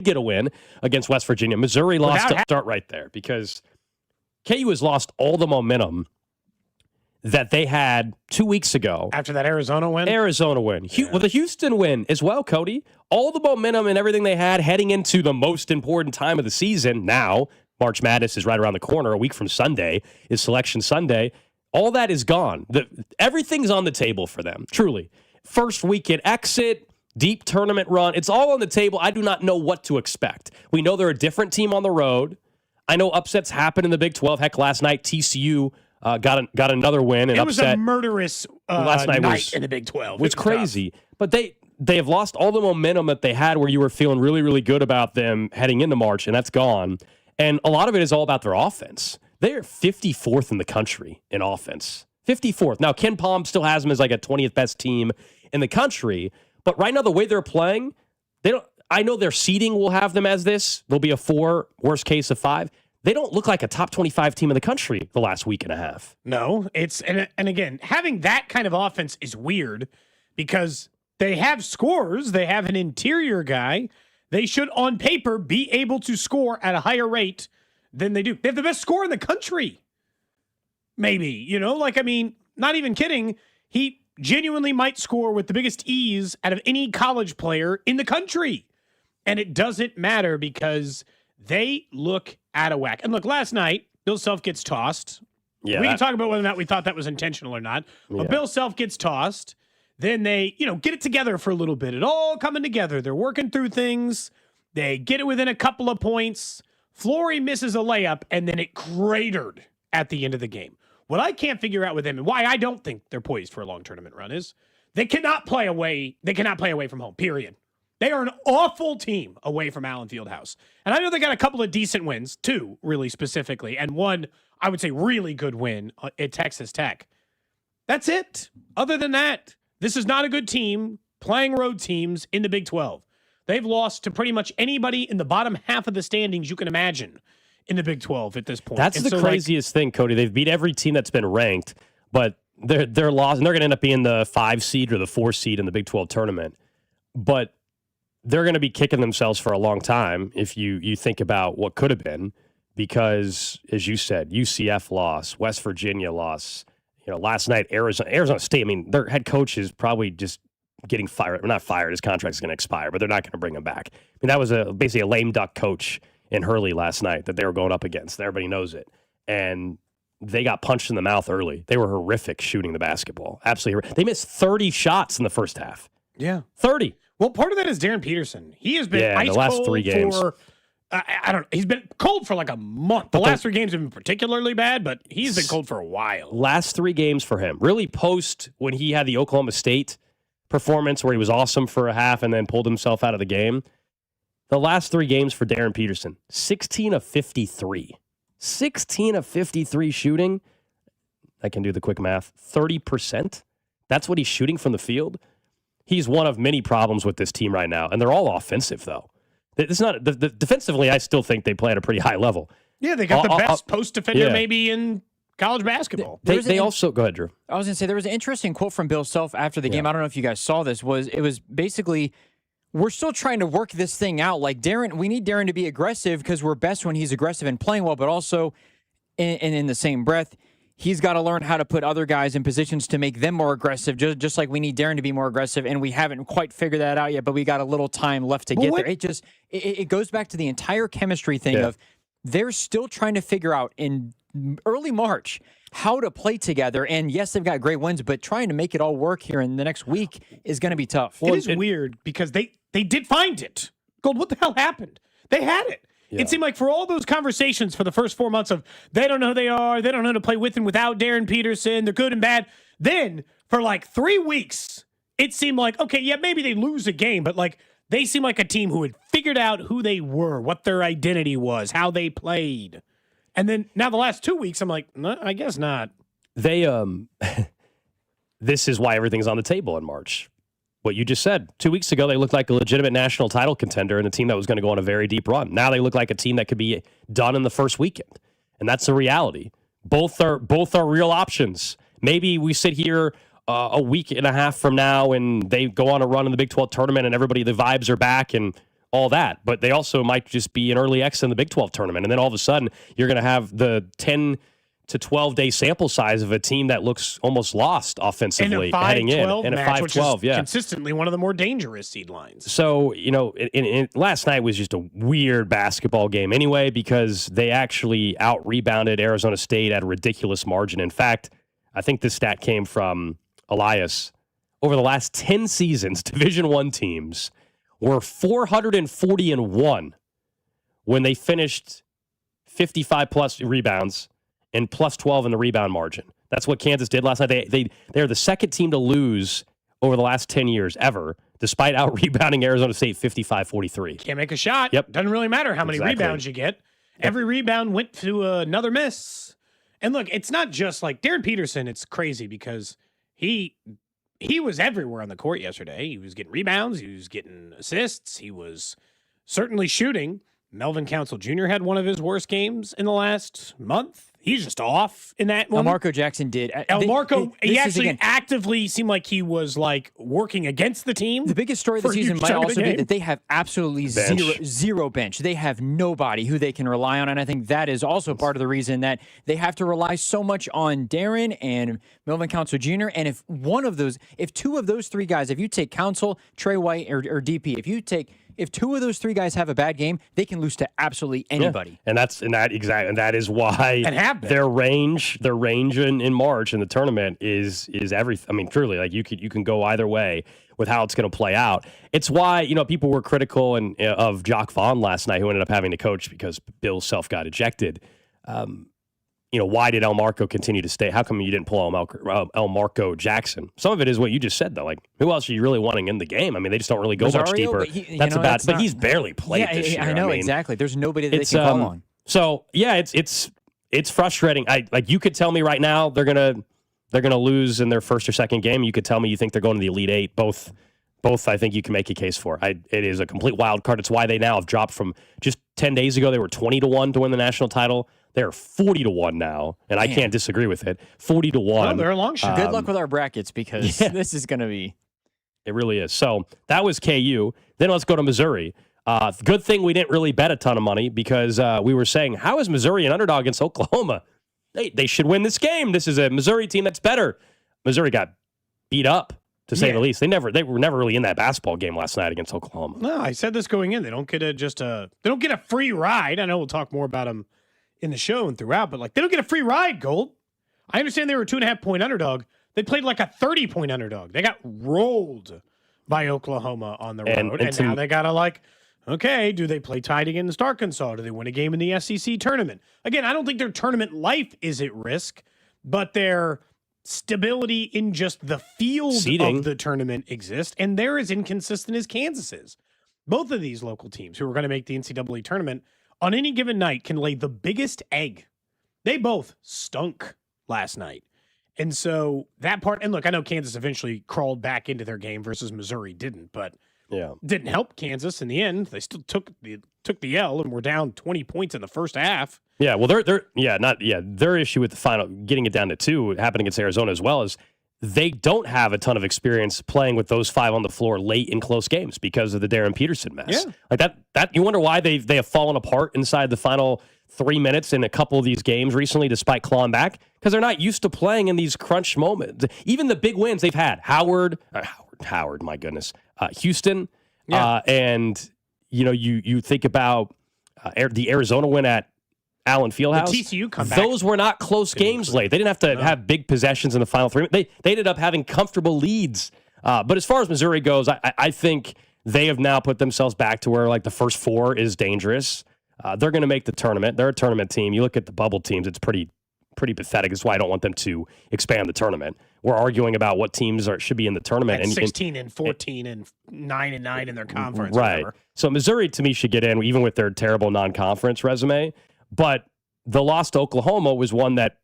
get a win against West Virginia. Missouri lost to start right there because KU has lost all the momentum that they had 2 weeks ago. After that Arizona win? Yeah. With a Houston win as well, Cody. All the momentum and everything they had heading into the most important time of the season. Now, March Madness is right around the corner. A week from Sunday is Selection Sunday. All that is gone. Everything's on the table for them, truly. First weekend exit, deep tournament run. It's all on the table. I do not know what to expect. We know they're a different team on the road. I know upsets happen in the Big 12. Heck, last night, TCU got another win. And it was upset. A murderous last night in the Big 12. It was crazy. Tough. But they have lost all the momentum that they had where you were feeling really, really good about them heading into March, and that's gone. And a lot of it is all about their offense. They are 54th in the country in offense. 54th. Now, Ken Palm still has them as like a 20th best team in the country. But right now, the way they're playing, I know their seeding will have them as this. There'll be a 4, worst case of 5. They don't look like a top 25 team in the country the last week and a half. No, and again, having that kind of offense is weird because they have scorers. They have an interior guy. They should, on paper, be able to score at a higher rate than they do. They have the best scorer in the country. Maybe, not even kidding. He genuinely might score with the biggest ease out of any college player in the country. And it doesn't matter because they look out of whack. And look, last night, Bill Self gets tossed. Yeah, we can talk about whether or not we thought that was intentional or not. But Bill Self gets tossed. Then they, get it together for a little bit. It all coming together. They're working through things. They get it within a couple of points. Flory misses a layup, and then it cratered at the end of the game. What I can't figure out with them and why I don't think they're poised for a long tournament run is they cannot play away. They cannot play away from home, period. They are an awful team away from Allen Fieldhouse. And I know they got a couple of decent wins, 2 really specifically, and 1, I would say, really good win at Texas Tech. That's it. Other than that, this is not a good team playing road teams in the Big 12. They've lost to pretty much anybody in the bottom half of the standings you can imagine in the Big 12 at this point. That's the craziest thing, Cody. They've beat every team that's been ranked, but they're lost, and they're going to end up being the 5 seed or the 4 seed in the Big 12 tournament. But they're going to be kicking themselves for a long time if you think about what could have been, because, as you said, UCF lost, West Virginia lost. Last night, Arizona State, their head coach is probably just getting fired. Not fired. His contract is going to expire, but they're not going to bring him back. That was basically a lame duck coach in Hurley last night that they were going up against. Everybody knows it. And they got punched in the mouth early. They were horrific shooting the basketball. Absolutely horrific. They missed 30 shots in the first half. Yeah. 30. Well, part of that is Darren Peterson. He has been ice the last cold 3 games. For, I don't know. He's been cold for like a month. The last 3 games have been particularly bad, but he's been cold for a while. Last 3 games for him. Really post when he had the Oklahoma State performance where he was awesome for a half and then pulled himself out of the game. The last 3 games for Darren Peterson, 16 of 53. 16 of 53 shooting. I can do the quick math. 30%. That's what he's shooting from the field. He's one of many problems with this team right now, and they're all offensive, though. It's not defensively. I still think they play at a pretty high level. Yeah, they got the best post defender maybe in college basketball. They also go ahead, Drew. I was going to say there was an interesting quote from Bill Self after the game. I don't know if you guys saw this. It was basically, we're still trying to work this thing out. Like we need Darren to be aggressive because we're best when he's aggressive and playing well. But also, in the same breath, he's got to learn how to put other guys in positions to make them more aggressive, just like we need Darren to be more aggressive, and we haven't quite figured that out yet, but we got a little time left to get there. It goes back to the entire chemistry thing of they're still trying to figure out in early March how to play together, and yes, they've got great wins, but trying to make it all work here in the next week is going to be tough. It is weird because they did find it. Gold, what the hell happened? They had it. Yeah. It seemed like for all those conversations for the first 4 months of they don't know who they are, they don't know how to play with and without Darren Peterson, they're good and bad. Then for like 3 weeks, it seemed like, okay, yeah, maybe they lose a game, but like they seem like a team who had figured out who they were, what their identity was, how they played. And then now the last 2 weeks, I'm like, no, I guess not. They this is why everything's on the table in March. What you just said. 2 weeks ago, they looked like a legitimate national title contender and a team that was going to go on a very deep run. Now they look like a team that could be done in the first weekend. And that's the reality. Both are real options. Maybe we sit here a week and a half from now and they go on a run in the Big 12 tournament and the vibes are back and all that, but they also might just be an early X in the Big 12 tournament. And then all of a sudden, you're going to have the 10 to 12-day sample size of a team that looks almost lost offensively heading in. And a 5-12, yeah. Consistently one of the more dangerous seed lines. So, last night was just a weird basketball game anyway, because they actually out-rebounded Arizona State at a ridiculous margin. In fact, I think this stat came from Elias. Over the last 10 seasons, Division I teams were 440-1 when they finished 55-plus rebounds and plus 12 in the rebound margin. That's what Kansas did last night. They're the second team to lose over the last 10 years ever, despite out-rebounding Arizona State 55-43. Can't make a shot. Yep. Doesn't really matter how many rebounds you get. Every rebound went to another miss. And look, it's not just like Darren Peterson. It's crazy because he was everywhere on the court yesterday. He was getting rebounds. He was getting assists. He was certainly shooting. Melvin Council Jr. had one of his worst games in the last month. He's just off in that one. Elmarco Jackson did. He actually actively seemed like he was like working against the team. The biggest story of the season might also be that they have absolutely zero bench. They have nobody who they can rely on, and I think that is also part of the reason that they have to rely so much on Darren and Melvin Council Jr. And if two of those three guys, if you take Council, Trey White, or DP, if two of those three guys have a bad game, they can lose to absolutely anybody. Yeah. And that is why their range in March in the tournament is everything. I mean, truly, like you can go either way with how it's going to play out. It's why, people were critical of Jock Vaughn last night, who ended up having to coach because Bill Self got ejected. Why did Elmarco continue to stay? How come you didn't pull Elmarco Jackson? Some of it is what you just said, though. Like, who else are you really wanting in the game? I mean, they just don't really go much deeper. But he's barely played this year. I know, exactly. There's nobody that they can call on. So, yeah, it's frustrating. You could tell me right now they're gonna lose in their first or second game. You could tell me you think they're going to the Elite Eight. Both I think you can make a case for. It is a complete wild card. It's why they now have dropped from just 10 days ago. They were 20-1 to win the national title. They're 40-1 now, and I can't disagree with it. 40-1. Well, they're a long shot. Good luck with our brackets because this is going to be. It really is. So that was KU. Then let's go to Missouri. Good thing we didn't really bet a ton of money because we were saying, how is Missouri an underdog against Oklahoma? They should win this game. This is a Missouri team that's better. Missouri got beat up, to say the least. They were never really in that basketball game last night against Oklahoma. No, I said this going in. They don't get a free ride. I know we'll talk more about them in the show and throughout, but they don't get a free ride, Gold. I understand they were a 2.5-point underdog. They played like a 30-point underdog. They got rolled by Oklahoma on the road. And now they got to do they play tight against Arkansas? Do they win a game in the SEC tournament? Again, I don't think their tournament life is at risk, but their stability in just the field of the tournament exists, and they're as inconsistent as Kansas is. Both of these local teams who are going to make the NCAA tournament on any given night can lay the biggest egg. They both stunk last night. And so that part, and look, I know Kansas eventually crawled back into their game versus Missouri didn't, but didn't help Kansas in the end. They still took the L and were down 20 points in the first half. Yeah, well, their issue with the final, getting it down to 2, happened against Arizona as well, is they don't have a ton of experience playing with those 5 on the floor late in close games because of the Darren Peterson mess. Yeah. Like that you wonder why they have fallen apart inside the final 3 minutes in a couple of these games recently, despite clawing back, because they're not used to playing in these crunch moments. Even the big wins they've had, Howard, my goodness, Houston, and you think about the Arizona win at Allen Fieldhouse. The TCU comeback. Those were not close games late. They didn't have to have big possessions in the final 3. They ended up having comfortable leads. But as far as Missouri goes, I think they have now put themselves back to where the first 4 is dangerous. They're going to make the tournament. They're a tournament team. You look at the bubble teams, it's pretty pathetic. That's why I don't want them to expand the tournament. We're arguing about what teams should be in the tournament. And 16 and 14 and 9-9 in their conference. Right. Whatever. So Missouri, to me, should get in, even with their terrible non-conference resume. But the loss to Oklahoma was one that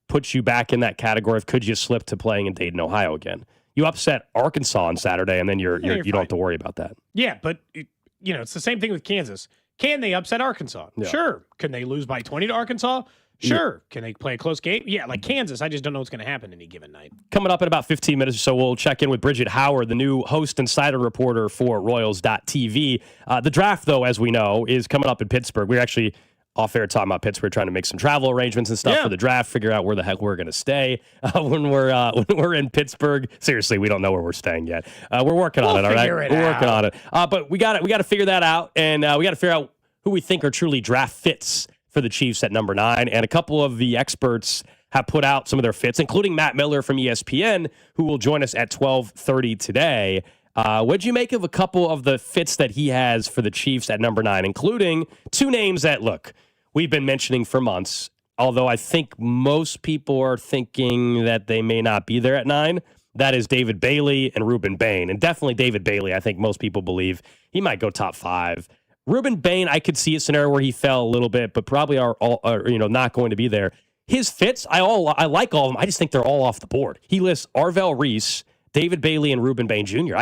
puts you back in that category of could you slip to playing in Dayton, Ohio again. You upset Arkansas on Saturday, and then you don't have to worry about that. Yeah, but it's the same thing with Kansas. Can they upset Arkansas? Yeah. Sure. Can they lose by 20 to Arkansas? Sure. Can they play a close game? Yeah, like Kansas. I just don't know what's going to happen any given night. Coming up in about 15 minutes or so, we'll check in with Bridget Howard, the new host and cider reporter for Royals.tv. The draft, though, as we know, is coming up in Pittsburgh. We're actually off-air talking about Pittsburgh, trying to make some travel arrangements and stuff for the draft, figure out where the heck we're going to stay when we're in Pittsburgh. Seriously, we don't know where we're staying yet. We're working on it, all right? We're working on it. But we got to figure that out, and we got to figure out who we think are truly draft fits for the Chiefs at number 9. And a couple of the experts have put out some of their fits, including Matt Miller from ESPN, who will join us at 12:30 today. What'd you make of a couple of the fits that he has for the Chiefs at number 9, including 2 names that, look, we've been mentioning for months, although I think most people are thinking that they may not be there at 9. That is David Bailey and Ruben Bain. And definitely David Bailey, I think most people believe he might go top 5. Ruben Bain, I could see a scenario where he fell a little bit, but probably are not going to be there. His fits, I like all of them. I just think they're all off the board. He lists Arvell Reese, David Bailey, and Ruben Bain Jr.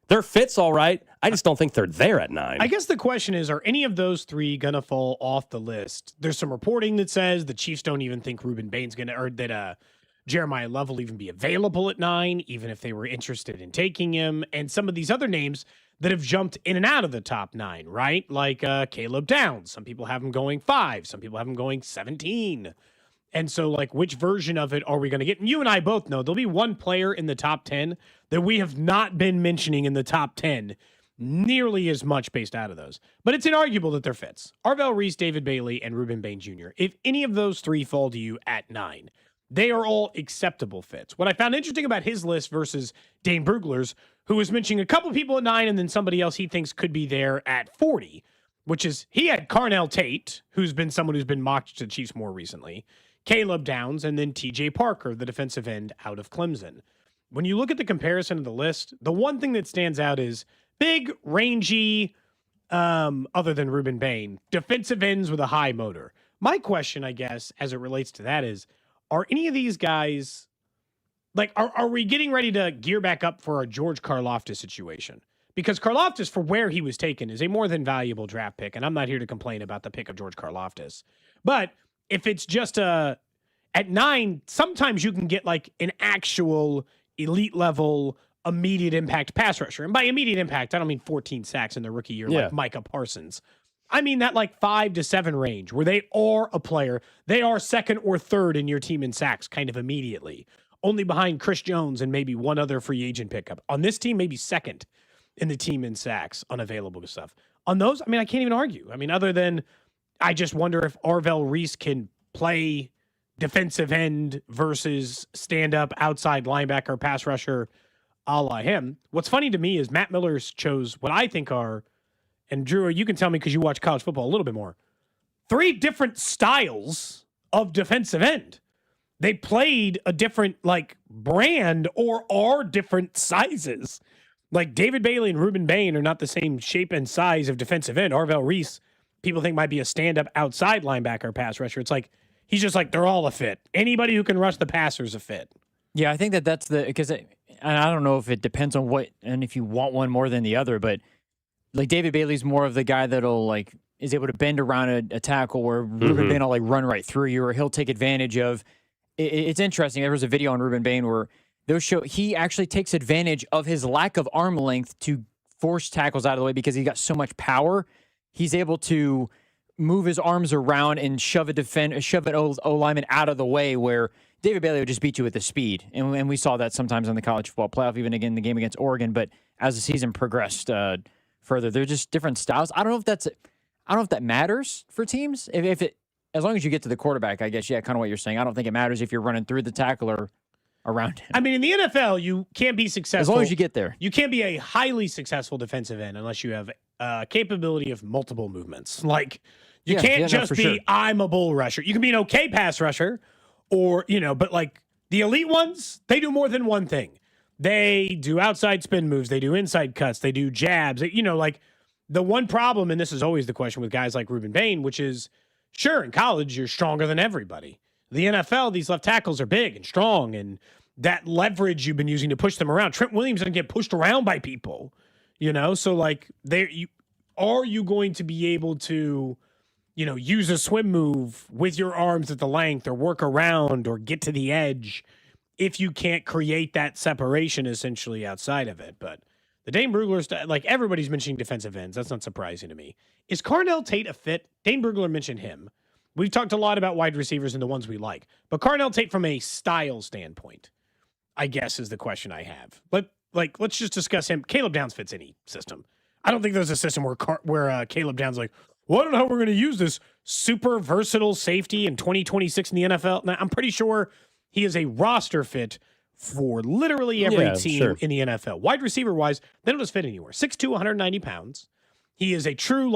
Their fits all right. I just don't think they're there at 9. I guess the question is, are any of those 3 going to fall off the list? There's some reporting that says the Chiefs don't even think Ruben Bain's going to, or that Jeremiah Love will even be available at 9, even if they were interested in taking him. And some of these other names that have jumped in and out of the top 9, right? Like Caleb Downs. Some people have him going 5. Some people have him going 17. And so, like, which version of it are we going to get? And you and I both know there'll be one player in the top 10 that we have not been mentioning in the top 10 nearly as much based out of those. But it's inarguable that they're fits. Arvell Reese, David Bailey, and Ruben Bain Jr. If any of those 3 fall to you at 9, they are all acceptable fits. What I found interesting about his list versus Dane Brugler's, who was mentioning a couple people at 9 and then somebody else he thinks could be there at 40, which is he had Carnell Tate, who's been someone who's been mocked to the Chiefs more recently, Caleb Downs, and then TJ Parker, the defensive end out of Clemson. When you look at the comparison of the list, the one thing that stands out is big, rangy, other than Ruben Bain, defensive ends with a high motor. My question, I guess, as it relates to that is, are any of these guys, like, are we getting ready to gear back up for a George Karlaftis situation? Because Karlaftis, for where he was taken, is a more than valuable draft pick, and I'm not here to complain about the pick of George Karlaftis. But if it's just at 9, sometimes you can get, like, an actual elite level, immediate impact pass rusher. And by immediate impact, I don't mean 14 sacks in their rookie year like Micah Parsons. I mean that like 5 to 7 range where they are a player. They are second or third in your team in sacks kind of immediately. Only behind Chris Jones and maybe one other free agent pickup. On this team, maybe second in the team in sacks, unavailable stuff. On those, I mean, I can't even argue. I mean, other than I just wonder if Arvell Reese can play defensive end versus stand-up outside linebacker pass rusher a la him. What's funny to me is Matt Miller chose what I think are, and Drew, you can tell me because you watch college football a little bit more, 3 different styles of defensive end. They played a different, like, brand or are different sizes. Like, David Bailey and Ruben Bain are not the same shape and size of defensive end. Arvell Reese, people think might be a stand-up outside linebacker pass rusher. It's like, he's just like, they're all a fit. Anybody who can rush the passer is a fit. Yeah, I think that's because I don't know if it depends on what, and if you want one more than the other, but like David Bailey's more of the guy that'll like is able to bend around a tackle where Ruben Bain will like run right through you, or he'll take advantage of. It's interesting. There was a video on Ruben Bain where they'll show he actually takes advantage of his lack of arm length to force tackles out of the way because he's got so much power. He's able to move his arms around and shove an O lineman out of the way where David Bailey would just beat you with the speed. And we saw that sometimes in the college football playoff, even again in the game against Oregon. But as the season progressed further, they're just different styles. I don't know if that matters for teams. If it, as long as you get to the quarterback, I guess, yeah, kind of what you're saying. I don't think it matters if you're running through the tackle or around him. I mean, in the NFL, you can't be successful. As long as you get there. You can't be a highly successful defensive end unless you have capability of multiple movements. Like, you can't just be, sure, I'm a bull rusher. You can be an okay pass rusher or, but like the elite ones, they do more than one thing. They do outside spin moves. They do inside cuts. They do jabs. Like the one problem, and this is always the question with guys like Ruben Bain, which is, sure, in college, you're stronger than everybody. The NFL, these left tackles are big and strong, and that leverage you've been using to push them around. Trent Williams doesn't get pushed around by people, so like are you going to be able to use a swim move with your arms at the length or work around or get to the edge if you can't create that separation essentially outside of it. But the Dane Brugler, like everybody's mentioning defensive ends. That's not surprising to me. Is Carnell Tate a fit? Dane Brugler mentioned him. We've talked a lot about wide receivers and the ones we like. But Carnell Tate from a style standpoint, I guess, is the question I have. But let's just discuss him. Caleb Downs fits any system. I don't think there's a system where Caleb Downs like, well, I don't know how we're going to use this super versatile safety in 2026 in the NFL. Now, I'm pretty sure he is a roster fit for literally every team in the NFL. Wide receiver wise, they don't just fit anywhere. 6'2", 190 pounds. He is a true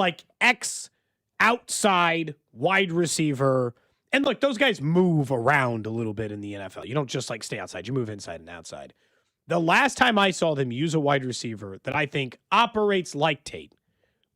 outside wide receiver. And look, those guys move around a little bit in the NFL. You don't just stay outside. You move inside and outside. The last time I saw them use a wide receiver that I think operates like Tate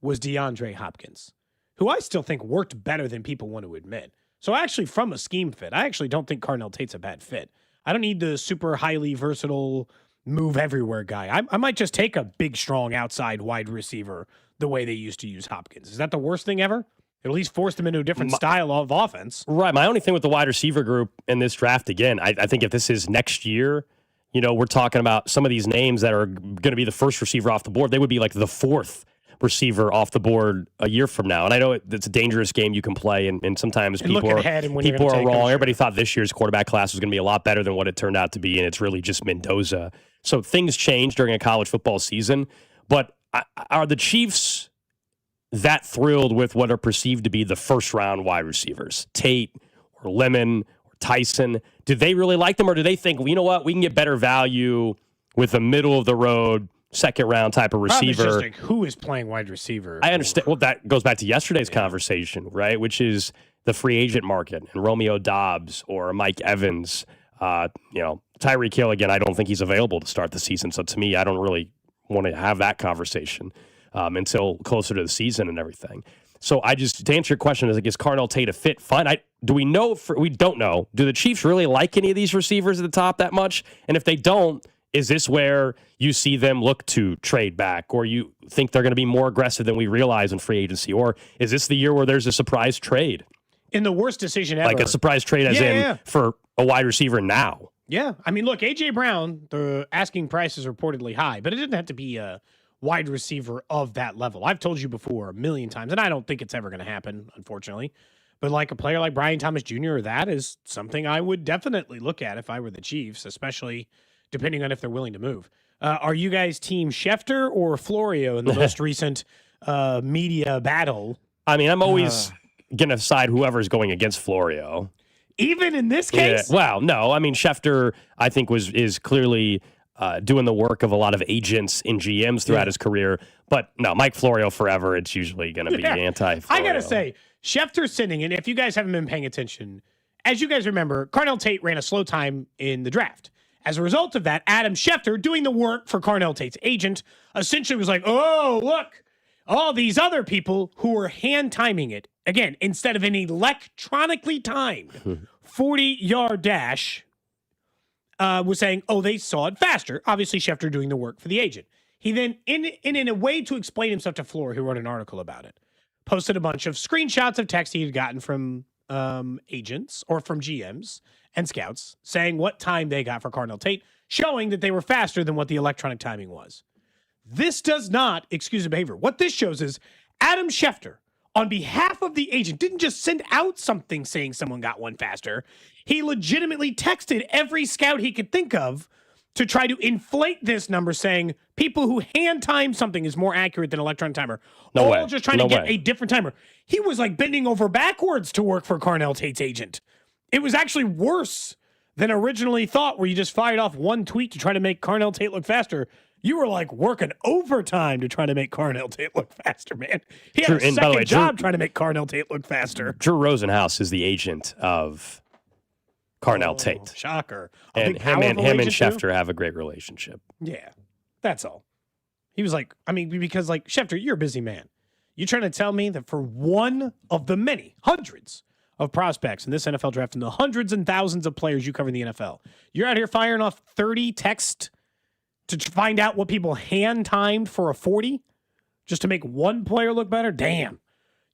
was DeAndre Hopkins, who I still think worked better than people want to admit. So actually, from a scheme fit, I actually don't think Carnell Tate's a bad fit. I don't need the super highly versatile move everywhere guy. I might just take a big, strong outside wide receiver the way they used to use Hopkins. Is that the worst thing ever? At least force them into a different style of offense. Right. My only thing with the wide receiver group in this draft, again, I think if this is next year, we're talking about some of these names that are going to be the first receiver off the board. They would be the fourth receiver off the board a year from now. And I know it's a dangerous game you can play, and sometimes people are wrong. Everybody thought this year's quarterback class was going to be a lot better than what it turned out to be, and it's really just Mendoza. So things change during a college football season. But are the Chiefs that thrilled with what are perceived to be the first-round wide receivers, Tate or Lemon or Tyson? Do they really like them, or do they think, well, you know what, we can get better value with a middle-of-the-road second-round type of receiver? Who is playing wide receiver? I understand. Well, that goes back to yesterday's conversation, right, which is the free agent market and Romeo Doubs or Mike Evans. Tyreek Hill, again, I don't think he's available to start the season. So to me, I don't really want to have that conversation until closer to the season and everything. So to answer your question, is Carnell Tate a fit? Fine. We don't know. Do the Chiefs really like any of these receivers at the top that much? And if they don't, is this where you see them look to trade back, or you think they're going to be more aggressive than we realize in free agency? Or is this the year where there's a surprise trade? In the worst decision ever. Like a surprise trade for a wide receiver now. Yeah. I mean, look, A.J. Brown, the asking price is reportedly high, but it didn't have to be a wide receiver of that level. I've told you before a million times, and I don't think it's ever going to happen, unfortunately. But a player like Brian Thomas Jr., that is something I would definitely look at if I were the Chiefs, especially depending on if they're willing to move. Are you guys team Schefter or Florio in the most recent media battle? I mean, I'm always going to side whoever's going against Florio. Even in this case? Yeah. Well, no. I mean, Schefter, I think, is clearly doing the work of a lot of agents and GMs throughout his career. But no, Mike Florio forever, it's usually going to be anti-Florio. I got to say, Schefter's sitting, and if you guys haven't been paying attention, as you guys remember, Carnell Tate ran a slow time in the draft. As a result of that, Adam Schefter, doing the work for Carnell Tate's agent, essentially was like, oh, look, all these other people who were hand timing it, again, instead of an electronically timed 40-yard dash, was saying, oh, they saw it faster. Obviously, Schefter doing the work for the agent. He then, in a way to explain himself to Floor, who wrote an article about it, posted a bunch of screenshots of text he had gotten from agents or from GMs and scouts saying what time they got for Carnell Tate, showing that they were faster than what the electronic timing was. This does not excuse the behavior. What this shows is Adam Schefter, on behalf of the agent, didn't just send out something saying someone got one faster. He legitimately texted every scout he could think of to try to inflate this number, saying people who hand time something is more accurate than electronic timer. Just trying to get a different timer. He was bending over backwards to work for Carnell Tate's agent. It was actually worse than originally thought, where you just fired off one tweet to try to make Carnell Tate look faster. You were working overtime to try to make Carnell Tate look faster, man. He had a second job trying to make Carnell Tate look faster. Drew Rosenhaus is the agent of Carnell Tate. Shocker. And him and Schefter have a great relationship. Yeah, that's all. He was because Schefter, you're a busy man. You're trying to tell me that for one of the many hundreds of prospects in this NFL draft and the hundreds and thousands of players you cover in the NFL, you're out here firing off 30 texts to find out what people hand timed for a 40 just to make one player look better? Damn.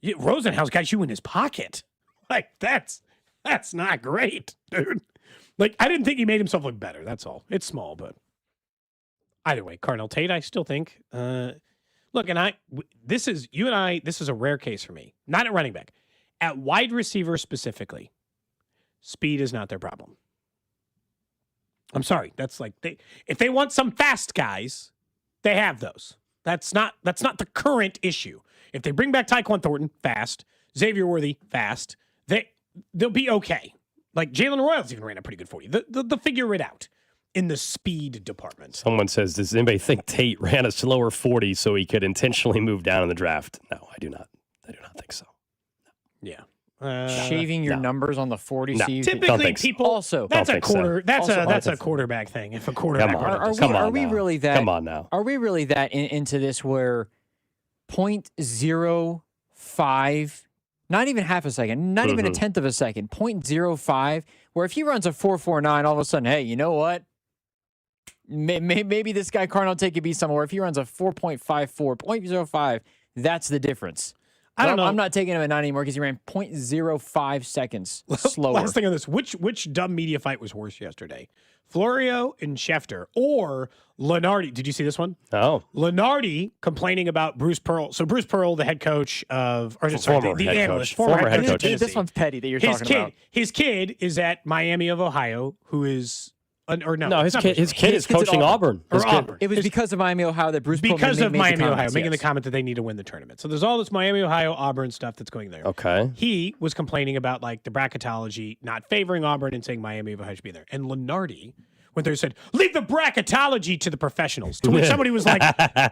Rosenhaus got you in his pocket. Like, that's not great, dude. Like, I didn't think he made himself look better. That's all. It's small, but either way, Cardinal Tate, I still think. Look, and this is a rare case for me. Not at running back. At wide receiver specifically, speed is not their problem. I'm sorry. That's like, if they want some fast guys, they have those. That's not the current issue. If they bring back Tyquan Thornton, fast. Xavier Worthy, fast. They'll be okay. Like Jalen Royals even ran a pretty good 40. They'll figure it out in the speed department. Someone says, does anybody think Tate ran a slower 40 so he could intentionally move down in the draft? No, I do not. I do not think so. Yeah. Shaving your numbers on the 40. No. Typically, people also that's a quarter. So. That's a quarterback thing. If a quarterback are we really that? Come on now. Are we really that into this where 0.05, not even half a second, not even a tenth of a second, 0.05, where if he runs a 4.49, all of a sudden, hey, you know what? Maybe this guy Cardinal Tate could be somewhere. If he runs a 4.54, 0.05, that's the difference. I don't know. I'm not taking him at 9 anymore because he ran 0.05 seconds slower. Last thing on this, which dumb media fight was worse yesterday? Florio and Schefter or Lenardi? Did you see this one? Oh. Lenardi complaining about Bruce Pearl. So Bruce Pearl, the head coach of, the analyst, former head coach. This one's petty that you're talking about. His kid is at Miami of Ohio, who is... his kid is coaching Auburn. It was because of Miami, Ohio that Bruce Pearl made the comment that they need to win the tournament. So there's all this Miami, Ohio, Auburn stuff that's going there. Okay. He was complaining about like the bracketology not favoring Auburn and saying Miami of Ohio should be there. And Lenardi went there and said, leave the bracketology to the professionals. To which somebody was like,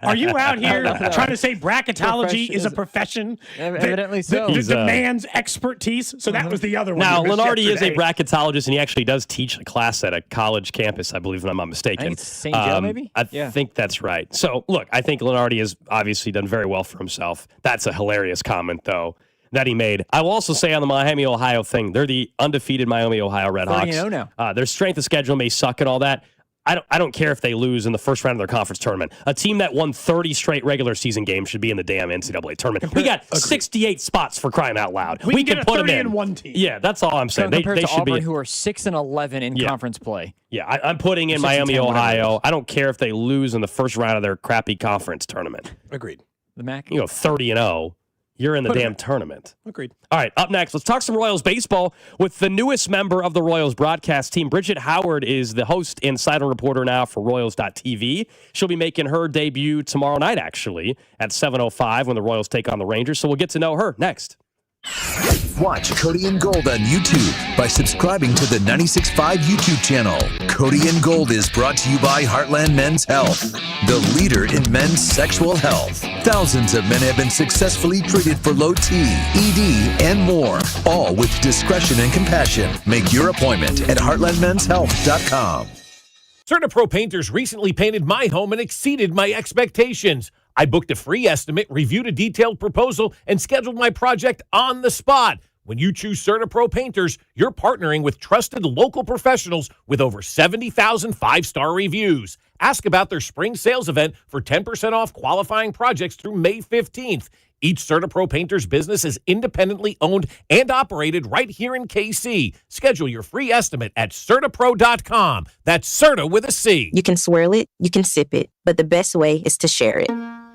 are you out here trying to say bracketology is a profession? Evidently so. That demands expertise? So that was the other one. Now, Lenardi is a bracketologist, and he actually does teach a class at a college campus, I believe, if I'm not mistaken. I think it's St. Joe, maybe? I think that's right. So, look, I think Lenardi has obviously done very well for himself. That's a hilarious comment, though, that he made. I will also say on the Miami, Ohio thing, they're the undefeated Miami, Ohio Redhawks. 30-0 now. Their strength of schedule may suck and all that. I don't care if they lose in the first round of their conference tournament. A team that won 30 straight regular season games should be in the damn NCAA tournament. We got 68 spots for crying out loud. We can put them in one team. Yeah, that's all I'm saying. They should Auburn, be who are 6-11 in conference play. Yeah, I'm putting in Miami, Ohio. I don't care if they lose in the first round of their crappy conference tournament. Agreed. The MAC. 30-0. You're in the damn tournament. Agreed. All right, up next, let's talk some Royals baseball with the newest member of the Royals broadcast team. Bridget Howard is the host and sideline reporter now for Royals.tv. She'll be making her debut tomorrow night, actually, at 7:05 when the Royals take on the Rangers. So we'll get to know her next. Watch Cody and Gold on YouTube by subscribing to the 96.5 YouTube channel. Cody and Gold is brought to you by Heartland Men's Health, the leader in men's sexual health. Thousands of men have been successfully treated for low T, ED, and more, all with discretion and compassion. Make your appointment at heartlandmenshealth.com. CertaPro Painters recently painted my home and exceeded my expectations. I booked a free estimate, reviewed a detailed proposal, and scheduled my project on the spot. When you choose CertaPro Painters, you're partnering with trusted local professionals with over 70,000 five-star reviews. Ask about their spring sales event for 10% off qualifying projects through May 15th. Each CertaPro Painters business is independently owned and operated right here in KC. Schedule your free estimate at CertaPro.com. That's Certa with a C. You can swirl it, you can sip it, but the best way is to share it.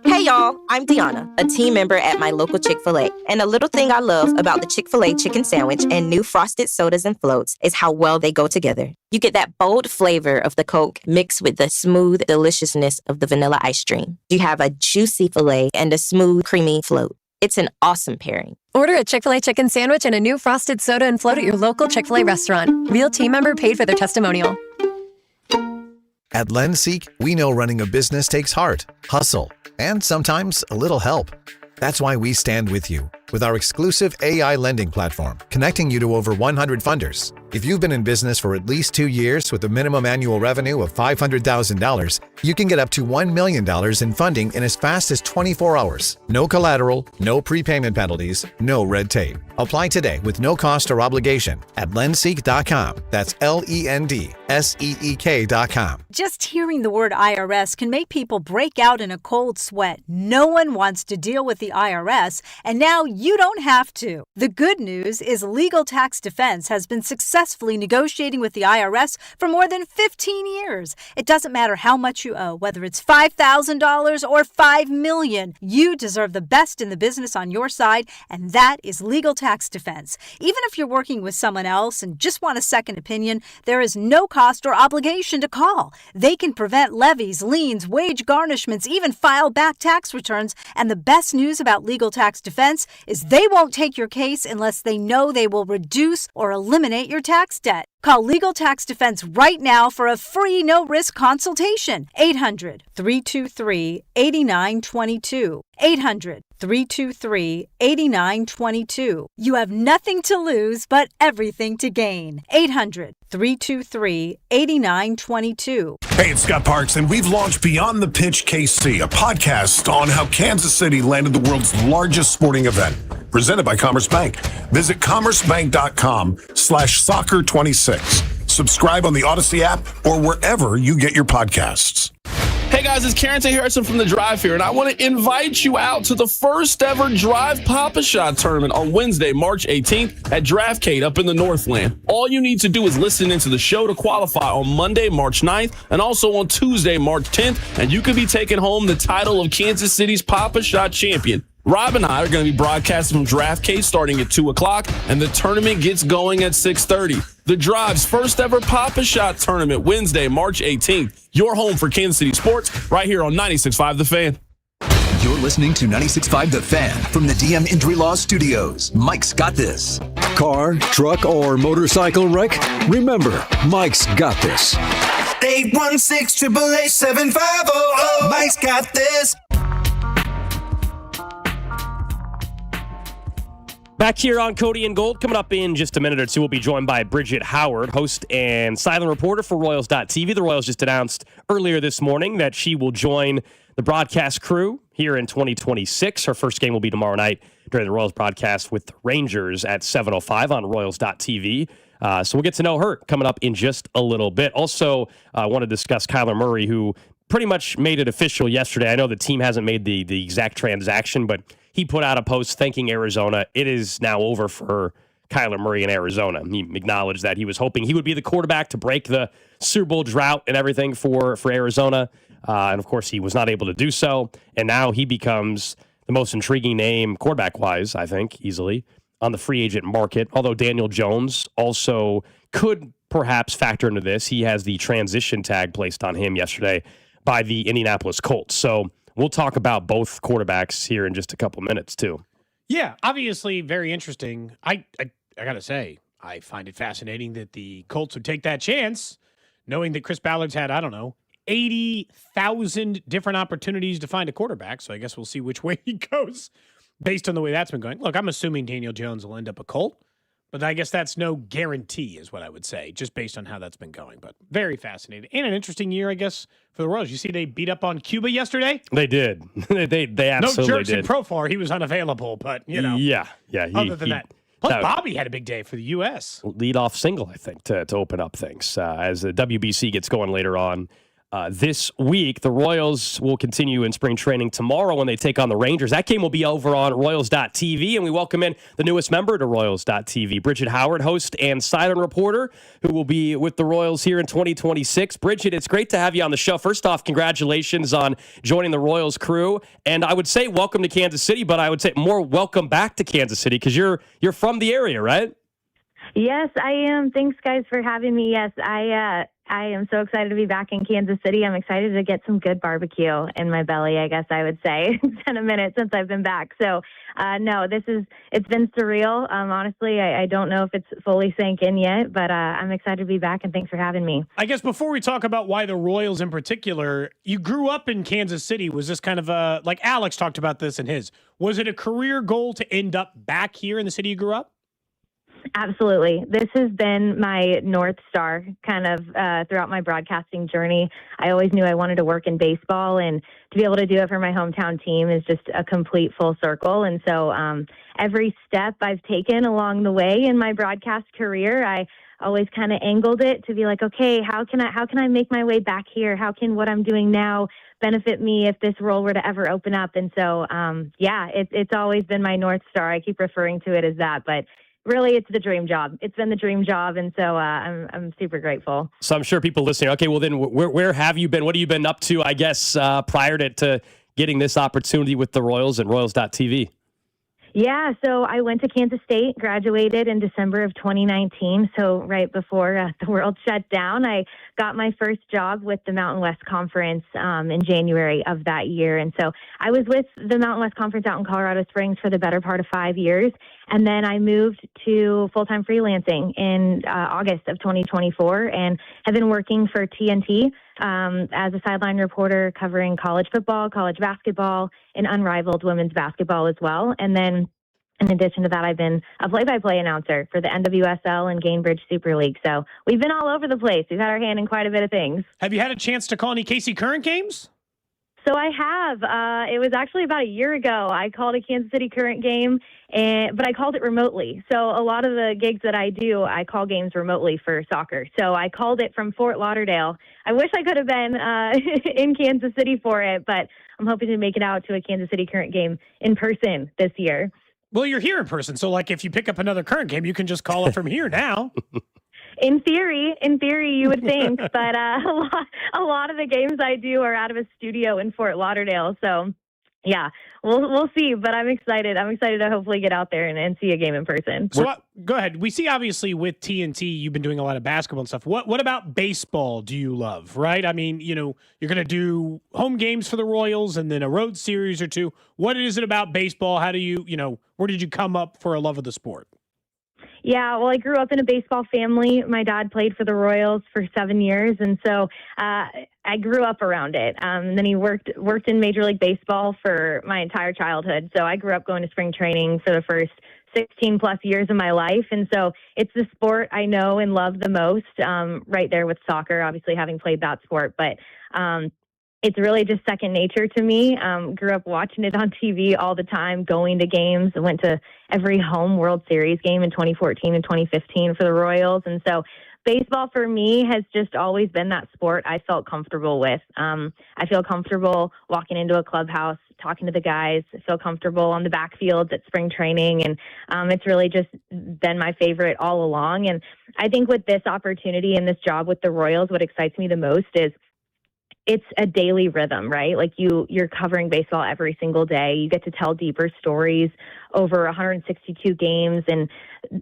Hey y'all, I'm Deanna, a team member at my local Chick-fil-A. And a little thing I love about the Chick-fil-A chicken sandwich and new frosted sodas and floats is how well they go together. You get that bold flavor of the Coke mixed with the smooth deliciousness of the vanilla ice cream. You have a juicy filet and a smooth, creamy float. It's an awesome pairing. Order a Chick-fil-A chicken sandwich and a new frosted soda and float at your local Chick-fil-A restaurant. Real team member paid for their testimonial. At LendSeek, we know running a business takes heart, hustle, and sometimes a little help. That's why we stand with you with our exclusive AI lending platform, connecting you to over 100 funders. If you've been in business for at least 2 years with a minimum annual revenue of $500,000, you can get up to $1 million in funding in as fast as 24 hours. No collateral, no prepayment penalties, no red tape. Apply today with no cost or obligation at lendseek.com. That's LENDSEEK.com. Just hearing the word IRS can make people break out in a cold sweat. No one wants to deal with the IRS, and now you don't have to. The good news is Legal Tax Defense has been successfully negotiating with the IRS for more than 15 years. It doesn't matter how much you owe, whether it's $5,000 or $5 million. You deserve the best in the business on your side, and that is Legal Tax Defense. Even if you're working with someone else and just want a second opinion, there is no cost or obligation to call. They can prevent levies, liens, wage garnishments, even file back tax returns. And the best news about Legal Tax Defense is they won't take your case unless they know they will reduce or eliminate your tax debt. Call Legal Tax Defense right now for a free no-risk consultation. 800-323-8922. 800-323-8922. You have nothing to lose but everything to gain. 800-323-8922. Hey, it's Scott Parks, and we've launched Beyond the Pitch KC, a podcast on how Kansas City landed the world's largest sporting event, presented by Commerce Bank. Visit commercebank.com/soccer26. Subscribe on the Odyssey app or wherever you get your podcasts. Hey guys, it's Carrington Harrison from The Drive here, and I want to invite you out to the first ever Drive Pop-A-Shot tournament on Wednesday, March 18th at Draftcade up in the Northland. All you need to do is listen into the show to qualify on Monday, March 9th, and also on Tuesday, March 10th, and you could be taking home the title of Kansas City's Pop-A-Shot champion. Rob and I are going to be broadcasting from Draftcade starting at 2 o'clock, and the tournament gets going at 6:30. The Drive's first ever Pop-A-Shot tournament, Wednesday, March 18th. Your home for Kansas City sports, right here on 96.5 The Fan. You're listening to 96.5 The Fan from the DM Injury Law Studios. Mike's got this. Car, truck, or motorcycle wreck? Remember, Mike's got this. 816-888-7500. Mike's got this. Back here on Cody and Gold, coming up in just a minute or two, we'll be joined by Bridget Howard, host and silent reporter for Royals.tv. The Royals just announced earlier this morning that she will join the broadcast crew here in 2026. Her first game will be tomorrow night during the Royals broadcast with the Rangers at 7:05 on Royals.tv. So we'll get to know her coming up in just a little bit. Also, I want to discuss Kyler Murray, who pretty much made it official yesterday. I know the team hasn't made the exact transaction, but he put out a post thanking Arizona. It is now over for Kyler Murray in Arizona. He acknowledged that he was hoping he would be the quarterback to break the Super Bowl drought and everything for Arizona. And, of course, he was not able to do so. And now he becomes the most intriguing name quarterback-wise, I think, easily, on the free agent market. Although Daniel Jones also could perhaps factor into this. He has the transition tag placed on him yesterday by the Indianapolis Colts. So we'll talk about both quarterbacks here in just a couple minutes, too. Yeah, obviously very interesting. I got to say, I find it fascinating that the Colts would take that chance, knowing that Chris Ballard's had, 80,000 different opportunities to find a quarterback. So I guess we'll see which way he goes based on the way that's been going. Look, I'm assuming Daniel Jones will end up a Colt, but I guess that's no guarantee is what I would say, just based on how that's been going. But very fascinating. And an interesting year, I guess, for the Royals. You see they beat up on Cuba yesterday? They did. they absolutely no jerks did. in Profar. He was unavailable, but, Yeah. Other than that. Plus, Bobby had a big day for the U.S. Lead-off single, I think, to open up things. As the WBC gets going later on this week, the Royals will continue in spring training tomorrow when they take on the Rangers. That game will be over on Royals.tv, and we welcome in the newest member to Royals.tv, Bridget Howard, host and sideline reporter, who will be with the Royals here in 2026. Bridget, it's great to have you on the show. First off, congratulations on joining the Royals crew, and I would say welcome to Kansas City, but I would say more welcome back to Kansas City because you're from the area, right? Yes, I am. Thanks, guys, for having me. Yes, I am so excited to be back in Kansas City. I'm excited to get some good barbecue in my belly, I guess I would say. It's been a minute since I've been back. So, no, it's been surreal. Honestly, I don't know if it's fully sank in yet, but I'm excited to be back, and thanks for having me. I guess before we talk about why the Royals in particular, you grew up in Kansas City. Was this kind of like Alex talked about this in his, was it a career goal to end up back here in the city you grew up? Absolutely. This has been my North Star kind of throughout my broadcasting journey. I always knew I wanted to work in baseball, and to be able to do it for my hometown team is just a complete full circle. And so every step I've taken along the way in my broadcast career, I always kind of angled it to be like, okay, how can I make my way back here? How can what I'm doing now benefit me if this role were to ever open up? And so, it's always been my North Star. I keep referring to it as that, but really, it's the dream job. It's been the dream job, and so I'm super grateful. So I'm sure people listening, okay, well then where have you been? What have you been up to, I guess, prior to getting this opportunity with the Royals and Royals.tv? Yeah, so I went to Kansas State, graduated in December of 2019, so right before the world shut down. I got my first job with the Mountain West Conference in January of that year. And so I was with the Mountain West Conference out in Colorado Springs for the better part of 5 years. And then I moved to full-time freelancing in August of 2024 and have been working for TNT as a sideline reporter covering college football, college basketball, and unrivaled women's basketball as well. And then in addition to that, I've been a play-by-play announcer for the NWSL and Gainbridge Super League. So we've been all over the place. We've had our hand in quite a bit of things. Have you had a chance to call any Casey Current games? So I have. It was actually about a year ago. I called a Kansas City Current game, but I called it remotely. So a lot of the gigs that I do, I call games remotely for soccer. So I called it from Fort Lauderdale. I wish I could have been in Kansas City for it, but I'm hoping to make it out to a Kansas City Current game in person this year. Well, you're here in person. So, like, if you pick up another Current game, you can just call it from here now. In theory, you would think, but a lot of the games I do are out of a studio in Fort Lauderdale. So, yeah, we'll see. But I'm excited. I'm excited to hopefully get out there and see a game in person. So, go ahead. We see, obviously, with TNT, you've been doing a lot of basketball and stuff. What about baseball do you love, right? I mean, you're going to do home games for the Royals and then a road series or two. What is it about baseball? How do you where did you come up for a love of the sport? Yeah, well, I grew up in a baseball family. My dad played for the Royals for 7 years, and so I grew up around it. And then he worked in Major League Baseball for my entire childhood. So I grew up going to spring training for the first 16 plus years of my life. And so it's the sport I know and love the most, right there with soccer, obviously having played that sport. But it's really just second nature to me. Grew up watching it on TV all the time, going to games. I went to every home World Series game in 2014 and 2015 for the Royals. And so baseball for me has just always been that sport I felt comfortable with. I feel comfortable walking into a clubhouse, talking to the guys. I feel comfortable on the backfields at spring training. And it's really just been my favorite all along. And I think with this opportunity and this job with the Royals, what excites me the most is it's a daily rhythm, right? Like you're covering baseball every single day. You get to tell deeper stories over 162 games, and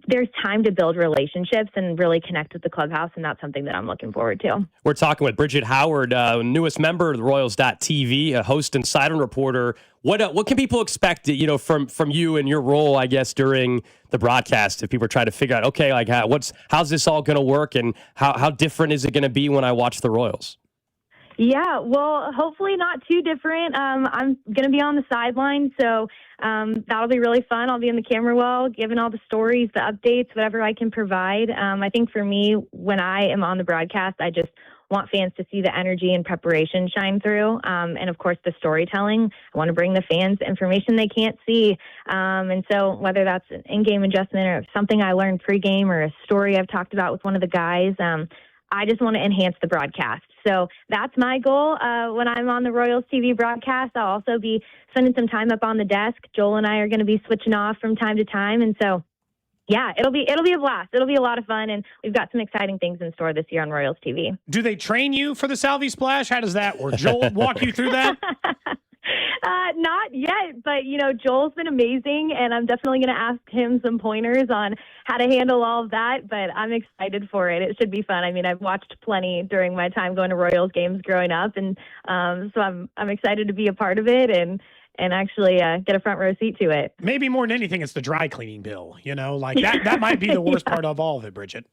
there's time to build relationships and really connect with the clubhouse, and that's something that I'm looking forward to. We're talking with Bridget Howard, newest member of the Royals.tv, a host and sideline reporter. What can people expect, from you and your role, I guess, during the broadcast? If people are trying to figure out, okay, like how's this all going to work, and how different is it going to be when I watch the Royals? Yeah, well, hopefully not too different. I'm going to be on the sideline, so that'll be really fun. I'll be in the camera well, giving all the stories, the updates, whatever I can provide. I think for me, when I am on the broadcast, I just want fans to see the energy and preparation shine through. And of course, the storytelling. I want to bring the fans information they can't see. And so whether that's an in-game adjustment or something I learned pregame or a story I've talked about with one of the guys, I just want to enhance the broadcast. So that's my goal. When I'm on the Royals TV broadcast, I'll also be spending some time up on the desk. Joel and I are going to be switching off from time to time. And so, yeah, it'll be a blast. It'll be a lot of fun. And we've got some exciting things in store this year on Royals TV. Do they train you for the Salvi Splash? How does that work? Joel walk you through that? Not yet, but Joel's been amazing, and I'm definitely going to ask him some pointers on how to handle all of that, but I'm excited for it. It should be fun. I mean, I've watched plenty during my time going to Royals games growing up, and so I'm excited to be a part of it and actually get a front row seat to it. Maybe more than anything, it's the dry cleaning bill, like that might be the worst part of all of it, Bridget.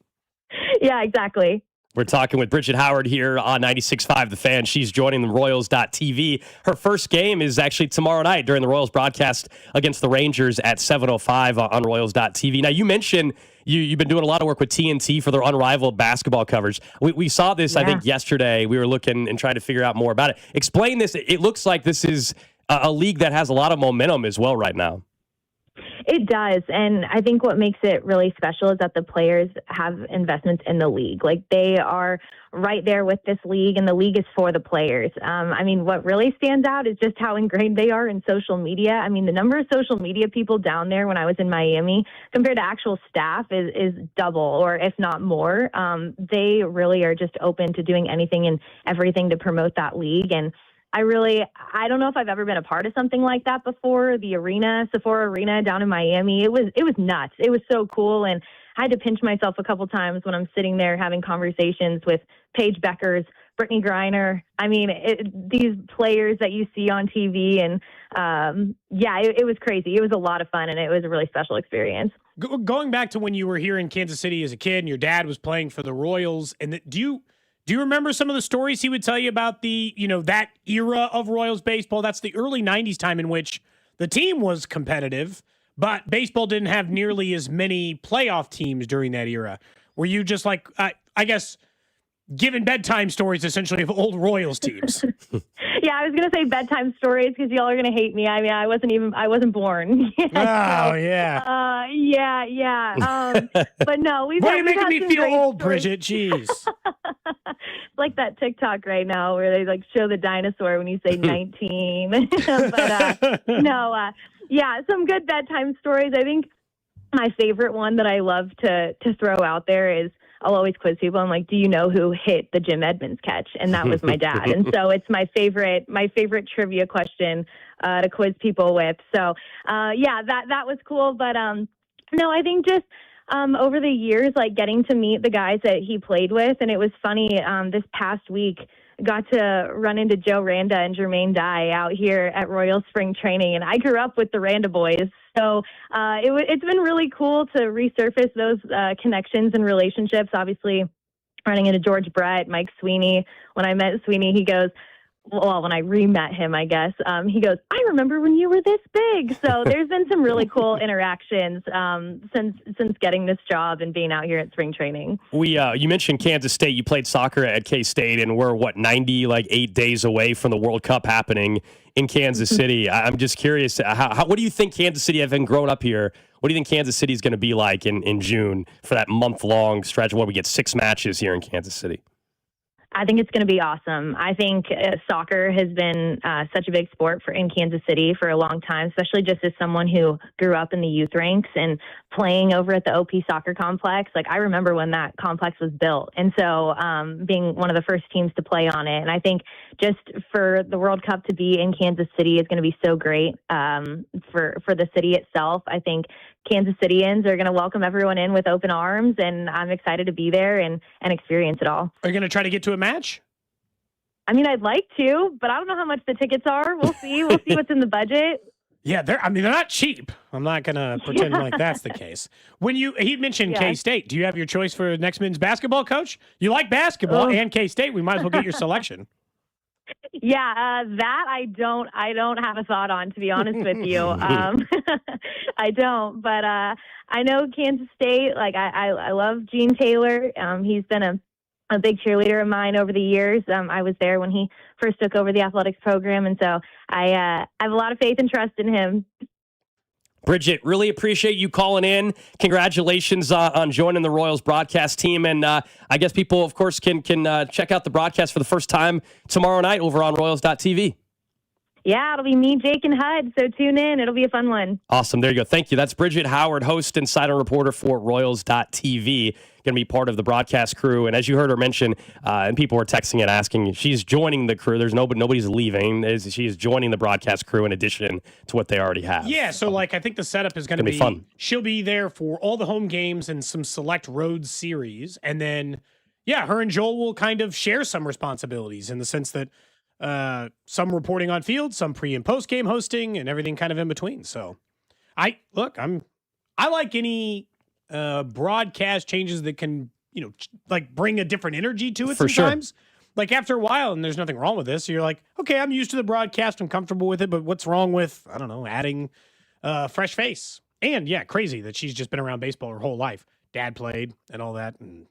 Yeah, exactly. We're talking with Bridget Howard here on 96.5 The Fan. She's joining the Royals.tv. Her first game is actually tomorrow night during the Royals broadcast against the Rangers at 7:05 on Royals.tv. Now, you mentioned you've been doing a lot of work with TNT for their unrivaled basketball coverage. We saw this, I think, yesterday. We were looking and trying to figure out more about it. Explain this. It looks like this is a league that has a lot of momentum as well right now. It does. And I think what makes it really special is that the players have investments in the league. Like, they are right there with this league, and the league is for the players. I mean, what really stands out is just how ingrained they are in social media. I mean, the number of social media people down there when I was in Miami compared to actual staff is double, or if not more. They really are just open to doing anything and everything to promote that league. And I don't know if I've ever been a part of something like that before. The Sephora Arena down in Miami, it was nuts. It was so cool. And I had to pinch myself a couple times when I'm sitting there having conversations with Paige Beckers, Brittany Griner. I mean, these players that you see on TV. And it was crazy. It was a lot of fun, and it was a really special experience. Going back to when you were here in Kansas City as a kid and your dad was playing for the Royals, and do you remember some of the stories he would tell you about that era of Royals baseball? That's the early 90s time in which the team was competitive, but baseball didn't have nearly as many playoff teams during that era. Were you just like, I guess, given bedtime stories essentially of old Royals teams? Yeah, I was going to say bedtime stories because y'all are going to hate me. I mean, I wasn't born. Yeah. Yeah. But no, Why are you making me feel old, Bridget? Jeez. It's like that TikTok right now where they like show the dinosaur when you say 19. But some good bedtime stories. I think my favorite one that I love to throw out there is, I'll always quiz people. I'm like, do you know who hit the Jim Edmonds catch? And that was my dad. And so it's my favorite trivia question to quiz people with. So that was cool. But no, I think just over the years, like getting to meet the guys that he played with. And it was funny, this past week, got to run into Joe Randa and Jermaine Dye out here at Royal Spring Training. And I grew up with the Randa boys. So it's been really cool to resurface those connections and relationships. Obviously, running into George Brett, Mike Sweeney. When I met Sweeney, he goes, well, when I re-met him, I guess, he goes, I remember when you were this big. So there's been some really cool interactions since getting this job and being out here at spring training. You mentioned Kansas State. You played soccer at K-State, and we're, 98 days away from the World Cup happening in Kansas City. I'm just curious, what do you think Kansas City, having grown up here, what do you think Kansas City is going to be like in June for that month-long stretch where we get 6 matches here in Kansas City? I think it's going to be awesome. I think soccer has been such a big sport in Kansas City for a long time, especially just as someone who grew up in the youth ranks and playing over at the OP soccer complex. Like, I remember when that complex was built. And so being one of the first teams to play on it. And I think just for the World Cup to be in Kansas City is going to be so great for the city itself. I think Kansas Cityans are going to welcome everyone in with open arms, and I'm excited to be there and experience it all. Are you going to try to get to a match? I mean, I'd like to, but I don't know how much the tickets are. We'll see. We'll see what's in the budget. Yeah, they're not cheap. I'm not going to pretend like that's the case. He mentioned K-State. Do you have your choice for next men's basketball coach? You like basketball and K-State. We might as well get your selection. Yeah, that I don't have a thought on, to be honest with you. I don't, but I know Kansas State. Like, I love Gene Taylor. He's been a big cheerleader of mine over the years. I was there when he first took over the athletics program, and so I have a lot of faith and trust in him. Bridget, really appreciate you calling in. Congratulations on joining the Royals broadcast team. And I guess people, of course, can check out the broadcast for the first time tomorrow night over on Royals.tv. Yeah, it'll be me, Jake, and Hud. So tune in. It'll be a fun one. Awesome. There you go. Thank you. That's Bridget Howard, host and sideline reporter for Royals.tv. Going to be part of the broadcast crew. And as you heard her mention, and people were texting and asking, she's joining the crew. There's nobody's leaving. She is joining the broadcast crew in addition to what they already have. Yeah, so I think the setup is going to be fun. She'll be there for all the home games and some select road series. And then, her and Joel will kind of share some responsibilities in the sense that some reporting on field, some pre and post game hosting, and everything kind of in between. So I like any broadcast changes that can like bring a different energy to it For sure. sometimes. Like after a while, and there's nothing wrong with this, you're like, okay, I'm used to the broadcast, I'm comfortable with it, but what's wrong with, I don't know, adding a fresh face? And yeah, crazy that she's just been around baseball her whole life. Dad played and all that, and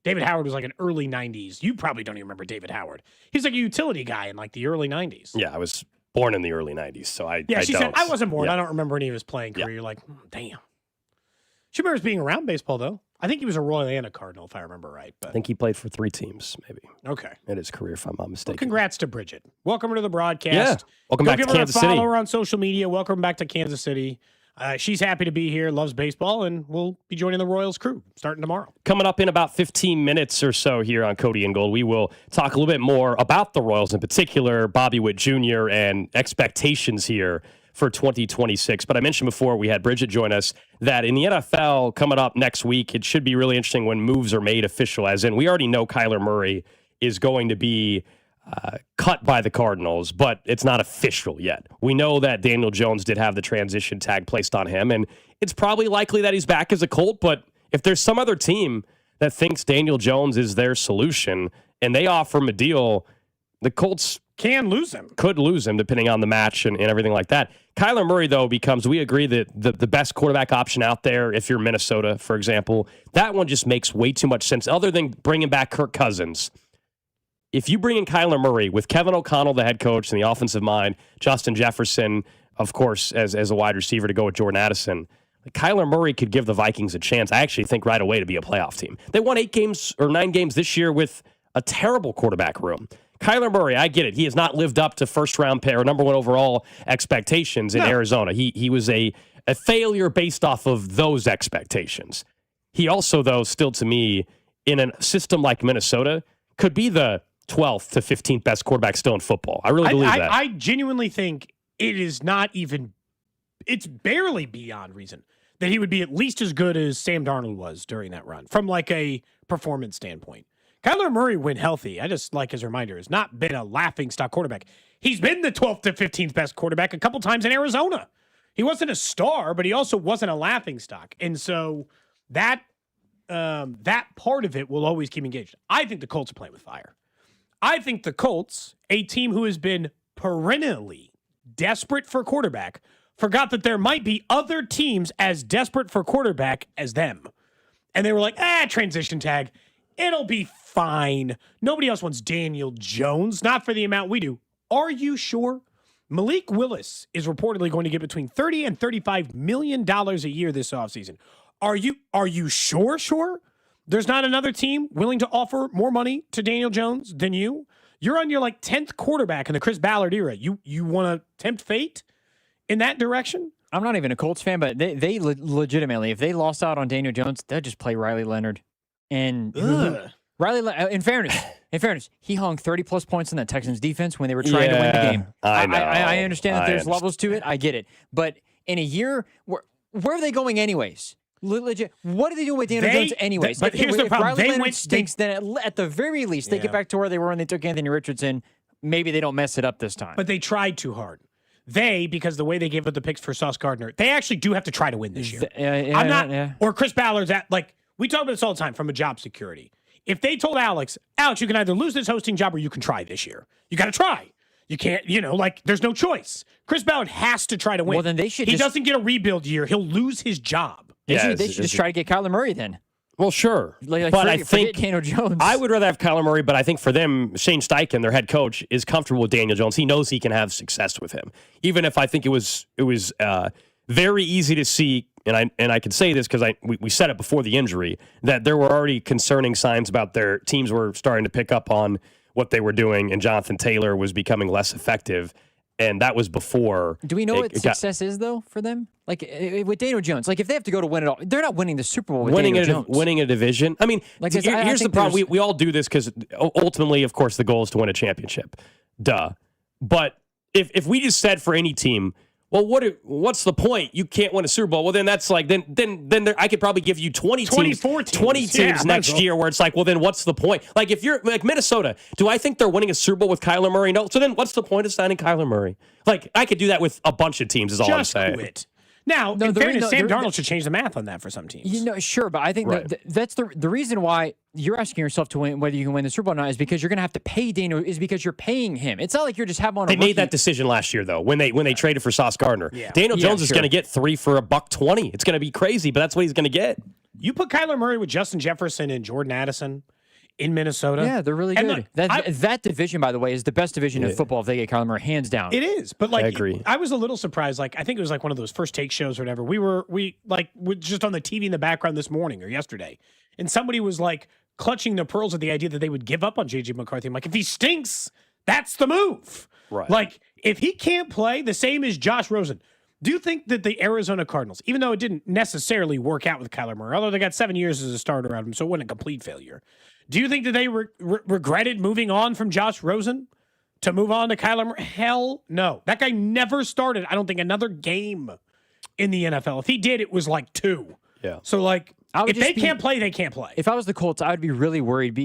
David Howard was like an early 90s. You probably don't even remember David Howard. He's like a utility guy in like the early 90s. Yeah, I was born in the early 90s, so I she don't. said, I wasn't born. Yeah. I don't remember any of his playing career. You're like, damn. She remembers being around baseball, though. I think he was a Royal and a Cardinal, if I remember right. But I think he played for 3 teams, maybe. Okay. In his career, if I'm not Well, mistaken. congrats to Bridget. Welcome her to the broadcast. Yeah. Welcome Go back give to her Kansas a City. follow her on social media. Welcome back to Kansas City. She's happy to be here, loves baseball, and will be joining the Royals crew starting tomorrow. Coming up in about 15 minutes or so here on Cody and Gold, we will talk a little bit more about the Royals, in particular Bobby Witt Jr. and expectations here for 2026. But I mentioned before we had Bridget join us that in the NFL coming up next week, it should be really interesting when moves are made official, as in we already know Kyler Murray is going to be cut by the Cardinals, but it's not official yet. We know that Daniel Jones did have the transition tag placed on him, and it's probably likely that he's back as a Colt, but if there's some other team that thinks Daniel Jones is their solution and they offer him a deal, the Colts can lose him. Could lose him depending on the match and everything like that. Kyler Murray, though, becomes, we agree that the best quarterback option out there, if you're Minnesota, for example, that one just makes way too much sense other than bringing back Kirk Cousins. If you bring in Kyler Murray with Kevin O'Connell, the head coach, and the offensive mind, Justin Jefferson, of course, as a wide receiver to go with Jordan Addison, Kyler Murray could give the Vikings a chance, I actually think, right away to be a playoff team. They won 8 games or 9 games this year with a terrible quarterback room. Kyler Murray, I get it. He has not lived up to first-round pair, number 1 overall expectations in Arizona. He was a failure based off of those expectations. He also, though, still to me, in a system like Minnesota, could be the 12th to 15th best quarterback still in football. I really believe that. I genuinely think it is not even, it's barely beyond reason that he would be at least as good as Sam Darnold was during that run from like a performance standpoint. Kyler Murray, when healthy, I just like as a reminder, has not been a laughingstock quarterback. He's been the 12th to 15th best quarterback a couple times in Arizona. He wasn't a star, but he also wasn't a laughingstock. And so that part of it will always keep engaged. I think the Colts are playing with fire. I think the Colts, a team who has been perennially desperate for quarterback, forgot that there might be other teams as desperate for quarterback as them. And they were like, transition tag. It'll be fine. Nobody else wants Daniel Jones, not for the amount we do. Are you sure? Malik Willis is reportedly going to get between $30 and $35 million a year this offseason. Are you sure? There's not another team willing to offer more money to Daniel Jones than you? You're on your 10th quarterback in the Chris Ballard era. You want to tempt fate in that direction? I'm not even a Colts fan, but they legitimately, if they lost out on Daniel Jones, they'd just play Riley Leonard. And in fairness, he hung 30-plus points in that Texans defense when they were trying to win the game. I know. I understand that there's levels to it. I get it. But in a year, where are they going anyways? Legit. What are they doing with Daniel Jones anyways? But here's the problem. Riley Leonard stinks, then at the very least, they get back to where they were when they took Anthony Richardson. Maybe they don't mess it up this time. But they tried too hard. Because the way they gave up the picks for Sauce Gardner, they actually do have to try to win this year. Or Chris Ballard's we talk about this all the time from a job security. If they told Alex, you can either lose this hosting job or you can try this year. You got to try. You can't, there's no choice. Chris Ballard has to try to win. Well, then they should He doesn't get a rebuild year. He'll lose his job. They should just try to get Kyler Murray then. Well, sure. But I think Daniel Jones. I would rather have Kyler Murray, but I think for them, Shane Steichen, their head coach, is comfortable with Daniel Jones. He knows he can have success with him. Even if I think it was very easy to see, and I can say this because we said it before the injury, that there were already concerning signs about their teams were starting to pick up on what they were doing, and Jonathan Taylor was becoming less effective. And that was before. Do we know what success is, though, for them? With Daniel Jones, if they have to go to win it all, they're not winning the Super Bowl with Daniel Jones. Winning a division. I mean, here's the problem. We all do this because ultimately, of course, the goal is to win a championship. Duh. But if we just said for any team, well, what's the point? You can't win a Super Bowl. Well, then that's then I could probably give you 20 teams next year where it's well, then what's the point? If you're Minnesota, do I think they're winning a Super Bowl with Kyler Murray? No. So then what's the point of signing Kyler Murray? I could do that with a bunch of teams is all I'm saying. Now, in fairness, Sam Darnold should change the math on that for some teams. Sure, but I think that's the reason why you're asking yourself to win, whether you can win the Super Bowl or not, is because you're going to have to pay Daniel, is because you're paying him. It's not like you're just having on a They made that decision last year, though, when they traded for Sauce Gardner. Yeah. Daniel Jones is going to get 3 for $120. It's going to be crazy, but that's what he's going to get. You put Kyler Murray with Justin Jefferson and Jordan Addison in Minnesota. Yeah, they're really good. That division, by the way, is the best division in football if they get Kyler Murray, hands down. It is, but I agree. I was a little surprised. Like, I think it was like one of those first take shows or whatever. We were just on the TV in the background this morning or yesterday, and somebody was like clutching their pearls at the idea that they would give up on JJ McCarthy. I'm like, if he stinks, that's the move. Right. Like, if he can't play, the same as Josh Rosen. Do you think that the Arizona Cardinals, even though it didn't necessarily work out with Kyler Murray, although they got 7 years as a starter out of him, so it wasn't a complete failure, do you think that they regretted moving on from Josh Rosen to move on to Kyler Murray? Hell no. That guy never started, I don't think, another game in the NFL. If he did, it was like 2. Yeah. So, like, if they can't play, they can't play. If I was the Colts, I would be really worried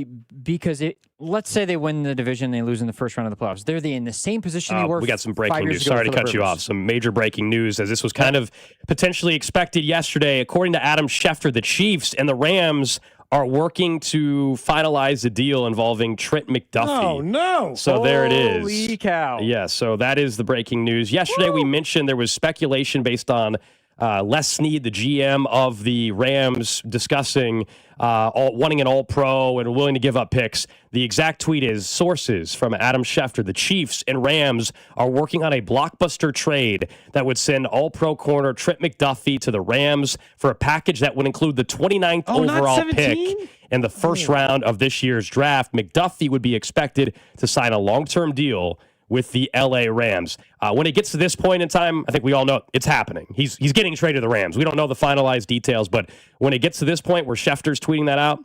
because let's say they win the division, they lose in the first round of the playoffs. They're in the same position they were. We got some 5 breaking years news. ago Sorry to with cut you Rivers. off. Some major breaking news, as this was kind of potentially expected yesterday. According to Adam Schefter, the Chiefs and the Rams are working to finalize a deal involving Trent McDuffy. Oh, no. So there it is. Holy cow. Yeah, so that is the breaking news. Yesterday we mentioned there was speculation based on Les Snead, the GM of the Rams, discussing wanting an all-pro and willing to give up picks. The exact tweet is, sources from Adam Schefter, the Chiefs and Rams are working on a blockbuster trade that would send all-pro corner Trent McDuffy to the Rams for a package that would include the 29th overall pick in the first round of this year's draft. McDuffy would be expected to sign a long-term deal with the LA Rams. When it gets to this point in time, I think we all know it's happening. He's getting traded to the Rams. We don't know the finalized details, but when it gets to this point where Schefter's tweeting that out,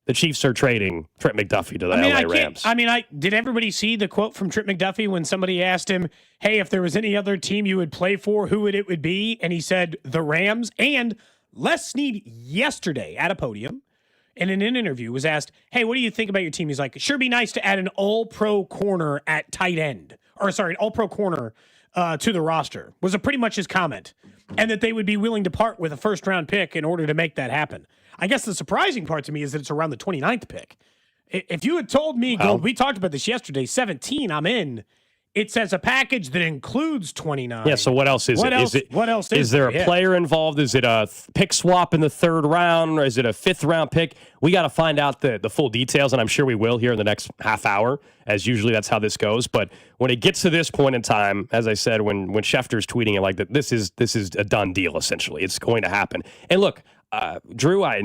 the Chiefs are trading Trent McDuffy to the LA Rams. Did everybody see the quote from Trent McDuffy when somebody asked him, hey, if there was any other team you would play for, who would it be? And he said the Rams. And Les Snead yesterday at a podium and in an interview was asked, hey, what do you think about your team? He's like, sure be nice to add an all-pro corner at tight end. An all-pro corner to the roster was pretty much his comment. And that they would be willing to part with a first-round pick in order to make that happen. I guess the surprising part to me is that it's around the 29th pick. If you had told me, Gold, we talked about this yesterday, 17, I'm in. It says a package that includes 29. Yeah, so what else is it? What else is there a player involved? Is it a pick swap in the third round, or is it a fifth-round pick? We got to find out the full details, and I'm sure we will here in the next half hour, as usually that's how this goes. But when it gets to this point in time, as I said, when Schefter's tweeting it like that, this is a done deal, essentially. It's going to happen. And look, Drew, I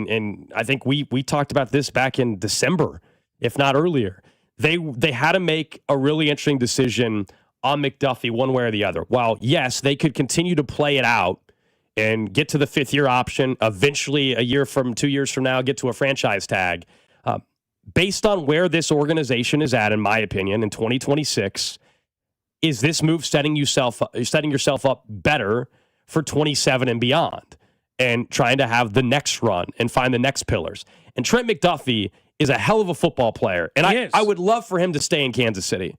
think we talked about this back in December, if not earlier. They had to make a really interesting decision on McDuffie one way or the other. While, yes, they could continue to play it out and get to the fifth-year option, eventually 2 years from now, get to a franchise tag. Based on where this organization is at, in my opinion, in 2026, is this move setting yourself up better for 27 and beyond and trying to have the next run and find the next pillars? And Trent McDuffie is a hell of a football player. And I would love for him to stay in Kansas City.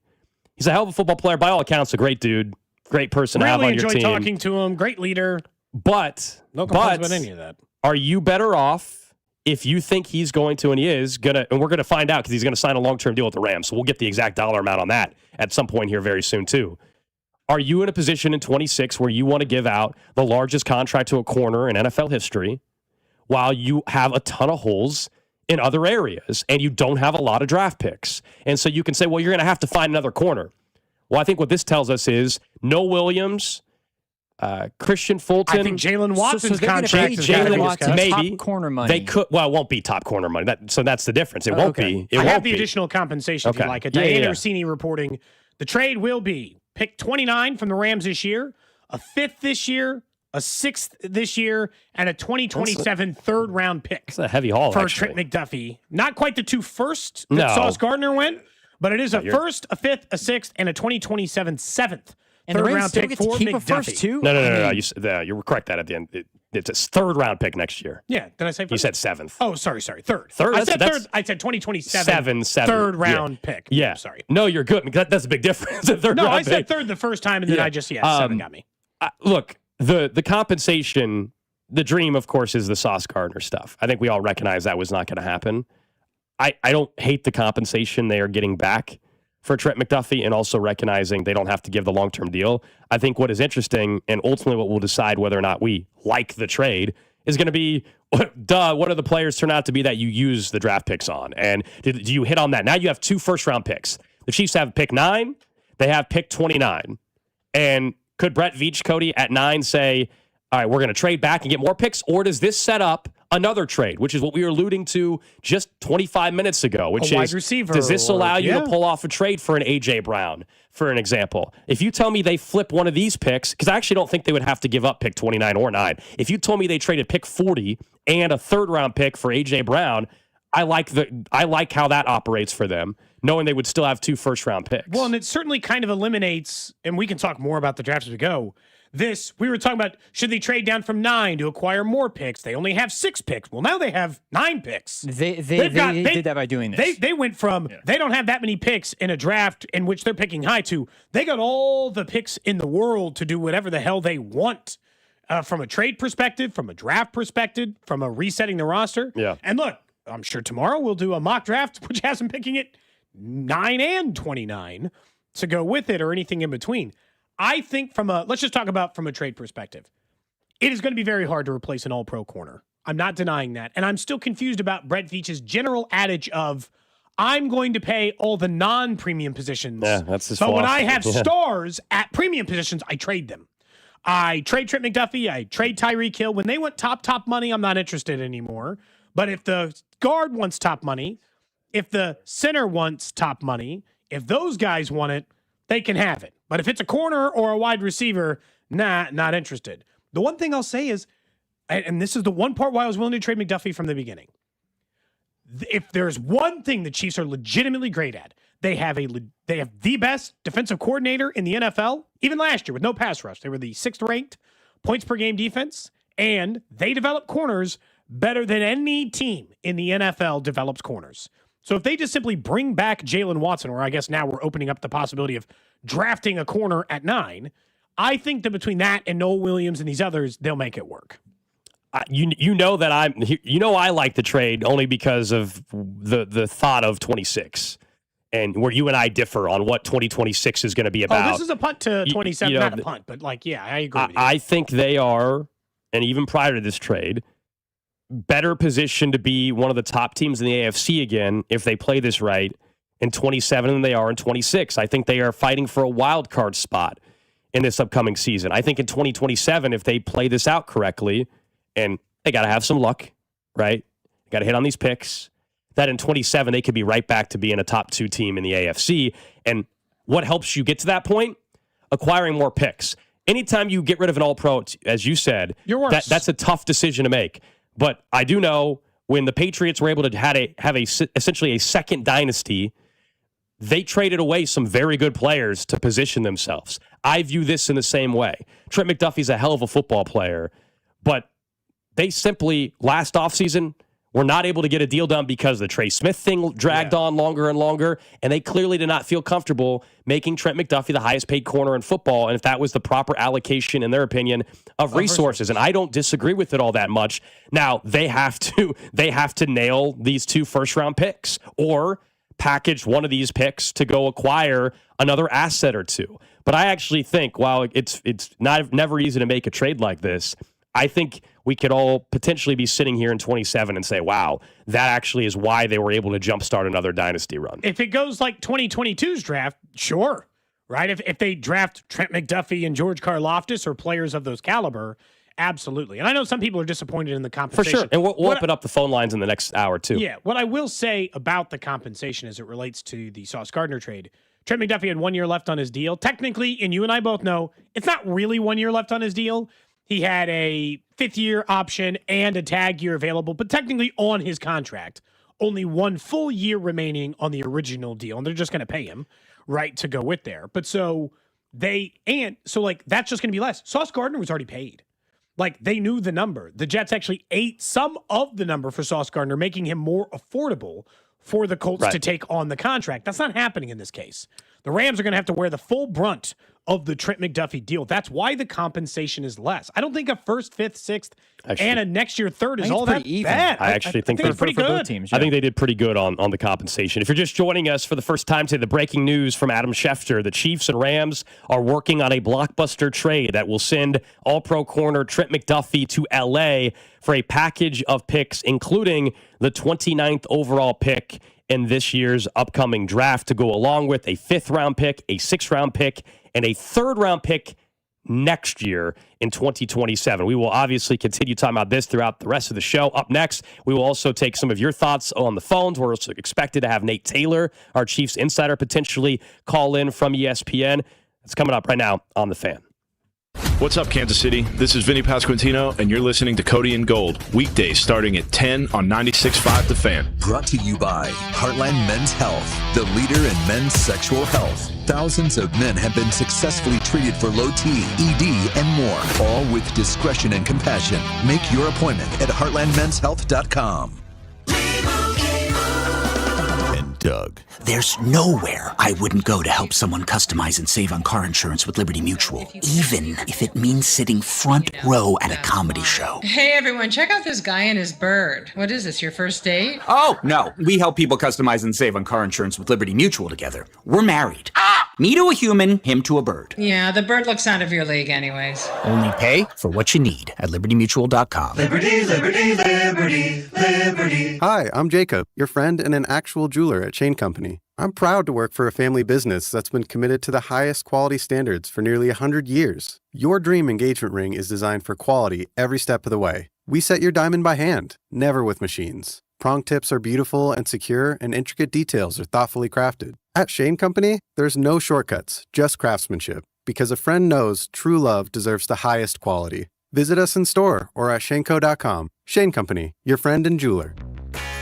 He's a hell of a football player. By all accounts, a great dude, great person to have on your team. Really enjoy talking to him. Great leader. But no complaints about any of that. Are you better off if you think he's going to, and he is going to, and we're going to find out because he's going to sign a long-term deal with the Rams. So we'll get the exact dollar amount on that at some point here very soon too. Are you in a position in 26 where you want to give out the largest contract to a corner in NFL history while you have a ton of holes in other areas, and you don't have a lot of draft picks? And so you can say, well, you're going to have to find another corner. Well, I think what this tells us is no Williams, Christian Fulton. I think Jalen Watson's contract is maybe top corner money. They could. Well, it won't be top corner money. So that's the difference. It won't be. I have the additional compensation if you like it. Diana Orsini reporting the trade will be pick 29 from the Rams this year, a fifth this year, a sixth this year, and a 2027 third-round pick. It's a heavy haul for actually. Trent McDuffie. Not quite the 2 firsts that Sauce Gardner went, but it is a first, a fifth, a sixth, and a 2027 seventh third-round pick for McDuffie. Too? No. You were correct that at the end. It's a third-round pick next year. Yeah, did I say first? You said seventh. Oh, sorry. Third. Third? I said third. I said 2027 third-round pick. Yeah. Sorry. No, you're good. That's a big difference. I said third the first time, and then I just, seven got me. Look, The compensation, the dream, of course, is the Sauce Gardner stuff. I think we all recognize that was not going to happen. I don't hate the compensation they are getting back for Trent McDuffie, and also recognizing they don't have to give the long-term deal. I think what is interesting, and ultimately what will decide whether or not we like the trade, is going to be, what do the players turn out to be that you use the draft picks on? And do you hit on that? Now you have 2 first-round picks. The Chiefs have pick 9. They have pick 29. And could Brett Veach, Cody, at 9 say, all right, we're going to trade back and get more picks? Or does this set up another trade, which is what we were alluding to just 25 minutes ago, which a is, wide receiver, does this allow you to pull off a trade for an A.J. Brown, for an example? If you tell me they flip one of these picks, because I actually don't think they would have to give up pick 29 or 9. If you told me they traded pick 40 and a third-round pick for A.J. Brown, I like how that operates for them, knowing they would still have 2 first-round picks. Well, and it certainly kind of eliminates, and we can talk more about the draft as we go, we were talking about, should they trade down from 9 to acquire more picks? They only have 6 picks. Well, now they have 9 picks. They did that by doing this. They went from, they don't have that many picks in a draft in which they're picking high to, they got all the picks in the world to do whatever the hell they want. From a trade perspective, from a draft perspective, from a resetting the roster. Yeah. And look, I'm sure tomorrow we'll do a mock draft, which has them picking it 9 and 29 to go with it, or anything in between. I think let's just talk about from a trade perspective. It is going to be very hard to replace an all-pro corner. I'm not denying that. And I'm still confused about Brett Veach's general adage of, I'm going to pay all the non-premium positions. Yeah, that's his But when I philosophy. have stars at premium positions, I trade them. I trade Trent McDuffie. I trade Tyreek Hill. When they want top money, I'm not interested anymore. But if the guard wants top money, if the center wants top money, if those guys want it, they can have it. But if it's a corner or a wide receiver, not interested. The one thing I'll say is, and this is the one part why I was willing to trade McDuffie from the beginning. If there's one thing the Chiefs are legitimately great at, they have the best defensive coordinator in the NFL. Even last year with no pass rush, they were the 6th ranked points per game defense, and they develop corners better than any team in the NFL develops corners. So if they just simply bring back Jalen Watson, or I guess now we're opening up the possibility of drafting a corner at 9, I think that between that and Noah Williams and these others, they'll make it work. You know that I like the trade only because of the thought of 26, and where you and I differ on what 2026 is going to be about. Oh, this is a punt to 27, not a punt, but I agree with you. I think they are, and even prior to this trade, better positioned to be one of the top teams in the AFC again if they play this right in 27 than they are in 26. I think they are fighting for a wild card spot in this upcoming season. I think in 2027, if they play this out correctly, and they got to have some luck, right? Got to hit on these picks, that in 27, they could be right back to being a top 2 team in the AFC. And what helps you get to that point? Acquiring more picks. Anytime you get rid of an all-pro, as you said, that's a tough decision to make. But I do know when the Patriots were able to have essentially a second dynasty, they traded away some very good players to position themselves. I view this in the same way. Trent McDuffie's a hell of a football player, but they simply, last offseason, were not able to get a deal done because the Trey Smith thing dragged on longer and longer, and they clearly did not feel comfortable making Trent McDuffie the highest paid corner in football, and if that was the proper allocation, in their opinion, of resources. And I don't disagree with it all that much. Now, they have to nail these 2 first-round picks or package one of these picks to go acquire another asset or 2. But I actually think, while it's never easy to make a trade like this, I think we could all potentially be sitting here in 27 and say, wow, that actually is why they were able to jumpstart another dynasty run. If it goes like 2022's draft, sure, right? If they draft Trent McDuffie and George Karlaftis or players of those caliber, absolutely. And I know some people are disappointed in the compensation. For sure. And we'll open up the phone lines in the next hour, too. Yeah. What I will say about the compensation as it relates to the Sauce Gardner trade, Trent McDuffie had 1 year left on his deal. Technically, and you and I both know, it's not really 1 year left on his deal. He had a 5th year option and a tag year available, but technically on his contract, only 1 full year remaining on the original deal. And they're just going to pay him, right, to go with there. But so that's just going to be less. Sauce Gardner was already paid. Like, they knew the number. The Jets actually ate some of the number for Sauce Gardner, making him more affordable for the Colts to take on the contract. That's not happening in this case. The Rams are going to have to wear the full brunt of the Trent McDuffy deal. That's why the compensation is less. I don't think a first, fifth, sixth, and a next year third is all that bad. I actually think they're pretty good. Teams, I think they did pretty good on the compensation. If you're just joining us for the first time today, the breaking news from Adam Schefter: the Chiefs and Rams are working on a blockbuster trade that will send All-Pro corner Trent McDuffy to L.A. for a package of picks, including the 29th overall pick in this year's upcoming draft, to go along with a 5th-round pick, a 6th-round pick, and a 3rd-round pick next year in 2027. We will obviously continue talking about this throughout the rest of the show. Up next, we will also take some of your thoughts on the phones. We're also expected to have Nate Taylor, our Chiefs insider, potentially call in from ESPN. It's coming up right now on The Fan. What's up, Kansas City? This is Vinny Pasquantino, and you're listening to Cody and Gold, weekdays starting at 10 on 96.5 The Fan. Brought to you by Heartland Men's Health, the leader in men's sexual health. Thousands of men have been successfully treated for low T, ED, and more, all with discretion and compassion. Make your appointment at heartlandmenshealth.com. Doug. There's nowhere I wouldn't go to help someone customize and save on car insurance with Liberty Mutual, even if it means sitting front row at a comedy show. Hey everyone, check out this guy and his bird. What is this, your first date? Oh, no. We help people customize and save on car insurance with Liberty Mutual together. We're married. Me to a human, him to a bird. Yeah, the bird looks out of your league anyways. Only pay for what you need at libertymutual.com. Liberty, liberty, liberty, liberty. Hi, I'm Jacob, your friend and an actual jeweler at Shane Company. I'm proud to work for a family business that's been committed to the highest quality standards for nearly 100 years. Your dream engagement ring is designed for quality every step of the way. We set your diamond by hand, never with machines. Prong tips are beautiful and secure, and intricate details are thoughtfully crafted. At Shane Company, there's no shortcuts, just craftsmanship, because a friend knows true love deserves the highest quality. Visit us in store or at shaneco.com. Shane Company, your friend and jeweler.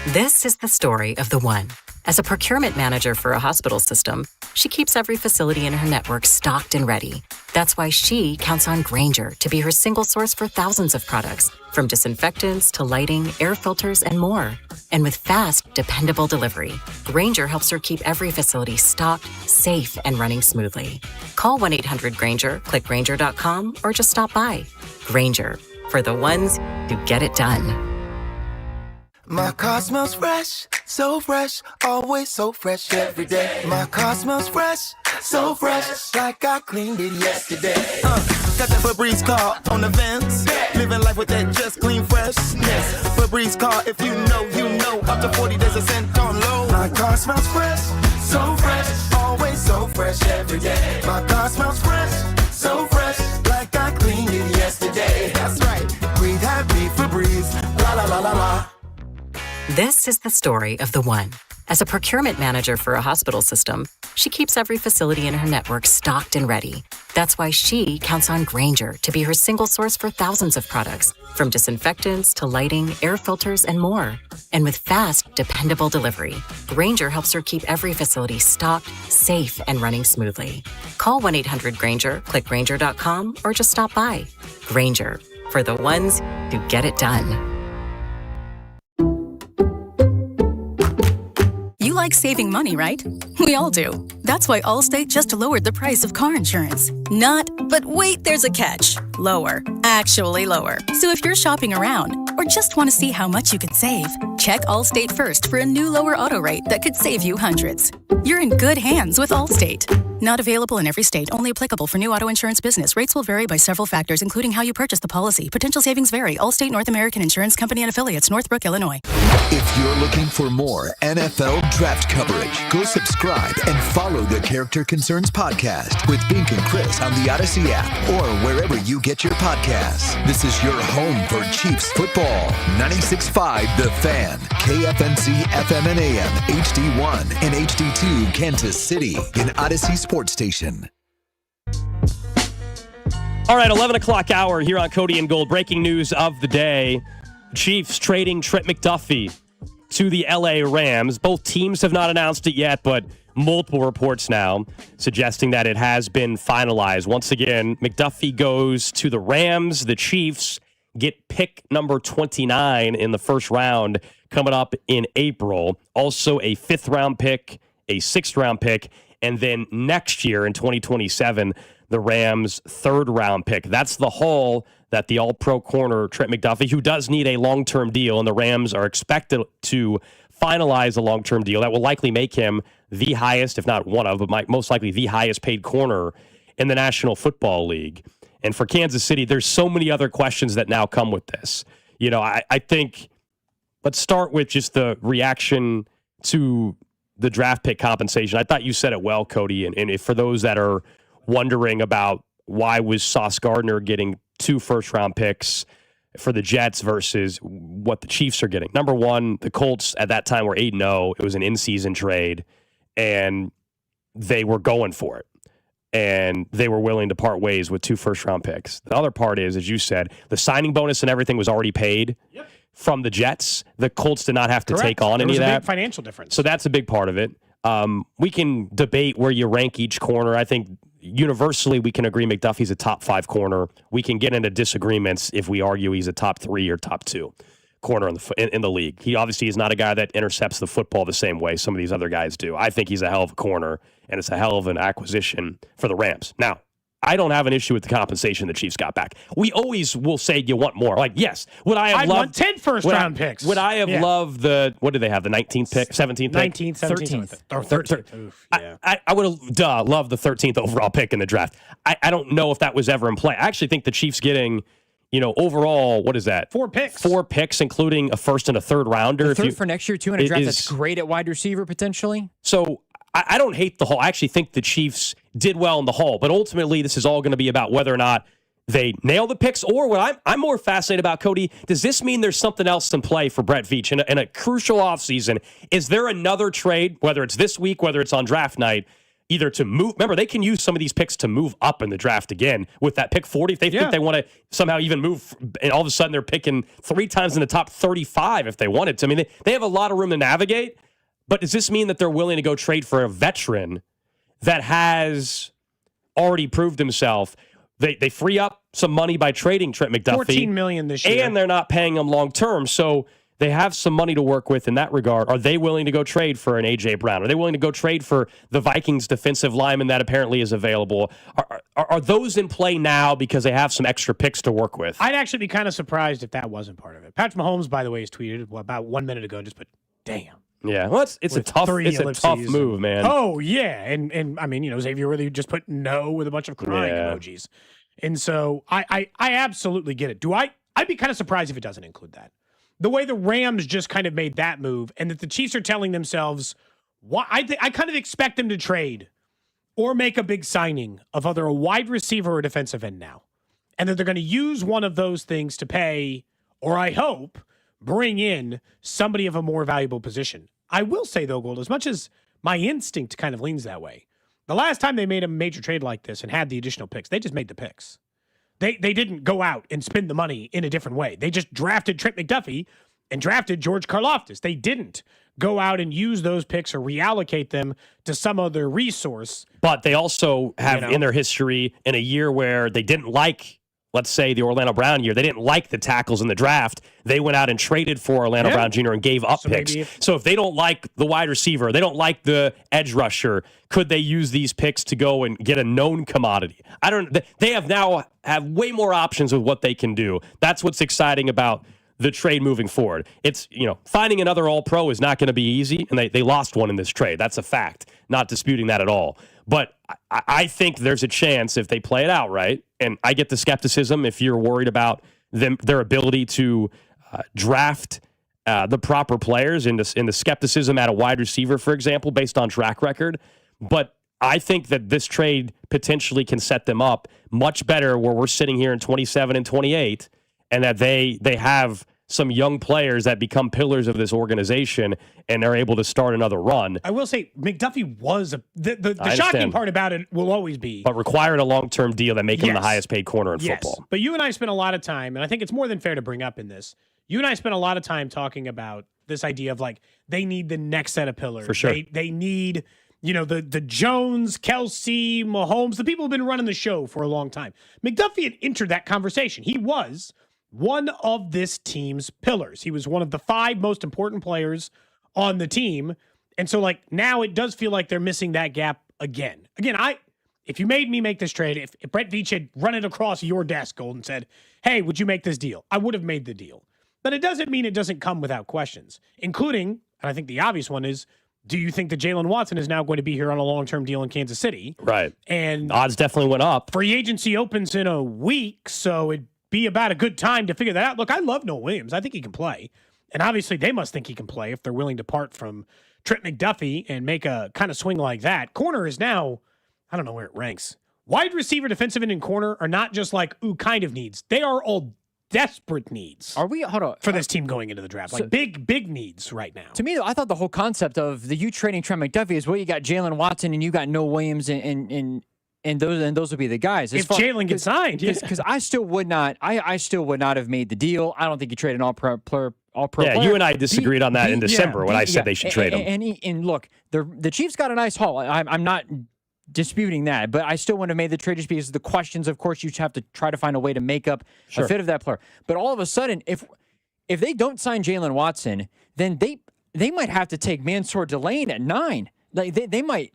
This is the story of the one. As a procurement manager for a hospital system, she keeps every facility in her network stocked and ready. That's why she counts on Grainger to be her single source for thousands of products, from disinfectants to lighting, air filters, and more. And with fast, dependable delivery, Grainger helps her keep every facility stocked, safe, and running smoothly. Call 1-800-GRAINGER, click Grainger.com, or just stop by. Grainger, for the ones who get it done. My car smells fresh, so fresh, always so fresh every day. My car smells fresh, so fresh, like I cleaned it yesterday. Got that Febreze car on the vents, living life with that just clean freshness. Febreze car, if you know, up to 40 there's a scent on low. My car smells fresh, so fresh, always so fresh every day. My car smells fresh, so fresh, like I cleaned it yesterday. That's right, breathe happy Febreze, la la la la la. This is the story of the one. As a procurement manager for a hospital system, she keeps every facility in her network stocked and ready. That's why she counts on Grainger to be her single source for thousands of products, from disinfectants to lighting, air filters, and more. And with fast, dependable delivery, Grainger helps her keep every facility stocked, safe, and running smoothly. Call 1-800-GRAINGER, click Grainger.com, or just stop by. Grainger, for the ones who get it done. You like saving money, right? We all do. That's why Allstate just lowered the price of car insurance. Not, but wait, there's a catch. Lower. Actually lower. So if you're shopping around or just want to see how much you can save, check Allstate first for a new lower auto rate that could save you hundreds. You're in good hands with Allstate. Not available in every state. Only applicable for new auto insurance business. Rates will vary by several factors, including how you purchase the policy. Potential savings vary. Allstate North American Insurance Company and Affiliates, Northbrook, Illinois. If you're looking for more NFL draft coverage, go subscribe and follow the Character Concerns podcast with Bink and Chris on the Odyssey app or wherever you get your podcasts. This is your home for Chiefs football. 96.5 The Fan, KFNC FM and AM, HD1 and HD2 Kansas City, in Odyssey Sports Station. All right, 11 o'clock hour here on Cody and Gold. Breaking news of the day. Chiefs trading Trent McDuffy to the LA Rams. Both teams have not announced it yet, but multiple reports now suggesting that it has been finalized. Once again, McDuffy goes to the Rams. The Chiefs get pick number 29 in the first round coming up in April. Also a 5th round pick, a 6th round pick, and then next year in 2027, the Rams' third-round pick. That's the haul that the all-pro corner, Trent McDuffie, who does need a long-term deal, and the Rams are expected to finalize a long-term deal that will likely make him the highest, if not one of, but most likely the highest-paid corner in the National Football League. And for Kansas City, there's so many other questions that now come with this. You know, I think let's start with just the reaction to the draft pick compensation. I thought you said it well, Cody. And if for those that are wondering about why was Sauce Gardner getting 2 first-round picks for the Jets versus what the Chiefs are getting. Number one, the Colts at that time were 8-0. It was an in-season trade, and they were going for it. And they were willing to part ways with 2 first-round picks. The other part is, as you said, the signing bonus and everything was already paid from the Jets. The Colts did not have to take on any of that. There was a big financial difference. So that's a big part of it. We can debate where you rank each corner. I think universally we can agree McDuffie's a top 5 corner. We can get into disagreements if we argue he's a top 3 or top 2 corner in the league. He obviously is not a guy that intercepts the football the same way some of these other guys do. I think he's a hell of a corner, and it's a hell of an acquisition for the Rams. Now, I don't have an issue with the compensation the Chiefs got back. We always will say you want more. Like, yes, would I have I'd loved want 10 first-round picks. Would I have loved the, what did they have, the 19th pick, 17th pick? 19th, 17th. Or 13th. Oof, yeah. I would have loved the 13th overall pick in the draft. I don't know if that was ever in play. I actually think the Chiefs getting, you know, overall, what is that? 4 picks. 4 picks, including a first and a third rounder. The third for next year, too, in a draft that's great at wide receiver, potentially. So I don't hate the haul. I actually think the Chiefs did well in the haul, but ultimately this is all going to be about whether or not they nail the picks, or what I'm more fascinated about, Cody, does this mean there's something else in play for Brett Veach in a crucial offseason? Is there another trade, whether it's this week, whether it's on draft night, either to move? Remember, they can use some of these picks to move up in the draft again with that pick 40. If they think they want to somehow even move, and all of a sudden they're picking 3 times in the top 35 if they wanted to. I mean, they have a lot of room to navigate. But does this mean that they're willing to go trade for a veteran that has already proved himself? They free up some money by trading Trent McDuffie. $14 million this year. And they're not paying him long term. So they have some money to work with in that regard. Are they willing to go trade for an A.J. Brown? Are they willing to go trade for the Vikings defensive lineman that apparently is available? Are those in play now because they have some extra picks to work with? I'd actually be kind of surprised if that wasn't part of it. Patrick Mahomes, by the way, has tweeted about 1 minute ago, just put, damn. Yeah, well, it's a tough move, man. Oh yeah, and I mean, you know, Xavier really just put no with a bunch of crying emojis, and so I absolutely get it. I'd be kind of surprised if it doesn't include that. The way the Rams just kind of made that move, and that the Chiefs are telling themselves, why I kind of expect them to trade or make a big signing of either a wide receiver or a defensive end now, and that they're going to use one of those things to pay, or I hope, bring in somebody of a more valuable position. I will say, though, Gold, as much as my instinct kind of leans that way, the last time they made a major trade like this and had the additional picks, they just made the picks. They didn't go out and spend the money in a different way. They just drafted Trent McDuffie and drafted George Karlaftis. They didn't go out and use those picks or reallocate them to some other resource. But they also have in their history, in a year where they didn't like, let's say, the Orlando Brown year, they didn't like the tackles in the draft. They went out and traded for Orlando Brown Jr. and gave up picks. So if they don't like the wide receiver, they don't like the edge rusher, could they use these picks to go and get a known commodity? They have way more options of what they can do. That's what's exciting about the trade moving forward. It's, you know, finding another All-Pro is not going to be easy, and they lost one in this trade. That's a fact. Not disputing that at all. But I think there's a chance if they play it out right, and I get the skepticism if you're worried about their ability to draft the proper players, in the skepticism at a wide receiver, for example, based on track record. But I think that this trade potentially can set them up much better where we're sitting here in 27 and 28, and that they have some young players that become pillars of this organization and are able to start another run. I will say McDuffie was the shocking part about it will always be, but required a long-term deal that make him the highest paid corner in football. But you and I spent a lot of time, and I think it's more than fair to bring up in this. You and I spent a lot of time talking about this idea of like they need the next set of pillars. For sure, they need, you know, the Jones, Kelsey, Mahomes, the people who've been running the show for a long time. McDuffie had entered that conversation. He was one of this team's pillars. He was one of the 5 most important players on the team. And so, like, now it does feel like they're missing that gap again. Again, if you made me make this trade, if Brett Veach had run it across your desk, Gold, and said, hey, would you make this deal? I would have made the deal. But it doesn't mean it doesn't come without questions, including, and I think the obvious one is, do you think that Jalen Watson is now going to be here on a long-term deal in Kansas City? Right. And odds definitely went up. Free agency opens in a week, so it'd be about a good time to figure that out. Look, I love Noah Williams. I think he can play. And obviously they must think he can play if they're willing to part from Trent McDuffie and make a kind of swing like that. Corner is now, I don't know where it ranks. Wide receiver, defensive end, and corner are not just like, kind of needs. They are all desperate needs. Are we, hold on, for this team going into the draft? Like big needs right now. To me, I thought the whole concept of you trading Trent McDuffie is, well, you got Jalen Watson and you got Noah Williams and those would be the guys. If Jalen gets signed, because I still would not have made the deal. I don't think you trade an all-pro player. Yeah, you and I disagreed on that in December when I said they should trade him. And look, the Chiefs got a nice haul. I'm not disputing that, but I still wouldn't have made the trade just because of the questions. Of course, you have to try to find a way to make up a fit of that player. But all of a sudden, if they don't sign Jalen Watson, then they might have to take Mansour Delane at 9. Like they might.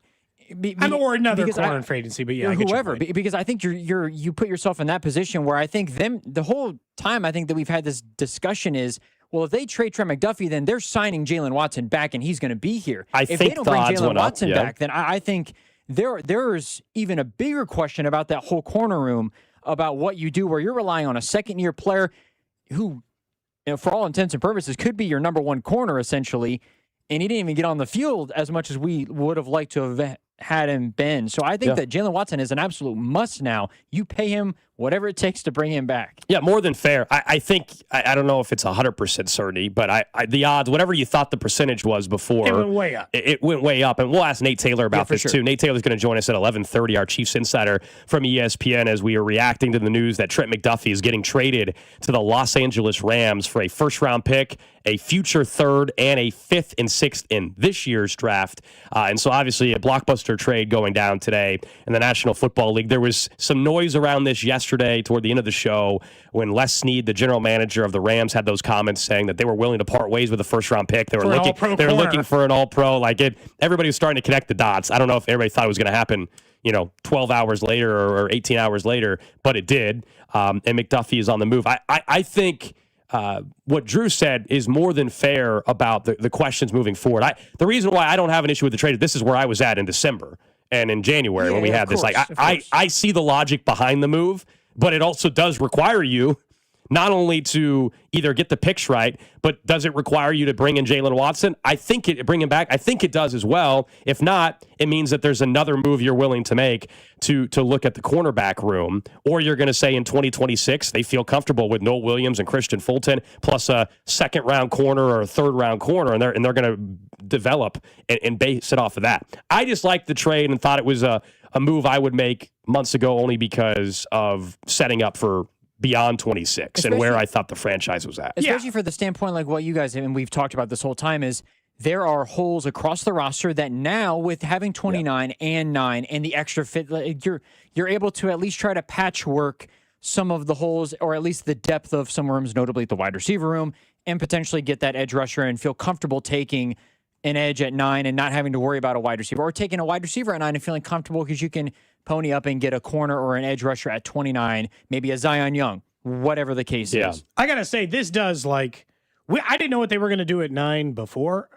Or another corner in free agency, but whoever, because I think you put yourself in that position where I think the whole time I think that we've had this discussion is, well, if they trade Trent McDuffie, then they're signing Jalen Watson back and he's going to be here. If they don't bring Jalen Watson back, then I think there's even a bigger question about that whole corner room, about what you do where you're relying on a second-year player who, for all intents and purposes, could be your number one corner essentially, and he didn't even get on the field as much as we would have liked to have had him been. So I think that Jalen Watson is an absolute must now. You pay him whatever it takes to bring him back. Yeah, more than fair. I think, I don't know if it's 100% certainty, but the odds, whatever you thought the percentage was before. It went way up. It went way up. And we'll ask Nate Taylor about this too. Nate Taylor's going to join us at 11:30, our Chiefs insider from ESPN, as we are reacting to the news that Trent McDuffie is getting traded to the Los Angeles Rams for a first-round pick, a future third, and a 5th and 6th in this year's draft. And so obviously a blockbuster trade going down today in the National Football League. There was some noise around this yesterday toward the end of the show when Les Snead, the general manager of the Rams, had those comments saying that they were willing to part ways with a first-round pick. They were looking for an all-pro. Everybody was starting to connect the dots. I don't know if everybody thought it was going to happen 12 hours later or 18 hours later, but it did. And McDuffie is on the move. I think what Drew said is more than fair about the questions moving forward. The reason why I don't have an issue with the trade, this is where I was at in December and in January when we had this. I see the logic behind the move, but it also does require you not only to either get the picks right, but does it require you to bring in Jalen Watson? I think bring him back. I think it does as well. If not, it means that there's another move you're willing to make to look at the cornerback room, or you're going to say in 2026 they feel comfortable with Noah Williams and Christian Fulton plus a second-round corner or a third-round corner, and they're going to develop and base it off of that. I just liked the trade and thought it was a move I would make months ago only because of setting up for beyond 26 and where I thought the franchise was at. Especially for the standpoint like what you guys, and we've talked about this whole time, is there are holes across the roster that now with having 29 and 9 and the extra fit, you're able to at least try to patchwork some of the holes, or at least the depth of some rooms, notably at the wide receiver room, and potentially get that edge rusher and feel comfortable taking an edge at 9 and not having to worry about a wide receiver, or taking a wide receiver at 9 and feeling comfortable because you can pony up and get a corner or an edge rusher at 29, maybe a Zion Young, whatever the case is. I got to say, this does I didn't know what they were going to do at 9 before.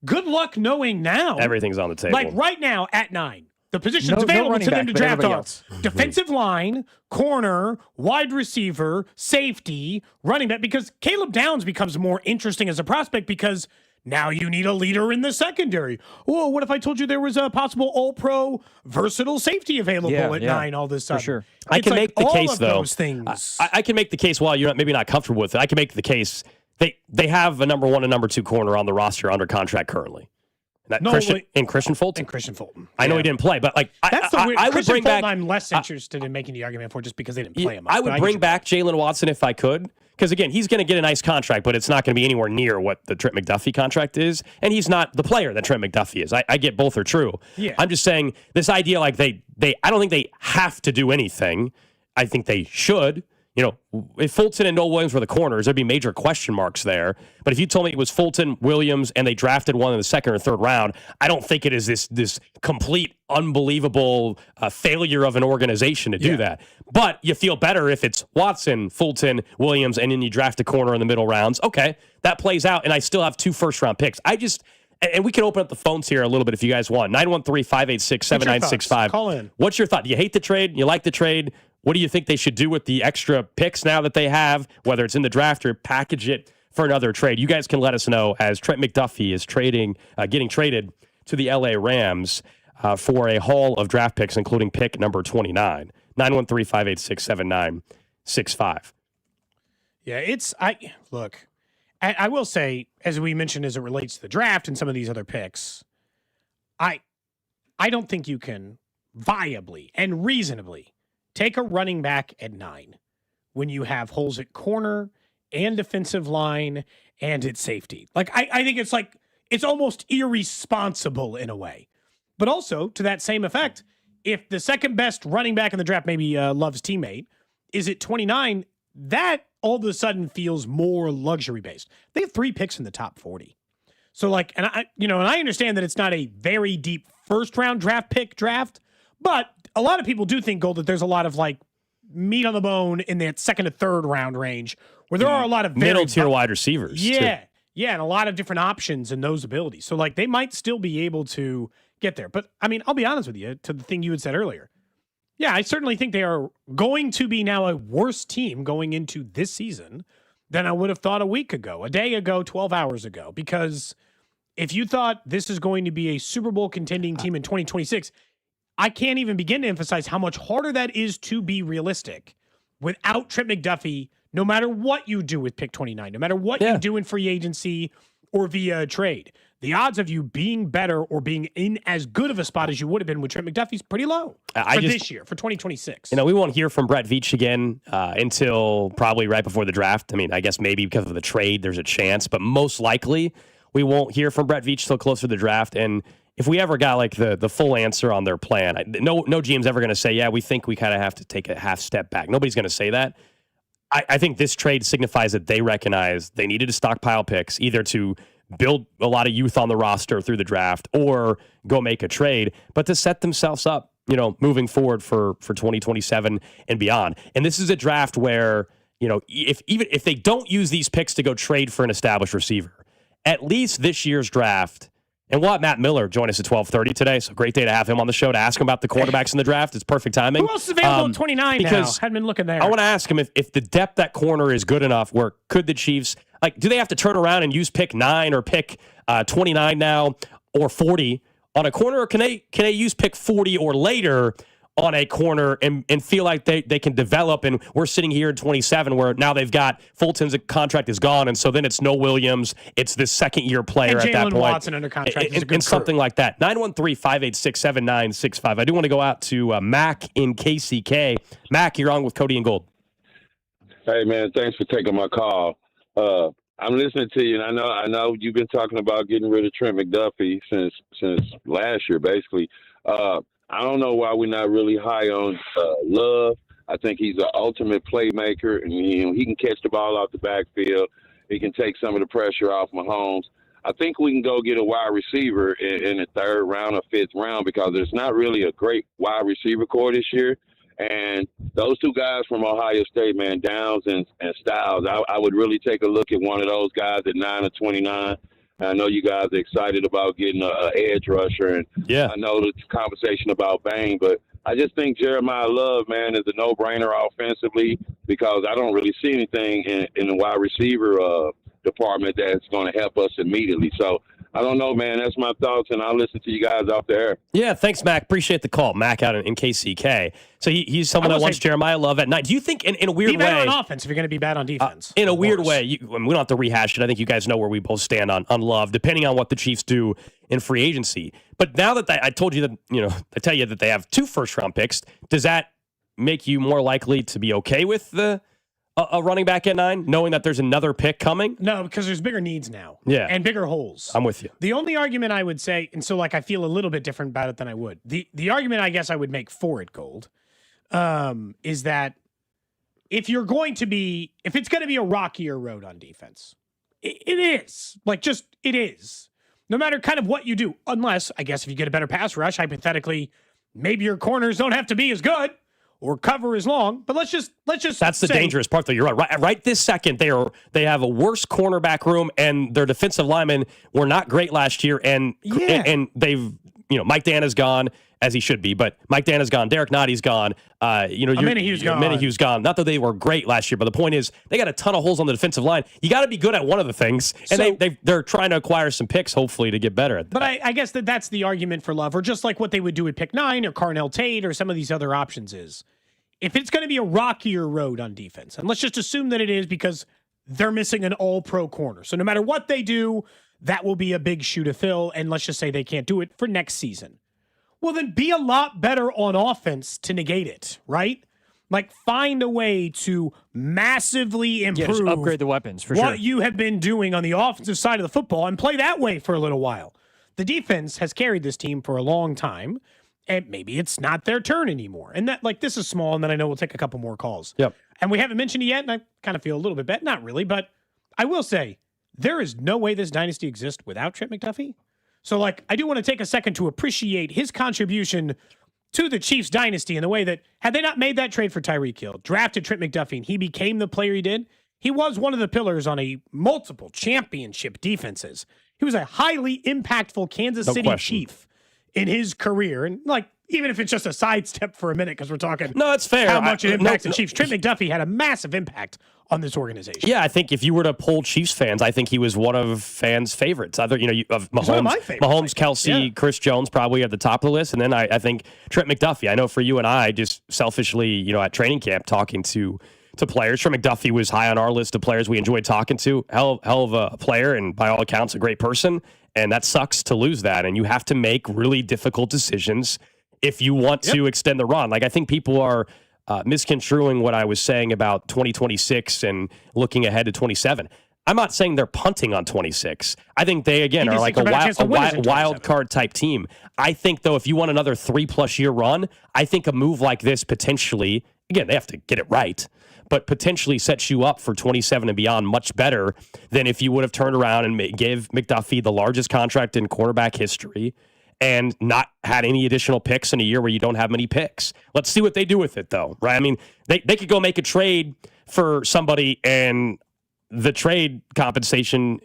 Good luck knowing now. Everything's on the table. Like right now at 9. The positions available to them to draft are defensive line, corner, wide receiver, safety, running back, because Caleb Downs becomes more interesting as a prospect because now you need a leader in the secondary. Oh, what if I told you there was a possible all-pro versatile safety available at 9 all this sudden? For sure. I can make the case, though. Those things. I can make the case, while you're maybe not comfortable with it, I can make the case they have a number 1 and number 2 corner on the roster under contract currently. Christian Fulton. I know he didn't play, but that's the weird. I would bring back. I'm less interested in making the argument for just because they didn't play him. I would bring back Jalen Watson if I could, because again, he's going to get a nice contract, but it's not going to be anywhere near what the Trent McDuffie contract is, and he's not the player that Trent McDuffie is. I get both are true. Yeah. I'm just saying this idea I don't think they have to do anything. I think they should. if Fulton and Noel Williams were the corners, there'd be major question marks there. But if you told me it was Fulton, Williams, and they drafted one in the second or third round, I don't think it is this complete, unbelievable failure of an organization to do that. But you feel better if it's Watson, Fulton, Williams, and then you draft a corner in the middle rounds. Okay, that plays out, and I still have 2 first-round picks. And we can open up the phones here a little bit if you guys want. 913-586-7965. Call in. What's your thought? Do you hate the trade? You like the trade? What do you think they should do with the extra picks now that they have, whether it's in the draft or package it for another trade? You guys can let us know as Trent McDuffy is getting traded to the LA Rams for a haul of draft picks, including pick number 29. 913-586-7965. Yeah, I will say, as we mentioned, as it relates to the draft and some of these other picks, I don't think you can viably and reasonably take a running back at 9 when you have holes at corner and defensive line and at safety. I think it's almost irresponsible in a way. But also, to that same effect, if the second best running back in the draft, maybe Love's teammate, is at 29, that all of a sudden feels more luxury based. They have 3 picks in the top 40. So and I understand that it's not a very deep first round draft, but a lot of people do think, Gold, that there's a lot of meat on the bone in that second to third round range where there are a lot of middle tier wide receivers. Yeah. Too. Yeah. And a lot of different options in those abilities. So they might still be able to get there. But I'll be honest with you, to the thing you had said earlier. Yeah, I certainly think they are going to be now a worse team going into this season than I would have thought a week ago, a day ago, 12 hours ago. Because if you thought this is going to be a Super Bowl contending team in 2026, I can't even begin to emphasize how much harder that is to be realistic without Trent McDuffy, no matter what you do with pick 29, no matter what you do in free agency or via trade. The odds of you being better or being in as good of a spot as you would have been with Trent McDuffie is pretty low this year, for 2026. We won't hear from Brett Veach again until probably right before the draft. I guess maybe because of the trade, there's a chance, but most likely we won't hear from Brett Veach till closer to the draft. And if we ever got the full answer on their plan, no GM's ever going to say, yeah, we think we kind of have to take a half step back. Nobody's going to say that. I think this trade signifies that they recognize they needed to stockpile picks, either to build a lot of youth on the roster through the draft or go make a trade, but to set themselves up, moving forward for 2027 and beyond. And this is a draft where, if they don't use these picks to go trade for an established receiver, at least this year's draft. And we'll have Matt Miller join us at 12:30 today. So great day to have him on the show to ask him about the quarterbacks in the draft. It's perfect timing. Who else is available at 29 now? Hadn't been looking there. I want to ask him if the depth at corner is good enough where could the Chiefs, do they have to turn around and use pick 9 or pick 29 now or 40 on a corner? Or can they use pick 40 or later on a corner and feel like they can develop? And we're sitting here in 27 where now they've got Fulton's contract is gone. And so then it's no Williams. It's this second-year player at that point. Watson under contract is a good and something like that. 913-586-7965. I do want to go out to Mac in KCK. Mac, you're on with Cody and Gold. Hey, man, thanks for taking my call. I'm listening to you, and I know you've been talking about getting rid of Trent McDuffie since last year, basically. I don't know why we're not really high on Love. I think he's an ultimate playmaker, and he can catch the ball off the backfield. He can take some of the pressure off Mahomes. I think we can go get a wide receiver in the third round or fifth round because there's not really a great wide receiver core this year. And those 2 guys from Ohio State, man, Downs and Styles, I would really take a look at one of those guys at 9 or 29. I know you guys are excited about getting an edge rusher, and I know the conversation about Bang, but I just think Jeremiah Love, man, is a no-brainer offensively because I don't really see anything in the wide receiver department that's going to help us immediately. So I don't know, man. That's my thoughts, and I'll listen to you guys out there. Yeah, thanks, Mac. Appreciate the call. Mac out in KCK. So he's someone that wants Jeremiah Love at 9. Do you think, in a weird way... Be better on offense if you're going to be bad on defense. In a weird way, we don't have to rehash it. I think you guys know where we both stand on Love, depending on what the Chiefs do in free agency. But now that I told you that, I tell you that they have 2 first-round picks, does that make you more likely to be okay with a running back at 9, knowing that there's another pick coming? No, because there's bigger needs now. Yeah. And bigger holes. I'm with you. The only argument I would say, and so I feel a little bit different about it than I would. The argument I guess I would make for it, Gold, is that if it's going to be a rockier road on defense, it is. It is. No matter kind of what you do, unless, I guess, if you get a better pass rush, hypothetically, maybe your corners don't have to be as good or cover as long. But let's just that's the dangerous part, though. You're right. Right this second, they have a worse cornerback room, and their defensive linemen were not great last year, and they've Mike Dana's gone, as he should be, but Mike Dana's gone, Derek Notty's gone, Minahue's gone. Not that they were great last year, but the point is they got a ton of holes on the defensive line. You got to be good at one of the things, and they're trying to acquire some picks, hopefully, to get better at that. But I guess that's the argument for Love, or just like what they would do at pick 9 or Carnell Tate or some of these other options is, if it's going to be a rockier road on defense, and let's just assume that it is because they're missing an all-pro corner. So no matter what they do, that will be a big shoe to fill, and let's just say they can't do it for next season. Well, then be a lot better on offense to negate it, right? Find a way to massively improve. Just upgrade the weapons, for sure. What you have been doing on the offensive side of the football and play that way for a little while. The defense has carried this team for a long time, and maybe it's not their turn anymore. And that, this is small, and then I know we'll take a couple more calls. Yep. And we haven't mentioned it yet, and I kind of feel a little bit bad. Not really, but I will say, there is no way this dynasty exists without Trent McDuffie. So, I do want to take a second to appreciate his contribution to the Chiefs dynasty in the way that, had they not made that trade for Tyreek Hill, drafted Trent McDuffie, and he became the player he did, he was one of the pillars on a multiple championship defenses. He was a highly impactful Kansas City Chief in his career. And, even if it's just a sidestep for a minute, because we're talking it's fair. How much it impacts the Chiefs. Trent McDuffie had a massive impact on this organization. Yeah, I think if you were to poll Chiefs fans, I think he was one of fans' favorites. Either of Mahomes, Kelsey, Chris Jones probably at the top of the list, and then I think Trent McDuffie. I know for you and I, just selfishly, at training camp talking to players, Trent McDuffie was high on our list of players we enjoyed talking to. Hell of a player, and by all accounts, a great person. And that sucks to lose that, and you have to make really difficult decisions if you want to extend the run. I think people are misconstruing what I was saying about 2026 and looking ahead to 27. I'm not saying they're punting on 26. I think they, again, are a wild card type team. I think, though, if you want another 3+ year run, I think a move like this potentially, again, they have to get it right, but potentially sets you up for 27 and beyond much better than if you would have turned around and gave McDuffie the largest contract in quarterback history and not had any additional picks in a year where you don't have many picks. Let's see what they do with it, though, right? I mean, they could go make a trade for somebody, and the trade compensation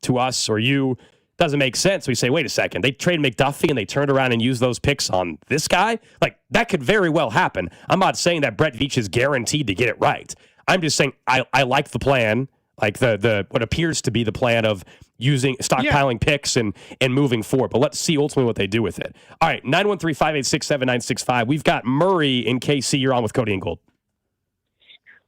to us or you doesn't make sense. We say, wait a second, they trade McDuffie and they turned around and used those picks on this guy? That could very well happen. I'm not saying that Brett Veach is guaranteed to get it right. I'm just saying I like the plan, the what appears to be the plan of stockpiling picks and moving forward. But let's see ultimately what they do with it. All right, 913-586-7965. We've got Murray in KC. You're on with Cody and Gold.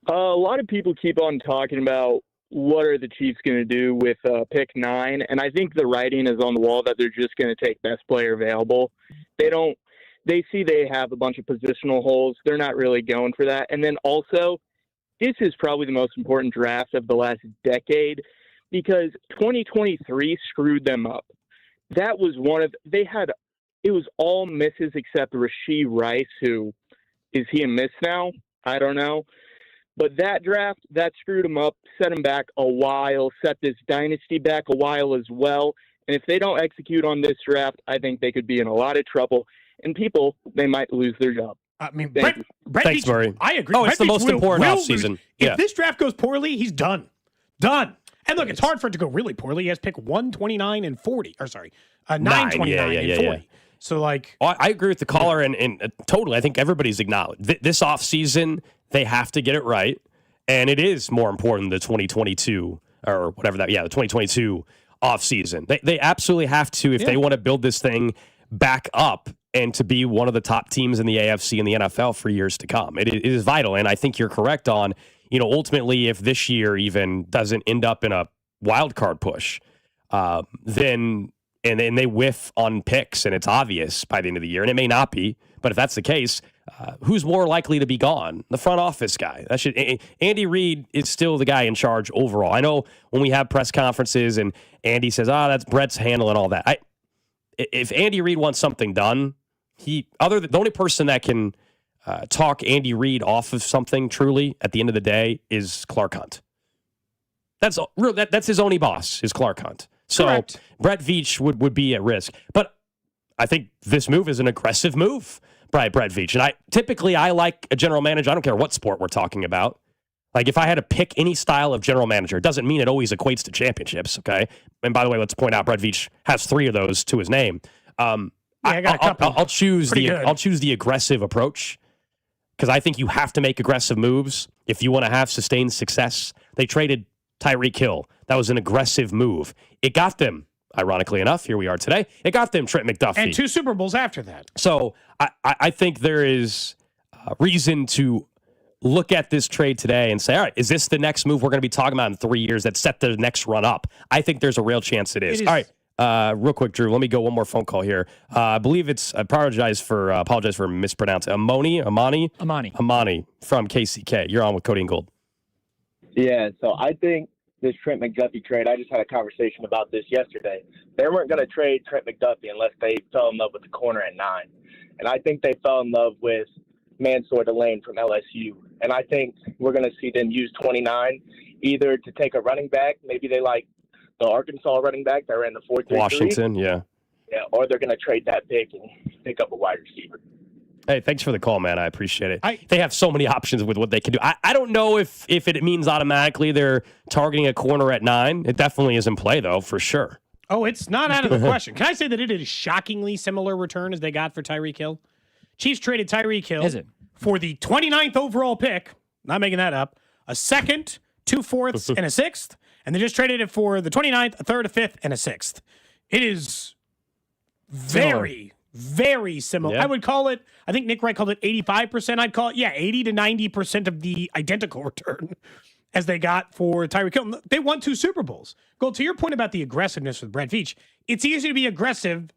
A lot of people keep on talking about what are the Chiefs going to do with pick 9, and I think the writing is on the wall that they're just going to take best player available. They see they have a bunch of positional holes. They're not really going for that. And then also, this is probably the most important draft of the last decade, because 2023 screwed them up. That was it was all misses except Rashee Rice, who, is he a miss now? I don't know. But that draft, that screwed them up, set them back a while, set this dynasty back a while as well. And if they don't execute on this draft, I think they could be in a lot of trouble. And they might lose their job. I mean, Thanks, Veach, Murray. I agree. Oh, it's the most important offseason. If this draft goes poorly, he's done. Done. And look, it's hard for it to go really poorly. He has pick 129 and 40. Or sorry, 929 and 40. Yeah. So, I agree with the caller, and totally. I think everybody's acknowledged this offseason, they have to get it right. And it is more important than the 2022 or whatever the 2022 offseason. They absolutely have to, if they want to build this thing back up and to be one of the top teams in the AFC and the NFL for years to come. It is vital. And I think you're correct on, ultimately, if this year even doesn't end up in a wild card push, then they whiff on picks, and it's obvious by the end of the year, and it may not be, but if that's the case, who's more likely to be gone? The front office guy. Andy Reid is still the guy in charge overall. I know when we have press conferences and Andy says, that's Brett's handling all that. If Andy Reid wants something done, the only person that can talk Andy Reid off of something truly at the end of the day is Clark Hunt. That's his only boss, is Clark Hunt. So Correct. Brett Veach would be at risk. But I think this move is an aggressive move by Brett Veach. And I like a general manager. I don't care what sport we're talking about. Like, if I had to pick any style of general manager, it doesn't mean it always equates to championships, okay? And by the way, let's point out Brett Veach has 3 of those to his name. I got a couple. I'll choose Pretty the aggressive approach because I think you have to make aggressive moves if you want to have sustained success. They traded Tyreek Hill. That was an aggressive move. It got them, ironically enough, here we are today. It got them Trent McDuffie. And 2 Super Bowls after that. So I think there is reason to look at this trade today and say, all right, is this the next move we're going to be talking about in 3 years that set the next run up? I think there's a real chance it is. All right, real quick, Drew, let me go one more phone call here. I believe I apologize for mispronouncing. Amani from KCK. You're on with Cody and Gold. Yeah, so I think this Trent McDuffie trade, I just had a conversation about this yesterday. They weren't going to trade Trent McDuffie unless they fell in love with the corner at 9. And I think they fell in love with Mansour Delane from LSU. And I think we're going to see them use 29 either to take a running back. Maybe they like the Arkansas running back that ran the 4-3-3. Washington, yeah. Yeah, or they're going to trade that pick and pick up a wide receiver. Hey, thanks for the call, man. I appreciate it. They have so many options with what they can do. I don't know if it means automatically they're targeting a corner at 9. It definitely is in play, though, for sure. Oh, it's not out of the question. Can I say that it is shockingly similar return as they got for Tyreek Hill? Chiefs traded Tyreek Hill for the 29th overall pick. Not making that up. A second, 2 fourths, and a 6th. And they just traded it for the 29th, a 3rd, a 5th, and a 6th. It is very, very similar. Yeah. I would call it, I think Nick Wright called it 85%. I'd call it, 80 to 90% of the identical return as they got for Tyreek Hill. They won 2 Super Bowls. Gold, to your point about the aggressiveness with Brett Veach, it's easier to be aggressive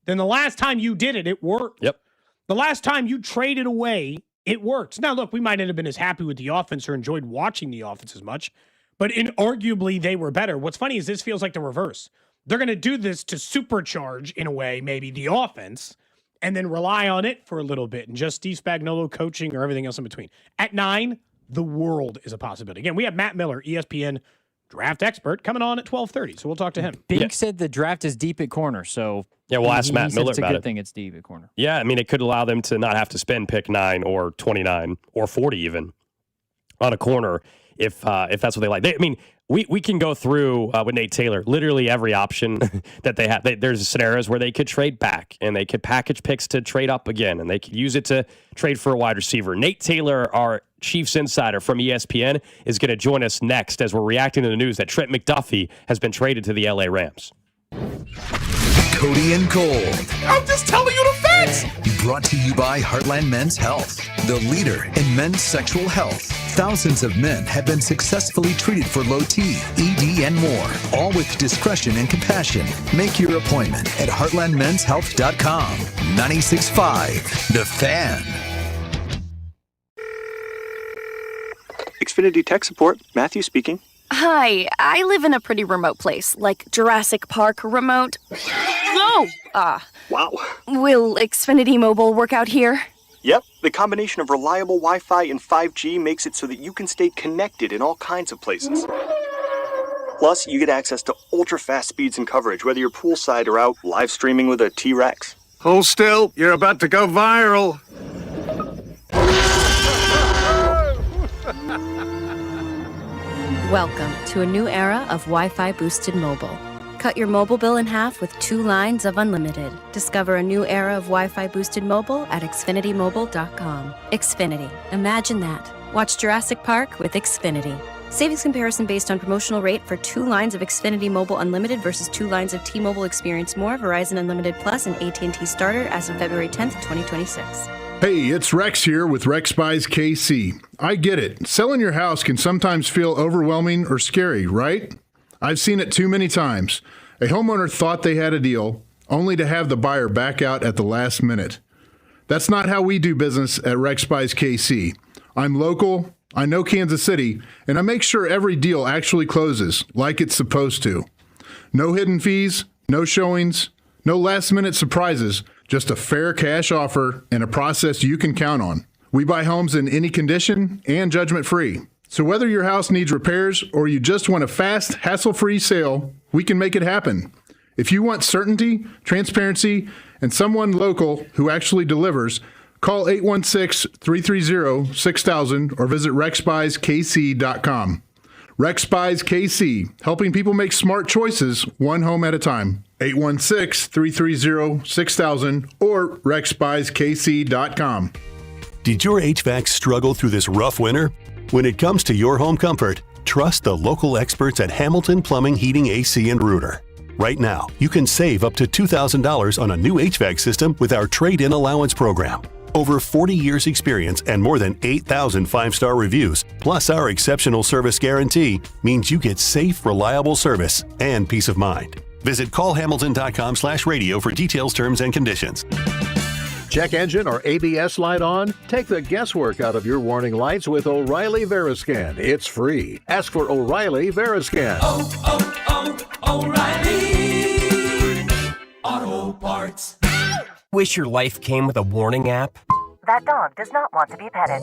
than the last time you did it. It worked. Yep. The last time you traded away, it worked. Now, look, we might not have been as happy with the offense or enjoyed watching the offense as much, but arguably they were better. What's funny is this feels like the reverse. They're going to do this to supercharge, in a way, maybe the offense, and then rely on it for a little bit, and just Steve Spagnuolo coaching or everything else in between. At 9, the world is a possibility. Again, we have Matt Miller, ESPN draft expert, coming on at 12:30, so we'll talk to him. Bink said the draft is deep at corner, so we'll ask Matt Miller it's a about good it. thing it's deep at corner. Yeah, I mean, it could allow them to not have to spend pick 9 or 29 or 40 even on a corner if that's what they like. We can go through with Nate Taylor literally every option that they have. There's scenarios where they could trade back and they could package picks to trade up again, and they could use it to trade for a wide receiver. Nate Taylor, our Chiefs insider from ESPN, is going to join us next as we're reacting to the news that Trent McDuffie has been traded to the LA Rams. Cody and Gold. I'm just telling you the facts. Brought to you by Heartland Men's Health, the leader in men's sexual health. Thousands of men have been successfully treated for low T, ED, and more, all with discretion and compassion. Make your appointment at heartlandmenshealth.com. 96.5, The Fan. Xfinity Tech Support, Matthew speaking. Hi, I live in a pretty remote place, like Jurassic Park remote. No! Wow. Will Xfinity Mobile work out here? Yep, the combination of reliable Wi-Fi and 5G makes it so that you can stay connected in all kinds of places. Plus, you get access to ultra-fast speeds and coverage, whether you're poolside or out live streaming with a T-Rex. Hold still, you're about to go viral. Welcome to a new era of Wi-Fi boosted mobile. Cut your mobile bill in half with 2 lines of unlimited. Discover a new era of Wi-Fi boosted mobile at xfinitymobile.com. Xfinity. Imagine that. Watch Jurassic Park with Xfinity. Savings comparison based on promotional rate for 2 lines of Xfinity Mobile Unlimited versus 2 lines of T-Mobile Experience More, Verizon Unlimited Plus, and AT&T Starter as of February 10th, 2026. Hey, it's Rex here with Rex Buys KC. I get it. Selling your house can sometimes feel overwhelming or scary, right? I've seen it too many times. A homeowner thought they had a deal, only to have the buyer back out at the last minute. That's not how we do business at Rex Buys KC. I'm local, I know Kansas City, and I make sure every deal actually closes like it's supposed to. No hidden fees, no showings, no last-minute surprises, just a fair cash offer and a process you can count on. We buy homes in any condition and judgment-free. So whether your house needs repairs or you just want a fast, hassle-free sale, we can make it happen. If you want certainty, transparency, and someone local who actually delivers, call 816-330-6000 or visit rexbuyskc.com. Rex Buys KC, helping people make smart choices one home at a time. 816-330-6000 or rexbuyskc.com. Did your HVAC struggle through this rough winter? When it comes to your home comfort, trust the local experts at Hamilton Plumbing, Heating, AC, and Rooter. Right now, you can save up to $2,000 on a new HVAC system with our trade-in allowance program. Over 40 years experience and more than 8,000 five-star reviews, plus our exceptional service guarantee, means you get safe, reliable service and peace of mind. Visit callhamilton.com/radio for details, terms, and conditions. Check engine or ABS light on? Take the guesswork out of your warning lights with O'Reilly Veriscan. It's free. Ask for O'Reilly Veriscan. O'Reilly Auto Parts. Wish your life came with a warning app? That dog does not want to be petted.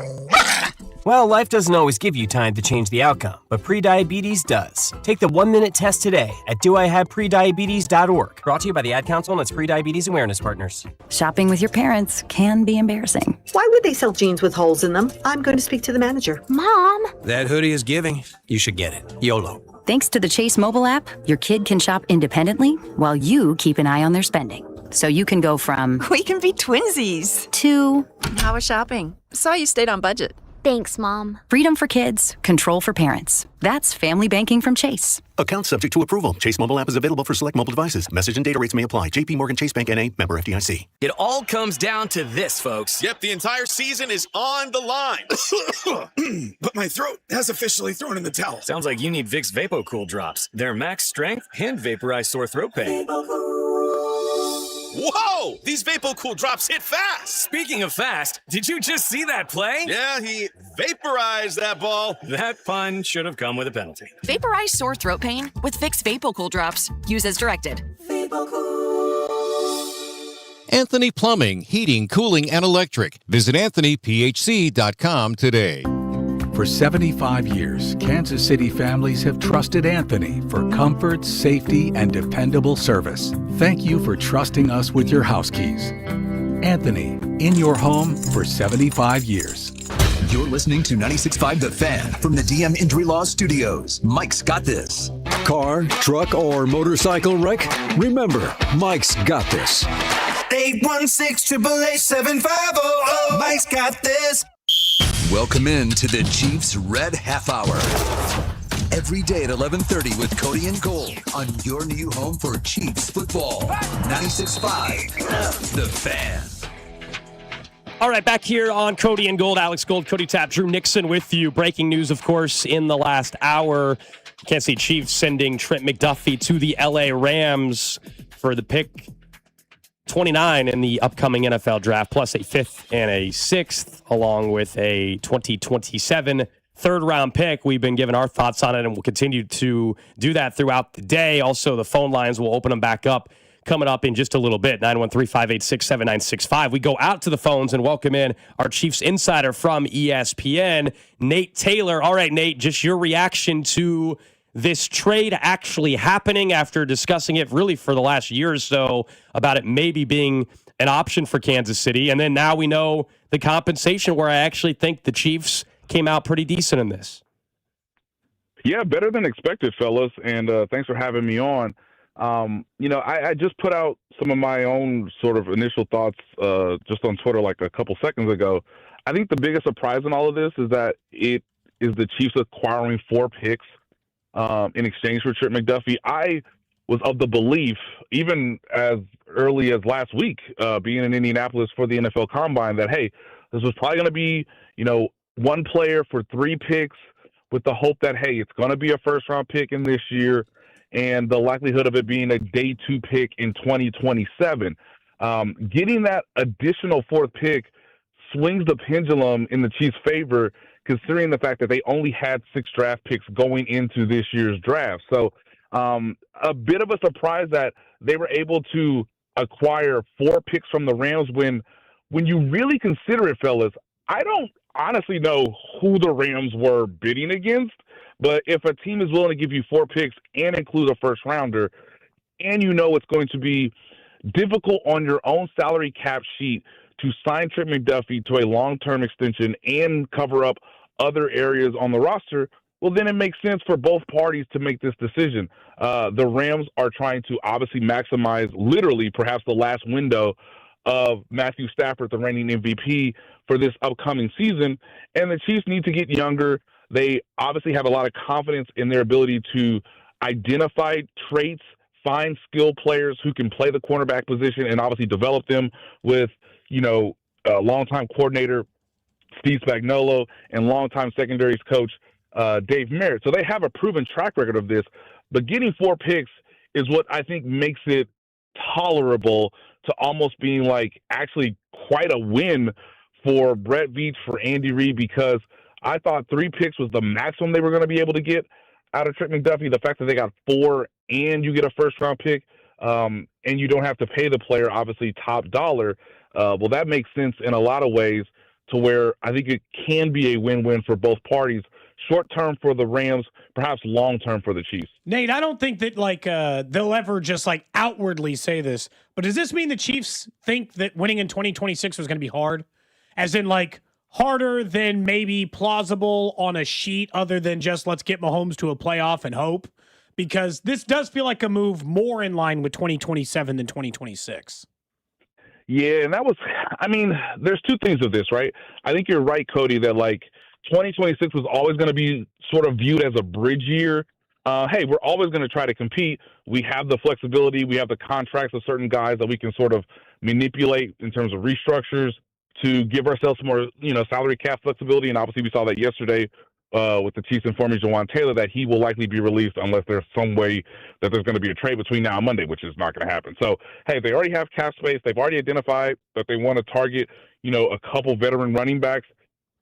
Well, life doesn't always give you time to change the outcome, but prediabetes does. Take the 1-minute test today at doihaveprediabetes.org. Brought to you by the Ad Council and its Prediabetes Awareness Partners. Shopping with your parents can be embarrassing. Why would they sell jeans with holes in them? I'm going to speak to the manager. Mom! That hoodie is giving. You should get it. YOLO. Thanks to the Chase mobile app, your kid can shop independently while you keep an eye on their spending. So you can go from we can be twinsies to how was shopping? Saw you stayed on budget. Thanks, Mom. Freedom for kids, control for parents. That's family banking from Chase. Account subject to approval. Chase mobile app is available for select mobile devices. Message and data rates may apply. JP Morgan Chase Bank N.A. member FDIC. It all comes down to this, folks. Yep, the entire season is on the line. But my throat has officially thrown in the towel. Sounds like you need Vicks VapoCool drops. They're max strength and vaporize sore throat pain. Whoa! These VapoCool drops hit fast! Speaking of fast, did you just see that play? Yeah, he vaporized that ball. That pun should have come with a penalty. Vaporize sore throat pain with Vicks VapoCool drops. Use as directed. Anthony Plumbing, Heating, Cooling, and Electric. Visit AnthonyPHC.com today. For 75 years, Kansas City families have trusted Anthony for comfort, safety, and dependable service. Thank you for trusting us with your house keys. Anthony, in your home for 75 years. You're listening to 96.5 The Fan from the DM Injury Law Studios. Mike's got this. Car, truck, or motorcycle wreck? Remember, Mike's got this. 816-888-7500. Mike's got this. Welcome in to the Chiefs Red Half Hour. Every day at 11:30 with Cody and Gold on your new home for Chiefs football. 96.5 The Fan. All right, back here on Cody and Gold. Alex Gold, Cody Tapp, Drew Nixon with you. Breaking news, of course, in the last hour. Kansas City Chiefs sending Trent McDuffy to the LA Rams for the pick 29 in the upcoming NFL draft, plus a 5th and a 6th, along with a 2027 third-round pick. We've been giving our thoughts on it, and we'll continue to do that throughout the day. Also, the phone lines, will open them back up coming up in just a little bit, 913-586-7965. We go out to the phones and welcome in our Chiefs insider from ESPN, Nate Taylor. All right, Nate, just your reaction to this trade actually happening after discussing it really for the last year or so about it maybe being an option for Kansas City. And then now we know the compensation, where I actually think the Chiefs came out pretty decent in this. Yeah, better than expected, fellas. And thanks for having me on. I just put out some of my own sort of initial thoughts just on Twitter like a couple seconds ago. I think the biggest surprise in all of this is that it is the Chiefs acquiring 4 picks in exchange for Trent McDuffy. I was of the belief, even as early as last week, being in Indianapolis for the NFL Combine, that, hey, this was probably going to be, one player for 3 picks with the hope that, hey, it's going to be a first-round pick in this year and the likelihood of it being a day 2 pick in 2027. Getting that additional 4th pick swings the pendulum in the Chiefs' favor, considering the fact that they only had 6 draft picks going into this year's draft. So a bit of a surprise that they were able to acquire 4 picks from the Rams when you really consider it, fellas, I don't honestly know who the Rams were bidding against, but if a team is willing to give you 4 picks and include a first rounder, and you know it's going to be difficult on your own salary cap sheet to sign Trent McDuffie to a long-term extension and cover up other areas on the roster, well, then it makes sense for both parties to make this decision. The Rams are trying to obviously maximize literally perhaps the last window of Matthew Stafford, the reigning MVP, for this upcoming season, and the Chiefs need to get younger. They obviously have a lot of confidence in their ability to identify traits, find skilled players who can play the cornerback position, and obviously develop them with, longtime coordinator Steve Spagnuolo and longtime secondaries coach Dave Merritt. So they have a proven track record of this, but getting 4 picks is what I think makes it tolerable to almost being like actually quite a win for Brett Veach, for Andy Reid, because I thought 3 picks was the maximum they were going to be able to get out of Trent McDuffie. The fact that they got 4 and you get a first-round pick, and you don't have to pay the player, obviously, top dollar, well, that makes sense in a lot of ways to where I think it can be a win-win for both parties. Short-term for the Rams, perhaps long-term for the Chiefs. Nate, I don't think that they'll ever just outwardly say this, but does this mean the Chiefs think that winning in 2026 was going to be hard? As in harder than maybe plausible on a sheet other than just let's get Mahomes to a playoff and hope? Because this does feel like a move more in line with 2027 than 2026. Yeah, and there's 2 things of this, right? I think you're right, Cody, that 2026 was always going to be sort of viewed as a bridge year. Hey, we're always going to try to compete. We have the flexibility. We have the contracts of certain guys that we can sort of manipulate in terms of restructures to give ourselves more, salary cap flexibility. And obviously we saw that yesterday with the Chiefs informing Jawan Taylor that he will likely be released unless there's some way that there's going to be a trade between now and Monday, which is not going to happen. So, hey, they already have cap space. They've already identified that they want to target, a couple veteran running backs.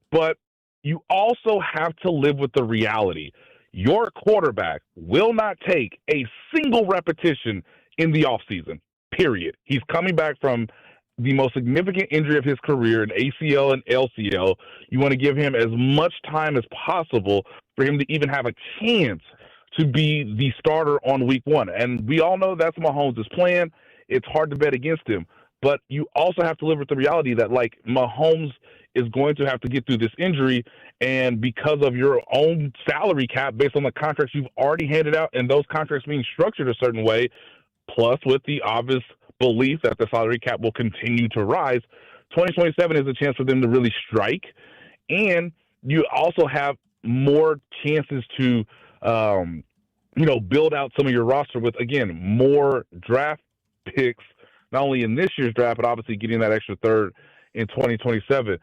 But you also have to live with the reality. Your quarterback will not take a single repetition in the offseason, period. He's coming back from the most significant injury of his career, an ACL and LCL. You want to give him as much time as possible for him to even have a chance to be the starter on week 1. And we all know that's Mahomes' plan. It's hard to bet against him. But you also have to live with the reality that, Mahomes is going to have to get through this injury, and because of your own salary cap based on the contracts you've already handed out, and those contracts being structured a certain way, plus with the obvious belief that the salary cap will continue to rise, 2027 is a chance for them to really strike. And you also have more chances to, build out some of your roster with, again, more draft picks, not only in this year's draft, but obviously getting that extra third in 2027.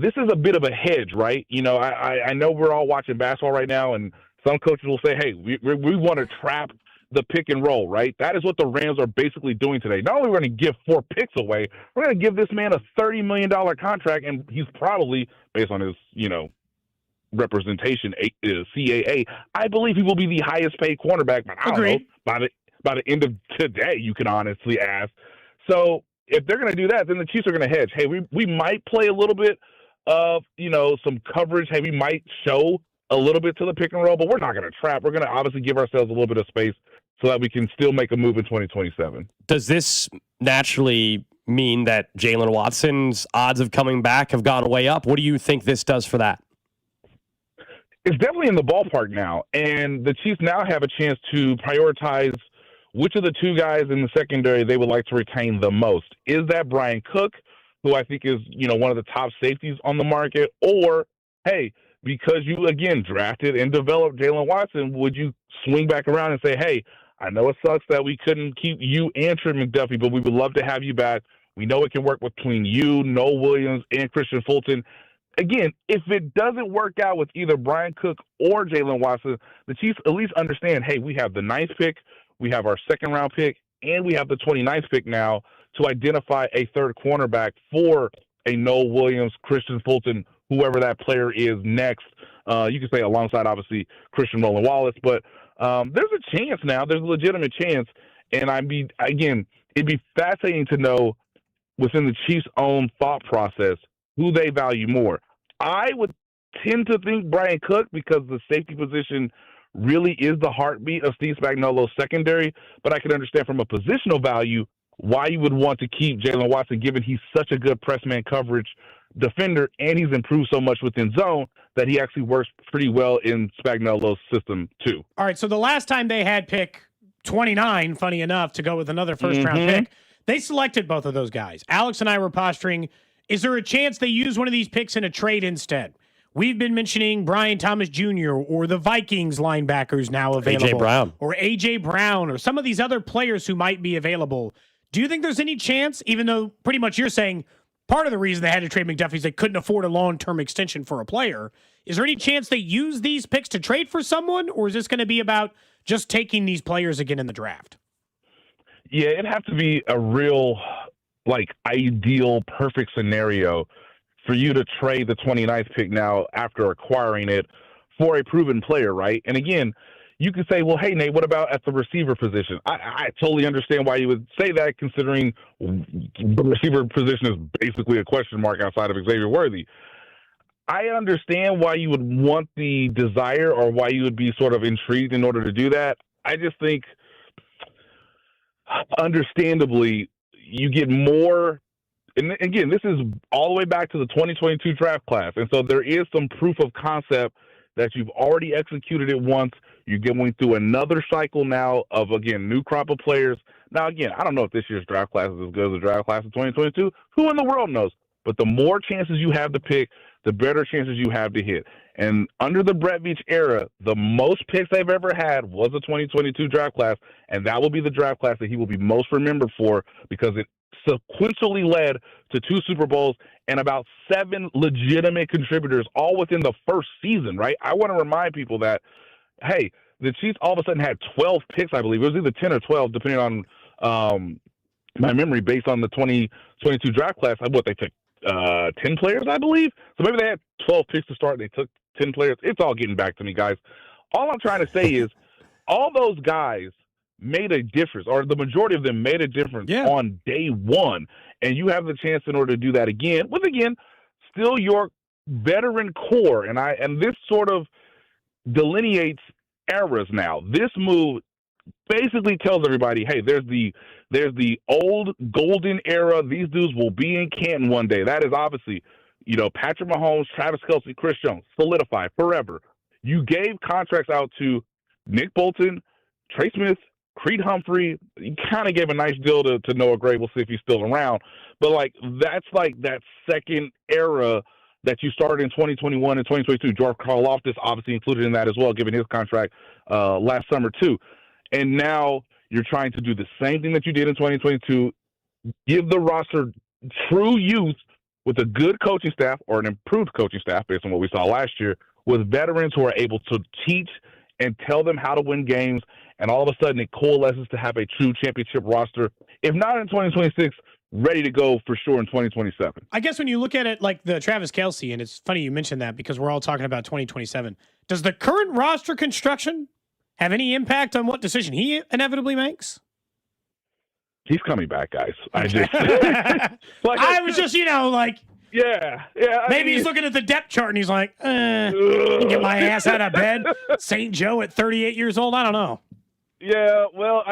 This is a bit of a hedge, right? I know we're all watching basketball right now, and some coaches will say, hey, we want to trap the pick and roll, right? That is what the Rams are basically doing today. Not only are we going to give 4 picks away, we're going to give this man a $30 million contract, and he's probably, based on his, representation, CAA, I believe he will be the highest paid cornerback, but I don't know, by the end of today, you can honestly ask. So if they're going to do that, then the Chiefs are going to hedge. Hey, we might play a little bit of, some coverage. Hey, we might show a little bit to the pick and roll, but we're not going to trap. We're going to obviously give ourselves a little bit of space so that we can still make a move in 2027. Does this naturally mean that Jalen Watson's odds of coming back have gone way up? What do you think this does for that? It's definitely in the ballpark now, and the Chiefs now have a chance to prioritize which of the 2 guys in the secondary they would like to retain the most. Is that Brian Cook, who I think is, one of the top safeties on the market, or, hey, because you, again, drafted and developed Jalen Watson, would you swing back around and say, hey, I know it sucks that we couldn't keep you and Trent McDuffie, but we would love to have you back. We know it can work between you, Noah Williams, and Christian Fulton. Again, if it doesn't work out with either Brian Cook or Jalen Watson, the Chiefs at least understand, hey, we have the 9th pick, we have our 2nd-round pick, and we have the 29th pick now to identify a third cornerback for a Noah Williams, Christian Fulton, whoever that player is next. You can say alongside, obviously, Christian Roland Wallace, but there's a chance now. There's a legitimate chance. And it'd be fascinating to know within the Chiefs' own thought process who they value more. I would tend to think Brian Cook because the safety position really is the heartbeat of Steve Spagnuolo's secondary, but I can understand from a positional value why you would want to keep Jalen Watson, given he's such a good press man coverage defender, and he's improved so much within zone that he actually works pretty well in Spagnuolo's system too. All right, so the last time they had pick 29, funny enough, to go with another first-round pick, they selected both of those guys. Alex and I were posturing, is there a chance they use one of these picks in a trade instead? We've been mentioning Brian Thomas Jr. or the Vikings linebackers now available. A.J. Brown. Or A.J. Brown or some of these other players who might be available. Do you think there's any chance, even though pretty much you're saying part of the reason they had to trade McDuffie is they couldn't afford a long-term extension for a player, is there any chance they use these picks to trade for someone, or is this going to be about just taking these players again in the draft? Yeah, it'd have to be a real, ideal, perfect scenario for you to trade the 29th pick now after acquiring it for a proven player, right? And again, you could say, well, hey, Nate, what about at the receiver position? I totally understand why you would say that, considering the receiver position is basically a question mark outside of Xavier Worthy. I understand why you would want the desire or why you would be sort of intrigued in order to do that. I just think, understandably, you get more. And again, this is all the way back to the 2022 draft class. And so there is some proof of concept that you've already executed it once. You're going through another cycle now of, again, new crop of players. Now, again, I don't know if this year's draft class is as good as the draft class of 2022. Who in the world knows? But the more chances you have to pick, the better chances you have to hit. And under the Brett Veach era, the most picks they've ever had was the 2022 draft class, and that will be the draft class that he will be most remembered for because it sequentially led to 2 Super Bowls and about 7 legitimate contributors all within the first season, right? I want to remind people that, hey, the Chiefs all of a sudden had 12 picks, I believe. It was either 10 or 12, depending on my memory, based on the 2022 draft class. What, they took 10 players, I believe? So maybe they had 12 picks to start and they took 10 players. It's all getting back to me, guys. All I'm trying to say is all those guys made a difference, or the majority of them made a difference on day one. And you have the chance in order to do that again with, again, still your veteran core. And this sort of delineates eras now. This move basically tells everybody, hey, there's the old golden era. These dudes will be in Canton one day. That is obviously, Patrick Mahomes, Travis Kelce, Chris Jones, solidified forever. You gave contracts out to Nick Bolton, Trey Smith, Creed Humphrey. You kind of gave a nice deal to Noah Gray. We'll see if he's still around. But that's that second era that you started in 2021 and 2022. George Karlaftis obviously included in that as well, given his contract last summer too. And now you're trying to do the same thing that you did in 2022, give the roster true youth with a good coaching staff or an improved coaching staff based on what we saw last year, with veterans who are able to teach and tell them how to win games. And all of a sudden it coalesces to have a true championship roster, if not in 2026, ready to go for sure in 2027. I guess when you look at it like the Travis Kelce, and it's funny you mentioned that because we're all talking about 2027, does the current roster construction have any impact on what decision he inevitably makes? He's coming back, guys. I was just, yeah. Maybe he's looking at the depth chart and he's like, get my ass out of bed. St. Joe at 38 years old. I don't know. Yeah. Well,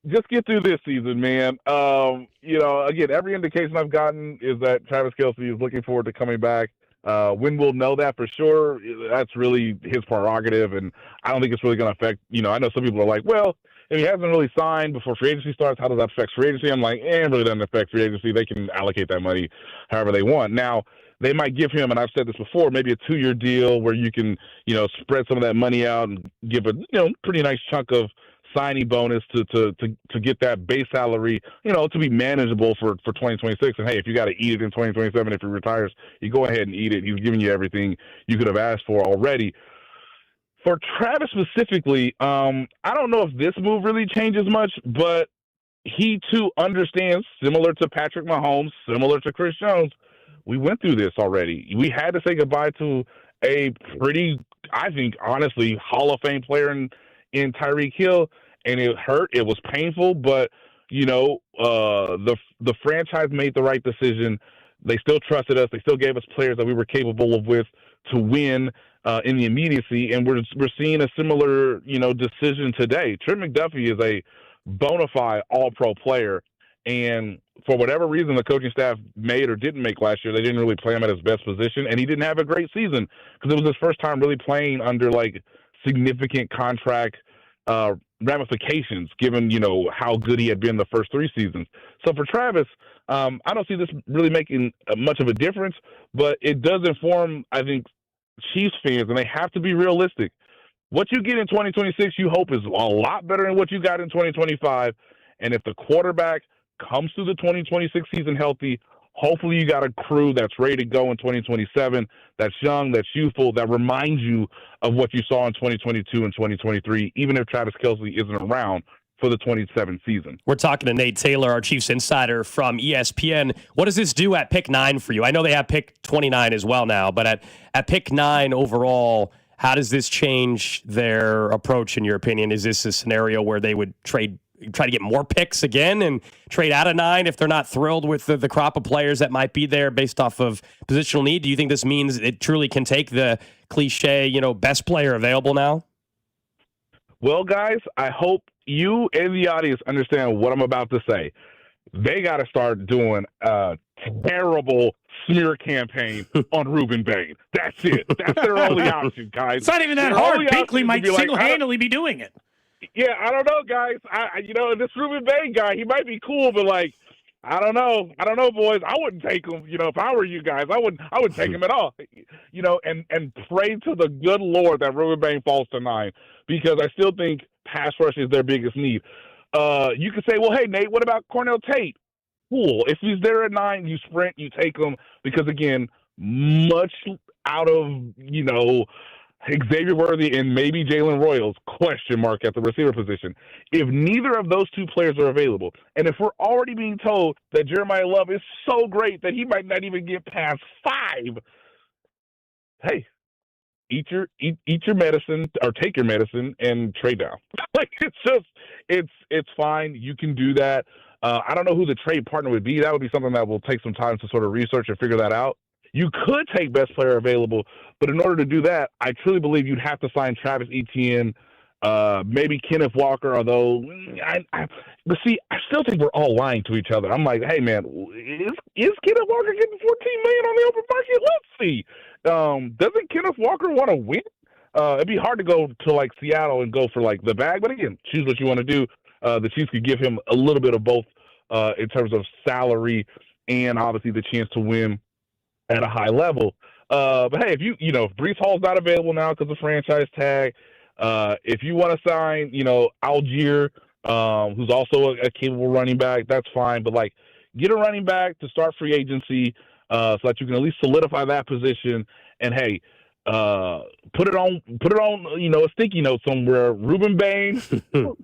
just get through this season, man. Again, every indication I've gotten is that Travis Kelce is looking forward to coming back. When we'll know that for sure, that's really his prerogative, and I don't think it's really going to affect, I know some people are like, well, if he hasn't really signed before free agency starts, how does that affect free agency? I'm like, it really doesn't affect free agency. They can allocate that money however they want. Now, they might give him, and I've said this before, maybe a 2-year deal where you can, spread some of that money out and give a, pretty nice chunk of signing bonus to get that base salary, to be manageable for 2026. And hey, if you got to eat it in 2027, if he retires, you go ahead and eat it. He's giving you everything you could have asked for already. For Travis specifically, I don't know if this move really changes much, but he too understands, similar to Patrick Mahomes, similar to Chris Jones, we went through this already. We had to say goodbye to a pretty, I think, honestly, Hall of Fame player in Tyreek Hill, and it hurt. It was painful, but the franchise made the right decision. They still trusted us. They still gave us players that we were capable of with to win in the immediacy, and we're seeing a similar, decision today. Trent McDuffy is a bona fide all-pro player, and for whatever reason the coaching staff made or didn't make last year, they didn't really play him at his best position, and he didn't have a great season because it was his first time really playing under significant contract ramifications, given how good he had been the first 3 seasons. So for Travis, I don't see this really making much of a difference, but it does inform, I think, Chiefs fans, and they have to be realistic. What you get in 2026, you hope is a lot better than what you got in 2025. And if the quarterback comes through the 2026 season healthy, hopefully you got a crew that's ready to go in 2027, that's young, that's youthful, that reminds you of what you saw in 2022 and 2023, even if Travis Kelce isn't around for the 27 season. We're talking to Nate Taylor, our Chiefs insider from ESPN. What does this do at pick 9 for you? I know they have pick 29 as well now, but at pick 9 overall, how does this change their approach, in your opinion? Is this a scenario where they would try to get more picks again and trade out of 9 if they're not thrilled with the crop of players that might be there based off of positional need? Do you think this means it truly can take the cliche, best player available now? Well, guys, I hope you and the audience understand what I'm about to say. They got to start doing a terrible smear campaign on Ruben Bain. That's it. That's their only option, guys. It's not even that hard. Binkley might single-handedly be doing it. Yeah, I don't know, guys. This Ruben Bain guy, he might be cool, but I don't know. I don't know, boys. I wouldn't take him. If I were you guys, I wouldn't take him at all. And pray to the good Lord that Ruben Bain falls to 9, because I still think pass rush is their biggest need. You could say, well, hey, Nate, what about Cornell Tate? Cool. If he's there at 9, you sprint, you take him, because again, much out of Xavier Worthy and maybe Jalen Royals question mark at the receiver position. If neither of those 2 players are available, and if we're already being told that Jeremiah Love is so great that he might not even get past 5, hey, eat your medicine, or take your medicine and trade down. It's fine. You can do that. I don't know who the trade partner would be. That would be something that will take some time to sort of research and figure that out. You could take best player available, but in order to do that, I truly believe you'd have to sign Travis Etienne, maybe Kenneth Walker, although but see, I still think we're all lying to each other. I'm like, hey, man, is Kenneth Walker getting $14 million on the open market? Let's see. Doesn't Kenneth Walker want to win? It'd be hard to go to Seattle and go for the bag, but again, choose what you want to do. The Chiefs could give him a little bit of both in terms of salary and obviously the chance to win at a high level. But hey, if Breece Hall's not available now because of franchise tag, if you want to sign, Algier, who's also a capable running back, that's fine. But get a running back to start free agency, so that you can at least solidify that position. And hey, put it on, a sticky note somewhere. Ruben Bain,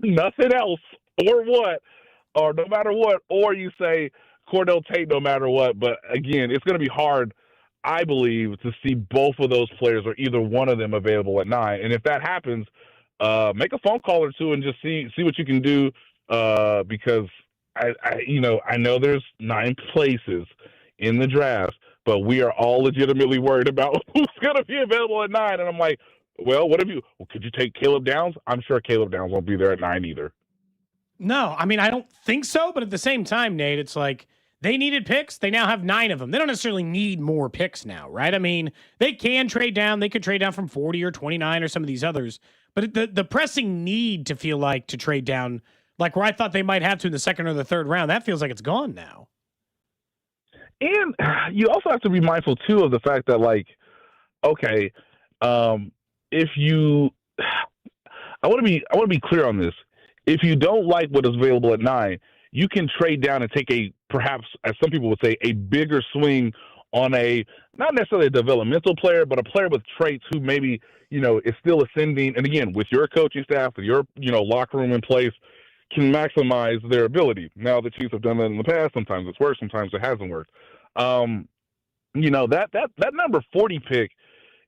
nothing else, or no matter what, or you say Cordell Tate, no matter what. But again, it's going to be hard, I believe, to see both of those players or either one of them available at 9. And if that happens, make a phone call or 2 and just see what you can do. Because I know there's 9 places in the draft, but we are all legitimately worried about who's going to be available at 9. And I'm like, well, could you take Caleb Downs? I'm sure Caleb Downs won't be there at 9 either. No, I mean, I don't think so. But at the same time, Nate, it's they needed picks. They now have 9 of them. They don't necessarily need more picks now, right? I mean, they can trade down. They could trade down from 40 or 29 or some of these others. But the pressing need to feel to trade down, where I thought they might have to in the 2nd or the 3rd round, that feels like it's gone now. And you also have to be mindful, too, of the fact that, okay, if you – I want to be clear on this. If you don't like what is available at 9, you can trade down and take perhaps, as some people would say, a bigger swing on not necessarily a developmental player, but a player with traits who maybe, is still ascending. And again, with your coaching staff, with your, locker room in place, can maximize their ability. Now, the Chiefs have done that in the past. Sometimes it's worked. Sometimes it hasn't worked. That number 40 pick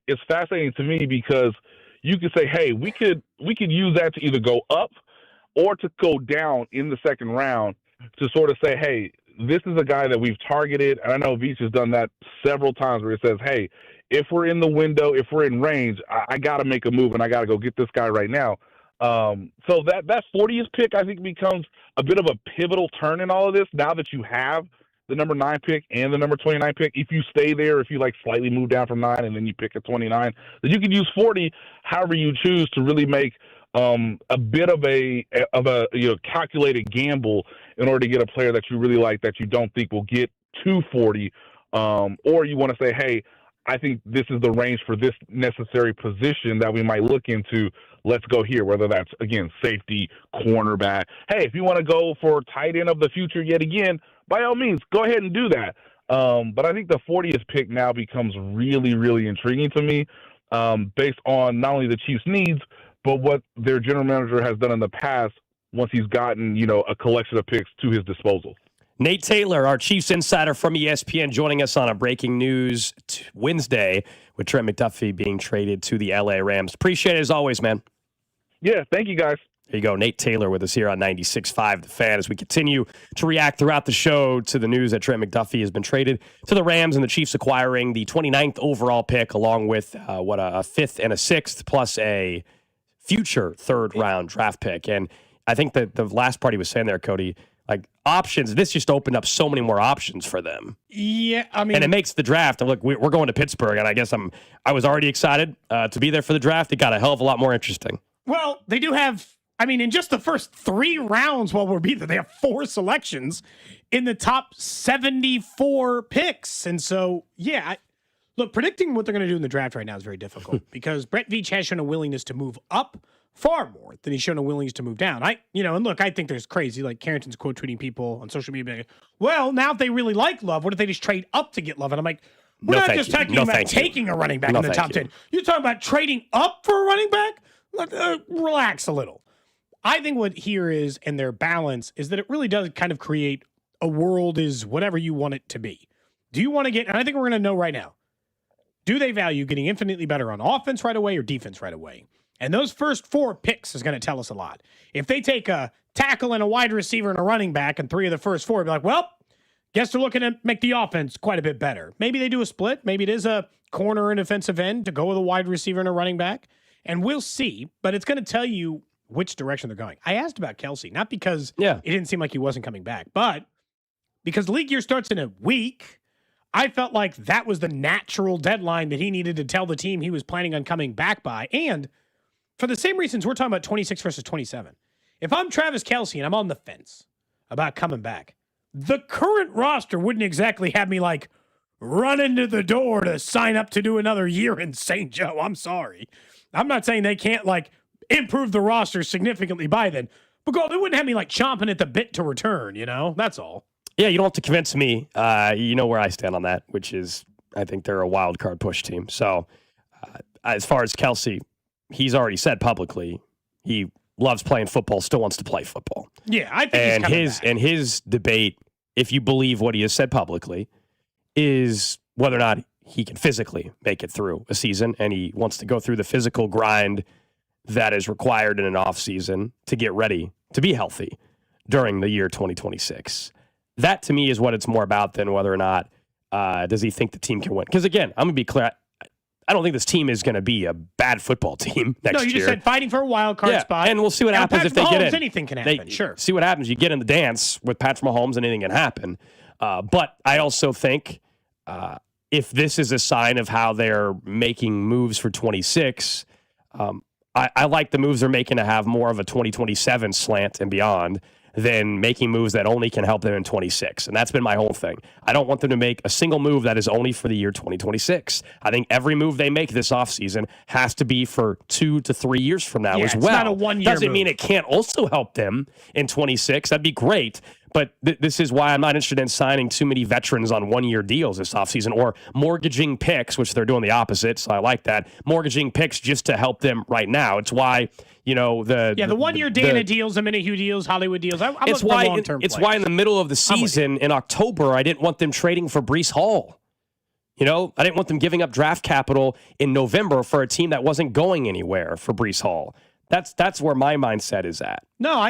is fascinating to me because you could say, hey, we could use that to either go up or to go down in the 2nd round to sort of say, hey, this is a guy that we've targeted, and I know Veach has done that several times where it says, hey, if we're in the window, if we're in range, I got to make a move, and I got to go get this guy right now. So that 40th pick, I think, becomes a bit of a pivotal turn in all of this now that you have the number 9 pick and the number 29 pick. If you stay there, if you like slightly move down from 9 and then you pick a 29, then you can use 40 however you choose to really make a bit of a calculated gamble in order to get a player that you really like that you don't think will get to 40, or you want to say, hey, I think this is the range for this necessary position that we might look into. Let's go here, whether that's, again, safety, cornerback. Hey, if you want to go for tight end of the future yet again, by all means, go ahead and do that. But I think the 40th pick now becomes really, really intriguing to me based on not only the Chiefs' needs, but what their general manager has done in the past once he's gotten, a collection of picks to his disposal. Nate Taylor, our Chiefs insider from ESPN, joining us on a breaking news Wednesday with Trent McDuffy being traded to the LA Rams. Appreciate it as always, man. Yeah, thank you, guys. There you go. Nate Taylor with us here on 96.5 The Fan as we continue to react throughout the show to the news that Trent McDuffy has been traded to the Rams and the Chiefs acquiring the 29th overall pick along with a 5th and a 6th plus a future third-round draft pick. And I think that the last part he was saying there, Cody, like options, this just opened up so many more options for them. Yeah, I mean, and it makes the draft. And look, we're going to Pittsburgh, and I guess I was already excited to be there for the draft. It got a hell of a lot more interesting. Well, they do have, in just the first 3 rounds while we'll be there, they have 4 selections in the top 74 picks. And so, look, predicting what they're going to do in the draft right now is very difficult because Brett Veach has shown a willingness to move up far more than he's shown a willingness to move down. And look, I think there's crazy, like Carrington's quote tweeting people on social media, like, well, now if they really like Love, what if they just trade up to get Love? And I'm like, we're not just talking about taking a running back in the top 10. You're talking about trading up for a running back? Relax a little. I think what here is, and their balance, is that it really does kind of create a world is whatever you want it to be. Do you want to get, and I think we're going to know right now, do they value getting infinitely better on offense right away or defense right away? And those first 4 picks is going to tell us a lot. If they take a tackle and a wide receiver and a running back and 3 of the first 4, be like, well, guess they're looking to make the offense quite a bit better. Maybe they do a split. Maybe it is a corner and defensive end to go with a wide receiver and a running back. And we'll see, but it's going to tell you which direction they're going. I asked about Kelsey, not because it didn't seem like he wasn't coming back, but because the league year starts in a week, I felt like that was the natural deadline that he needed to tell the team he was planning on coming back by. And for the same reasons we're talking about 26 versus 27. If I'm Travis Kelsey and I'm on the fence about coming back, the current roster wouldn't exactly have me like run into the door to sign up to do another year in St. Joe. I'm sorry. I'm not saying they can't like improve the roster significantly by then, but they wouldn't have me like chomping at the bit to return, That's all. Yeah, you don't have to convince me. You know where I stand on that, which is I think they're a wild card push team. So as far as Kelsey, he's already said publicly he loves playing football, still wants to play football. Yeah, I think his debate, if you believe what he has said publicly, is whether or not he can physically make it through a season, and he wants to go through the physical grind that is required in an off season to get ready to be healthy during the year 2026. That to me is what it's more about than whether or not does he think the team can win. Because again, I'm going to be clear. I don't think this team is going to be a bad football team next year. No, you just said fighting for a wild card spot. And we'll see what happens if they get in. Anything can happen, sure. See what happens. You get in the dance with Patrick Mahomes, anything can happen. But I also think if this is a sign of how they're making moves for 26, I like the moves they're making to have more of a 2027 slant and beyond than making moves that only can help them in 26. And that's been my whole thing. I don't want them to make a single move that is only for the year 2026. I think every move they make this offseason has to be for 2 to 3 years from now as well. It's not a one-year Doesn't mean it can't also help them in 26. That'd be great. But this is why I'm not interested in signing too many veterans on one-year deals this offseason or mortgaging picks, which they're doing the opposite, so I like that. Mortgaging picks just to help them right now. It's why, the one-year Dana deals, the Minihue deals, Hollywood deals. It's why in the middle of the season in October, I didn't want them trading for Breece Hall. I didn't want them giving up draft capital in November for a team that wasn't going anywhere for Breece Hall. That's where my mindset is at. No,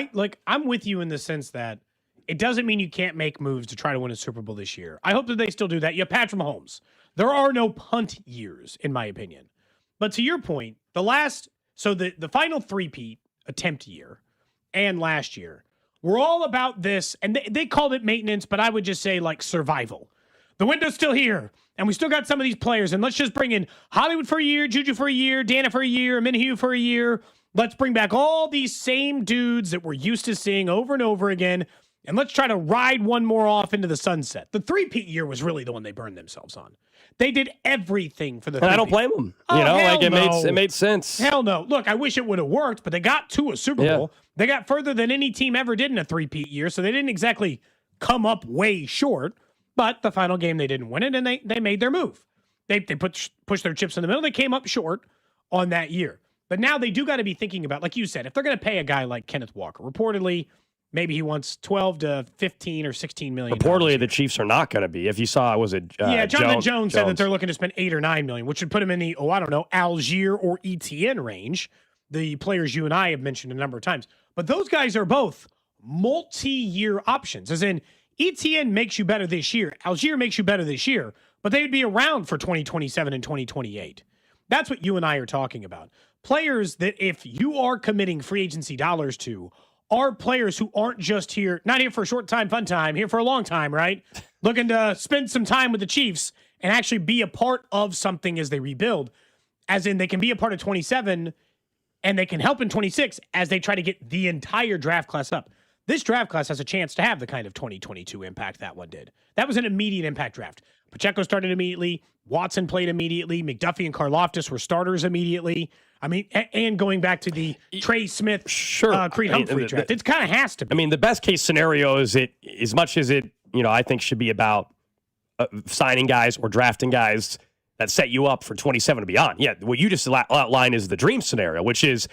I'm with you in the sense that it doesn't mean you can't make moves to try to win a Super Bowl this year. I hope that they still do that. You have Patrick Mahomes. There are no punt years, in my opinion. But to your point, the final three-peat attempt year and last year were all about this, and they called it maintenance, but I would just say like survival. The window's still here, and we still got some of these players, and let's just bring in Hollywood for a year, Juju for a year, Dana for a year, Minhue for a year. Let's bring back all these same dudes that we're used to seeing over and over again, and let's try to ride one more off into the sunset. The three-peat year was really the one they burned themselves on. They did everything for the And I don't blame them. It made sense. Hell no. Look, I wish it would have worked, but they got to a Super Bowl. They got further than any team ever did in a three-peat year, so they didn't exactly come up way short. But the final game, they didn't win it, and they made their move. They pushed their chips in the middle. They came up short on that year. But now they do got to be thinking about, like you said, if they're going to pay a guy like Kenneth Walker, reportedly, maybe he wants 12 to 15 or 16 million. Reportedly, the Chiefs are not going to be. If you saw, Jonathan Jones said that they're looking to spend 8 or 9 million, which would put him in the, Algier or ETN range, the players you and I have mentioned a number of times. But those guys are both multi-year options, as in ETN makes you better this year. Algier makes you better this year, but they would be around for 2027 and 2028. That's what you and I are talking about. Players that if you are committing free agency dollars to are players who aren't just here, not here for a short time, fun time, here for a long time, right? Looking to spend some time with the Chiefs and actually be a part of something as they rebuild. As in they can be a part of 27 and they can help in 26 as they try to get the entire draft class up. This draft class has a chance to have the kind of 2022 impact that one did. That was an immediate impact draft. Pacheco started immediately. Watson played immediately. McDuffie and Karlaftis were starters immediately. I mean, and going back to the Trey Smith, Creed Humphrey draft, it kind of has to be. I mean, the best case scenario is it, as much as it, I think should be about signing guys or drafting guys that set you up for 27 and beyond. Yeah, what you just outlined is the dream scenario, which is,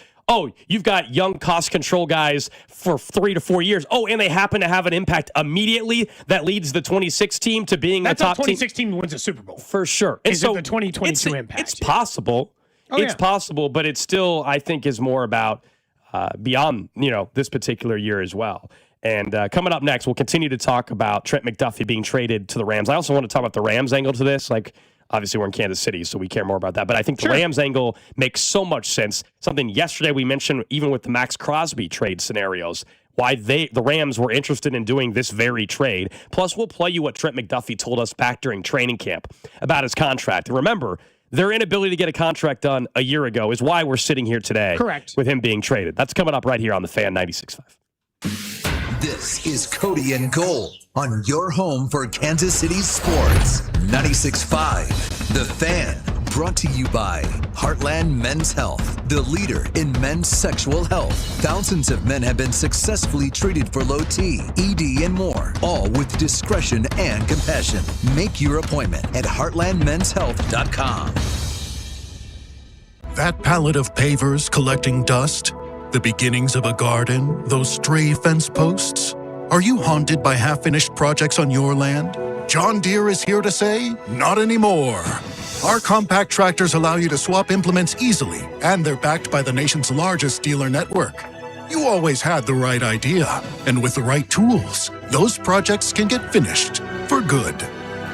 you've got young cost control guys for 3 to 4 years. And they happen to have an impact immediately that leads the 26 team to being the top team. That's how 26 team wins a Super Bowl. For sure. Is it the 2022 impact? It's possible. It's possible, but it still, I think, is more about beyond, this particular year as well. And coming up next, we'll continue to talk about Trent McDuffie being traded to the Rams. I also want to talk about the Rams angle to this. Obviously, we're in Kansas City, so we care more about that. But I think the Rams angle makes so much sense. Something yesterday we mentioned, even with the Max Crosby trade scenarios, why the Rams were interested in doing this very trade. Plus, we'll play you what Trent McDuffie told us back during training camp about his contract. And remember, their inability to get a contract done a year ago is why we're sitting here today. Correct. With him being traded. That's coming up right here on The Fan 96.5. This is Cody and Gold on your home for Kansas City sports. 96.5. The Fan. Brought to you by Heartland Men's Health, the leader in men's sexual health. Thousands of men have been successfully treated for low T, ED, and more, all with discretion and compassion. Make your appointment at heartlandmenshealth.com. That pallet of pavers collecting dust, the beginnings of a garden, those stray fence posts. Are you haunted by half-finished projects on your land? John Deere is here to say, not anymore. Our compact tractors allow you to swap implements easily, and they're backed by the nation's largest dealer network. You always had the right idea, and with the right tools, those projects can get finished for good.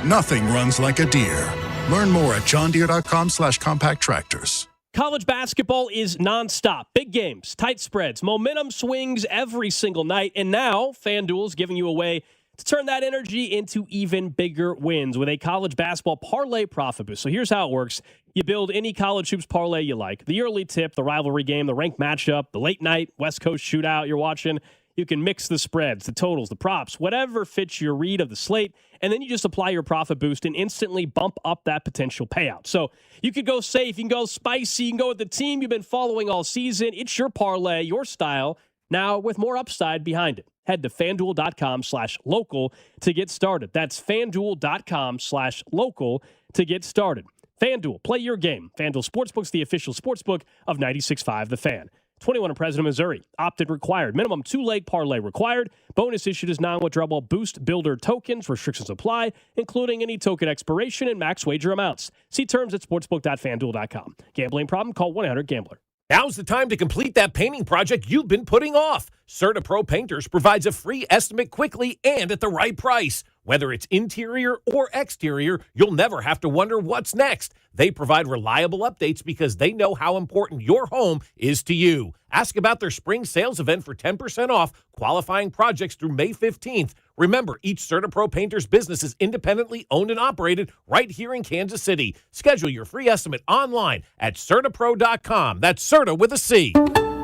Nothing runs like a Deere. Learn more at johndeere.com/compact tractors. College basketball is nonstop. Big games, tight spreads, momentum swings every single night, and now FanDuel's giving you a way to turn that energy into even bigger wins with a college basketball parlay profit boost. So here's how it works. You build any college hoops parlay you like. The early tip, the rivalry game, the ranked matchup, the late night West Coast shootout you're watching. You can mix the spreads, the totals, the props, whatever fits your read of the slate, and then you just apply your profit boost and instantly bump up that potential payout. So you could go safe, you can go spicy, you can go with the team you've been following all season. It's your parlay, your style, now with more upside behind it. Head to FanDuel.com/local to get started. That's FanDuel.com/local to get started. FanDuel, play your game. FanDuel Sportsbook's the official sportsbook of 96.5 The Fan. 21 in President, Missouri. Opt-in required. Minimum 2-leg parlay required. Bonus issued as non-withdrawable Boost Builder tokens. Restrictions apply, including any token expiration and max wager amounts. See terms at sportsbook.fanduel.com. Gambling problem? Call 1-800-GAMBLER. Now's the time to complete that painting project you've been putting off. CertaPro Painters provides a free estimate quickly and at the right price. Whether it's interior or exterior, you'll never have to wonder what's next. They provide reliable updates because they know how important your home is to you. Ask about their spring sales event for 10% off qualifying projects through May 15th. Remember, each CertaPro Painters business is independently owned and operated right here in Kansas City. Schedule your free estimate online at CertaPro.com. That's Certa with a C.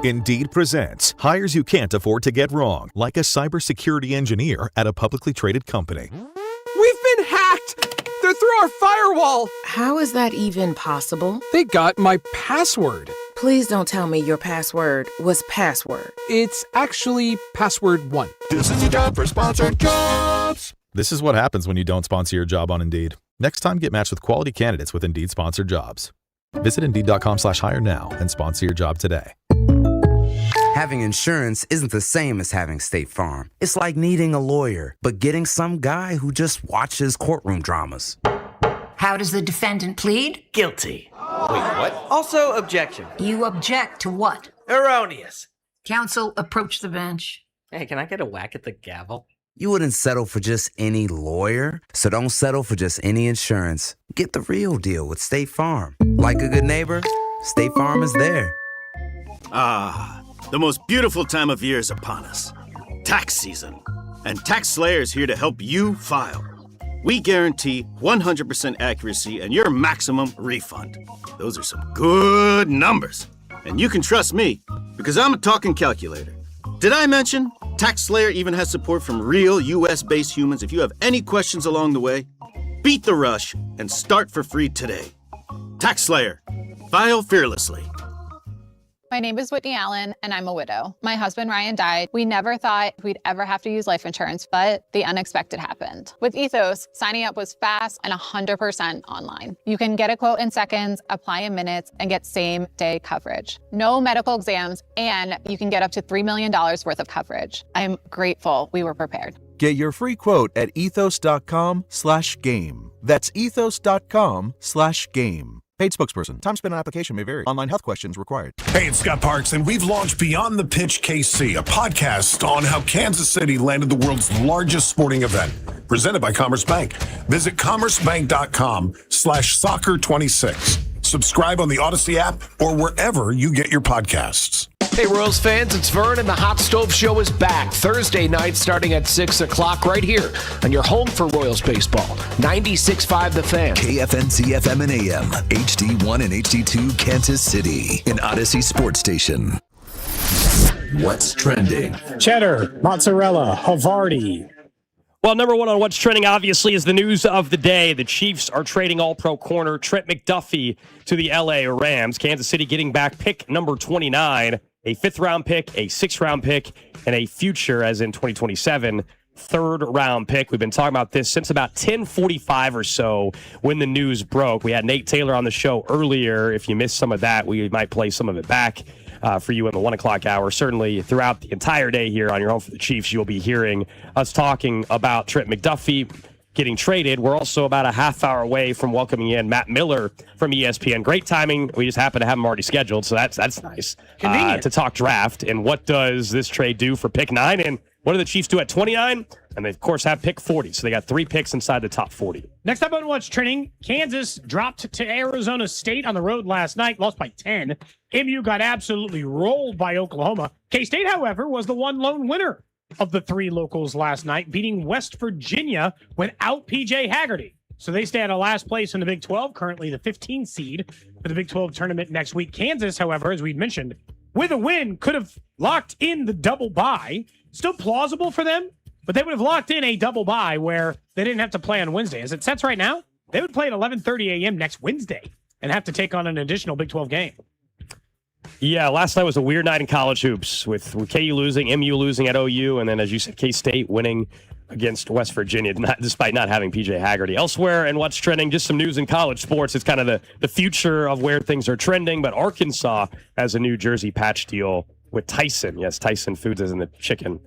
Indeed presents hires you can't afford to get wrong, like a cybersecurity engineer at a publicly traded company. We've been hacked! They're through our firewall! How is that even possible? They got my password. Please don't tell me your password was password. It's actually password 1. This is your job for sponsored jobs. This is what happens when you don't sponsor your job on Indeed. Next time, get matched with quality candidates with Indeed sponsored jobs. Visit Indeed.com/hire now and sponsor your job today. Having insurance isn't the same as having State Farm. It's like needing a lawyer, but getting some guy who just watches courtroom dramas. How does the defendant plead? Guilty. Wait, what? Also, objection. You object to what? Erroneous. Counsel, approach the bench. Hey, can I get a whack at the gavel? You wouldn't settle for just any lawyer, so don't settle for just any insurance. Get the real deal with State Farm. Like a good neighbor, State Farm is there. Ah, the most beautiful time of year is upon us. Tax season. And Tax Slayer is here to help you file. We guarantee 100% accuracy and your maximum refund. Those are some good numbers. And you can trust me, because I'm a talking calculator. Did I mention Tax Slayer even has support from real US-based humans if you have any questions along the way? Beat the rush and start for free today. Tax Slayer. File fearlessly. My name is Whitney Allen, and I'm a widow. My husband, Ryan, died. We never thought we'd ever have to use life insurance, but the unexpected happened. With Ethos, signing up was fast and 100% online. You can get a quote in seconds, apply in minutes, and get same-day coverage. No medical exams, and you can get up to $3 million worth of coverage. I'm grateful we were prepared. Get your free quote at ethos.com/game. That's ethos.com/game. Paid spokesperson. Time spent on application may vary. Online health questions required. Hey, it's Scott Parks, and we've launched Beyond the Pitch KC, a podcast on how Kansas City landed the world's largest sporting event, presented by Commerce Bank. Visit commercebank.com/soccer26. Subscribe on the Odyssey app or wherever you get your podcasts. Hey, Royals fans, it's Vern, and the Hot Stove Show is back Thursday night starting at 6 o'clock right here on your home for Royals baseball. 96.5 The Fan. KFNC FM and AM, HD1 and HD2 Kansas City, an Odyssey sports station. What's trending? Cheddar, mozzarella, Havarti. Well, number one on what's trending, obviously, is the news of the day. The Chiefs are trading all-pro corner Trent McDuffy to the L.A. Rams. Kansas City getting back pick number 29, a fifth-round pick, a sixth-round pick, and a future, as in 2027, third-round pick. We've been talking about this since about 10:45 or so when the news broke. We had Nate Taylor on the show earlier. If you missed some of that, we might play some of it back for you in the 1 o'clock hour. Certainly throughout the entire day here on your home for the Chiefs, you'll be hearing us talking about Trent McDuffy getting traded. We're also about a half hour away from welcoming in Matt Miller from ESPN. Great timing. We just happen to have him already scheduled, so that's nice. Convenient. To talk draft and what does this trade do for pick 9 and what do the Chiefs do at 29? And they, of course, have pick 40, so they got 3 picks inside the top 40. Next up on What's Trending, Kansas dropped to Arizona State on the road last night, lost by 10. MU got absolutely rolled by Oklahoma. K-State, however, was the one lone winner of the 3 locals last night, beating West Virginia without P.J. Haggerty. So they stay at a last place in the Big 12, currently the 15th seed for the Big 12 tournament next week. Kansas, however, as we'd mentioned, with a win, could have locked in the double bye. Still plausible for them, but they would have locked in a double bye where they didn't have to play on Wednesday. As it sets right now, they would play at 11:30 a.m. next Wednesday and have to take on an additional Big 12 game. Yeah, last night was a weird night in college hoops with KU losing, MU losing at OU, and then, as you said, K-State winning against West Virginia, despite not having P.J. Haggerty. Elsewhere, and what's trending, just some news in college sports. It's kind of the future of where things are trending, but Arkansas has a New Jersey patch deal with Tyson. Yes, Tyson Foods is in the chicken,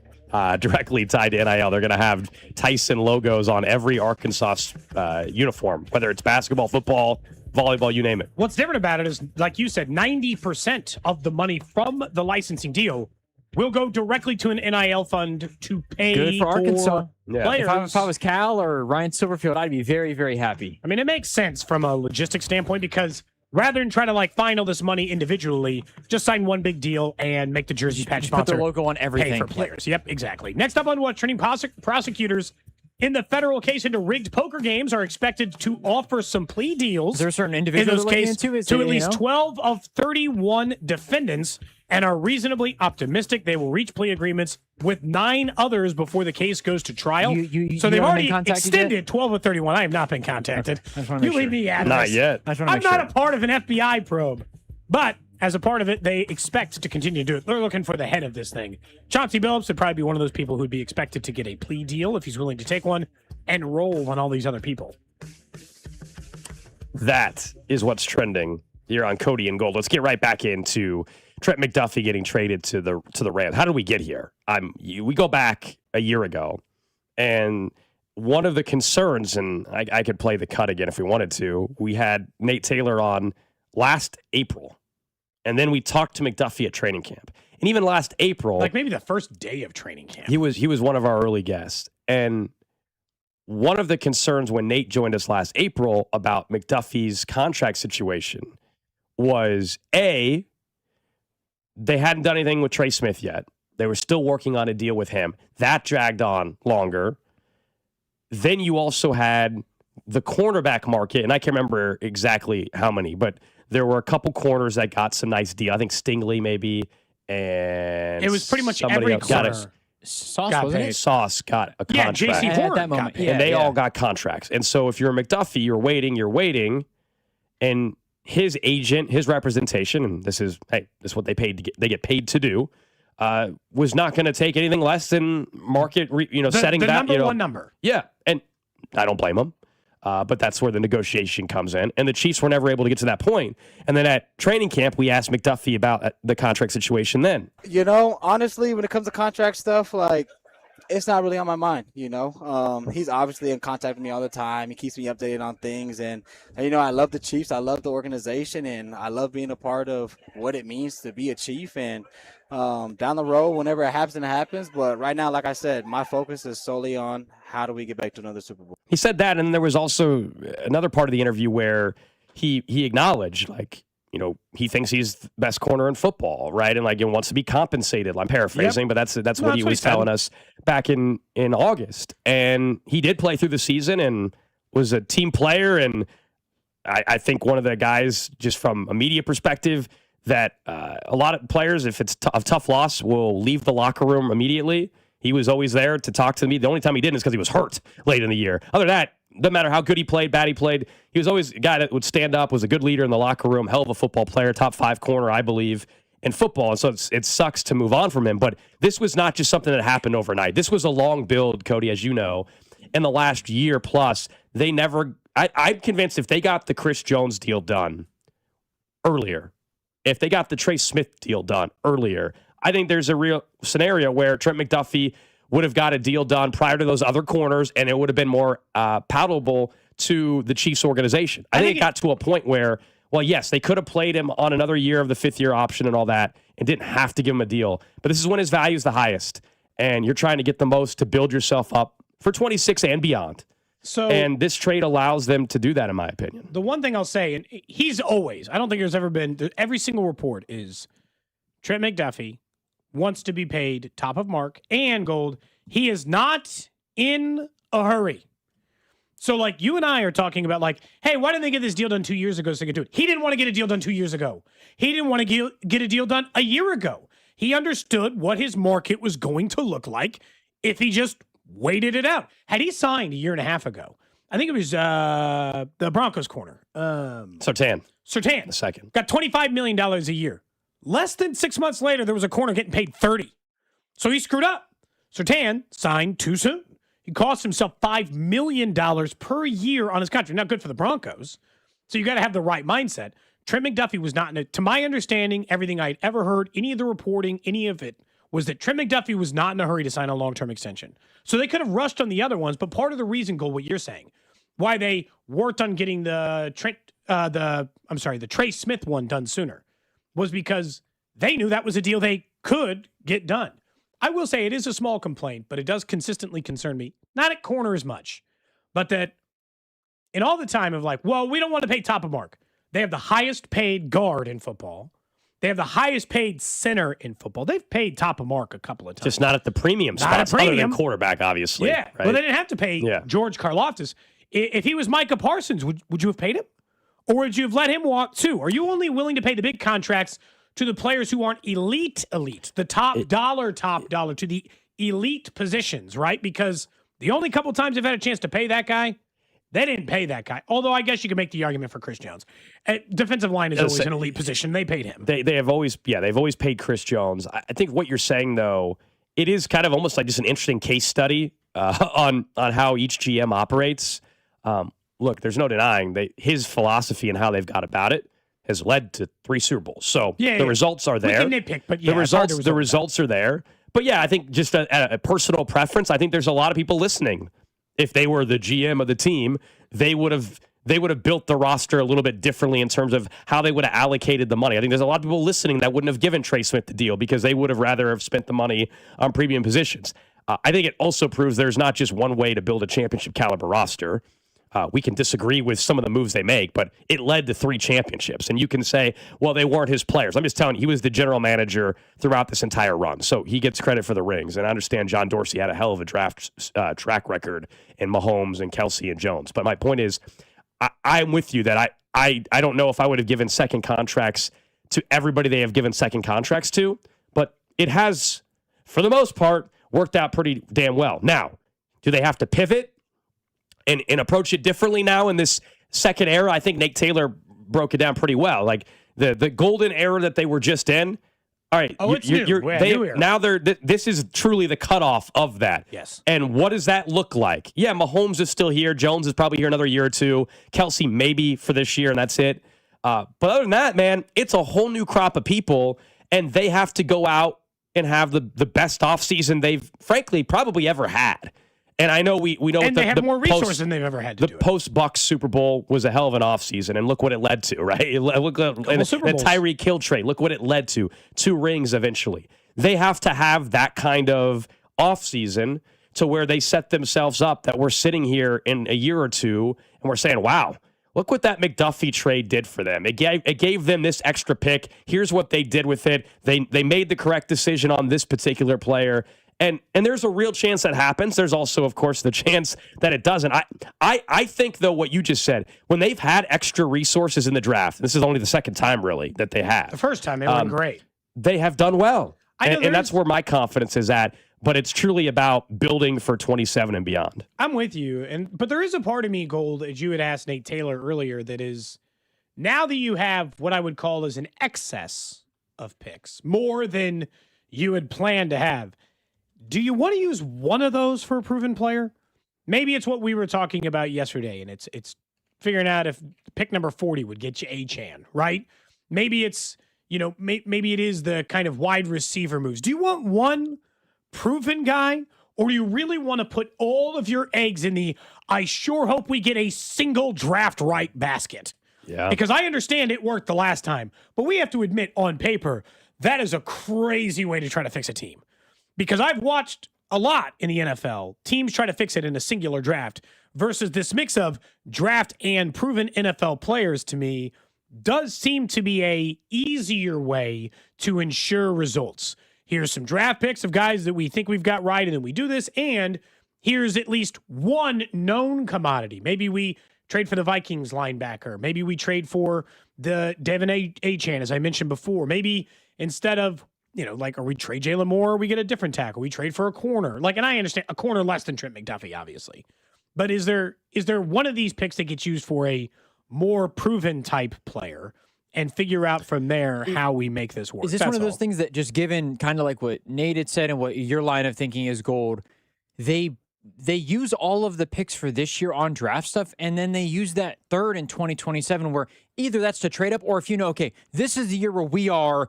directly tied to NIL. They're going to have Tyson logos on every Arkansas uniform, whether it's basketball, football, volleyball, you name it. What's different about it is, like you said, 90% of the money from the licensing deal will go directly to an NIL fund to pay Good for Arkansas. players. If I was Cal or Ryan Silverfield, I'd be very, very happy. I mean, it makes sense from a logistics standpoint because rather than try to like find all this money individually, just sign one big deal and make the jersey patch Just put sponsor their logo on everything. pay for players. Yep, exactly. Next up on what trending prosecutors in the federal case into rigged poker games are expected to offer some plea deals. Is there a certain in individual those cases to at least 12 of 31 defendants, and are reasonably optimistic they will reach plea agreements with 9 others before the case goes to trial. So they've already extended 12 of 31. I have not been contacted. You leave me out of Not this. yet. I'm not a part of an FBI probe, but as a part of it, they expect to continue to do it. They're looking for the head of this thing. Chauncey Billups would probably be one of those people who'd be expected to get a plea deal if he's willing to take one and roll on all these other people. That is what's trending here on Cody and Gold. Let's get right back into Trent McDuffie getting traded to the Rams. How did we get here? We go back a year ago, and one of the concerns, and I could play the cut again if we wanted to, we had Nate Taylor on last April. And then we talked to McDuffie at training camp. And even last April, like maybe the first day of training camp, he was one of our early guests. And one of the concerns when Nate joined us last April about McDuffie's contract situation was, A, they hadn't done anything with Trey Smith yet. They were still working on a deal with him. That dragged on longer. Then you also had the cornerback market, and I can't remember exactly how many, but there were a couple corners that got some nice deal. I think Stingley maybe, and it was pretty much somebody every else got corner. Sauce, got wasn't paid. it? Sauce got a Yeah, contract. JC At Horn that got moment, paid. And they all got contracts. And so if you're a McDuffie, you're waiting, and his agent, his representation, and this is what they get paid to do, was not going to take anything less than market, setting the that number one number. Yeah, and I don't blame him. But that's where the negotiation comes in. And the Chiefs were never able to get to that point. And then at training camp, we asked McDuffie about the contract situation then. Honestly, when it comes to contract stuff, it's not really on my mind, He's obviously in contact with me all the time. He keeps me updated on things. And I love the Chiefs. I love the organization. And I love being a part of what it means to be a Chief. And down the road, whenever it happens, it happens. But right now, like I said, my focus is solely on how do we get back to another Super Bowl. He said that, and there was also another part of the interview where he acknowledged, he thinks he's the best corner in football, right? And wants to be compensated. I'm paraphrasing, but that's what he was telling us back in August. And he did play through the season and was a team player. And I think one of the guys, just from a media perspective, that a lot of players, if it's a tough loss, will leave the locker room immediately. He was always there to talk to me. The only time he didn't is because he was hurt late in the year. Other than that, no matter how good he played, bad he played, he was always a guy that would stand up, was a good leader in the locker room, hell of a football player, top 5 corner, I believe, in football. And so it sucks to move on from him. But this was not just something that happened overnight. This was a long build, Cody, as you know. In the last year plus, they never – I'm convinced if they got the Chris Jones deal done earlier, if they got the Trey Smith deal done earlier, I think there's a real scenario where Trent McDuffie would have got a deal done prior to those other corners, and it would have been more palatable to the Chiefs organization. I think it got to a point where, well, yes, they could have played him on another year of the 5th-year option and all that and didn't have to give him a deal. But this is when his value is the highest, and you're trying to get the most to build yourself up for 26 and beyond. And this trade allows them to do that, in my opinion. The one thing I'll say, and he's always, I don't think there's ever been, every single report is Trent McDuffie wants to be paid top of mark and Gold. He is not in a hurry. So you and I are talking about hey, why didn't they get this deal done 2 years ago so they could do it? He didn't want to get a deal done 2 years ago. He didn't want to get a deal done a year ago. He understood what his market was going to look like if he just waited it out. Had he signed a year and a half ago, I think it was the Broncos corner. Surtain. The second. Got $25 million a year. Less than 6 months later, there was a corner getting paid $30. So he screwed up. Surtain signed too soon. He cost himself $5 million per year on his contract. Not good for the Broncos. So you got to have the right mindset. Trent McDuffie was not in it. To my understanding, everything I'd ever heard, any of the reporting, any of it, was that Trent McDuffie was not in a hurry to sign a long-term extension. So they could have rushed on the other ones, but part of the reason, Gold, what you're saying, why they worked on getting the Trent the Trey Smith one done sooner was because they knew that was a deal they could get done. I will say it is a small complaint, but it does consistently concern me. Not at corner as much, but that in all the time of like, well, we don't want to pay top of mark. They have the highest paid guard in football. They have the highest paid center in football. They've paid top of mark a couple of times. Just not at the premium spots, other than quarterback, obviously. Yeah, right? well, they didn't have to pay George Karlaftis. If he was Micah Parsons, would you have paid him? Or would you have let him walk too? Are you only willing to pay the big contracts to the players who aren't elite, the top dollar to the elite positions, right? Because the only couple times they've had a chance to pay that guy, they didn't pay that guy. Although I guess you could make the argument for Chris Jones. Defensive line is always an elite position. They paid him. They've always paid Chris Jones. I think what you're saying, though, it is kind of almost like just an interesting case study on how each GM operates. Look, there's no denying that his philosophy and how they've got about it has led to 3 Super Bowls. So the results are there. We can nitpick, but the results are there. But yeah, I think just a personal preference. I think there's a lot of people listening. If they were the GM of the team, they would have built the roster a little bit differently in terms of how they would have allocated the money. I think there's a lot of people listening that wouldn't have given Trey Smith the deal because they would have rather have spent the money on premium positions. I think it also proves there's not just one way to build a championship caliber roster. We can disagree with some of the moves they make, but it led to 3 championships. And you can say, well, they weren't his players. I'm just telling you, he was the general manager throughout this entire run. So he gets credit for the rings. And I understand John Dorsey had a hell of a draft track record in Mahomes and Kelsey and Jones. But my point is, I'm with you that I don't know if I would have given second contracts to everybody they have given second contracts to, but it has, for the most part, worked out pretty damn well. Now, do they have to pivot and approach it differently now in this second era? I think Nate Taylor broke it down pretty well. Like the golden era that they were just in. All right, it's new. Now this is truly the cutoff of that. Yes. And what does that look like? Yeah, Mahomes is still here. Jones is probably here another year or two. Kelsey maybe for this year, and that's it. But other than that, man, it's a whole new crop of people, and they have to go out and have the best offseason they've, frankly, probably ever had. And I know we know, and they have more resources than they've ever had to do. The post-Bucks Super Bowl was a hell of an offseason, and look what it led to, right? Look at the Tyreek Hill trade. Look what it led to. 2 rings eventually. They have to have that kind of offseason to where they set themselves up that we're sitting here in a year or two, and we're saying, wow, look what that McDuffie trade did for them. It gave them this extra pick. Here's what they did with it. They made the correct decision on this particular player. And there's a real chance that happens. There's also, of course, the chance that it doesn't. I think, though, what you just said, when they've had extra resources in the draft, this is only the second time, really, that they have. The first time, they were great. They have done well. And that's where my confidence is at. But it's truly about building for 27 and beyond. I'm with you. But there is a part of me, Gold, as you had asked Nate Taylor earlier, that is, now that you have what I would call as an excess of picks, more than you had planned to have, do you want to use one of those for a proven player? Maybe it's what we were talking about yesterday, and it's figuring out if pick number 40 would get you Achane, right? Maybe it's, maybe it is the kind of wide receiver moves. Do you want one proven guy, or do you really want to put all of your eggs in the I sure hope we get a single draft right basket? Yeah. Because I understand it worked the last time, but we have to admit on paper, that is a crazy way to try to fix a team. Because I've watched a lot in the NFL, teams try to fix it in a singular draft versus this mix of draft and proven NFL players, to me, does seem to be a easier way to ensure results. Here's some draft picks of guys that we think we've got right, and then we do this, and here's at least one known commodity. Maybe we trade for the Vikings linebacker. Maybe we trade for the Devin Achane, as I mentioned before. Maybe instead of, or we trade Jalen Moore, we get a different tackle. We trade for a corner. And I understand a corner less than Trent McDuffie, obviously. But is there one of these picks that gets used for a more proven type player and figure out from there how we make this work? Is this one of those things that, just given kind of like what Nate had said and what your line of thinking is, Gold, they use all of the picks for this year on draft stuff, and then they use that third in 2027 where either that's to trade up, or if okay, this is the year where we are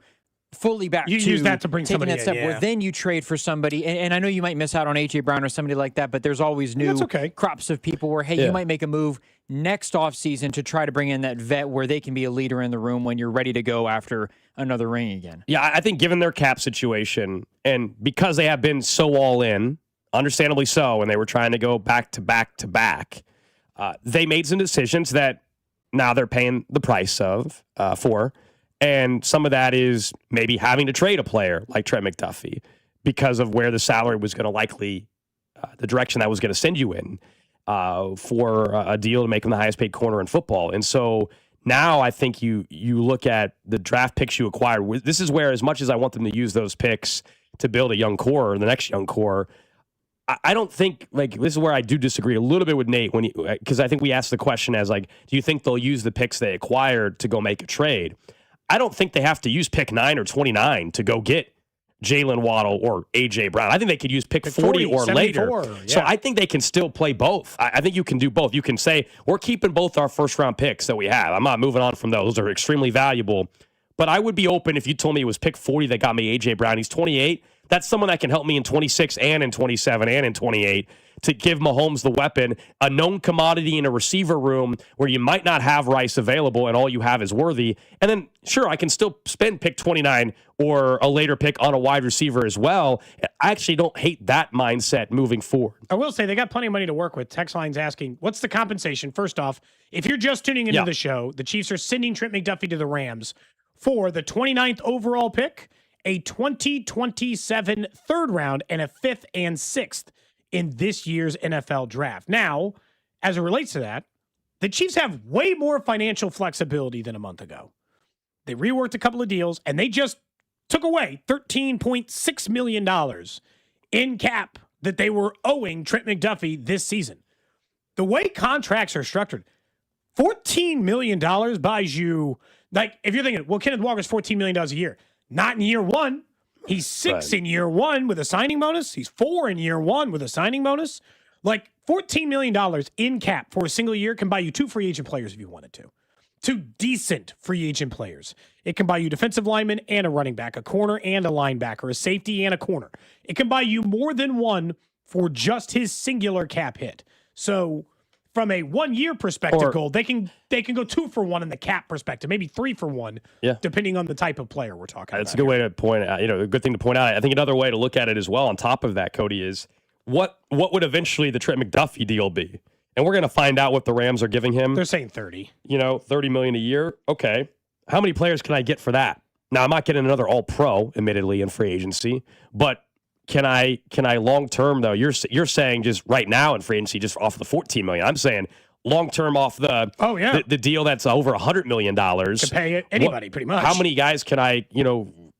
fully back You to use that to bring taking somebody that step in, where yeah. then you trade for somebody. And I know you might miss out on A.J. Brown or somebody like that, but there's always new That's okay. crops of people where, hey, you might make a move next offseason to try to bring in that vet where they can be a leader in the room when you're ready to go after another ring again. Yeah, I think given their cap situation and because they have been so all in, understandably so, and they were trying to go back to back to back, they made some decisions that now they're paying the price for. And some of that is maybe having to trade a player like Trent McDuffie because of where the salary was going to likely, the direction that was going to send you in for a deal to make him the highest paid corner in football. And so now I think you look at the draft picks you acquired. This is where, as much as I want them to use those picks to build a young core or the next young core, I don't think, like, this is where I do disagree a little bit with Nate because I think we asked the question as, like, do you think they'll use the picks they acquired to go make a trade? I don't think they have to use pick 9 or 29 to go get Jalen Waddle or A.J. Brown. I think they could use pick 40 or later. Yeah. So I think they can still play both. I think you can do both. You can say, we're keeping both our first-round picks that we have. I'm not moving on from those. Those are extremely valuable. But I would be open if you told me it was pick 40 that got me A.J. Brown. He's 28. That's someone that can help me in 26 and in 27 and in 28 to give Mahomes the weapon, a known commodity in a receiver room where you might not have Rice available and all you have is Worthy. And then, sure, I can still spend pick 29 or a later pick on a wide receiver as well. I actually don't hate that mindset moving forward. I will say they got plenty of money to work with. Text line's asking, what's the compensation? First off, if you're just tuning into the show, the Chiefs are sending Trent McDuffie to the Rams for the 29th overall pick, a 2027 third round, and a 5th and 6th in this year's NFL draft. Now, as it relates to that, the Chiefs have way more financial flexibility than a month ago. They reworked a couple of deals, and they just took away $13.6 million in cap that they were owing Trent McDuffie this season. The way contracts are structured, $14 million buys you, like, if you're thinking, well, Kenneth Walker's $14 million a year. Not in year one. He's 6 in year one with a signing bonus. He's 4 in year one with a signing bonus. Like, $14 million in cap for a single year can buy you 2 free agent players if you wanted to. 2 decent free agent players. It can buy you defensive lineman and a running back, a corner and a linebacker, a safety and a corner. It can buy you more than one for just his singular cap hit. So from a 1 year perspective, Gold, they can go 2 for 1 in the cap perspective, maybe 3 for 1, depending on the type of player we're talking about. That's a good way to point out, a good thing to point out. I think another way to look at it as well on top of that, Cody, is what would eventually the Trent McDuffie deal be? And we're going to find out what the Rams are giving him. They're saying 30. $30 million a year. Okay. How many players can I get for that? Now, I'm not getting another all-pro, admittedly, in free agency, but Can I long term though? You're saying just right now in free agency, just off the $14 million. I'm saying long term off the the deal that's over $100 million. To pay anybody pretty much. How many guys can I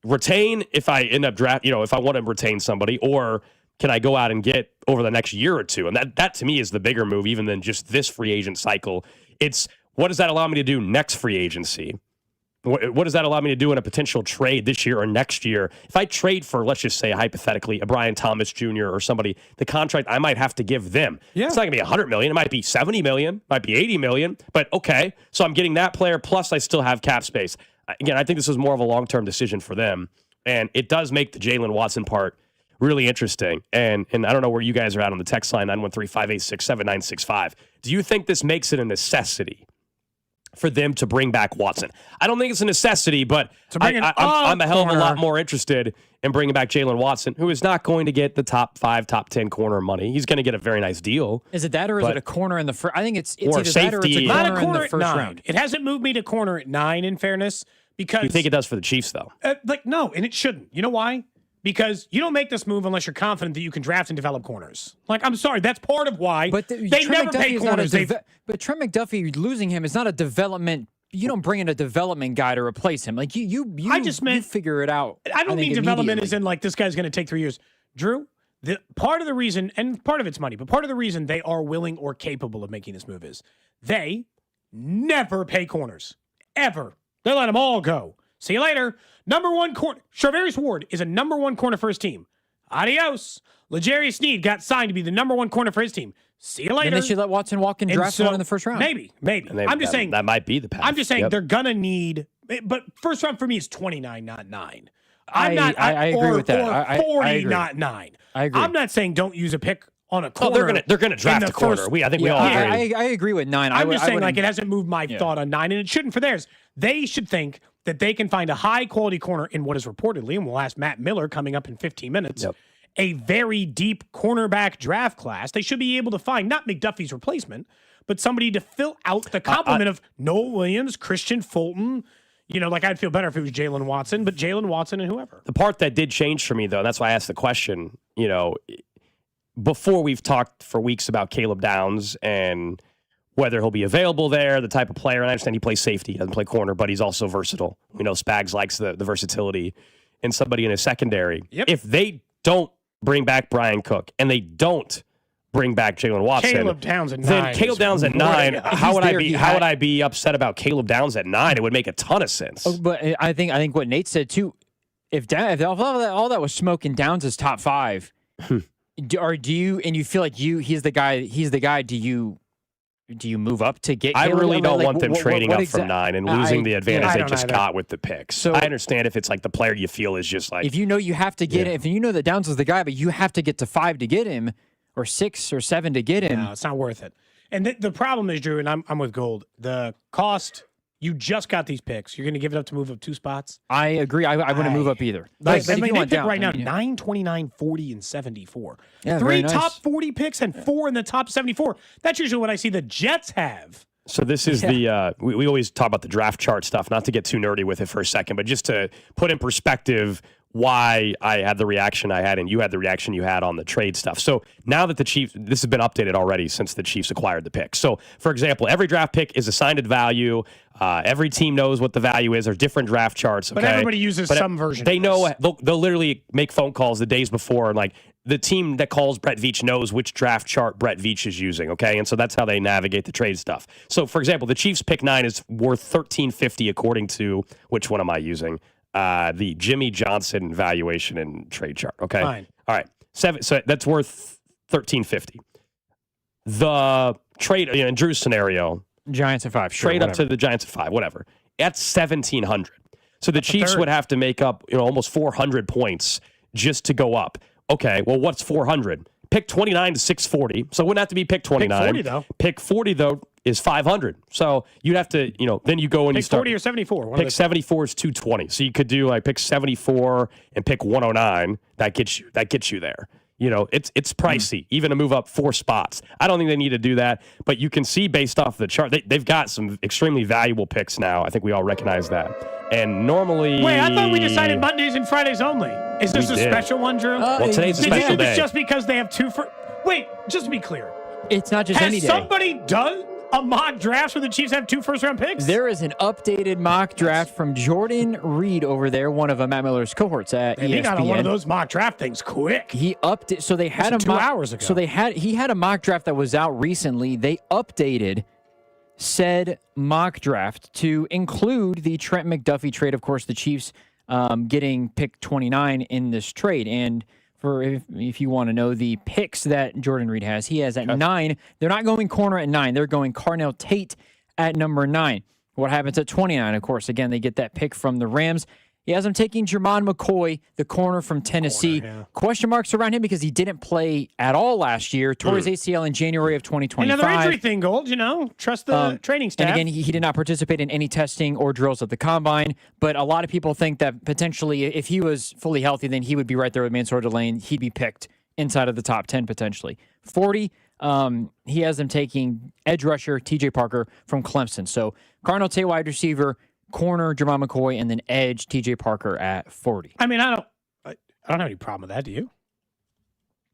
retain if I end up if I want to retain somebody, or can I go out and get over the next year or two? And that to me is the bigger move, even than just this free agent cycle. It's what does that allow me to do next free agency? What does that allow me to do in a potential trade this year or next year? If I trade for, let's just say hypothetically, a Brian Thomas Jr. or somebody, the contract I might have to give them. Yeah. It's not going to be $100 million. It might be $70 million, might be $80 million. But okay, so I'm getting that player, plus I still have cap space. Again, I think this is more of a long-term decision for them. And it does make the Jalen Watson part really interesting. And I don't know where you guys are at on the text line, 913-586-7965. Do you think this makes it a necessity for them to bring back Watson? I don't think it's a necessity, but I'm a hell of a lot more interested in bringing back Jalen Watson, who is not going to get the top 5, top 10 corner money. He's going to get a very nice deal. Is it that, or is it a corner in the first? I think it's either safety, that or it's a corner, in the first 9. round. It hasn't moved me to corner at 9, in fairness, because... You think it does for the Chiefs, though? No, and it shouldn't. You know why? Because you don't make this move unless you're confident that you can draft and develop corners. Like, I'm sorry, that's part of why they never pay corners. But Trent McDuffie, losing him is not a development. You don't bring in a development guy to replace him. Like you figure it out. I don't mean development as in like this guy's going to take 3 years. Drew, part of the reason, and part of it's money, but part of the reason they are willing or capable of making this move is they never pay corners. Ever. They let them all go. See you later. Number 1 corner. Charvarius Ward is a number 1 corner for his team. Adios. L'Jarius Sneed got signed to be the number 1 corner for his team. See you later. And they should let Watson walk and draft one in the first round. Maybe. I'm just saying. That might be the path. I'm just saying they're going to need, but first round for me is 29, not 9. I agree with that. Or I 40, agree. not 9. I agree. I'm not saying don't use a pick on a corner. They're gonna draft a corner. I think we all agree. I agree with 9. I'm just saying, like, it hasn't moved my thought on 9, and it shouldn't for theirs. They should think that they can find a high-quality corner in what is reportedly, and we'll ask Matt Miller coming up in 15 minutes, a very deep cornerback draft class. They should be able to find, not McDuffie's replacement, but somebody to fill out the complement of Noah Williams, Christian Fulton. Like, I'd feel better if it was Jalen Watson, but Jalen Watson and whoever. The part that did change for me, though, and that's why I asked the question, before we've talked for weeks about Caleb Downs and whether he'll be available there, the type of player. And I understand he plays safety, he doesn't play corner, but he's also versatile. We know Spags likes the versatility in somebody in his secondary. If they don't bring back Brian Cook and they don't bring back Jalen Watson, Caleb Downs at 9. Then Caleb Downs at 9. How would I be upset about Caleb Downs at 9? It would make a ton of sense. But I think what Nate said too. If all that was smoke and Downs is top 5, or do you and you feel like he's the guy? Do you move up to get? I Caleb? really don't want them what trading up from 9 and losing the advantage they just got with the picks. So I understand if it's like the player you feel is just like, if you know you have to get it, if you know that Downs is the guy, but you have to get to 5 to get him, or 6 or 7 to get him. No, it's not worth it. And the problem is, Drew, and I'm with Gold. The cost. You just got these picks. You're going to give it up to move up 2 spots? I agree. I wouldn't move up either. They pick right now 9, 29, 40, and 74. Yeah, 3 nice. top 40 picks and 4 in the top 74. That's usually what I see the Jets have. So this is the we always talk about the draft chart stuff, not to get too nerdy with it for a second, but just to put in perspective why I had the reaction I had and you had the reaction you had on the trade stuff. So now that the Chiefs, this has been updated already since the Chiefs acquired the pick. So, for example, every draft pick is assigned a value. Every team knows what the value is. There's different draft charts. Okay? But everybody uses some version. They know, they'll literally make phone calls the days before, and like the team that calls Brett Veach knows which draft chart Brett Veach is using, okay? And so that's how they navigate the trade stuff. So, for example, the Chiefs pick 9 is worth $13.50 according to, which one am I using? The Jimmy Johnson valuation and trade chart. Okay. Fine. All right. So that's worth $13.50. The trade in Drew's scenario, Giants at 5. Sure, trade up to the Giants at 5, whatever. That's $1,700. So the Chiefs would have to make up almost 400 points just to go up. Okay. Well, what's 400? Pick 29 to 640. So it wouldn't have to be pick 29. Pick 40 though. Pick 40 though is 500. So you'd have to, then you go and you pick start. 40 or 74. Pick 74 is 220. So you could do like pick 74 and pick 109. That gets you there. It's pricey, even to move up 4 spots. I don't think they need to do that, but you can see based off the chart, they've got some extremely valuable picks now. I think we all recognize that. And normally, wait, I thought we decided Mondays and Fridays only. Is this a special one, Drew? Well, today's a special day. It's just because they have 2 for. Wait, just to be clear, it's not just any day. Has somebody done a mock draft where the Chiefs have 2 first-round picks? There is an updated mock draft from Jordan Reed over there, one of Matt Miller's cohorts at ESPN. He got on one of those mock draft things quick. He upped it. So they had 2 hours ago. So he had a mock draft that was out recently. They updated said mock draft to include the Trent McDuffie trade. Of course, the Chiefs getting pick 29 in this trade. And for if you want to know the picks that Jordan Reed has, he has at 9. They're not going corner at 9. They're going Carnell Tate at number 9. What happens at 29? Of course, again, they get that pick from the Rams. He has him taking Jermon McCoy, the corner from Tennessee. Question marks around him because he didn't play at all last year. Tore his ACL in January of 2025. Another injury thing, Gold. Trust the training staff. And again, he did not participate in any testing or drills at the combine. But a lot of people think that potentially, if he was fully healthy, then he would be right there with Mansour Delane. He'd be picked inside of the top 10 potentially. 40. He has them taking edge rusher TJ Parker from Clemson. So Carnell Tate, wide receiver. Corner, Jermon McCoy, and then edge, TJ Parker at 40. I mean, I don't have any problem with that, do you?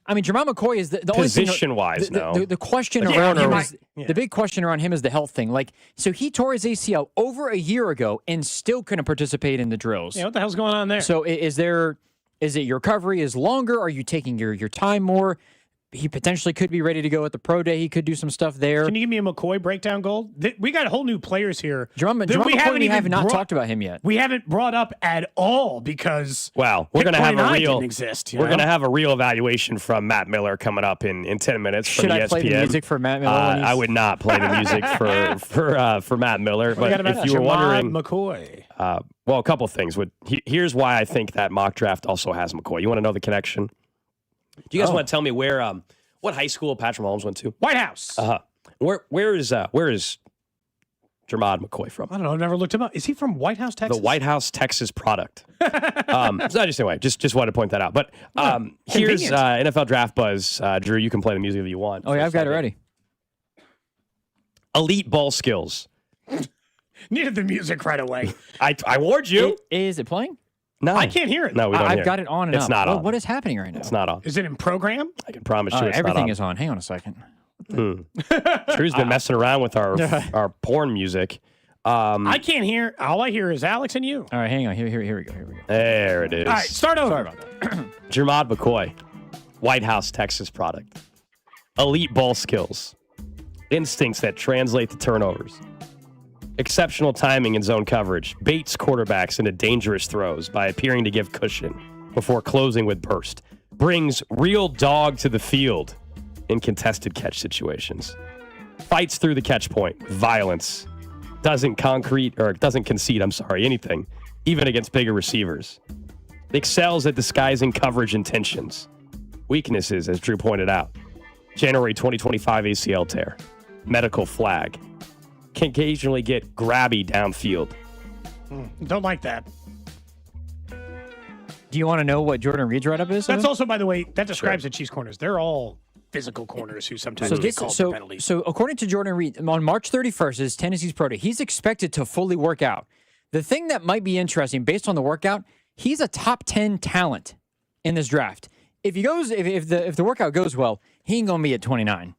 I mean, Jermon McCoy is the only position-wise, no. The question around him is, the big question around him is the health thing. Like, so he tore his ACL over a year ago and still couldn't participate in the drills. Yeah, what the hell's going on there? So is it your recovery is longer? Are you taking your time more? he potentially could be ready to go at the pro day. He could do some stuff there. Can you give me a McCoy breakdown, Gold? We got whole new players here. Jerome McCoy, we have not talked about him yet. We haven't brought up at all because we're going to have a real exist. We're going to have a real evaluation from Matt Miller coming up in 10 minutes. Should from I ESPN. Play the music for Matt Miller? I would not play the music for Matt Miller. But if you were wondering, McCoy. Well, a couple of things. Here's why I think that mock draft also has McCoy. You want to know the connection? Do you guys want to tell me where what high school Patrick Mahomes went to? White House. Where is Jermod McCoy from? I don't know. I've never looked him up. Is he from White House, Texas? The White House, Texas product. So just anyway, just wanted to point that out. But here's NFL Draft Buzz. Drew, you can play the music if you want. Oh, yeah, I've got it ready. Elite ball skills. Needed the music right away. I warned you. Is it playing? No. I can't hear it. No, we don't hear I've got it on and It's up. not on. What is happening right now? It's not on. Is it in program? I can promise you it's everything not on. is on. Hang on a second. Drew's been messing around with our porn music. I can't hear. All I hear is Alex and you. All right, hang on. Here we go. There it is. All right, start over. Sorry about that. Jermod McCoy, White House, Texas product. Elite ball skills. Instincts that translate to turnovers. Exceptional timing in zone coverage. Baits quarterbacks into dangerous throws by appearing to give cushion before closing with burst. Brings real dog to the field in contested catch situations. Fights through the catch point. Violence. Doesn't concede anything, even against bigger receivers. Excels at disguising coverage intentions. Weaknesses, as Drew pointed out. January 2025 ACL tear. Medical flag. Can occasionally get grabby downfield. Don't like that. Do you want to know what Jordan Reed's write-up is? That's also, by the way, that describes the Chiefs corners. They're all physical corners who sometimes get called for penalties. So according to Jordan Reed, on March 31st is Tennessee's pro day. He's expected to fully work out. The thing that might be interesting, based on the workout, he's a top 10 talent in this draft. If the workout goes well, he ain't gonna be at 29.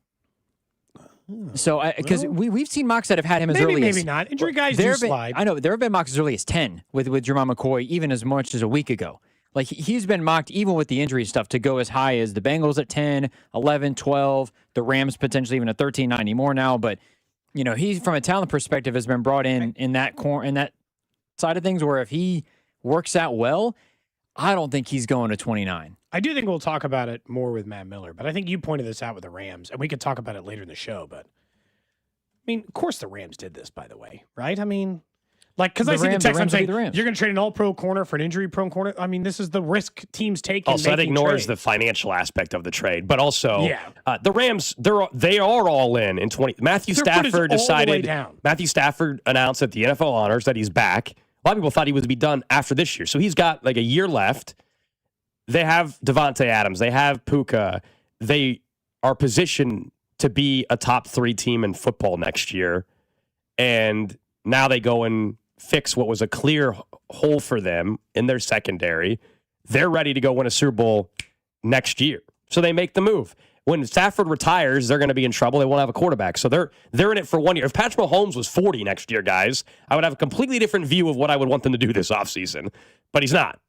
So, because we've seen mocks that have had him as early as... Maybe not. Injury guys do slide. I know. There have been mocks as early as 10 with Jermod McCoy, even as much as a week ago. Like, he's been mocked, even with the injury stuff, to go as high as the Bengals at 10, 11, 12, the Rams potentially even at 13, not anymore now. But, you know, he, from a talent perspective, has been brought in that side of things where if he works out well, I don't think he's going to 29. I do think we'll talk about it more with Matt Miller, but I think you pointed this out with the Rams, and we could talk about it later in the show. But, I mean, of course the Rams did this, by the way, right? I mean, like, because I see the text, I'm saying, you're going to trade an all-pro corner for an injury-prone corner? I mean, this is the risk teams take. Also, that ignores the financial aspect of the trade, but also the Rams, they are all in 20. Matthew Stafford announced at the NFL Honors that he's back. A lot of people thought he was to be done after this year, so he's got like a year left. They have Devontae Adams. They have Puka. They are positioned to be a top 3 team in football next year. And now they go and fix what was a clear hole for them in their secondary. They're ready to go win a Super Bowl next year. So they make the move. When Stafford retires, they're going to be in trouble. They won't have a quarterback. So they're in it for 1 year. If Patrick Mahomes was 40 next year, guys, I would have a completely different view of what I would want them to do this offseason. But he's not.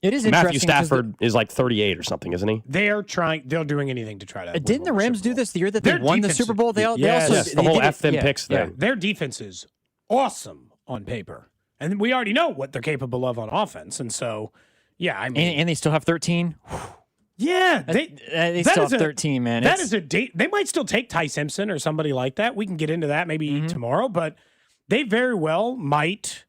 It is Matthew Stafford is like 38 or something, isn't he? They're doing anything to try to. Didn't the Rams do this the year that they won the Super Bowl? Yes, the whole F them picks thing. Their defense is awesome on paper, and we already know what they're capable of on offense. And so, yeah, I mean, and they still have 13. Yeah, they still have 13, man. That is a date. They might still take Ty Simpson or somebody like that. We can get into that maybe tomorrow, but they very well might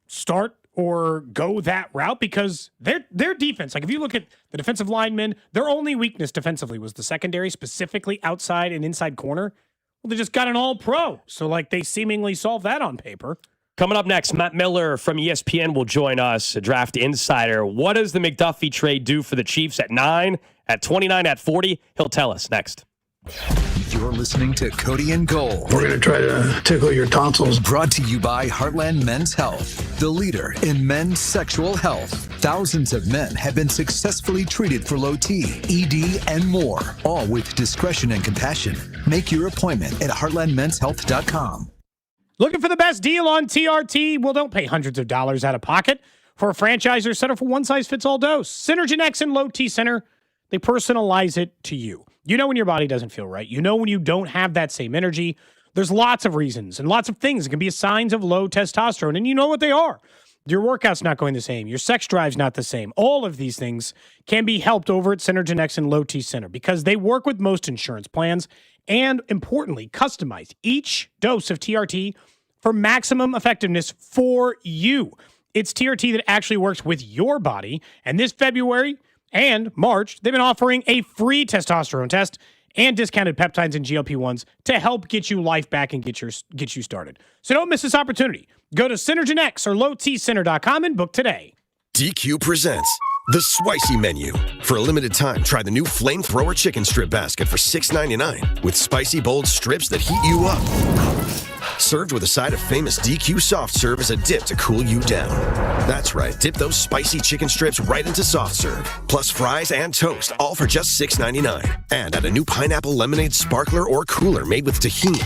start or go that route because their defense, like if you look at the defensive linemen, their only weakness defensively was the secondary, specifically outside and inside corner. Well, they just got an all-pro. So, like, they seemingly solved that on paper. Coming up next, Matt Miller from ESPN will join us, a draft insider. What does the McDuffie trade do for the Chiefs at 9, at 29, at 40? He'll tell us next. You're listening to Cody and Gold. We're going to try to tickle your tonsils. Brought to you by Heartland Men's Health, the leader in men's sexual health. Thousands of men have been successfully treated for low T, ED, and more, all with discretion and compassion. Make your appointment at heartlandmenshealth.com. Looking for the best deal on TRT? Well, don't pay hundreds of dollars out of pocket for a franchise or settle for one-size-fits-all dose. Synergen X and Low T Center, They personalize it to you. You know when your body doesn't feel right. You know when you don't have that same energy. There's lots of reasons and lots of things that can be signs of low testosterone, and you know what they are. Your workout's not going the same. Your sex drive's not the same. All of these things can be helped over at Synergen X and Low T Center because they work with most insurance plans and, importantly, customize each dose of TRT for maximum effectiveness for you. It's TRT that actually works with your body, and this February and March, they've been offering a free testosterone test and discounted peptides and GLP-1s to help get you life back and get you started. So don't miss this opportunity. Go to Synergen X or lowtcenter.com and book today. DQ presents the Spicy Menu. For a limited time, try the new Flamethrower Chicken Strip Basket for $6.99 with spicy, bold strips that heat you up. Served with a side of famous DQ soft serve as a dip to cool you down. That's right, dip those spicy chicken strips right into soft serve. Plus fries and toast, all for just $6.99. And add a new pineapple lemonade sparkler or cooler made with tahini.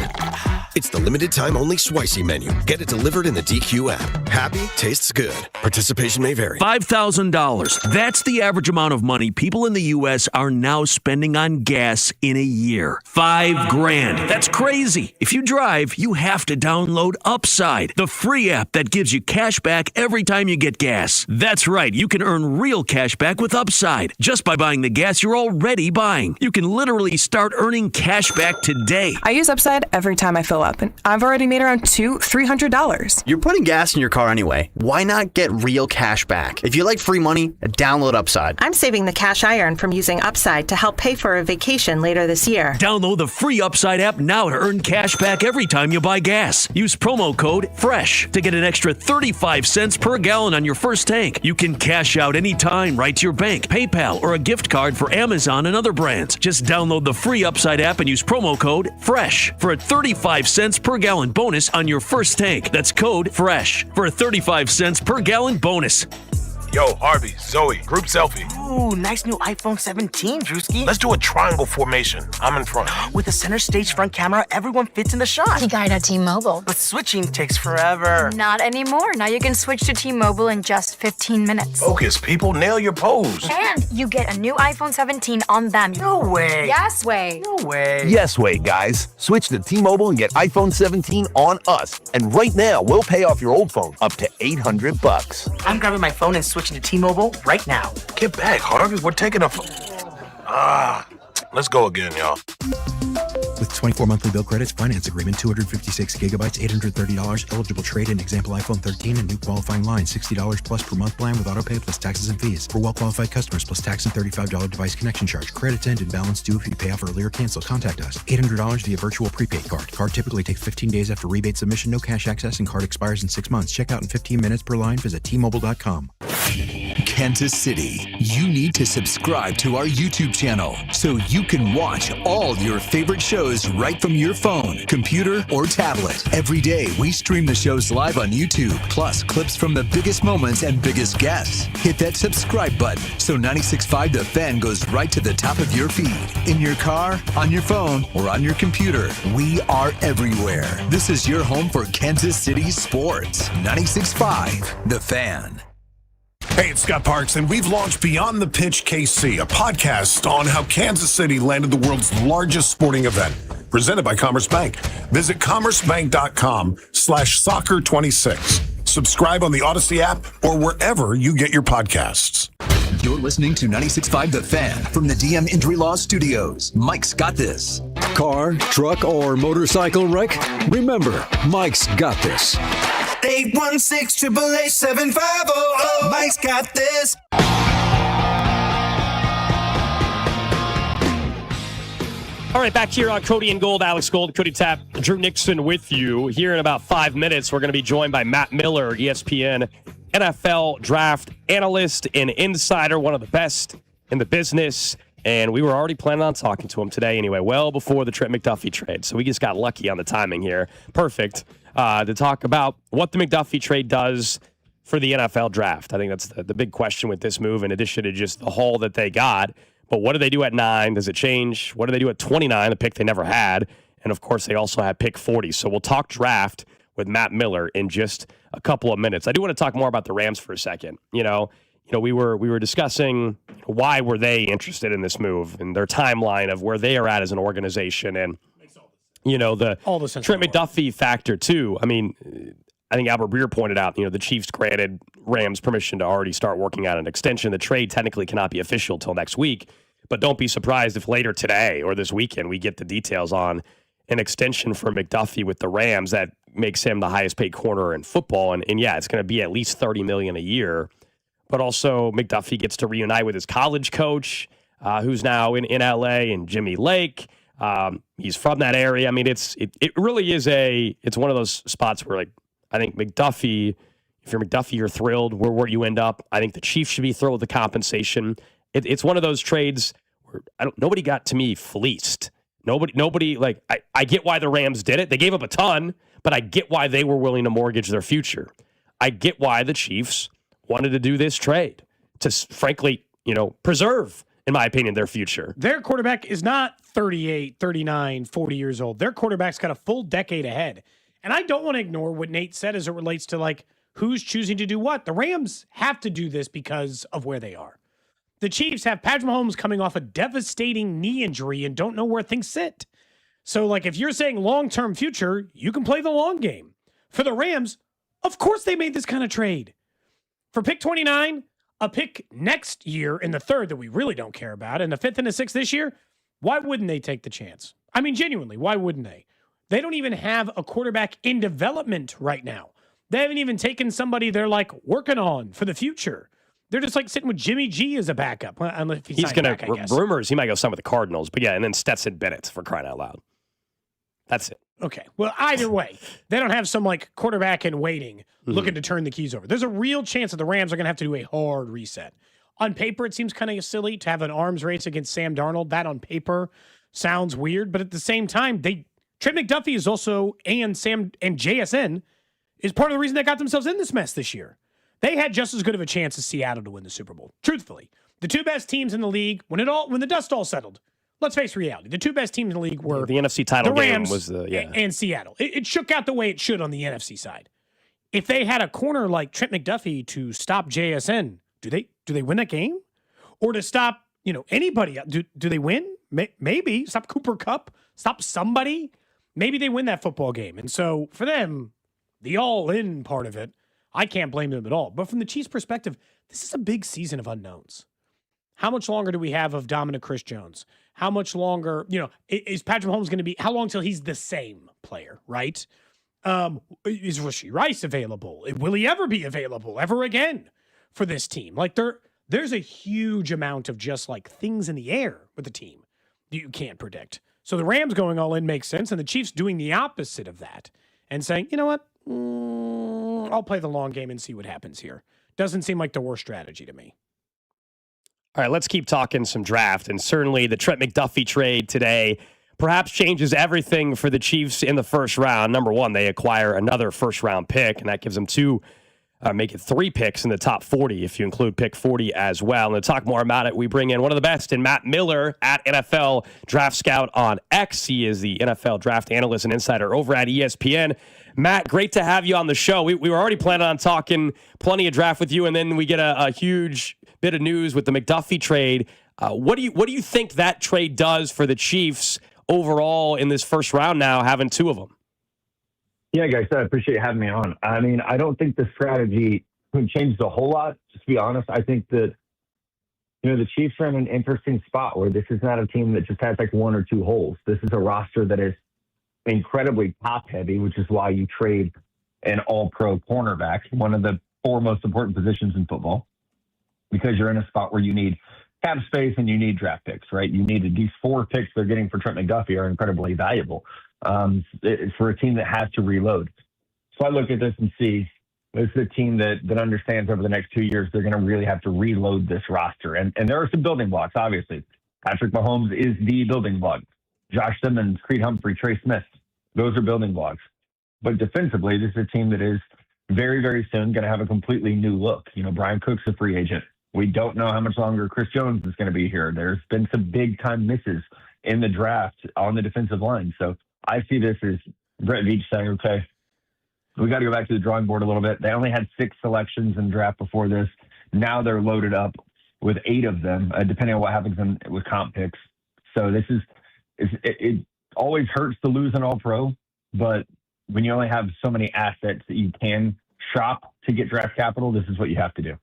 It's the limited time only Spicy Menu. Get it delivered in the DQ app. Happy, tastes good. Participation may vary. $5,000. That's the average amount of money people in the U.S. are now spending on gas in a year. $5,000. That's crazy. If you drive, you have to download Upside, the free app that gives you cash back every time you get gas. That's right. You can earn real cash back with Upside just by buying the gas you're already buying. You can literally start earning cash back today. I use Upside every time I fill up, and I've already made around $300. You're putting gas in your car anyway. Why not get real cash back? If you like free money, download Upside. I'm saving the cash I earn from using Upside to help pay for a vacation later this year. Download the free Upside app now to earn cash back every time you buy gas. Use promo code FRESH to get an extra 35 cents per gallon on your first tank. You can cash out anytime right to your bank, PayPal, or a gift card for Amazon and other brands. Just download the free Upside app and use promo code FRESH for a 35 cents per gallon bonus on your first tank. That's code FRESH for a 35 cents per gallon bonus. Yo, Harvey, Zoe, group selfie. Ooh, nice new iPhone 17, Drewski. Let's do a triangle formation. I'm in front. With a center stage front camera, everyone fits in the shot. He got it at T-Mobile. But switching takes forever. Not anymore. Now you can switch to T-Mobile in just 15 minutes. Focus, people. Nail your pose. And you get a new iPhone 17 on them. No way. Yes way. No way. Yes way, guys. Switch to T-Mobile and get iPhone 17 on us. And right now, we'll pay off your old phone up to $800. I'm grabbing my phone and switching to T-Mobile right now. Get back, Harvey. We're taking a... let's go again, y'all. With 24 monthly bill credits, finance agreement, 256 gigabytes, $830, eligible trade-in, example iPhone 13, and new qualifying line, $60 plus per month plan with autopay plus taxes and fees. For well-qualified customers, plus tax and $35 device connection charge. Credits end and balance due if you pay off early or cancel. Contact us. $800 via virtual prepaid card. Card typically takes 15 days after rebate submission, no cash access, and card expires in 6 months. Check out in 15 minutes per line. Visit T-Mobile.com. Kansas City, you need to subscribe to our YouTube channel so you can watch all your favorite shows right from your phone, computer, or tablet. Every day, we stream the shows live on YouTube, plus clips from the biggest moments and biggest guests. Hit that subscribe button so 96.5 The Fan goes right to the top of your feed. In your car, on your phone, or on your computer, we are everywhere. This is your home for Kansas City sports. 96.5 The Fan. Hey, it's Scott Parks, and we've launched Beyond the Pitch KC, a podcast on how Kansas City landed the world's largest sporting event, presented by Commerce Bank. Visit commercebank.com/soccer26. Subscribe on the Odyssey app or wherever you get your podcasts. You're listening to 96.5 The Fan from the DM Injury Law Studios. Mike's got this. Car, truck, or motorcycle wreck? Remember, Mike's got this. 816-888-7500. Mike's got this. All right, back here on Cody and Gold, Alex Gold, Cody Tapp, Drew Nixon with you. Here in about 5 minutes, we're going to be joined by Matt Miller, ESPN NFL draft analyst and insider, one of the best in the business. And we were already planning on talking to him today anyway, well before the Trent McDuffy trade. So we just got lucky on the timing here. Perfect. To talk about what the McDuffy trade does for the NFL draft. I think that's the big question with this move, in addition to just the haul that they got. But what do they do at 9? Does it change? What do they do at 29, the pick they never had? And, of course, they also had pick 40. So we'll talk draft with Matt Miller in just a couple of minutes. I do want to talk more about the Rams for a second. You know, we were discussing why were they interested in this move and their timeline of where they are at as an organization, and the Trent McDuffie factor too. I mean, I think Albert Breer pointed out, the Chiefs granted Rams permission to already start working out an extension. The trade technically cannot be official till next week, but don't be surprised if later today or this weekend we get the details on an extension for McDuffie with the Rams that makes him the highest paid corner in football. And yeah, it's going to be at least $30 million a year. But also McDuffie gets to reunite with his college coach, who's now in LA, and Jimmy Lake. He's from that area. I mean, it really is it's one of those spots where, like, I think McDuffie, if you're McDuffie, you're thrilled where you end up. I think the Chiefs should be thrilled with the compensation. It's one of those trades where nobody got, to me, fleeced. Nobody like, I get why the Rams did it. They gave up a ton, but I get why they were willing to mortgage their future. I get why the Chiefs wanted to do this trade to, frankly, preserve, in my opinion, their future. Their quarterback is not 38, 39, 40 years old. Their quarterback's got a full decade ahead. And I don't want to ignore what Nate said as it relates to, like, who's choosing to do what. The Rams have to do this because of where they are. The Chiefs have Patrick Mahomes coming off a devastating knee injury and don't know where things sit. So, like, if you're saying long-term future, you can play the long game. For the Rams, of course they made this kind of trade. For pick 29, a pick next year in the third that we really don't care about, and the fifth and the sixth this year, why wouldn't they take the chance? I mean, genuinely, why wouldn't they? They don't even have a quarterback in development right now. They haven't even taken somebody they're, like, working on for the future. They're just, like, sitting with Jimmy G as a backup. Unless he's going to, rumors, he might go sign with the Cardinals. But yeah, and then Stetson Bennett, for crying out loud. That's it. Okay. Well, either way, they don't have some, like, quarterback in waiting looking to turn the keys over. There's a real chance that the Rams are going to have to do a hard reset. On paper, it seems kind of silly to have an arms race against Sam Darnold. That on paper sounds weird. But at the same time, Trent McDuffie is also, and JSN is part of the reason they got themselves in this mess this year. They had just as good of a chance as Seattle to win the Super Bowl. Truthfully, the two best teams in the league, when the dust all settled, let's face reality, the two best teams in the league were the NFC title the Rams game was and Seattle. It shook out the way it should on the NFC side. If they had a corner like Trent McDuffie to stop JSN, do they win that game? Or to stop anybody? Do they win? Maybe stop Cooper Kupp, stop somebody. Maybe they win that football game. And so for them, the all-in part of it, I can't blame them at all. But from the Chiefs' perspective, this is a big season of unknowns. How much longer do we have of Dominic Chris Jones? How much longer, is Patrick Mahomes going to be, how long till he's the same player, right? Is Rashee Rice available? Will he ever be available ever again for this team? Like, there's a huge amount of just, like, things in the air with the team that you can't predict. So the Rams going all in makes sense, and the Chiefs doing the opposite of that and saying, you know what? I'll play the long game and see what happens here. Doesn't seem like the worst strategy to me. All right, let's keep talking some draft. And certainly the Trent McDuffie trade today perhaps changes everything for the Chiefs in the first round. Number one, they acquire another first-round pick, and that gives them make it 3 picks in the top 40 if you include pick 40 as well. And to talk more about it, we bring in one of the best in Matt Miller at NFL Draft Scout on X. He is the NFL draft analyst and insider over at ESPN. Matt, great to have you on the show. We were already planning on talking plenty of draft with you, and then we get a huge bit of news with the McDuffie trade. What do you think that trade does for the Chiefs overall in this first round now, having 2 of them? Yeah, guys, I appreciate having me on. I mean, I don't think the strategy changes a whole lot, just to be honest. I think that, the Chiefs are in an interesting spot where this is not a team that just has like 1 or 2 holes. This is a roster that is incredibly top-heavy, which is why you trade an all-pro cornerback, one of the 4 most important positions in football, because you're in a spot where you need cap space and you need draft picks, right? You need these 4 picks they're getting for Trent McDuffie are incredibly valuable for a team that has to reload. So I look at this and see this is a team that understands over the next 2 years they're going to really have to reload this roster. And there are some building blocks, obviously. Patrick Mahomes is the building block. Josh Simmons, Creed Humphrey, Trey Smith, those are building blocks. But defensively, this is a team that is very, very soon going to have a completely new look. Brian Cook's a free agent. We don't know how much longer Chris Jones is going to be here. There's been some big-time misses in the draft on the defensive line. So I see this as Brett Veach saying, okay, we got to go back to the drawing board a little bit. They only had 6 selections in the draft before this. Now they're loaded up with 8 of them, depending on what happens with comp picks. So it always hurts to lose an all-pro, but when you only have so many assets that you can shop to get draft capital, this is what you have to do.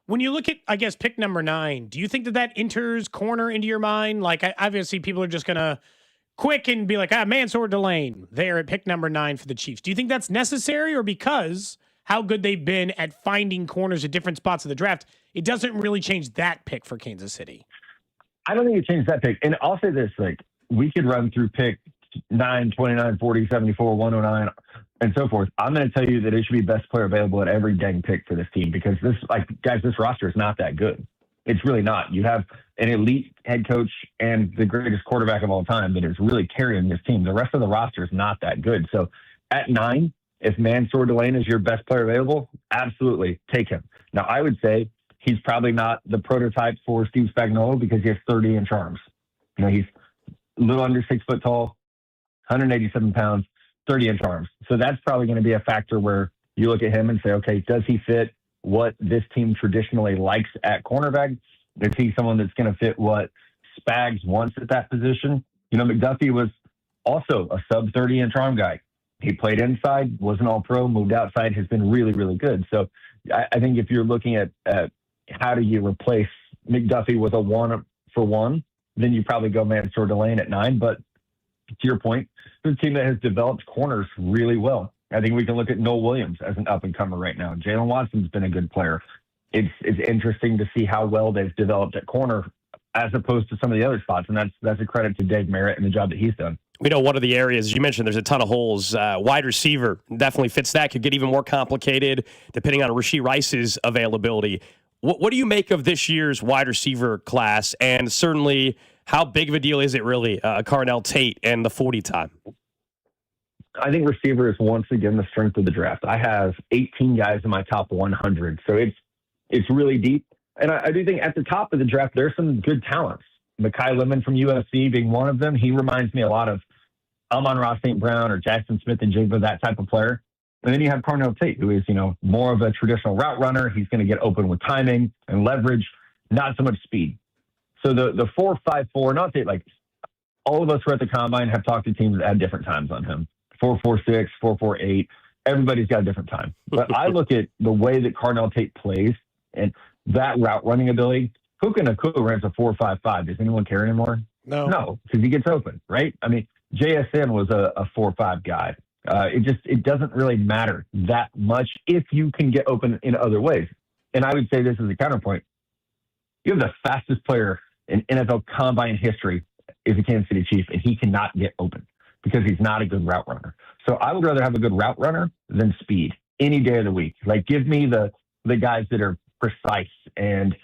When you look at, I guess, pick number 9, do you think that enters corner into your mind? Like, obviously, people are just going to quick and be like, Mansour Delane there at pick number 9 for the Chiefs. Do you think that's necessary, or because how good they've been at finding corners at different spots of the draft, it doesn't really change that pick for Kansas City? I don't think it changed that pick. And I'll say this, like, we could run through pick 9, 29, 40, 74, 109, and so forth. I'm going to tell you that it should be best player available at every dang pick for this team, because this roster is not that good. It's really not. You have an elite head coach and the greatest quarterback of all time that is really carrying this team. The rest of the roster is not that good. So at 9, if Mansour Delane is your best player available, absolutely take him. Now, I would say he's probably not the prototype for Steve Spagnuolo because he has 30-inch arms. You know, he's a little under 6 foot tall, 187 pounds, 30-inch arms. So that's probably going to be a factor where you look at him and say, okay, does he fit what this team traditionally likes at cornerback? Is he someone that's going to fit what Spags wants at that position? You know, McDuffie was also a sub 30-inch arm guy. He played inside, was an all-pro, moved outside, has been really, really good. So I think if you're looking at how do you replace McDuffie with a 1-for-1, then you probably go Mansour Delane at 9. But to your point, it's a team that has developed corners really well. I think we can look at Noel Williams as an up-and-comer right now. Jalen Watson's been a good player. It's interesting to see how well they've developed at corner as opposed to some of the other spots, and that's a credit to Dave Merritt and the job that he's done. We know one of the areas, you mentioned there's a ton of holes. Wide receiver definitely fits that. Could get even more complicated depending on Rashee Rice's availability. What do you make of this year's wide receiver class? And certainly, how big of a deal is it really, Carnell Tate and the 40 time? I think receiver is once again the strength of the draft. I have 18 guys in my top 100, so it's really deep. And I do think at the top of the draft, there's some good talents. Mekhi Lemon from USC being one of them. He reminds me a lot of Amon-Ra St. Brown or Jackson Smith and Jigba, that type of player. And then you have Carnell Tate, who is, more of a traditional route runner. He's going to get open with timing and leverage, not so much speed. So the 4.54, not Tate, like all of us who are at the combine have talked to teams that had different times on him. 4.46, 4.48. Everybody's got a different time. But I look at the way that Carnell Tate plays and that route running ability. Puka Nacua runs a 4.55. Does anyone care anymore? No, because he gets open, right? I mean, JSN was a 4.5 guy. It doesn't really matter that much if you can get open in other ways. And I would say this as a counterpoint. You have the fastest player in NFL combine history is a Kansas City Chief, and he cannot get open because he's not a good route runner. So I would rather have a good route runner than speed any day of the week. Like, give me the guys that are precise and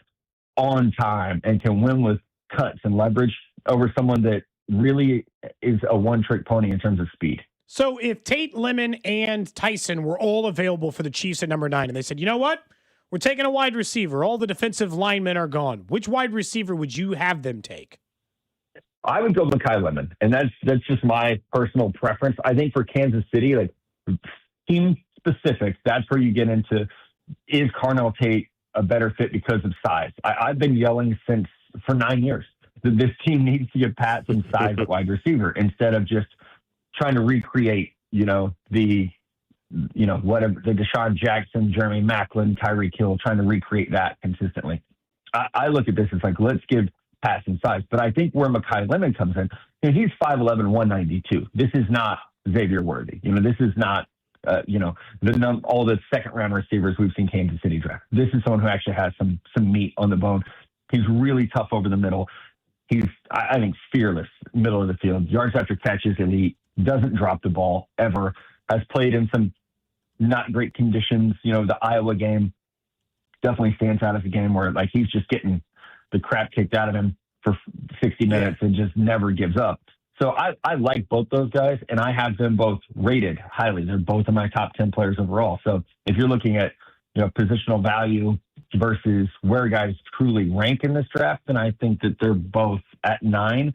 on time and can win with cuts and leverage over someone that really is a one-trick pony in terms of speed. So if Tate, Lemon, and Tyson were all available for the Chiefs at number 9, and they said, you know what? We're taking a wide receiver. All the defensive linemen are gone. Which wide receiver would you have them take? I would go Mekhi Lemon, and that's just my personal preference. I think for Kansas City, like team specifics, that's where you get into, is Carnell Tate a better fit because of size? I've been yelling for 9 years that this team needs to give Pat some size at wide receiver instead of just trying to recreate, the Deshaun Jackson, Jeremy Maclin, Tyreek Hill, trying to recreate that consistently. I look at this as like, let's give Pat some size. But I think where Mekhi Lemon comes in, he's 5'11", 192. This is not Xavier Worthy. This is not, all the second-round receivers we've seen Kansas City draft. This is someone who actually has some meat on the bone. He's really tough over the middle. He's, I think, fearless middle of the field. Yards after catch is elite. Doesn't drop the ball ever. Has played in some not great conditions. The Iowa game definitely stands out as a game where like he's just getting the crap kicked out of him for 60 minutes and just never gives up. So I like both those guys, and I have them both rated highly. They're both in my top 10 players overall. So if you're looking at positional value versus where guys truly rank in this draft, then I think that they're both at 9.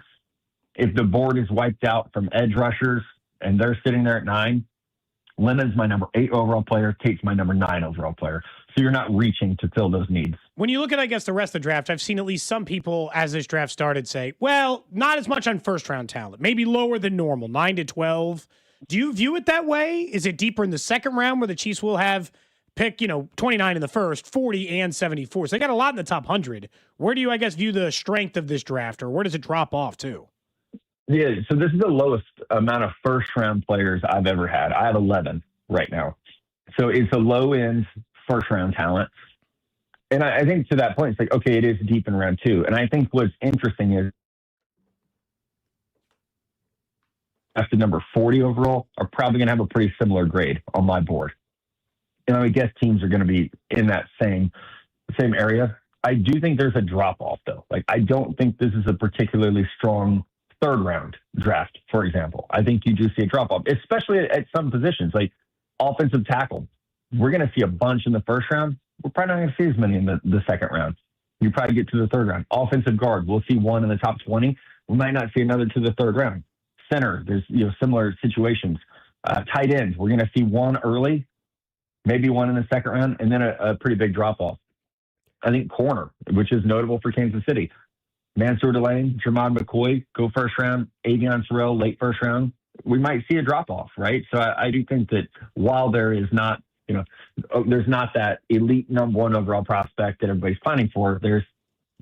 If the board is wiped out from edge rushers and they're sitting there at 9, Lemon's my number 8 overall player, Tate's my number 9 overall player. So you're not reaching to fill those needs. When you look at, I guess, the rest of the draft, I've seen at least some people, as this draft started, say, well, not as much on first-round talent, maybe lower than normal, 9 to 12. Do you view it that way? Is it deeper in the second round where the Chiefs will have pick, 29 in the first, 40 and 74? So they got a lot in the top 100. Where do you, I guess, view the strength of this draft, or where does it drop off to? Yeah, so this is the lowest amount of first-round players I've ever had. I have 11 right now. So it's a low-end first-round talent. And I think to that point, it's like, okay, it is deep in round 2. And I think what's interesting is after number 40 overall are probably going to have a pretty similar grade on my board. And I would guess teams are going to be in that same area. I do think there's a drop-off, though. Like, I don't think this is a particularly strong third-round draft, for example. I think you do see a drop-off, especially at some positions, like offensive tackle. We're going to see a bunch in the first round. We're probably not going to see as many in the second round. You probably get to the third round. Offensive guard, we'll see one in the top 20. We might not see another to the third round. Center, there's similar situations. Tight ends, we're going to see one early, maybe one in the second round, and then a pretty big drop-off. I think corner, which is notable for Kansas City. Mansour Delane, Jermon McCoy, go first round. Avion Sorrell, late first round. We might see a drop-off, right? So I do think that while there is not, there's not that elite number 1 overall prospect that everybody's planning for, there's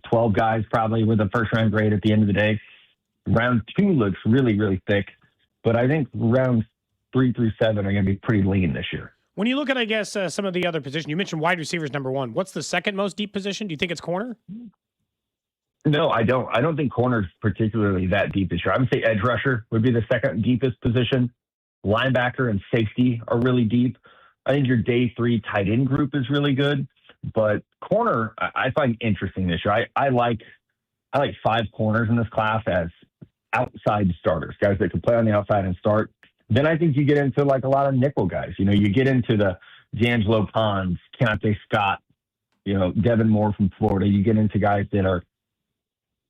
12 guys probably with a first-round grade at the end of the day. Round 2 looks really, really thick, but I think rounds 3 through 7 are going to be pretty lean this year. When you look at, I guess, some of the other positions, you mentioned wide receivers number 1. What's the second most deep position? Do you think it's corner? No, I don't. I don't think corner's particularly that deep this year. I would say edge rusher would be the second deepest position. Linebacker and safety are really deep. I think your day 3 tight end group is really good, but corner I find interesting this year. I like 5 corners in this class as outside starters, guys that can play on the outside and start. Then I think you get into like a lot of nickel guys. You get into the D'Angelo Ponds, Keontae Scott, Devin Moore from Florida. You get into guys that are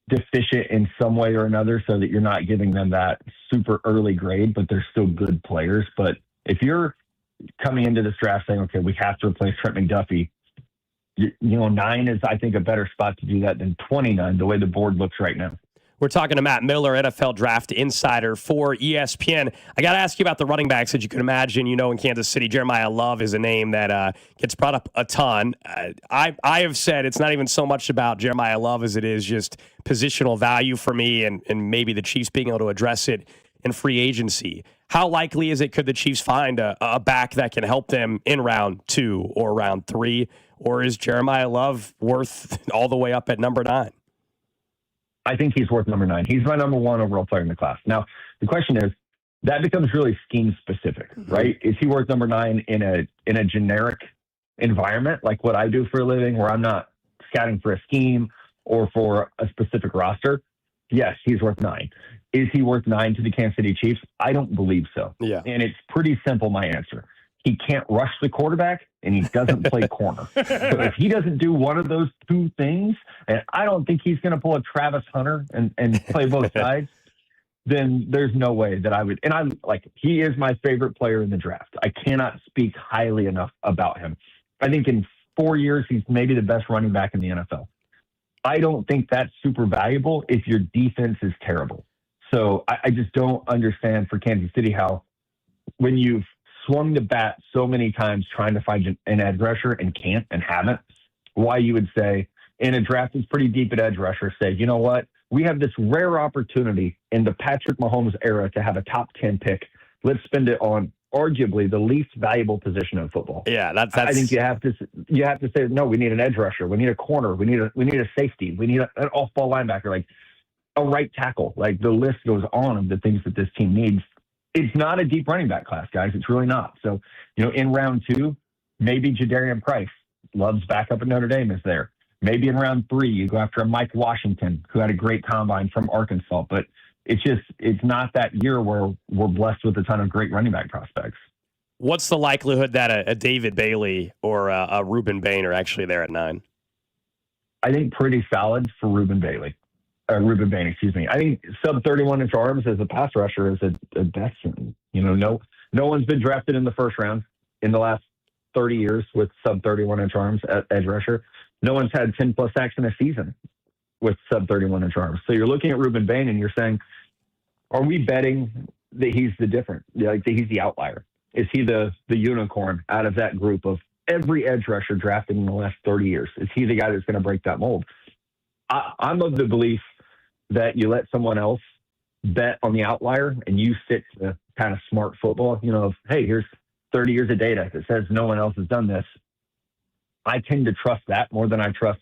deficient in some way or another so that you're not giving them that super early grade, but they're still good players. But if you're coming into this draft saying, okay, we have to replace Trent McDuffie, 9 is, I think, a better spot to do that than 29, the way the board looks right now. We're talking to Matt Miller, NFL Draft Insider for ESPN. I got to ask you about the running backs. As you can imagine, in Kansas City, Jeremiah Love is a name that gets brought up a ton. I have said it's not even so much about Jeremiah Love as it is just positional value for me and maybe the Chiefs being able to address it in free agency. How likely is it could the Chiefs find a back that can help them in round 2 or round 3? Or is Jeremiah Love worth all the way up at number 9? I think he's worth number 9. He's my number 1 overall player in the class. Now, the question is, that becomes really scheme specific, right? Is he worth number 9 in a generic environment like what I do for a living, where I'm not scouting for a scheme or for a specific roster? Yes, he's worth 9. Is he worth 9 to the Kansas City Chiefs? I don't believe so. Yeah. And it's pretty simple, my answer. He can't rush the quarterback, and he doesn't play corner. So if he doesn't do one of those 2 things, and I don't think he's going to pull a Travis Hunter and play both sides, then there's no way that I would. And he is my favorite player in the draft. I cannot speak highly enough about him. I think in 4 years, he's maybe the best running back in the NFL. I don't think that's super valuable if your defense is terrible. So I just don't understand for Kansas City how, when you've swung the bat so many times trying to find an edge rusher and can't and haven't, why you would say in a draft that's pretty deep at edge rusher, say, you know what, we have this rare opportunity in the Patrick Mahomes era to have a top 10 pick. Let's spend it on arguably the least valuable position in football. Yeah, that's. I think you have to say, no, we need an edge rusher, we need a corner, we need a safety, we need an off-ball linebacker, like a right tackle. Like, the list goes on of the things that this team needs. It's not a deep running back class, guys. It's really not. So, in round 2, maybe Jadarian Price, Love's backup at Notre Dame, is there. Maybe in round 3, you go after a Mike Washington, who had a great combine from Arkansas. But it's not that year where we're blessed with a ton of great running back prospects. What's the likelihood that a David Bailey or a Reuben Bain are actually there at 9? I think pretty solid for Reuben Bain, excuse me. I think sub 31-inch arms as a pass rusher is a death sentence. No one's been drafted in the first round in the last 30 years with sub 31-inch arms at edge rusher. No one's had 10-plus sacks in a season with sub 31-inch arms. So you're looking at Ruben Bain and you're saying, are we betting that he's the different, like that he's the outlier? Is he the unicorn out of that group of every edge rusher drafted in the last 30 years? Is he the guy that's going to break that mold? I'm of the belief that you let someone else bet on the outlier and you stick to kind of smart football, of, hey, here's 30 years of data that says no one else has done this. I tend to trust that more than I trust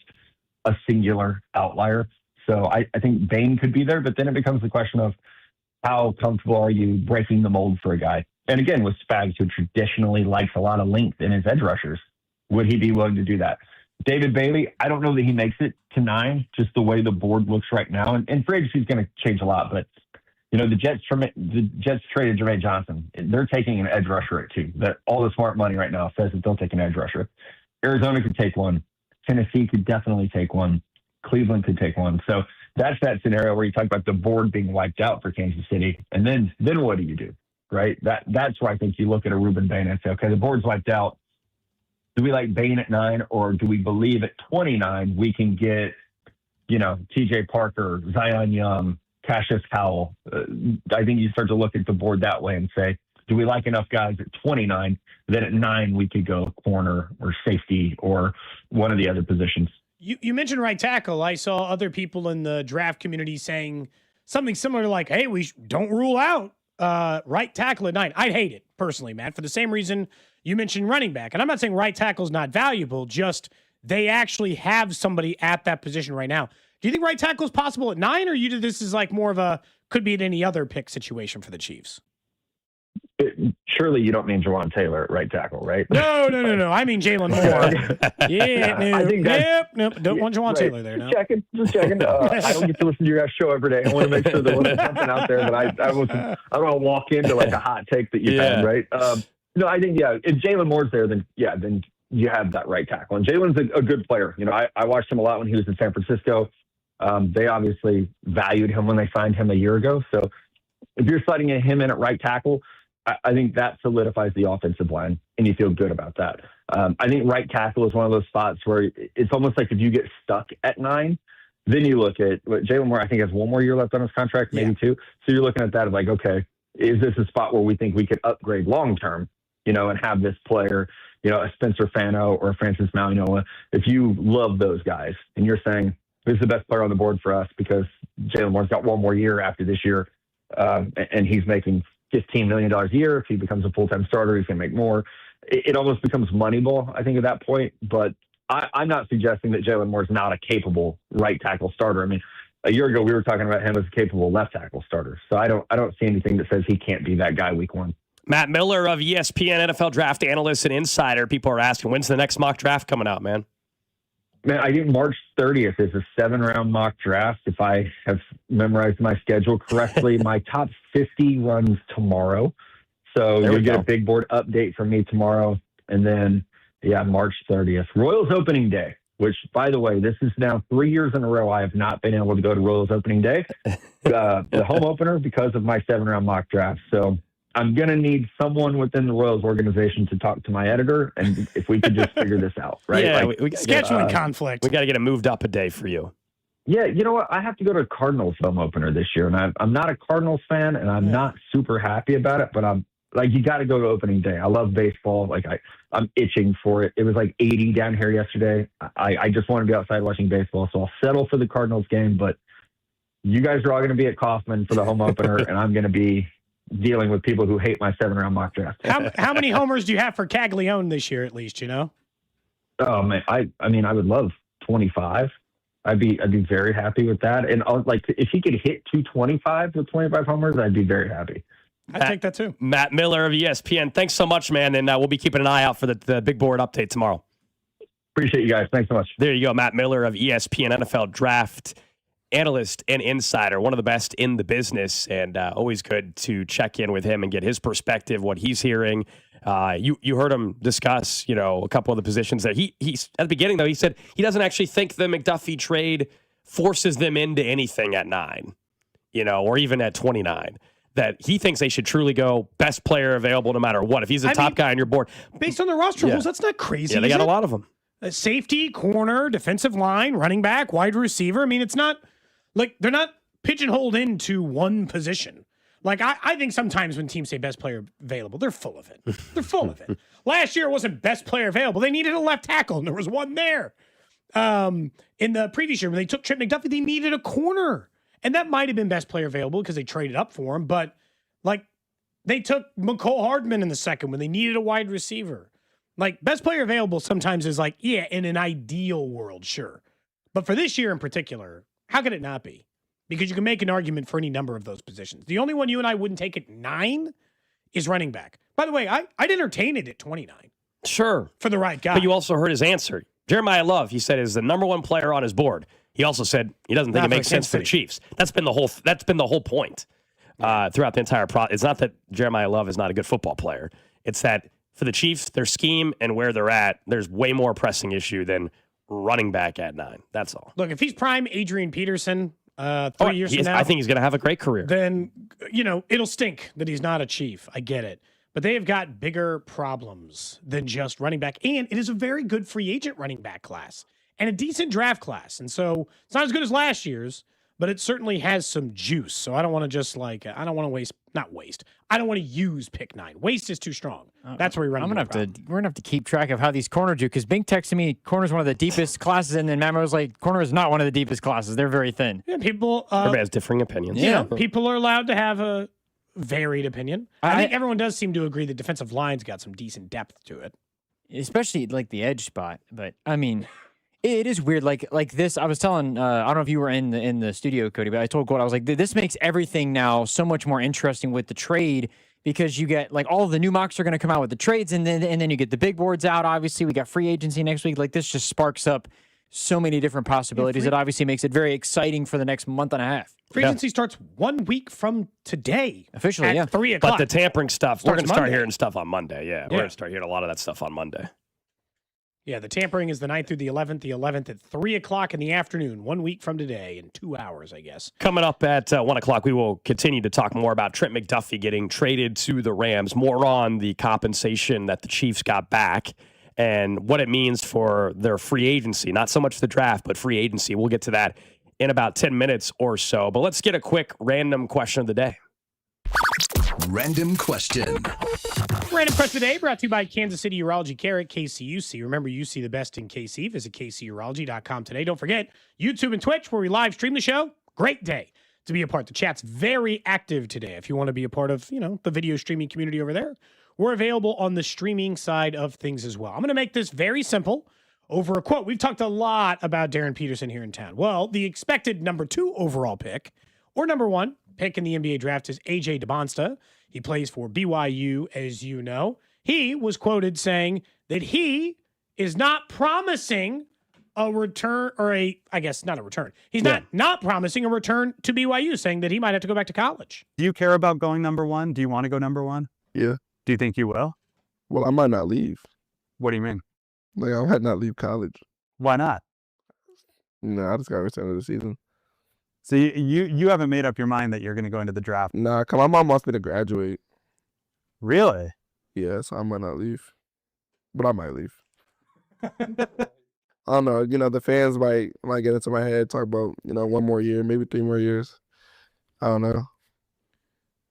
a singular outlier. So I think Bain could be there, but then it becomes the question of how comfortable are you breaking the mold for a guy? And again, with Spags, who traditionally likes a lot of length in his edge rushers, would he be willing to do that? David Bailey, I don't know that he makes it to 9, just the way the board looks right now. And free agency is going to change a lot, but the Jets traded Jermaine Johnson. They're taking an edge rusher at 2. That all the smart money right now says that they'll take an edge rusher. Arizona could take one. Tennessee could definitely take one. Cleveland could take one. So that's that scenario where you talk about the board being wiped out for Kansas City. And then what do you do, right? That's where I think you look at a Ruben Bain and say, okay, the board's wiped out. Do we like Bain at 9, or do we believe at 29 we can get, TJ Parker, Zion Young, Cassius Powell? I think you start to look at the board that way and say, do we like enough guys at 29 that at 9 we could go corner or safety or one of the other positions? You mentioned right tackle. I saw other people in the draft community saying something similar to like, hey, we don't rule out right tackle at 9. I'd hate it personally, Matt, for the same reason you mentioned running back. And I'm not saying right tackle is not valuable, just they actually have somebody at that position right now. Do you think right tackle is possible at 9, or this is like more of a could be at any other pick situation for the Chiefs? Surely you don't mean Jawan Taylor at right tackle, right? No. I mean Jalen Moore. I think don't want Jawan Taylor there. Just checking. I don't get to listen to your guys' show every day. I want to make sure there wasn't something out there that I don't want to walk into like a hot take that you've had, right? No, I think, if Jalen Moore's there, then you have that right tackle. And Jalen's a good player. I watched him a lot when he was in San Francisco. They obviously valued him when they signed him a year ago. So if you're sliding him in at right tackle, I think that solidifies the offensive line, and you feel good about that. I think right tackle is one of those spots where it's almost like if you get stuck at 9, then you look at Jalen Moore. I think has one more year left on his contract, maybe 2. So you're looking at that of like, okay, is this a spot where we think we could upgrade long term? And have this player, a Spencer Fano or a Francis Mauigoa. If you love those guys and you're saying, who's the best player on the board for us because Jalen Moore's got one more year after this year, and he's making $15 million a year. If he becomes a full-time starter, he's going to make more. It almost becomes Moneyball, I think, at that point. But I'm not suggesting that Jalen Moore's not a capable right tackle starter. I mean, a year ago we were talking about him as a capable left tackle starter. So I don't see anything that says he can't be that guy week 1. Matt Miller of ESPN NFL draft analyst and insider. People are asking, when's the next mock draft coming out, man? Man, I think March 30th is a 7-round mock draft. If I have memorized my schedule correctly, my top 50 runs tomorrow. So you'll get a big board update from me tomorrow. And then, March 30th. Royals opening day, which, by the way, this is now 3 years in a row I have not been able to go to Royals opening day, the home opener, because of my 7-round mock draft. So I'm going to need someone within the Royals organization to talk to my editor, and if we could just figure this out, right? Yeah, we scheduling conflict. We got to get it moved up a day for you. Yeah, you know what? I have to go to Cardinals home opener this year, and I'm not a Cardinals fan, and I'm not super happy about it, but I'm like, you got to go to opening day. I love baseball. Like I'm itching for it. It was like 80 down here yesterday. I just want to be outside watching baseball, so I'll settle for the Cardinals game, but you guys are all going to be at Kauffman for the home opener, and I'm going to be dealing with people who hate my 7-round mock draft. How many homers do you have for Caglione this year, at least, Oh man, I mean, I would love 25. I'd be very happy with that. And like, if he could hit 225 with 25 homers, I'd be very happy. I'd take that too. Matt Miller of ESPN. Thanks so much, man. And we'll be keeping an eye out for the big board update tomorrow. Appreciate you guys. Thanks so much. There you go. Matt Miller of ESPN NFL draft analyst and insider, one of the best in the business, and always good to check in with him and get his perspective, what he's hearing. You heard him discuss, a couple of the positions that he's at the beginning, though. He said he doesn't actually think the McDuffie trade forces them into anything at 9, or even at 29. that he thinks they should truly go best player available no matter what. If he's the top guy on your board. Based on the roster rules, that's not crazy. Yeah, they got a lot of them. Safety, corner, defensive line, running back, wide receiver. I mean, it's not like they're not pigeonholed into one position. Like, I think sometimes when teams say best player available, they're full of it. They're full of it. Last year, it wasn't best player available. They needed a left tackle, and there was one there. In the previous year, when they took Trent McDuffy, they needed a corner. And that might have been best player available because they traded up for him. But, like, they took McCole Hardman in the second when they needed a wide receiver. Like, best player available sometimes is like, yeah, in an ideal world, sure. But for this year in particular, how could it not be? Because you can make an argument for any number of those positions. The only one you and I wouldn't take at 9 is running back. By the way, I'd entertain it at 29. Sure. For the right guy. But you also heard his answer. Jeremiah Love, he said, is the number one player on his board. He also said he doesn't think it makes sense for the Chiefs. That's been the whole point throughout the entire process. It's not that Jeremiah Love is not a good football player. It's that for the Chiefs, their scheme and where they're at, there's way more pressing issue than running back at 9. That's all. Look, if he's prime Adrian Peterson 3 years from now, I think he's going to have a great career. Then, it'll stink that he's not a Chief. I get it. But they have got bigger problems than just running back. And it is a very good free agent running back class and a decent draft class. And so it's not as good as last year's, but it certainly has some juice. So I don't want to just I don't want to I don't want to use pick 9. Waste is too strong. That's where we run. We're gonna have to keep track of how these corners do because Bink texted me corner's one of the deepest classes, and then Matt was like, corner is not one of the deepest classes. They're very thin. Yeah, people. Everybody has differing opinions. Yeah, people are allowed to have a varied opinion. I think everyone does seem to agree that defensive line's got some decent depth to it, especially like the edge spot. But I mean, it is weird. Like this, I was telling. I don't know if you were in the studio, Cody, but I told Gold I was like, this makes everything now so much more interesting with the trade because you get like all of the new mocks are going to come out with the trades, and then you get the big boards out. Obviously, we got free agency next week. Like this just sparks up so many different possibilities. It obviously makes it very exciting for the next month and a half. Free agency starts 1 week from today. Officially, at 3 o'clock. But the tampering stuff, we're going to start Monday. hearing stuff on Monday. Yeah, we're going to start hearing a lot of that stuff on Monday. Yeah, the tampering is the 9th through the 11th at 3 o'clock in the afternoon, 1 week from today, in 2 hours, I guess. Coming up at 1 o'clock, we will continue to talk more about Trent McDuffy getting traded to the Rams, more on the compensation that the Chiefs got back and what it means for their free agency. Not so much the draft, but free agency. We'll get to that in about 10 minutes or so. But let's get a quick random question of the day. Random question. Random question today brought to you by Kansas City Urology Care at KCUC. Remember, you see the best in KC. Visit kcurology.com today. Don't forget, YouTube and Twitch, where we live stream the show. Great day to be a part. The chat's very active today. If you want to be a part of, the video streaming community over there, we're available on the streaming side of things as well. I'm going to make this very simple over a quote. We've talked a lot about Darren Peterson here in town. Well, the expected number 2 overall pick, or number 1 pick in the NBA draft, is A.J. DeBonsta. He plays for BYU, as you know. He was quoted saying that he is not promising a return, or not a return. He's not promising a return to BYU, saying that he might have to go back to college. Do you care about going number 1? Do you want to go number 1? Yeah. Do you think you will? Well, I might not leave. What do you mean? Like, I might not leave college. Why not? No, I just got to return to the season. So you haven't made up your mind that you're going to go into the draft? Nah, cause my mom wants me to graduate. Really? Yeah, so I might not leave. But I might leave. I don't know. The fans might get into my head, talk about, 1 more year, maybe 3 more years. I don't know.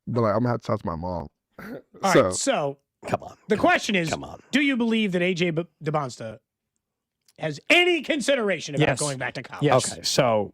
But I'm going to have to talk to my mom. All right, so come on. The question is, do you believe that A.J. DeBonsta has any consideration about going back to college? Yes. Okay, so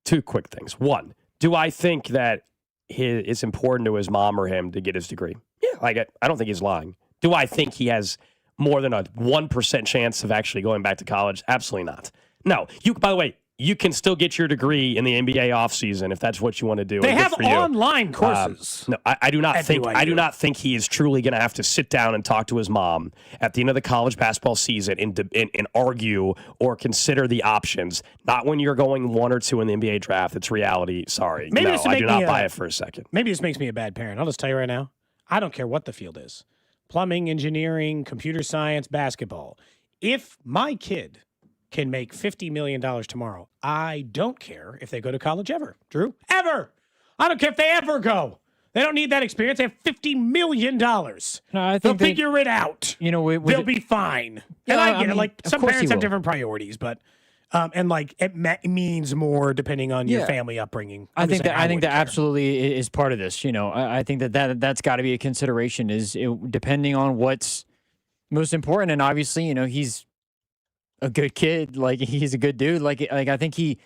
two quick things. One, do I think that it's important to his mom or him to get his degree? Yeah, I don't think he's lying. Do I think he has more than a 1% chance of actually going back to college? Absolutely not. No. By the way, you can still get your degree in the NBA offseason if that's what you want to do. They have online courses. No, I do not think BYU. I do not think he is truly going to have to sit down and talk to his mom at the end of the college basketball season and argue or consider the options. Not when you're going 1 or 2 in the NBA draft. It's reality. Sorry. I do not buy it for a second. Maybe this makes me a bad parent. I'll just tell you right now. I don't care what the field is. Plumbing, engineering, computer science, basketball. If my kid can make $50 million tomorrow, I don't care if they go to college ever. Drew? Ever! I don't care if they ever go. They don't need that experience. They have $50 million. No, I They'll think figure it out. You know, they'll be fine. Yeah, And I I get it. mean, Like of some course parents he have will. different priorities, but and like it means more depending on your Yeah. family upbringing. I think that wouldn't care. absolutely is part of this. You know, I think that's got to be a consideration. Depending on what's most important, and obviously, you know, he's a good kid. Like he's a good dude. Like I think he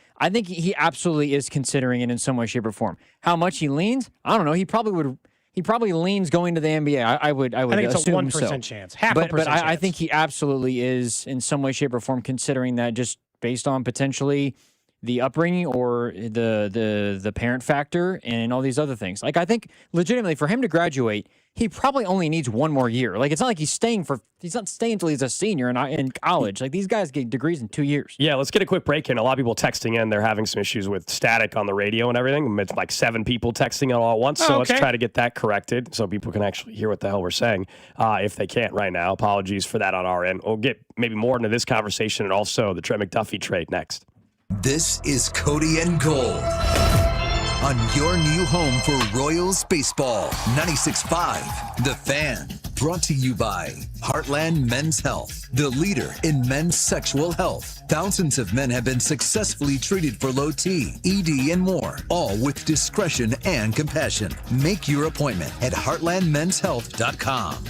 absolutely is considering it in some way, shape, or form. How much he leans, I don't know. He probably leans going to the NBA. I would I think it's a assume 1% so. chance, half But a percent. I think he absolutely is in some way, shape, or form considering that, just based on potentially the upbringing or the parent factor and all these other things. Like I think legitimately for him to graduate, he probably only needs one more year. Like it's not like he's not staying until he's a senior in college. Like these guys get degrees in 2 years. Yeah, let's get a quick break here. A lot of people texting in. They're having some issues with static on the radio and everything. It's like 7 people texting it all at once. So let's try to get that corrected so people can actually hear what the hell we're saying. If they can't right now, apologies for that on our end. We'll get maybe more into this conversation and also the Trent McDuffy trade next. This is Cody and Gold on your new home for Royals baseball. 96.5 The Fan. Brought to you by Heartland Men's Health, the leader in men's sexual health. Thousands of men have been successfully treated for low T, ED, and more, all with discretion and compassion. Make your appointment at heartlandmenshealth.com.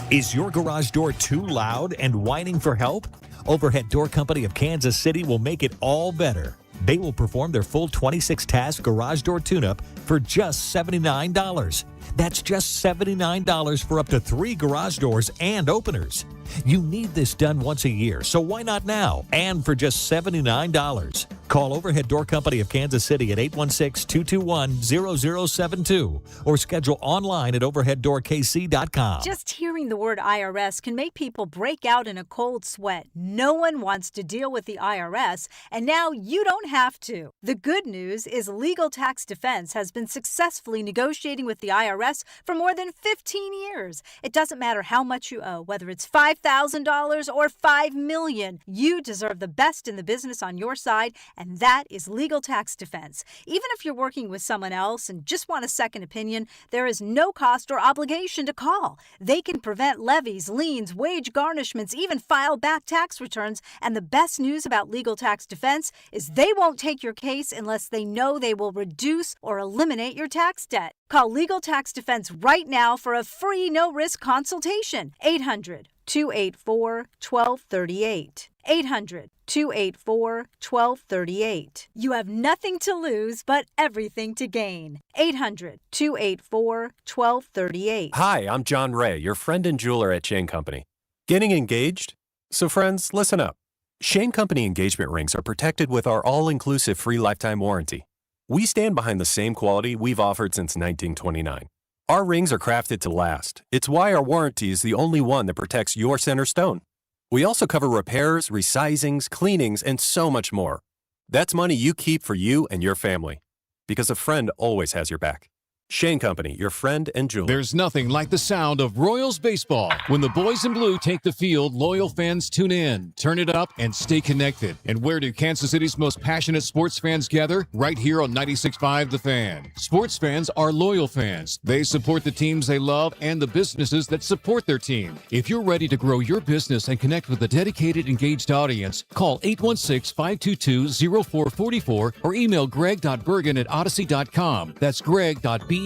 Is your garage door too loud and whining for help? Overhead Door Company of Kansas City will make it all better. They will perform their full 26-task garage door tune-up for just $79. That's just $79 for up to 3 garage doors and openers. You need this done once a year, so why not now? And for just $79. Call Overhead Door Company of Kansas City at 816-221-0072 or schedule online at overheaddoorkc.com. Just hearing the word IRS can make people break out in a cold sweat. No one wants to deal with the IRS, and now you don't have to. The good news is Legal Tax Defense has been successfully negotiating with the IRS for more than 15 years. It doesn't matter how much you owe, whether it's $5,000 or $5 million. You deserve the best in the business on your side, and that is Legal Tax Defense. Even if you're working with someone else and just want a second opinion, there is no cost or obligation to call. They can prevent levies, liens, wage garnishments, even file back tax returns. And the best news about Legal Tax Defense is they won't take your case unless they know they will reduce or eliminate your tax debt. Call Legal Tax Defense right now for a free no-risk consultation. 800-284-1238. 800-284-1238. You have nothing to lose, but everything to gain. 800-284-1238. Hi, I'm John Ray, your friend and jeweler at Shane Company. Getting engaged? So friends, listen up. Shane Company engagement rings are protected with our all-inclusive free lifetime warranty. We stand behind the same quality we've offered since 1929. Our rings are crafted to last. It's why our warranty is the only one that protects your center stone. We also cover repairs, resizings, cleanings, and so much more. That's money you keep for you and your family. Because a friend always has your back. Shane Company, your friend and jeweler. There's nothing like the sound of Royals baseball. When the boys in blue take the field, loyal fans tune in, turn it up, and stay connected. And where do Kansas City's most passionate sports fans gather? Right here on 96.5 The Fan. Sports fans are loyal fans. They support the teams they love and the businesses that support their team. If you're ready to grow your business and connect with a dedicated, engaged audience, call 816-522-0444 or email greg.bergen@odyssey.com. That's greg.bergen@odyssey.com.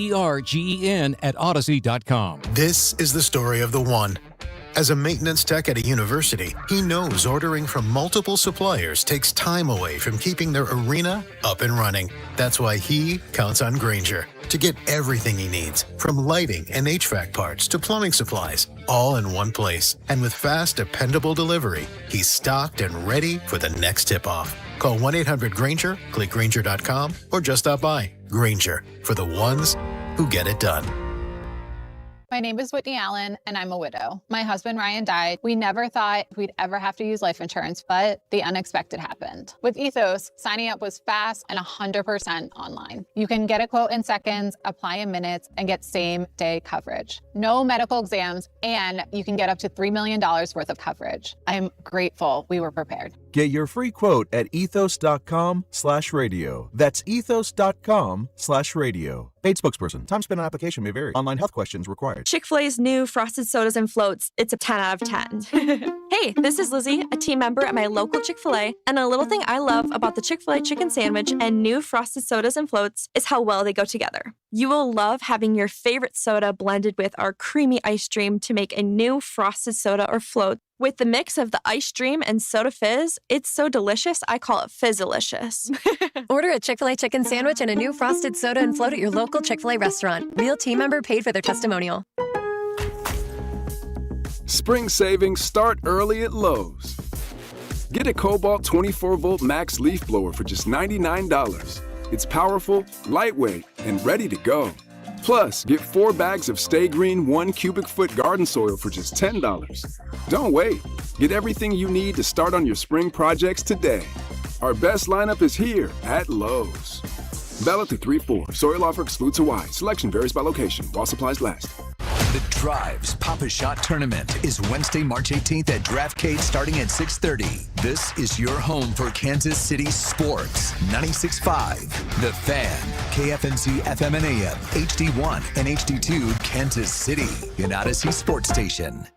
This is the story of the one. As a maintenance tech at a university, he knows ordering from multiple suppliers takes time away from keeping their arena up and running. That's why he counts on Grainger to get everything he needs, from lighting and HVAC parts to plumbing supplies, all in one place. And with fast, dependable delivery, he's stocked and ready for the next tip-off. Call 1-800-GRAINGER, click Grainger.com, or just stop by. Grainger, for the ones who get it done. My name is Whitney Allen, and I'm a widow. My husband, Ryan, died. We never thought we'd ever have to use life insurance, but the unexpected happened. With Ethos, signing up was fast and 100% online. You can get a quote in seconds, apply in minutes, and get same-day coverage. No medical exams, and you can get up to $3 million worth of coverage. I'm grateful we were prepared. Get your free quote at ethos.com/radio. That's ethos.com/radio. Paid spokesperson. Time spent on application may vary. Online health questions required. Chick-fil-A's new frosted sodas and floats. It's a 10 out of 10. Hey, this is Lizzie, a team member at my local Chick-fil-A. And a little thing I love about the Chick-fil-A chicken sandwich and new frosted sodas and floats is how well they go together. You will love having your favorite soda blended with our creamy ice stream to make a new frosted soda or float. With the mix of the ice stream and soda fizz, it's so delicious, I call it Fizzalicious. Order a Chick-fil-A chicken sandwich and a new frosted soda and float at your local Chick-fil-A restaurant. Real team member paid for their testimonial. Spring savings start early at Lowe's. Get a Cobalt 24-volt max leaf blower for just $99. It's powerful, lightweight, and ready to go. Plus, get 4 bags of Stay Green 1 cubic foot garden soil for just $10. Don't wait. Get everything you need to start on your spring projects today. Our best lineup is here at Lowe's. Valid through 3/4. Soil offer excludes Hawaii. Selection varies by location while supplies last. The Drive's Papa Shot Tournament is Wednesday, March 18th at DraftCade starting at 6:30. This is your home for Kansas City sports. 96.5, The Fan, KFNC FM and AM, HD1 and HD2, Kansas City, an Odyssey sports station.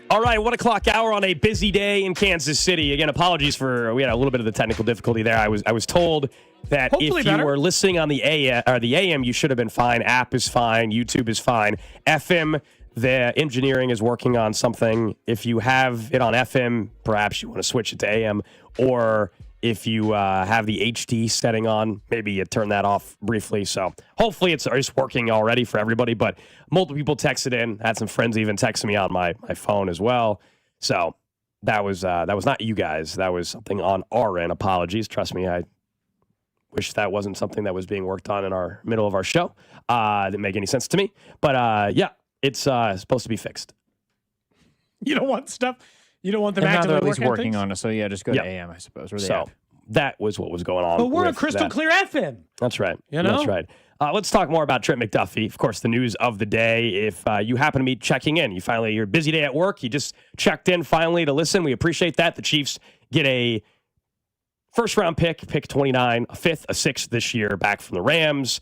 All right, 1 o'clock hour on a busy day in Kansas City. Again, apologies we had a little bit of the technical difficulty there. I was told that Hopefully if you better. were listening on the AM, you should have been fine. App is fine. YouTube is fine. FM, the engineering is working on something. If you have it on FM, perhaps you want to switch it to AM, or if you have the HD setting on, maybe you turn that off briefly. So hopefully it's working already for everybody, but multiple people texted in. Had some friends even texting me on my phone as well. So that was not you guys. That was something on our end. Apologies. Trust me, I wish that wasn't something that was being worked on in our middle of our show. Didn't make any sense to me. But yeah, it's supposed to be fixed. You don't want stuff. You don't want them And now actively they're at least working working on it. So yeah, just go Yep. to AM, I suppose. Or the So app. that was what was going on. But we're a with crystal that. clear FM. That's right. You know? That's right. Let's talk more about Trent McDuffie. Of course, the news of the day. If you happen to be checking in, you're busy day at work, you just checked in finally to listen. We appreciate that. The Chiefs get a first-round pick 29, a fifth, a sixth this year back from the Rams.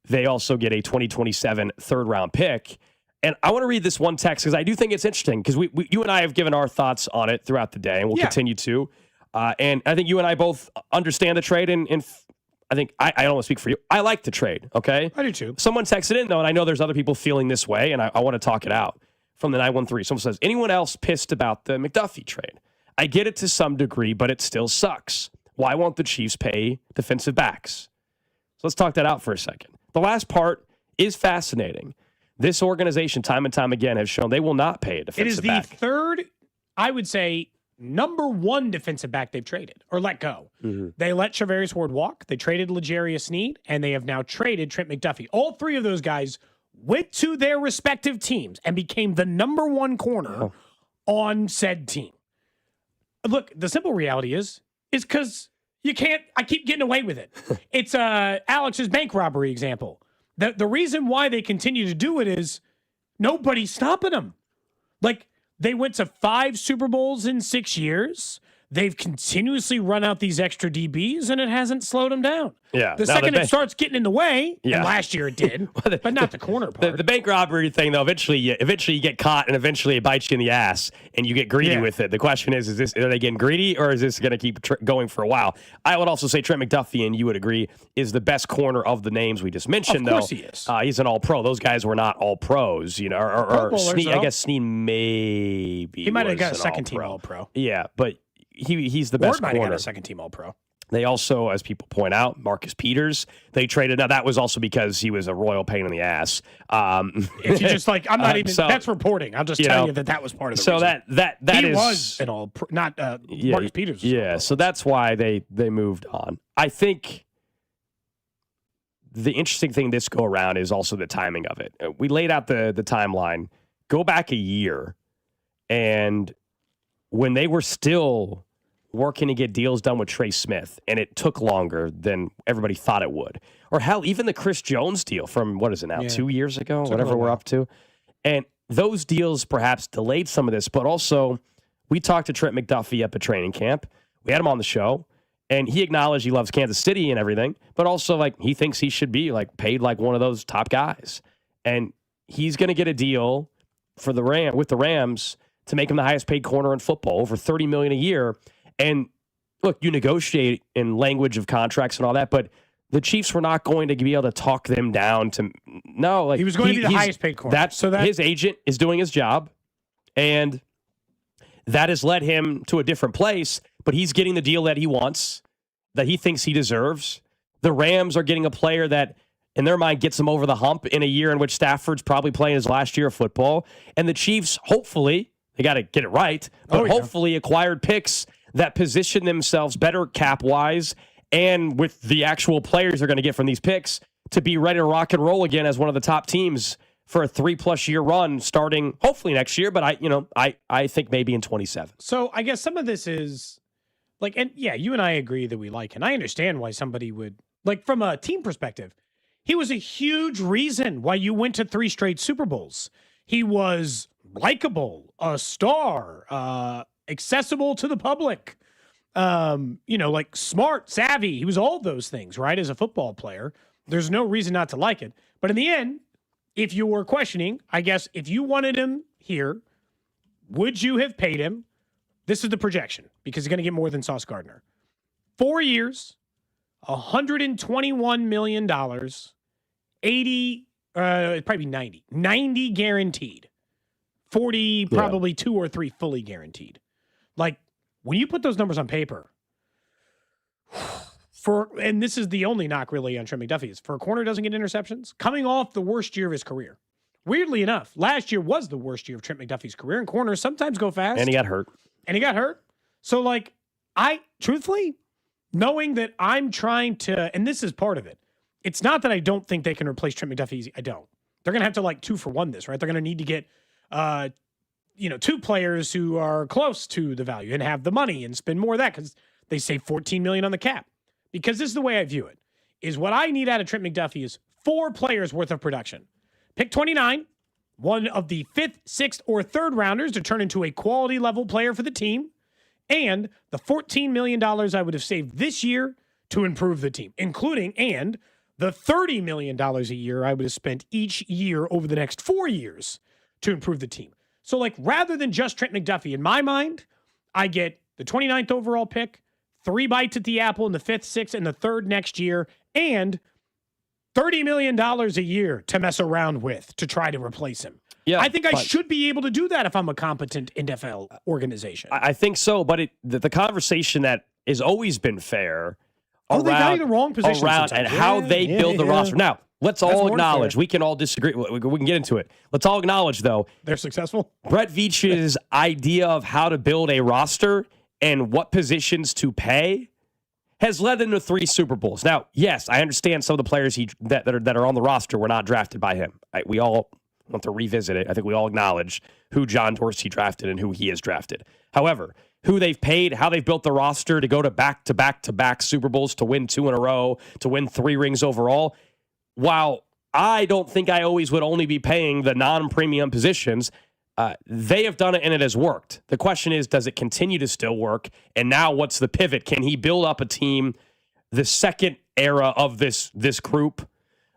They also get a 2027 third-round pick. And I want to read this one text because I do think it's interesting because you and I have given our thoughts on it throughout the day, and we'll continue to. And I think you and I both understand the trade, and I think I don't want to speak for you. I like the trade, okay? I do too. Someone texted in, though, and I know there's other people feeling this way, and I want to talk it out. From the 913, someone says, anyone else pissed about the McDuffie trade? I get it to some degree, but it still sucks. Why won't the Chiefs pay defensive backs? So let's talk that out for a second. The last part is fascinating. This organization, time and time again, has shown they will not pay a defensive back. It is the third, I would say, number one defensive back they've traded or let go. Mm-hmm. They let Charvarius Ward walk. They traded L'Jarius Sneed, and they have now traded Trent McDuffie. All three of those guys went to their respective teams and became the number one corner on said team. Look, the simple reality is because you can't, I keep getting away with it. It's Alex's bank robbery example. The reason why they continue to do it is nobody's stopping them. Like, they went to 5 Super Bowls in 6 years. They've continuously run out these extra DBs, and it hasn't slowed them down. Yeah. The second it starts getting in the way, and last year it did, but not the corner part. The bank robbery thing, though, eventually you get caught, and eventually it bites you in the ass, and you get greedy with it. The question is are they getting greedy, or is this going to keep going for a while? I would also say Trent McDuffie, and you would agree, is the best corner of the names we just mentioned. Of course though. he is. He's an all-pro. Those guys were not all-pros, you know, or Snead, I guess Snead maybe He might have was got a an second-team all-pro. Yeah, but he's the Ward best might corner. have got a second-team all-pro. They also, as people point out, Marcus Peters, they traded. Now, that was also because he was a royal pain in the ass. If you just like, I'm not even, that's reporting. I'll just tell you that was part of the so reason. that he is, was an all, not Marcus Peters. Yeah, so that's why they moved on. I think the interesting thing this go around is also the timing of it. We laid out the timeline. Go back a year, and when they were still working to get deals done with Trey Smith, and it took longer than everybody thought it would. Or hell, even the Chris Jones deal from, what is it now, 2 years ago, whatever we're up to. And those deals perhaps delayed some of this, but also we talked to Trent McDuffie up at training camp. We had him on the show, and he acknowledged he loves Kansas City and everything, but also like he thinks he should be like paid like one of those top guys. And he's going to get a deal for with the Rams to make him the highest paid corner in football, over $30 million a year. And look, you negotiate in language of contracts and all that, but the Chiefs were not going to be able to talk them down to like he was going to be the highest paid corner. So his agent is doing his job, and that has led him to a different place. But he's getting the deal that he wants, that he thinks he deserves. The Rams are getting a player that, in their mind, gets them over the hump in a year in which Stafford's probably playing his last year of football. And the Chiefs, hopefully, they got to get it right, but hopefully acquired picks that position themselves better cap-wise and with the actual players they're going to get from these picks to be ready to rock and roll again as one of the top teams for a 3+ year run starting hopefully next year, but I think maybe in 27. So I guess some of this is like, and yeah, you and I agree that we like, and I understand why somebody would, like from a team perspective, he was a huge reason why you went to 3 straight Super Bowls. He was likable, a star, accessible to the public. Like smart, savvy. He was all those things, right? As a football player, there's no reason not to like it. But in the end, if you were questioning, I guess if you wanted him here, would you have paid him? This is the projection because he's going to get more than Sauce Gardner. 4 years, $121 million, 80, it'd probably be 90 guaranteed, 40, probably 2 or 3 fully guaranteed. Like, when you put those numbers on paper, and this is the only knock really on Trent McDuffie, is for a corner doesn't get interceptions, coming off the worst year of his career. Weirdly enough, last year was the worst year of Trent McDuffie's career, and corners sometimes go fast. And he got hurt. So, like, truthfully, knowing that I'm trying to, and this is part of it, it's not that I don't think they can replace Trent McDuffie easy. I don't. They're going to have to, 2-for-1 this, right? They're going to need to get 2 players who are close to the value and have the money and spend more of that because they save $14 million on the cap. Because this is the way I view it, is what I need out of Trent McDuffie is 4 players worth of production. Pick 29, one of the 5th, 6th, or 3rd rounders to turn into a quality level player for the team, and the $14 million I would have saved this year to improve the team, including and the $30 million a year I would have spent each year over the next 4 years to improve the team. So, rather than just Trent McDuffie, in my mind, I get the 29th overall pick, 3 bites at the apple in the 5th, 6th, and the 3rd next year, and $30 million a year to mess around with to try to replace him. Yeah, I think I should be able to do that if I'm a competent NFL organization. I think so, but the conversation that has always been fair they value the wrong position and how they build the roster. Now, let's all acknowledge, we can all disagree, we can get into it. Let's all acknowledge, though, they're successful. Brett Veach's idea of how to build a roster and what positions to pay has led them to 3 Super Bowls. Now, yes, I understand some of the players that are on the roster were not drafted by him. We all want to revisit it. I think we all acknowledge who John Dorsey drafted and who he has drafted. However, who they've paid, how they've built the roster to go to back-to-back Super Bowls, to win 2 in a row, to win 3 rings overall, while I don't think I always would only be paying the non-premium positions, they have done it and it has worked. The question is, does it continue to still work? And now what's the pivot? Can he build up a team, the second era of this group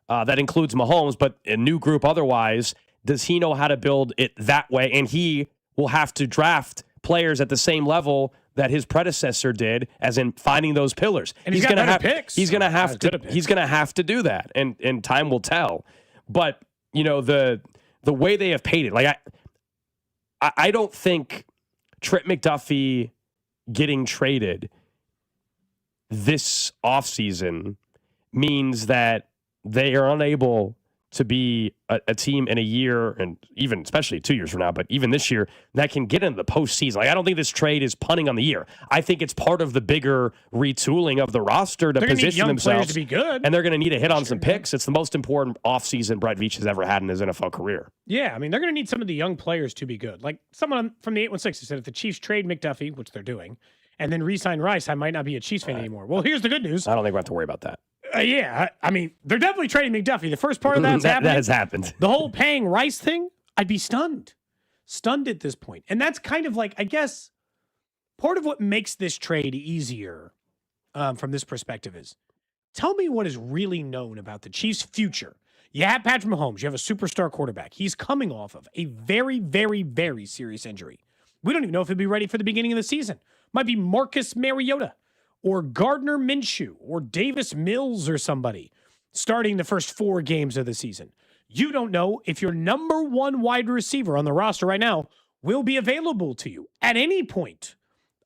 that includes Mahomes, but a new group otherwise? Does he know how to build it that way? And he will have to draft players at the same level that his predecessor did, as in finding those pillars. And he's going to have picks. He's going to have to do that, and time will tell. But the way they have paid it, I don't think Trent McDuffie getting traded this offseason means that they are unable to be a team in a year, and even especially 2 years from now, but even this year, that can get into the postseason. I don't think this trade is punting on the year. I think it's part of the bigger retooling of the roster to position themselves to be good, and they're going to need to hit on some picks. It's the most important offseason Brett Veach has ever had in his NFL career. Yeah, I mean, they're going to need some of the young players to be good. Like someone from the 816 said, if the Chiefs trade McDuffie, which they're doing, and then re-sign Rice, I might not be a Chiefs fan anymore. Well, here's the good news. I don't think we have to worry about that. Yeah, I mean, they're definitely trading McDuffie. The first part of that's happening. That has happened. The whole paying Rice thing, I'd be stunned at this point. And that's kind of like, I guess, part of what makes this trade easier from this perspective is, tell me what is really known about the Chiefs' future. You have Patrick Mahomes. You have a superstar quarterback. He's coming off of a very, very, very serious injury. We don't even know if he'll be ready for the beginning of the season. Might be Marcus Mariota or Gardner Minshew or Davis Mills or somebody starting the first 4 games of the season. You don't know if your number 1 wide receiver on the roster right now will be available to you at any point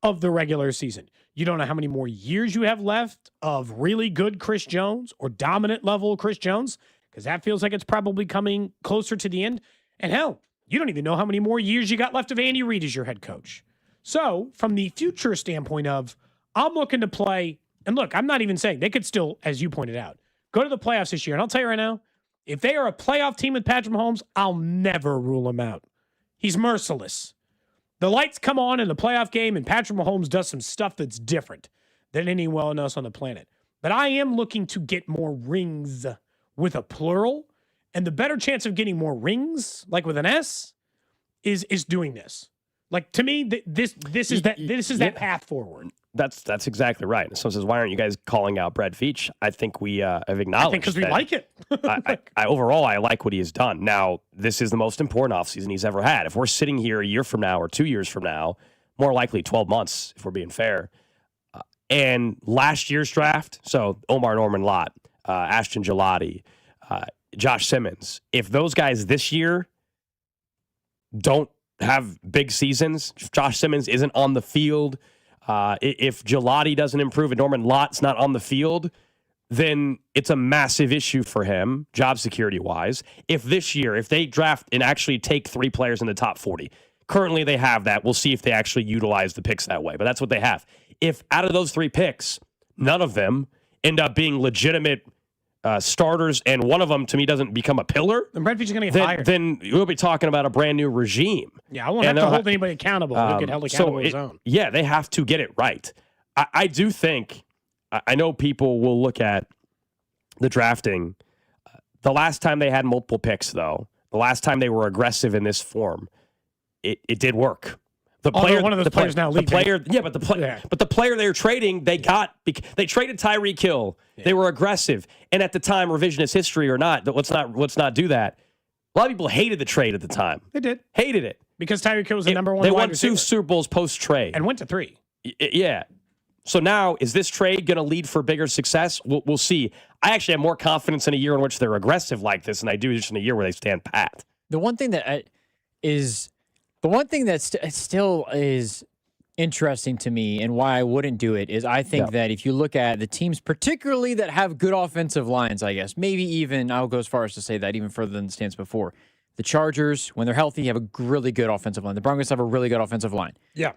of the regular season. You don't know how many more years you have left of really good Chris Jones or dominant level Chris Jones, because that feels like it's probably coming closer to the end. And hell, you don't even know how many more years you got left of Andy Reid as your head coach. So from the future standpoint of, I'm looking to play, and look, I'm not even saying they could still, as you pointed out, go to the playoffs this year. And I'll tell you right now, if they are a playoff team with Patrick Mahomes, I'll never rule him out. He's merciless. The lights come on in the playoff game, and Patrick Mahomes does some stuff that's different than anyone else on the planet. But I am looking to get more rings with a plural, and the better chance of getting more rings, like with an S, is doing this. Like, to me, this is that path forward. That's exactly right. And someone says, why aren't you guys calling out Brett Veach? I think we have acknowledged. I think because we like it. Overall, I like what he has done. Now, this is the most important offseason he's ever had. If we're sitting here a year from now or 2 years from now, more likely 12 months, if we're being fair. And last year's draft, so Omar Norman Lott, Ashton Gelati, Josh Simmons, if those guys this year don't have big seasons, if Josh Simmons isn't on the field, if Gelati doesn't improve and Norman Lott's not on the field, then it's a massive issue for him, job security-wise. If this year, if they draft and actually take 3 players in the top 40, currently they have that. We'll see if they actually utilize the picks that way, but that's what they have. If out of those 3 picks, none of them end up being legitimate starters, and one of them, to me, doesn't become a pillar, then Brett Veach is going to get fired. Then we'll be talking about a brand new regime. Yeah, I won't have to hold anybody accountable. He'll get held accountable on his own. Yeah, they have to get it right. I do think, I know people will look at the drafting. The last time they had multiple picks, though, the last time they were aggressive in this form, it did work. The player, one of those players now leaving. But the player they were trading, they traded Tyreek Hill. Yeah. They were aggressive, and at the time, revisionist history or not, let's not do that. A lot of people hated the trade at the time. They did. Hated it because Tyreek Hill was the number 1. They won 2 Super Bowls post trade and went to 3. Yeah. So now, is this trade going to lead for bigger success? We'll see. I actually have more confidence in a year in which they're aggressive like this than I do just in a year where they stand pat. The one thing that still is interesting to me and why I wouldn't do it is I think that if you look at the teams, particularly that have good offensive lines, I guess, maybe even I'll go as far as to say that even further than the stance before. The Chargers, when they're healthy, have a really good offensive line. The Broncos have a really good offensive line. Yeah.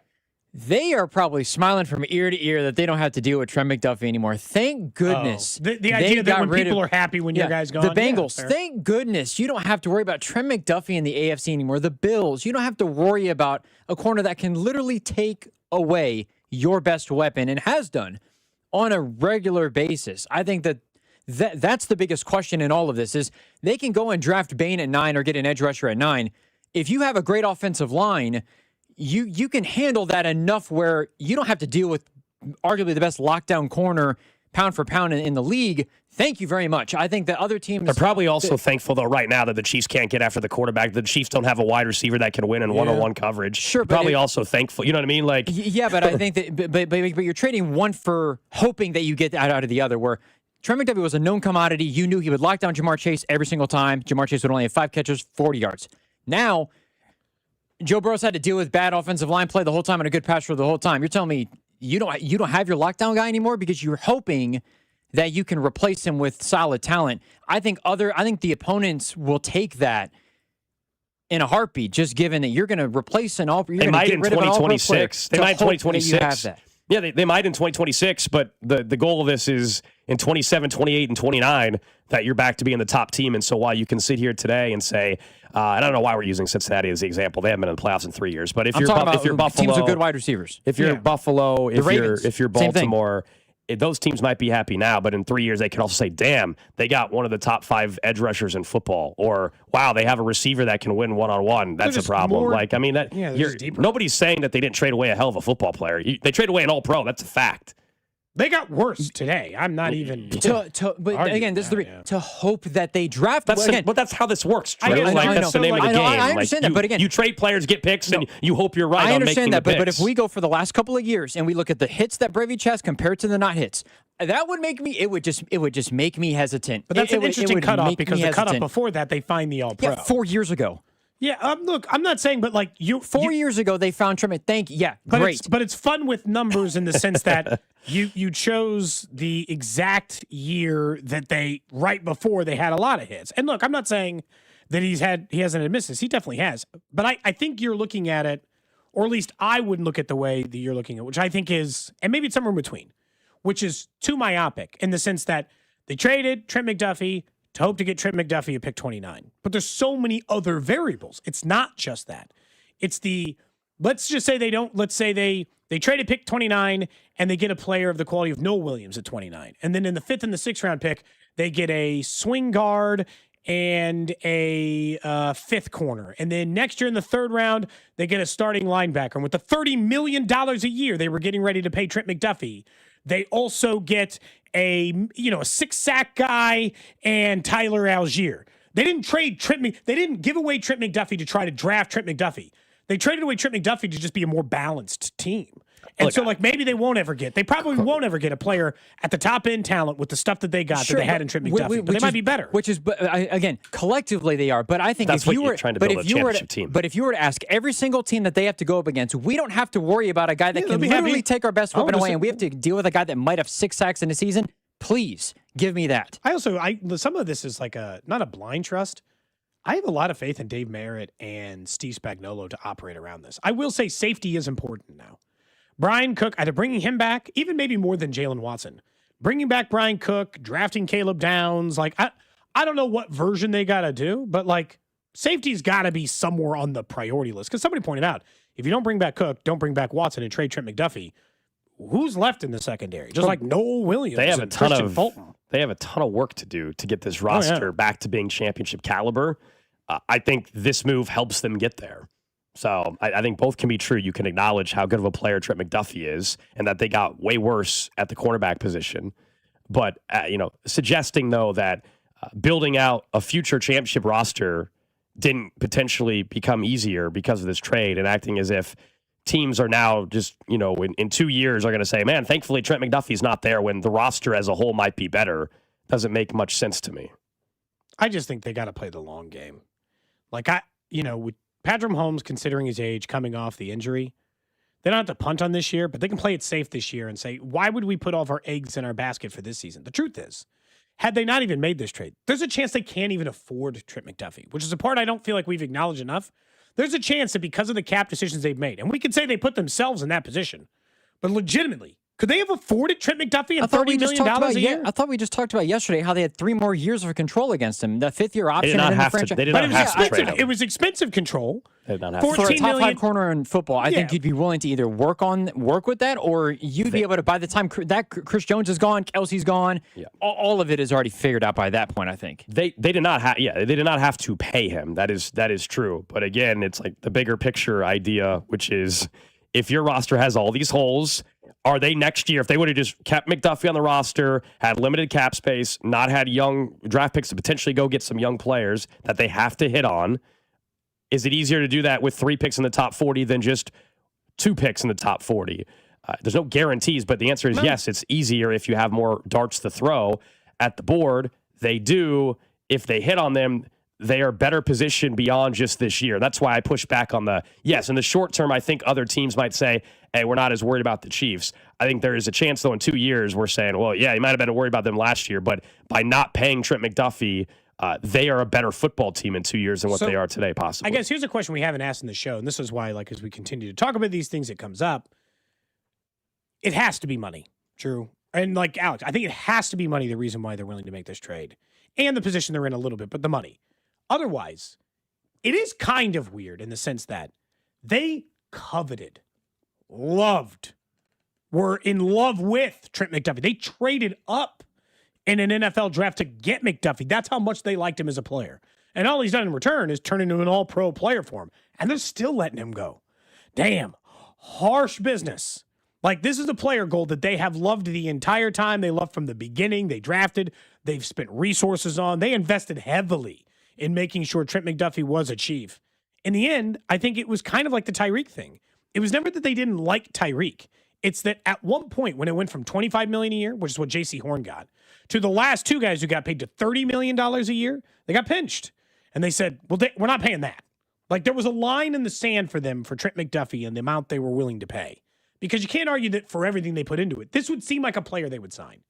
They are probably smiling from ear to ear that they don't have to deal with Trent McDuffie anymore. Thank goodness. The idea that when people are happy when your guy's gone. The Bengals, thank goodness you don't have to worry about Trent McDuffie in the AFC anymore. The Bills, you don't have to worry about a corner that can literally take away your best weapon and has done on a regular basis. I think that's the biggest question in all of this is they can go and draft Bain at 9 or get an edge rusher at 9. If you have a great offensive line, you can handle that enough where you don't have to deal with arguably the best lockdown corner pound for pound in the league. Thank you very much. I think that other teams... They're probably also thankful, though, right now that the Chiefs can't get after the quarterback. The Chiefs don't have a wide receiver that can win in one-on-one coverage. Sure, but probably also thankful. You know what I mean? Like, yeah, but I think that... But you're trading one for hoping that you get out of the other, where Trent McDuffie was a known commodity. You knew he would lock down Jamar Chase every single time. Jamar Chase would only have 5 catches, 40 yards. Now... Joe Burrow's had to deal with bad offensive line play the whole time and a good pass rush the whole time. You're telling me you don't have your lockdown guy anymore because you're hoping that you can replace him with solid talent. I think the opponents will take that in a heartbeat, just given that you're going to replace an all. They might in 2026. They might in 2026. Yeah, they might in 2026, but the goal of this is in 27, 28, and 29 that you're back to being the top team. And so while you can sit here today and say, I don't know why we're using Cincinnati as the example. They haven't been in the playoffs in 3 years. But if you're Buffalo, teams with good wide receivers. If you're Buffalo, if you're Baltimore, those teams might be happy now, but in 3 years they can also say, damn, they got one of the top 5 edge rushers in football, or wow, they have a receiver that can win one-on-one. That's a problem. Nobody's saying that they didn't trade away a hell of a football player. They traded away an all-pro. That's a fact. They got worse today. I'm not even. But again, this is to hope that they draft. But that's how this works. Trey. That's the name of the game. I understand that, but again, you trade players, get picks, and you hope you're right. I understand that, on making but if we go for the last couple of years and we look at the hits that Brevich has compared to the not hits, that would make me. It would just make me hesitant. But that's an interesting cutoff because the cutoff before that they find the all-pro. Yeah, 4 years ago. Yeah, look, I'm not saying, but like 4 years ago they found Trent. Great. But it's fun with numbers in the sense that you chose the exact year that right before they had a lot of hits. And look, I'm not saying that he hasn't had misses. He definitely has. But I think you're looking at it, or at least I wouldn't look at the way that you're looking at, which I think is, and maybe it's somewhere in between, which is too myopic in the sense that they traded Trent McDuffie to hope to get Trent McDuffie at pick 29. But there's so many other variables. It's not just that. It's let's just say they traded pick 29 and they get a player of the quality of Noah Williams at 29. And then in the 5th and the 6th round pick, they get a swing guard and a 5th corner. And then next year in the 3rd round, they get a starting linebacker. And with the $30 million a year they were getting ready to pay Trent McDuffie, they also get a 6-sack guy and Tyler Algier. They didn't trade they didn't give away Trent McDuffie to try to draft Trent McDuffie. They traded away Trent McDuffie to just be a more balanced team. And maybe they probably won't ever get a player at the top end talent with the stuff that they got that they had in Trent McDuffie. But they might be better. Again, collectively they are. But I think if you were to ask every single team that they have to go up against, we don't have to worry about a guy that can literally take our best weapon away, and we have to deal with a guy that might have 6 sacks in a season. Please give me that. Some of this is like not a blind trust. I have a lot of faith in Dave Merritt and Steve Spagnuolo to operate around this. I will say safety is important now. Brian Cook, either bringing him back, even maybe more than Jalen Watson, bringing back Brian Cook, drafting Caleb Downs. Like, I don't know what version they got to do, but like safety's got to be somewhere on the priority list. Because somebody pointed out, if you don't bring back Cook, don't bring back Watson and trade Trent McDuffie, who's left in the secondary? Just like Noel Williams. They have a ton of work to do to get this roster back to being championship caliber. I think this move helps them get there. So I think both can be true. You can acknowledge how good of a player Trent McDuffie is and that they got way worse at the cornerback position. But, suggesting, though, that building out a future championship roster didn't potentially become easier because of this trade, and acting as if teams are now just, in 2 years are going to say, man, thankfully Trent McDuffie's not there when the roster as a whole might be better, doesn't make much sense to me. I just think they got to play the long game. Like, with Patrick Mahomes, considering his age, coming off the injury, they don't have to punt on this year, but they can play it safe this year and say, why would we put all of our eggs in our basket for this season? The truth is, had they not even made this trade, there's a chance they can't even afford Trent McDuffie, which is a part I don't feel like we've acknowledged enough. There's a chance that because of the cap decisions they've made, and we could say they put themselves in that position, but legitimately, could they have afforded Trent McDuffie and $30 million a year? I thought we just talked about yesterday how they had 3 more years of control against him. The 5th-year option. They did not have to trade him. It was expensive control. They did not have for a $14 top 5 corner in football, I think you'd be willing to either work with that, or you'd be able to, by the time that Chris Jones is gone, Kelsey's gone, all of it is already figured out by that point, I think. They did not have to pay him. That is true. But again, it's like the bigger picture idea, which is if your roster has all these holes, are they next year, if they would have just kept McDuffie on the roster, had limited cap space, not had young draft picks to potentially go get some young players that they have to hit on, is it easier to do that with 3 picks in the top 40 than just 2 picks in the top 40? There's no guarantees, but the answer is yes, it's easier if you have more darts to throw at the board. They do. If they hit on them, they are better positioned beyond just this year. That's why I push back on in the short term, I think other teams might say, hey, we're not as worried about the Chiefs. I think there is a chance, though, in 2 years, we're saying, well, yeah, you might have been worried about them last year, but by not paying Trent McDuffie, they are a better football team in 2 years than what they are today, possibly. I guess here's a question we haven't asked in the show, and this is why, as we continue to talk about these things, it comes up. It has to be money, Drew. And Alex, I think it has to be money, the reason why they're willing to make this trade. And the position they're in a little bit, but the money. Otherwise, it is kind of weird in the sense that they coveted, loved were in love with Trent McDuffie. They traded up in an NFL draft to get McDuffie. That's how much they liked him as a player. And all he's done in return is turn into an all-pro player for him. And they're still letting him go. Damn. Harsh business. Like, this is a player, Gold, that they have loved the entire time. They loved from the beginning. They drafted. They've spent resources on. They invested heavily in making sure Trent McDuffie was a Chief. In the end, I think it was kind of like the Tyreek thing. It was never that they didn't like Tyreek. It's that at one point when it went from $25 million a year, which is what J.C. Horn got, to the last two guys who got paid to $30 million a year, they got pinched. And they said, well, we're not paying that. Like, there was a line in the sand for them, for Trent McDuffie, and the amount they were willing to pay. Because you can't argue that for everything they put into it. This would seem like a player they would sign.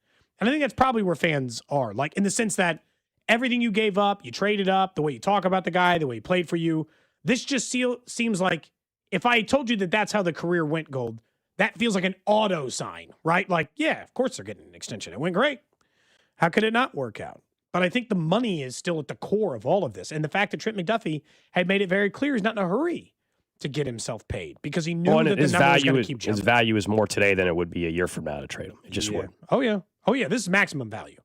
And I think that's probably where fans are. Like, in the sense that everything you gave up, you traded up, the way you talk about the guy, the way he played for you, this just seems like, if I told you that that's how the career went, Gold, that feels like an auto sign, right? Like, yeah, of course they're getting an extension. It went great. How could it not work out? But I think the money is still at the core of all of this. And the fact that Trent McDuffie had made it very clear he's not in a hurry to get himself paid because he knew that the number was going to keep jumping. His value is more today than it would be a year from now to trade him. It just would. Oh, yeah. Oh, yeah. This is maximum value.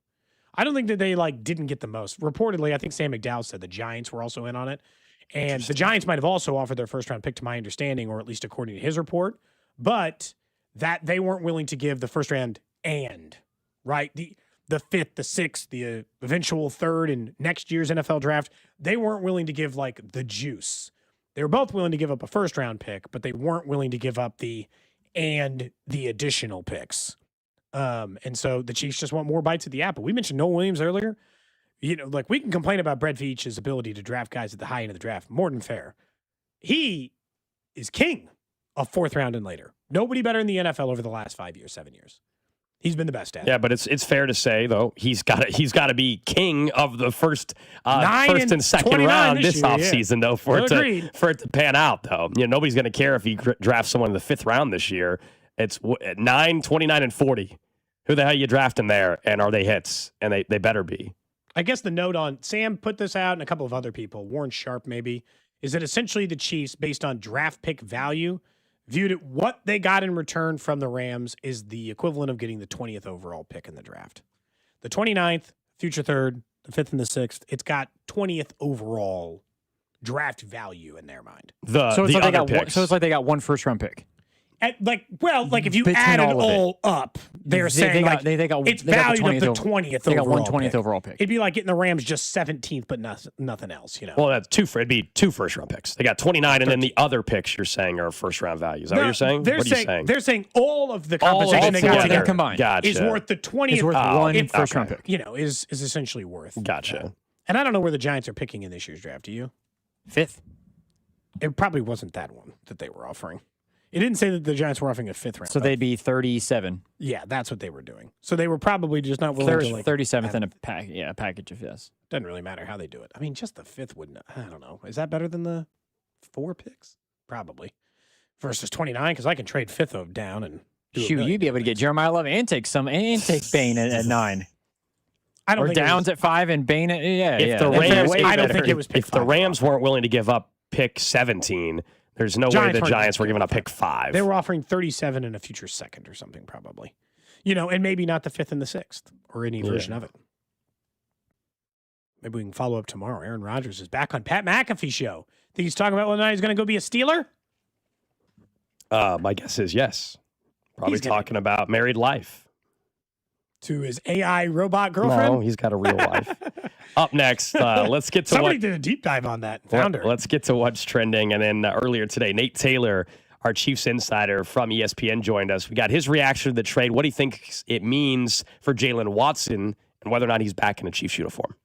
I don't think that they didn't get the most. Reportedly, I think Sam McDowell said the Giants were also in on it. And the Giants might have also offered their first-round pick, to my understanding, or at least according to his report, but that they weren't willing to give the first round right? The fifth, the sixth, the eventual third in next year's NFL draft, they weren't willing to give the juice. They were both willing to give up a first-round pick, but they weren't willing to give up the additional picks. And so the Chiefs just want more bites at the apple. We mentioned Noah Williams earlier. You know, we can complain about Brett Veach's ability to draft guys at the high end of the draft. More than fair. He is king of fourth round and later. Nobody better in the NFL over the last 5 years, 7 years. He's been the best at it. Yeah, but it's fair to say though he's got to be king of the first and second round this offseason though for it to pan out though. You know, nobody's going to care if he drafts someone in the fifth round this year. It's 9, 29, and 40. Who the hell are you drafting there? And are they hits? And they better be. I guess the note on Sam put this out and a couple of other people, Warren Sharp maybe, is that essentially the Chiefs, based on draft pick value, viewed it what they got in return from the Rams is the equivalent of getting the 20th overall pick in the draft. The 29th, future third, the 5th and the 6th, it's got 20th overall draft value in their mind. So it's like they got one first round pick. If you add it all up, they're saying it's valued at the 20th. They got 120th overall pick. It'd be like getting the Rams just 17th, but nothing else. You know. Well, it'd be two first round picks. They got 29, and then the other picks you're saying are first round value. Is that what you're saying? What are you saying? They're saying all of the compensation they got together combined is worth the 20th. Is worth one first round pick. You know, is essentially worth. Gotcha. And I don't know where the Giants are picking in this year's draft. Do you? 5th. It probably wasn't that one that they were offering. It didn't say that the Giants were offering a 5th round. So they'd be 37. Yeah, that's what they were doing. So they were probably just not willing to 37th in a package of yes. Doesn't really matter how they do it. I mean, just the 5th wouldn't. I don't know. Is that better than the 4 picks? Probably. Versus 29, because I can trade 5th down and you'd be able to get Jeremiah Love and take Bain at 9. I don't or think Downs at 5 and Bain at If the Rams weren't willing to give up pick 17. There's no way the Giants were giving up pick 5. They were offering 37 and a future second or something, probably. You know, and maybe not the 5th and the 6th or any version of it. Maybe we can follow up tomorrow. Aaron Rodgers is back on Pat McAfee show. Think he's talking about whether or not he's going to go be a Steeler? My guess is yes. Probably talking about married life. To his AI robot girlfriend? No, he's got a real life. Up next, let's get to Somebody did a deep dive on that. Found her. Let's get to what's trending. And then earlier today, Nate Taylor, our Chiefs insider from ESPN, joined us. We got his reaction to the trade, what he thinks it means for Jalen Watson, and whether or not he's back in a Chiefs uniform.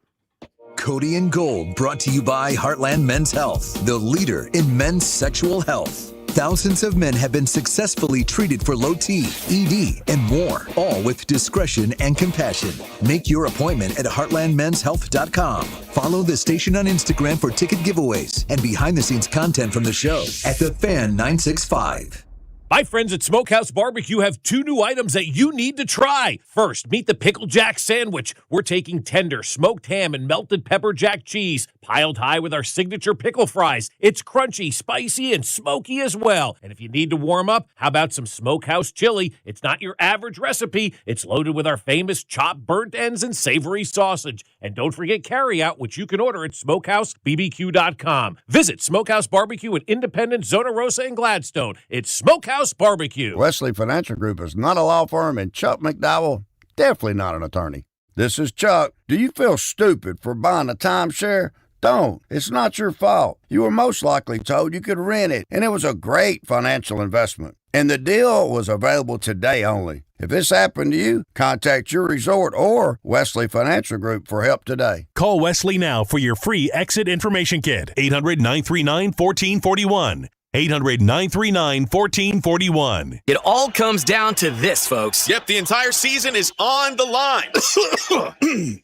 Cody and Gold, brought to you by Heartland Men's Health, the leader in men's sexual health. Thousands of men have been successfully treated for low T, ED, and more, all with discretion and compassion. Make your appointment at heartlandmenshealth.com. Follow the station on Instagram for ticket giveaways and behind-the-scenes content from the show at The Fan 965. My friends at Smokehouse Barbecue have 2 new items that you need to try. First, meet the Pickle Jack Sandwich. We're taking tender smoked ham and melted pepper jack cheese, piled high with our signature pickle fries. It's crunchy, spicy, and smoky as well. And if you need to warm up, how about some Smokehouse chili? It's not your average recipe. It's loaded with our famous chopped burnt ends and savory sausage. And don't forget carryout, which you can order at smokehousebbq.com. Visit Smokehouse Barbecue in Independence, Zona Rosa, and Gladstone. It's Smokehouse Barbecue. Wesley Financial Group is not a law firm, and Chuck McDowell, definitely not an attorney. This is Chuck. Do you feel stupid for buying a timeshare? Don't. It's not your fault. You were most likely told you could rent it, and it was a great financial investment. And the deal was available today only. If this happened to you, contact your resort or Wesley Financial Group for help today. Call Wesley now for your free exit information kit. 800-939-1441. 800-939-1441. It all comes down to this, folks. Yep, the entire season is on the line.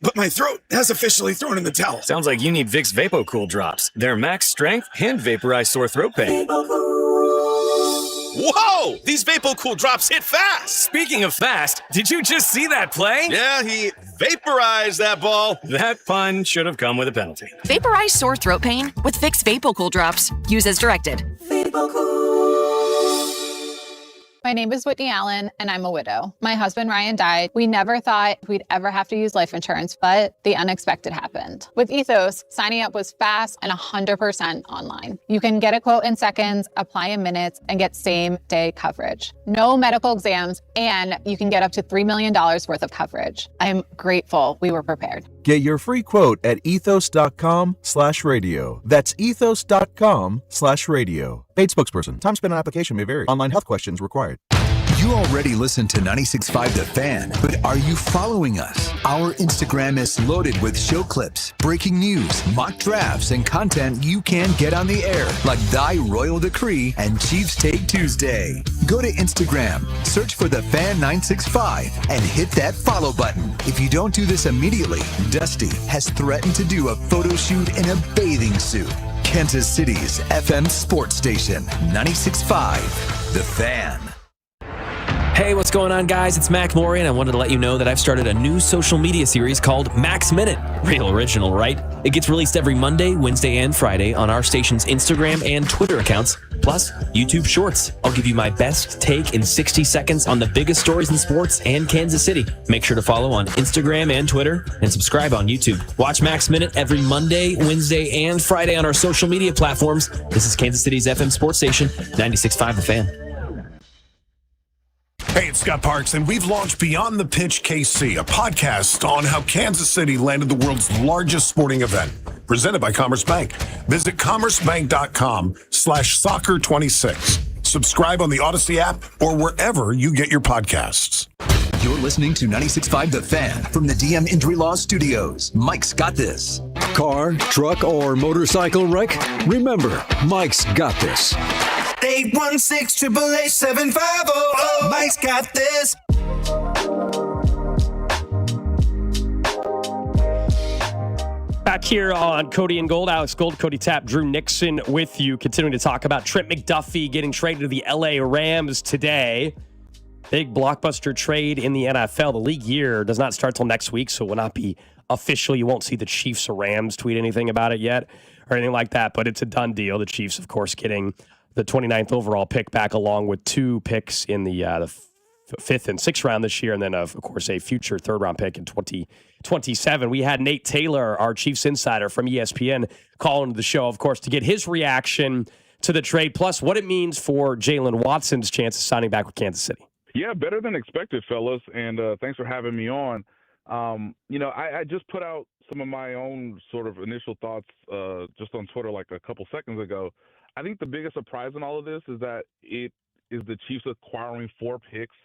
But my throat has officially thrown in the towel. Sounds like you need Vicks VapoCool drops. They're max strength and vaporize sore throat pain. Whoa! These VapoCool drops hit fast! Speaking of fast, did you just see that play? Yeah, he vaporized that ball. That pun should have come with a penalty. Vaporize sore throat pain with Vicks VapoCool drops. Use as directed. My name is Whitney Allen, and I'm a widow. My husband, Ryan, died. We never thought we'd ever have to use life insurance, but the unexpected happened. With Ethos, signing up was fast and 100% online. You can get a quote in seconds, apply in minutes, and get same-day coverage. No medical exams, and you can get up to $3 million worth of coverage. I'm grateful we were prepared. Get your free quote at ethos.com/radio. That's ethos.com/radio. Paid spokesperson. Time spent on application may vary. Online health questions required. You already listen to 96.5 The Fan, but are you following us? Our Instagram is loaded with show clips, breaking news, mock drafts, and content you can't get on the air, like Thy Royal Decree and Chiefs Take Tuesday. Go to Instagram, search for The Fan 965, and hit that follow button. If you don't do this immediately, Dusty has threatened to do a photo shoot in a bathing suit. Kansas City's FM sports station, 96.5 The Fan. Hey, what's going on, guys? It's Mac Maury, and I wanted to let you know that I've started a new social media series called Mac's Minute. Real original, right? It gets released every Monday, Wednesday, and Friday on our station's Instagram and Twitter accounts, plus YouTube Shorts. I'll give you my best take in 60 seconds on the biggest stories in sports and Kansas City. Make sure to follow on Instagram and Twitter, and subscribe on YouTube. Watch Mac's Minute every Monday, Wednesday, and Friday on our social media platforms. This is Kansas City's FM sports station, 96.5 The Fan. Hey, it's Scott Parks, and we've launched Beyond the Pitch KC, a podcast on how Kansas City landed the world's largest sporting event, presented by Commerce Bank. Visit commercebank.com/soccer26. Subscribe on the Odyssey app or wherever you get your podcasts. You're listening to 96.5 The Fan from the DM Injury Law Studios. Mike's got this. Car, truck, or motorcycle wreck? Remember, Mike's got this. 816-888-7500. Mike's got this. Back here on Cody and Gold, Alex Gold, Cody Tapp, Drew Nixon with you, continuing to talk about Trent McDuffy getting traded to the LA Rams today. Big blockbuster trade in the NFL. The league year does not start till next week, so it will not be official. You won't see the Chiefs or Rams tweet anything about it yet or anything like that, but it's a done deal. The Chiefs, of course, getting the 29th overall pick back, along with 2 picks in the 5th and 6th round this year, and then, of course, a future 3rd-round pick in 2027. We had Nate Taylor, our Chiefs insider from ESPN, call into the show, of course, to get his reaction to the trade, plus what it means for Jalen Watson's chance of signing back with Kansas City. Yeah, better than expected, fellas, and thanks for having me on. I just put out some of my own sort of initial thoughts just on Twitter like a couple seconds ago. I think the biggest surprise in all of this is that it is the Chiefs acquiring 4 picks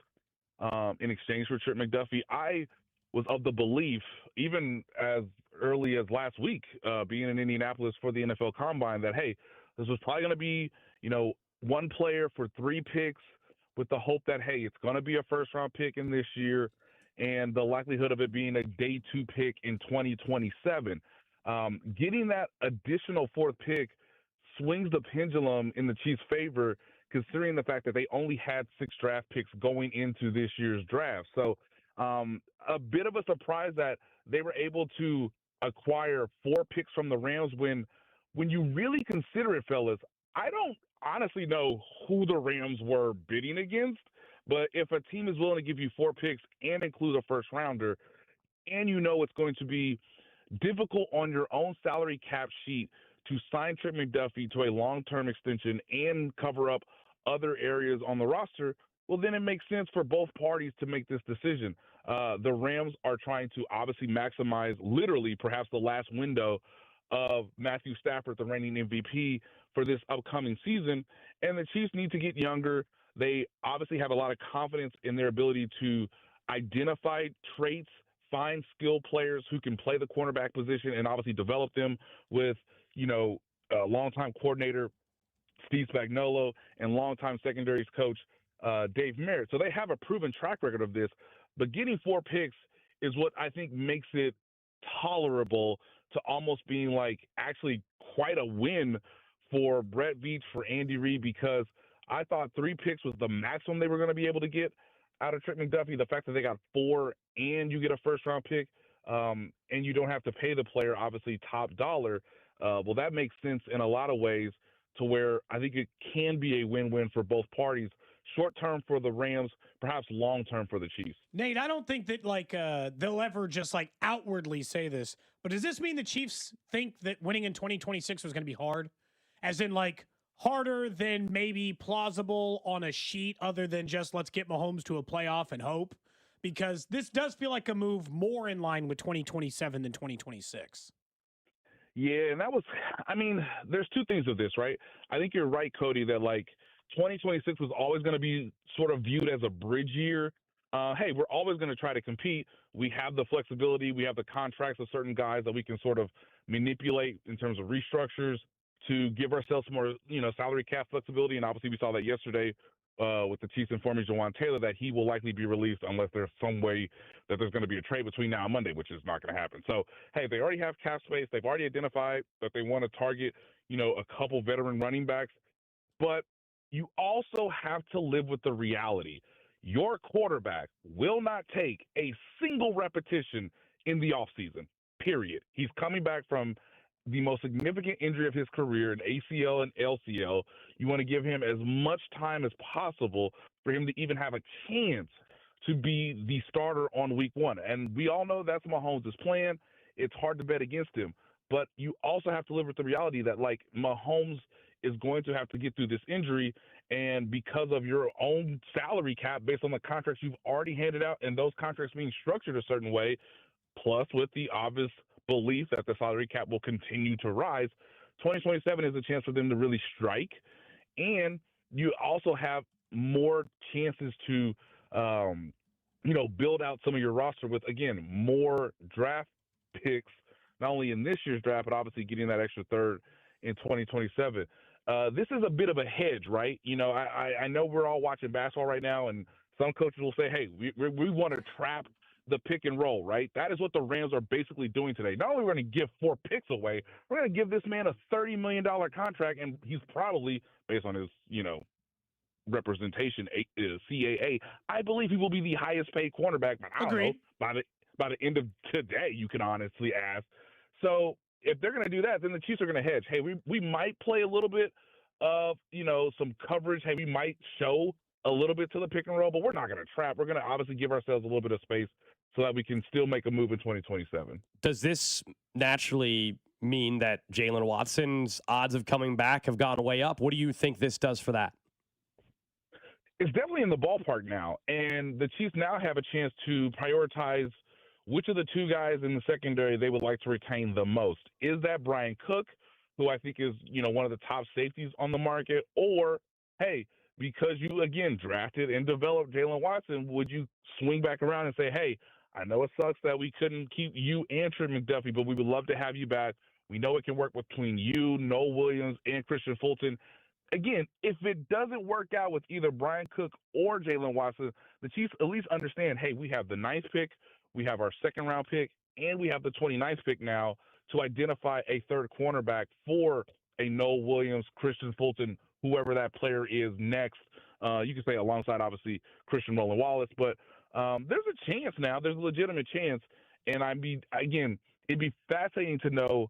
in exchange for Trent McDuffie. I was of the belief, even as early as last week, being in Indianapolis for the NFL Combine, that, hey, this was probably going to be, one player for 3 picks with the hope that, hey, it's going to be a first-round pick in this year and the likelihood of it being a day 2 pick in 2027. Getting that additional 4th pick swings the pendulum in the Chiefs' favor, considering the fact that they only had 6 draft picks going into this year's draft. So a bit of a surprise that they were able to acquire 4 picks from the Rams when you really consider it, fellas, I don't honestly know who the Rams were bidding against, but if a team is willing to give you 4 picks and include a first rounder, and you know it's going to be difficult on your own salary cap sheet to sign Trent McDuffie to a long-term extension and cover up other areas on the roster, well, then it makes sense for both parties to make this decision. The Rams are trying to obviously maximize literally perhaps the last window of Matthew Stafford, the reigning MVP, for this upcoming season. And the Chiefs need to get younger. They obviously have a lot of confidence in their ability to identify traits, find skilled players who can play the cornerback position, and obviously develop them with, longtime coordinator Steve Spagnuolo and longtime secondaries coach Dave Merritt. So they have a proven track record of this, but getting 4 picks is what I think makes it tolerable to almost being like actually quite a win for Brett Veach, for Andy Reid, because I thought 3 picks was the maximum they were going to be able to get out of Trent McDuffie. The fact that they got 4 and you get a first-round pick and you don't have to pay the player, obviously, top dollar, well, that makes sense in a lot of ways to where I think it can be a win-win for both parties. Short-term for the Rams, perhaps long-term for the Chiefs. Nate, I don't think that they'll ever just outwardly say this, but does this mean the Chiefs think that winning in 2026 was going to be hard? As in harder than maybe plausible on a sheet, other than just let's get Mahomes to a playoff and hope? Because this does feel like a move more in line with 2027 than 2026. Yeah, and there's 2 things of this, right? I think you're right, Cody, that 2026 was always going to be sort of viewed as a bridge year. Hey, we're always going to try to compete. We have the flexibility. We have the contracts of certain guys that we can sort of manipulate in terms of restructures to give ourselves more, salary cap flexibility. And obviously we saw that yesterday with the Chiefs informing Jawan Taylor that he will likely be released unless there's some way that there's going to be a trade between now and Monday, which is not going to happen. So, hey, they already have cap space. They've already identified that they want to target, a couple veteran running backs. But you also have to live with the reality. Your quarterback will not take a single repetition in the offseason, period. He's coming back from the most significant injury of his career, an ACL and LCL. You want to give him as much time as possible for him to even have a chance to be the starter on week 1. And we all know that's Mahomes' plan. It's hard to bet against him. But you also have to live with the reality that, Mahomes is going to have to get through this injury, and because of your own salary cap based on the contracts you've already handed out and those contracts being structured a certain way, plus with the obvious belief that the salary cap will continue to rise, 2027 is a chance for them to really strike. And you also have more chances to, build out some of your roster with, again, more draft picks, not only in this year's draft, but obviously getting that extra third in 2027. This is a bit of a hedge, right? I know we're all watching basketball right now, and some coaches will say, hey, we want to trap the pick and roll, right? That is what the Rams are basically doing today. Not only are we going to give 4 picks away, we're going to give this man a $30 million contract, and he's probably, based on his, representation, CAA, I believe he will be the highest paid cornerback, but I don't know, by the end of today, you can honestly ask. So if they're going to do that, then the Chiefs are going to hedge. Hey, we might play a little bit of, some coverage. Hey, we might show a little bit to the pick and roll, but we're not going to trap. We're going to obviously give ourselves a little bit of space so that we can still make a move in 2027. Does this naturally mean that Jalen Watson's odds of coming back have gone way up? What do you think this does for that? It's definitely in the ballpark now, and the Chiefs now have a chance to prioritize which of the 2 guys in the secondary they would like to retain the most. Is that Brian Cook, who I think is, one of the top safeties on the market, or, hey, because you, again, drafted and developed Jalen Watson, would you swing back around and say, hey, I know it sucks that we couldn't keep you and Trent McDuffie, but we would love to have you back. We know it can work between you, Noah Williams, and Christian Fulton. Again, if it doesn't work out with either Brian Cook or Jalen Watson, the Chiefs at least understand, hey, we have the 9th pick, we have our 2nd-round pick, and we have the 29th pick now to identify a third cornerback for a Noah Williams, Christian Fulton, whoever that player is next. You can say alongside, obviously, Christian Roland Wallace. But there's a chance now. There's a legitimate chance. And it'd be fascinating to know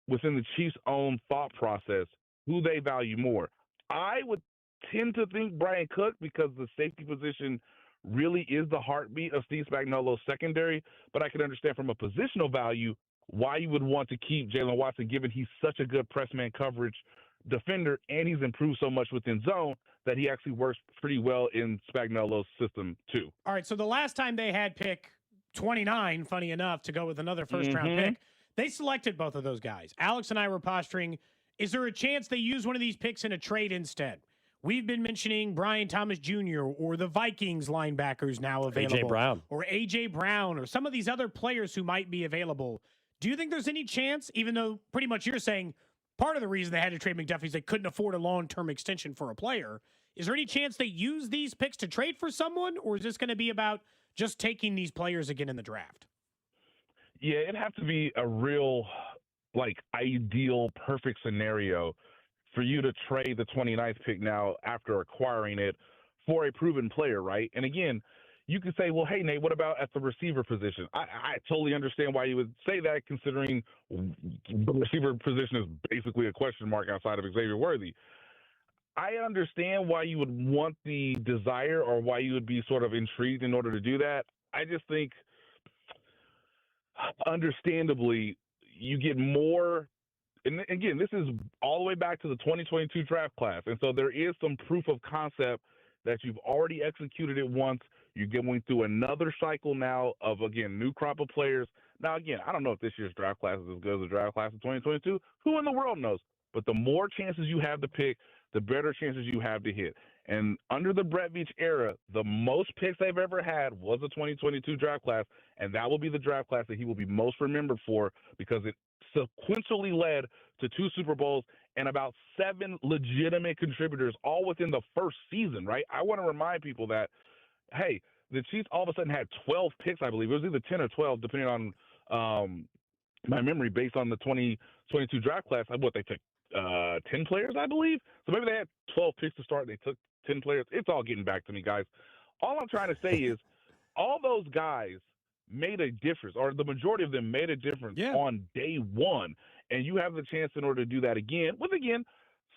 within the Chiefs' own thought process who they value more. I would tend to think Brian Cook because the safety position really is the heartbeat of Steve Spagnuolo's secondary, but I can understand from a positional value why you would want to keep Jalen Watson given he's such a good press man coverage defender and he's improved so much within zone that he actually works pretty well in Spagnuolo's system too. All right, so the last time they had pick 29, funny enough, to go with another first-round pick, they selected both of those guys. Alex and I were posturing, is there a chance they use one of these picks in a trade instead? We've been mentioning Brian Thomas Jr. or the Vikings linebackers now available. A.J. Brown. Or A.J. Brown or some of these other players who might be available. Do you think there's any chance, even though pretty much you're saying part of the reason they had to trade McDuffie is they couldn't afford a long-term extension for a player, is there any chance they use these picks to trade for someone, or is this going to be about just taking these players again in the draft? Yeah, it'd have to be a real, ideal, perfect scenario for you to trade the 29th pick now after acquiring it for a proven player, right? And again, you could say, well, hey, Nate, what about at the receiver position? I totally understand why you would say that, considering the receiver position is basically a question mark outside of Xavier Worthy. I understand why you would want the desire or why you would be sort of intrigued in order to do that. I just think, understandably, you get more. And again, this is all the way back to the 2022 draft class. And so there is some proof of concept that you've already executed it once. You're going through another cycle now of, again, new crop of players. Now, again, I don't know if this year's draft class is as good as the draft class of 2022. Who in the world knows? But the more chances you have to pick, the better chances you have to hit. And under the Brett Veach era, the most picks they've ever had was the 2022 draft class, and that will be the draft class that he will be most remembered for because it sequentially led to 2 Super Bowls and about 7 legitimate contributors all within the first season, right? I want to remind people that, hey, the Chiefs all of a sudden had 12 picks, I believe. It was either 10 or 12, depending on my memory, based on the 2022 draft class. They took 10 players, I believe. So maybe they had 12 picks to start. They took 10 players. It's all getting back to me, guys. All I'm trying to say is all those guys made a difference, or the majority of them made a difference on day one. And you have the chance in order to do that again with,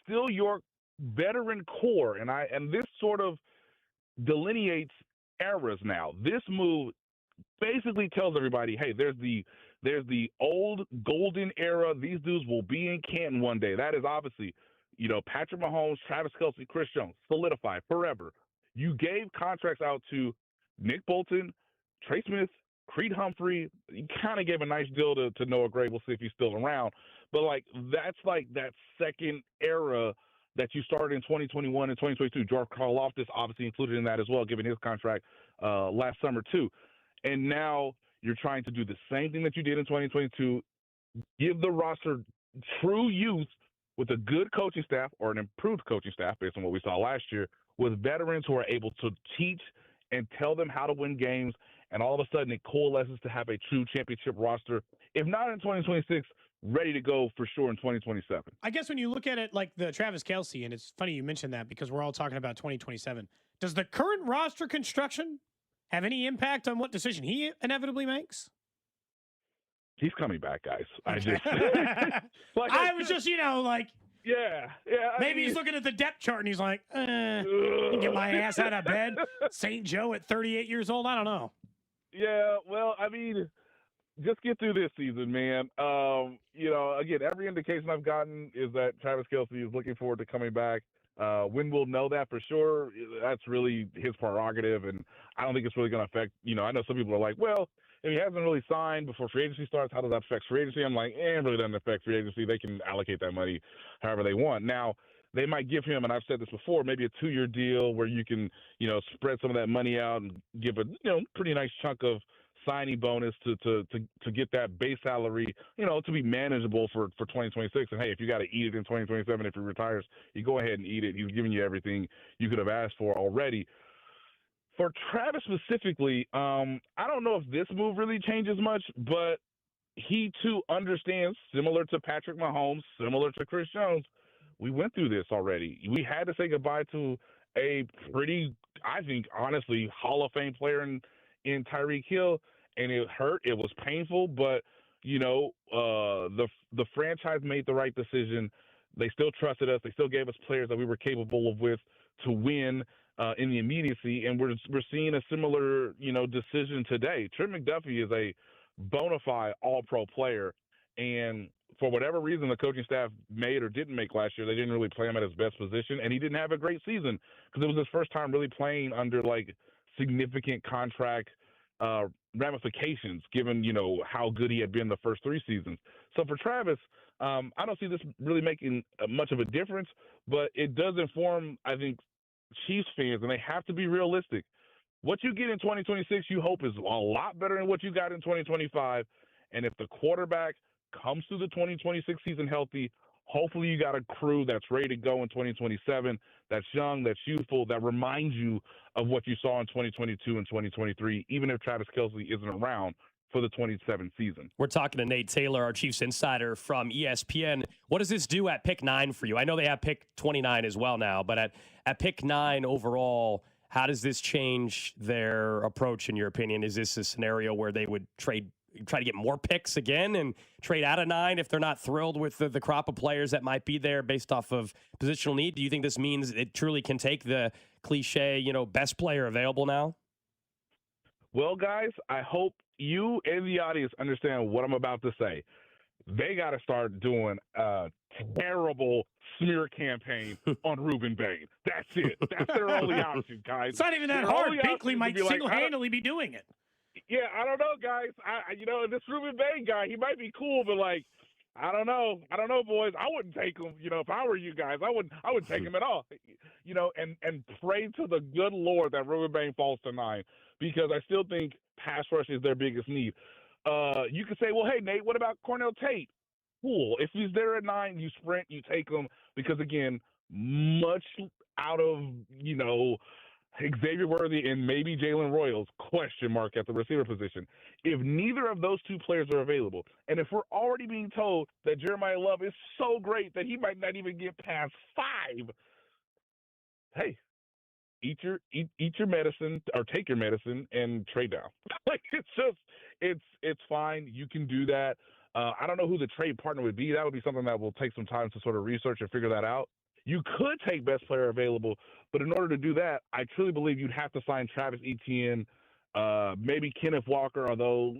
still your veteran core. And this sort of delineates eras now. This move basically tells everybody, hey, there's the old golden era. These dudes will be in Canton one day. That is obviously, Patrick Mahomes, Travis Kelce, Chris Jones, solidified forever. You gave contracts out to Nick Bolton, Trey Smith, Creed Humphrey. You kind of gave a nice deal to Noah Gray. We'll see if he's still around. But that's that second era that you started in 2021 and 2022. George Karlaftis obviously included in that as well, given his contract last summer too. And now you're trying to do the same thing that you did in 2022, give the roster true youth with a good coaching staff or an improved coaching staff based on what we saw last year, with veterans who are able to teach and tell them how to win games, and all of a sudden it coalesces to have a true championship roster, if not in 2026, ready to go for sure in 2027. I guess when you look at it like the Travis Kelce, and it's funny you mentioned that because we're all talking about 2027, does the current roster construction have any impact on what decision he inevitably makes? He's coming back, guys. I was just, yeah. Maybe he's looking at the depth chart and he's like, get my ass out of bed. St. Joe at 38 years old. I don't know. Yeah, well, just get through this season, man. Again, every indication I've gotten is that Travis Kelce is looking forward to coming back. When we'll know that for sure, that's really his prerogative, and I don't think it's really going to affect, I know some people are like, well, if he hasn't really signed before free agency starts, how does that affect free agency? I'm like, it really doesn't affect free agency. They can allocate that money however they want. Now, they might give him, and I've said this before, maybe a 2-year deal where you can, spread some of that money out and give a, pretty nice chunk of signing bonus to get that base salary, to be manageable for 2026. And hey, if you got to eat it in 2027, if he retires, you go ahead and eat it. He's giving you everything you could have asked for already. For Travis specifically, I don't know if this move really changes much, but he too understands, similar to Patrick Mahomes, similar to Chris Jones, we went through this already. We had to say goodbye to a pretty, I think, honestly, Hall of Fame player in Tyreek Hill, and it hurt. It was painful, but the franchise made the right decision. They still trusted us. They still gave us players that we were capable of with to win in the immediacy, and we're seeing a similar decision today. Trent McDuffy is a bona fide All-Pro player, and for whatever reason the coaching staff made or didn't make last year, they didn't really play him at his best position, and he didn't have a great season because it was his first time really playing under significant contract ramifications, given how good he had been the first 3 seasons. So for Travis, I don't see this really making much of a difference, but it does inform, I think, Chiefs fans, and they have to be realistic. What you get in 2026, you hope is a lot better than what you got in 2025. And if the quarterback comes through the 2026 season healthy, hopefully you got a crew that's ready to go in 2027, that's young, that's youthful, that reminds you of what you saw in 2022 and 2023, even if Travis Kelce isn't around for the 27 season. We're talking to Nate Taylor, our Chiefs insider from ESPN. What does this do at pick 9 for you? I know they have pick 29 as well now, but at pick 9 overall, how does this change their approach, in your opinion? Is this a scenario where they would try to get more picks again and trade out of 9 if they're not thrilled with the crop of players that might be there based off of positional need? Do you think this means it truly can take the cliche, best player available now? Well, guys, I hope you and the audience understand what I'm about to say. They got to start doing a terrible smear campaign on Ruben Bain. That's it. That's their only option, guys. It's not even that hard. Binkley might single-handedly be doing it. Yeah, I don't know, guys. This Ruben Bain guy, he might be cool, but I don't know. I don't know, boys. I wouldn't take him. If I were you guys, I wouldn't take him at all. And pray to the good Lord that Ruben Bain falls to 9, because I still think pass rush is their biggest need. You could say, well, hey, Nate, what about Cornell Tate? Cool. If he's there at 9, you sprint, you take him, because again, much out of Xavier Worthy and maybe Jalen Royals, question mark at the receiver position. If neither of those 2 players are available, and if we're already being told that Jeremiah Love is so great that he might not even get past 5, hey, eat your medicine, or take your medicine and trade down. It's fine. You can do that. I don't know who the trade partner would be. That would be something that will take some time to sort of research and figure that out. You could take best player available, but in order to do that, I truly believe you'd have to sign Travis Etienne, maybe Kenneth Walker, although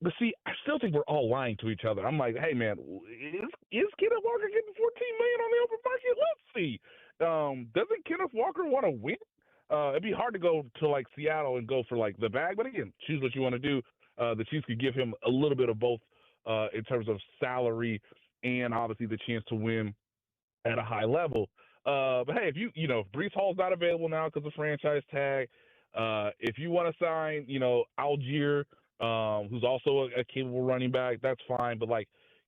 but see, I still think we're all lying to each other. I'm like, hey, man, is Kenneth Walker getting $14 million on the open market? Let's see. Doesn't Kenneth Walker want to win? It'd be hard to go to Seattle and go for the bag, but again, choose what you want to do. The Chiefs could give him a little bit of both in terms of salary and obviously the chance to win at a high level. But hey, if Breece Hall's not available now because of franchise tag, if you want to sign, Algier, who's also a capable running back, that's fine. But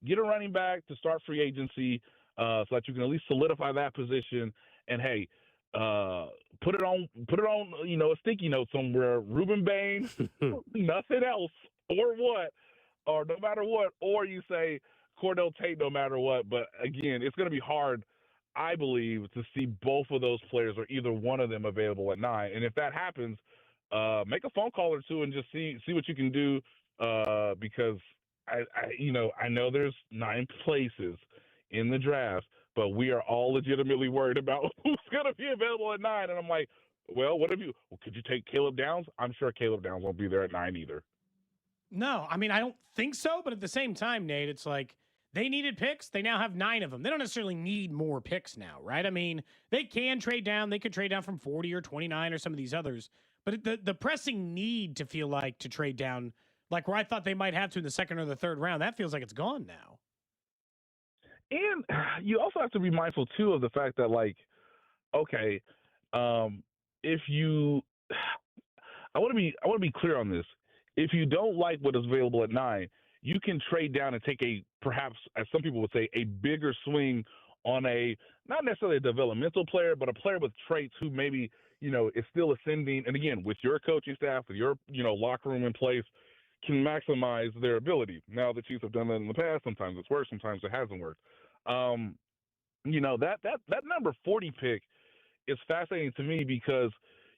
get a running back to start free agency so that you can at least solidify that position. And hey, put it on, a sticky note somewhere. Ruben Bain, nothing else, or what, or no matter what, or you say Cordell Tate, no matter what. But again, it's going to be hard, I believe, to see both of those players or either one of them available at 9. And if that happens, make a phone call or 2 and just see what you can do, because I know there's 9 places in the draft, but we are all legitimately worried about who's going to be available at 9. And I'm like, well, could you take Caleb Downs? I'm sure Caleb Downs won't be there at 9 either. No, I don't think so. But at the same time, Nate, it's they needed picks. They now have 9 of them. They don't necessarily need more picks now, right? They can trade down. They could trade down from 40 or 29 or some of these others. But the pressing need to feel to trade down, where I thought they might have to in the second or the third round, that feels like it's gone now. And you also have to be mindful, too, of the fact that, okay, if you – I want to be clear on this. If you don't like what is available at 9, you can trade down and take perhaps, as some people would say, a bigger swing on not necessarily a developmental player, but a player with traits who maybe, is still ascending. And again, with your coaching staff, with your, locker room in place, can maximize their ability. Now, the Chiefs have done that in the past. Sometimes it's worked. Sometimes it hasn't worked. that number 40 pick is fascinating to me because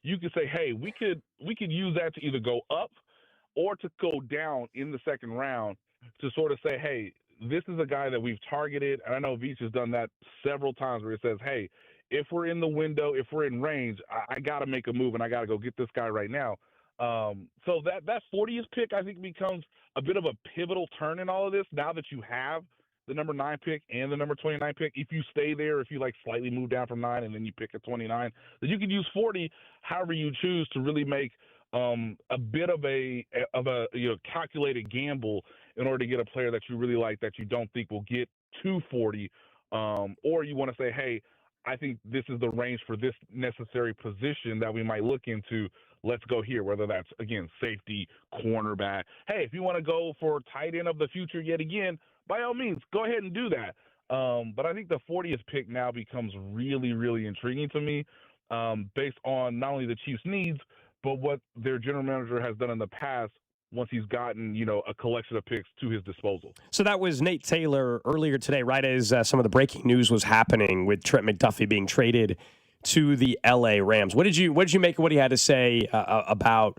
you could say, hey, we could use that to either go up or to go down in the second round to sort of say, hey, this is a guy that we've targeted. And I know Veach has done that several times where it says, hey, if we're in the window, if we're in range, I got to make a move and I got to go get this guy right now. So that 40th pick, I think, becomes a bit of a pivotal turn in all of this now that you have the number 9 pick and the number 29 pick. If you stay there, if you slightly move down from 9 and then you pick a 29, then you can use 40 however you choose to really make a bit of a calculated gamble in order to get a player that you really like that you don't think will get to 40, or you want to say, hey, I think this is the range for this necessary position that we might look into. Let's go here, whether that's, again, safety, cornerback. Hey, if you want to go for tight end of the future yet again, by all means, go ahead and do that. But I think the 40th pick now becomes really, really intriguing to me based on not only the Chiefs' needs, but what their general manager has done in the past once he's gotten, a collection of picks to his disposal. So that was Nate Taylor earlier today, right as some of the breaking news was happening with Trent McDuffie being traded to the LA Rams. What did you make of what he had to say about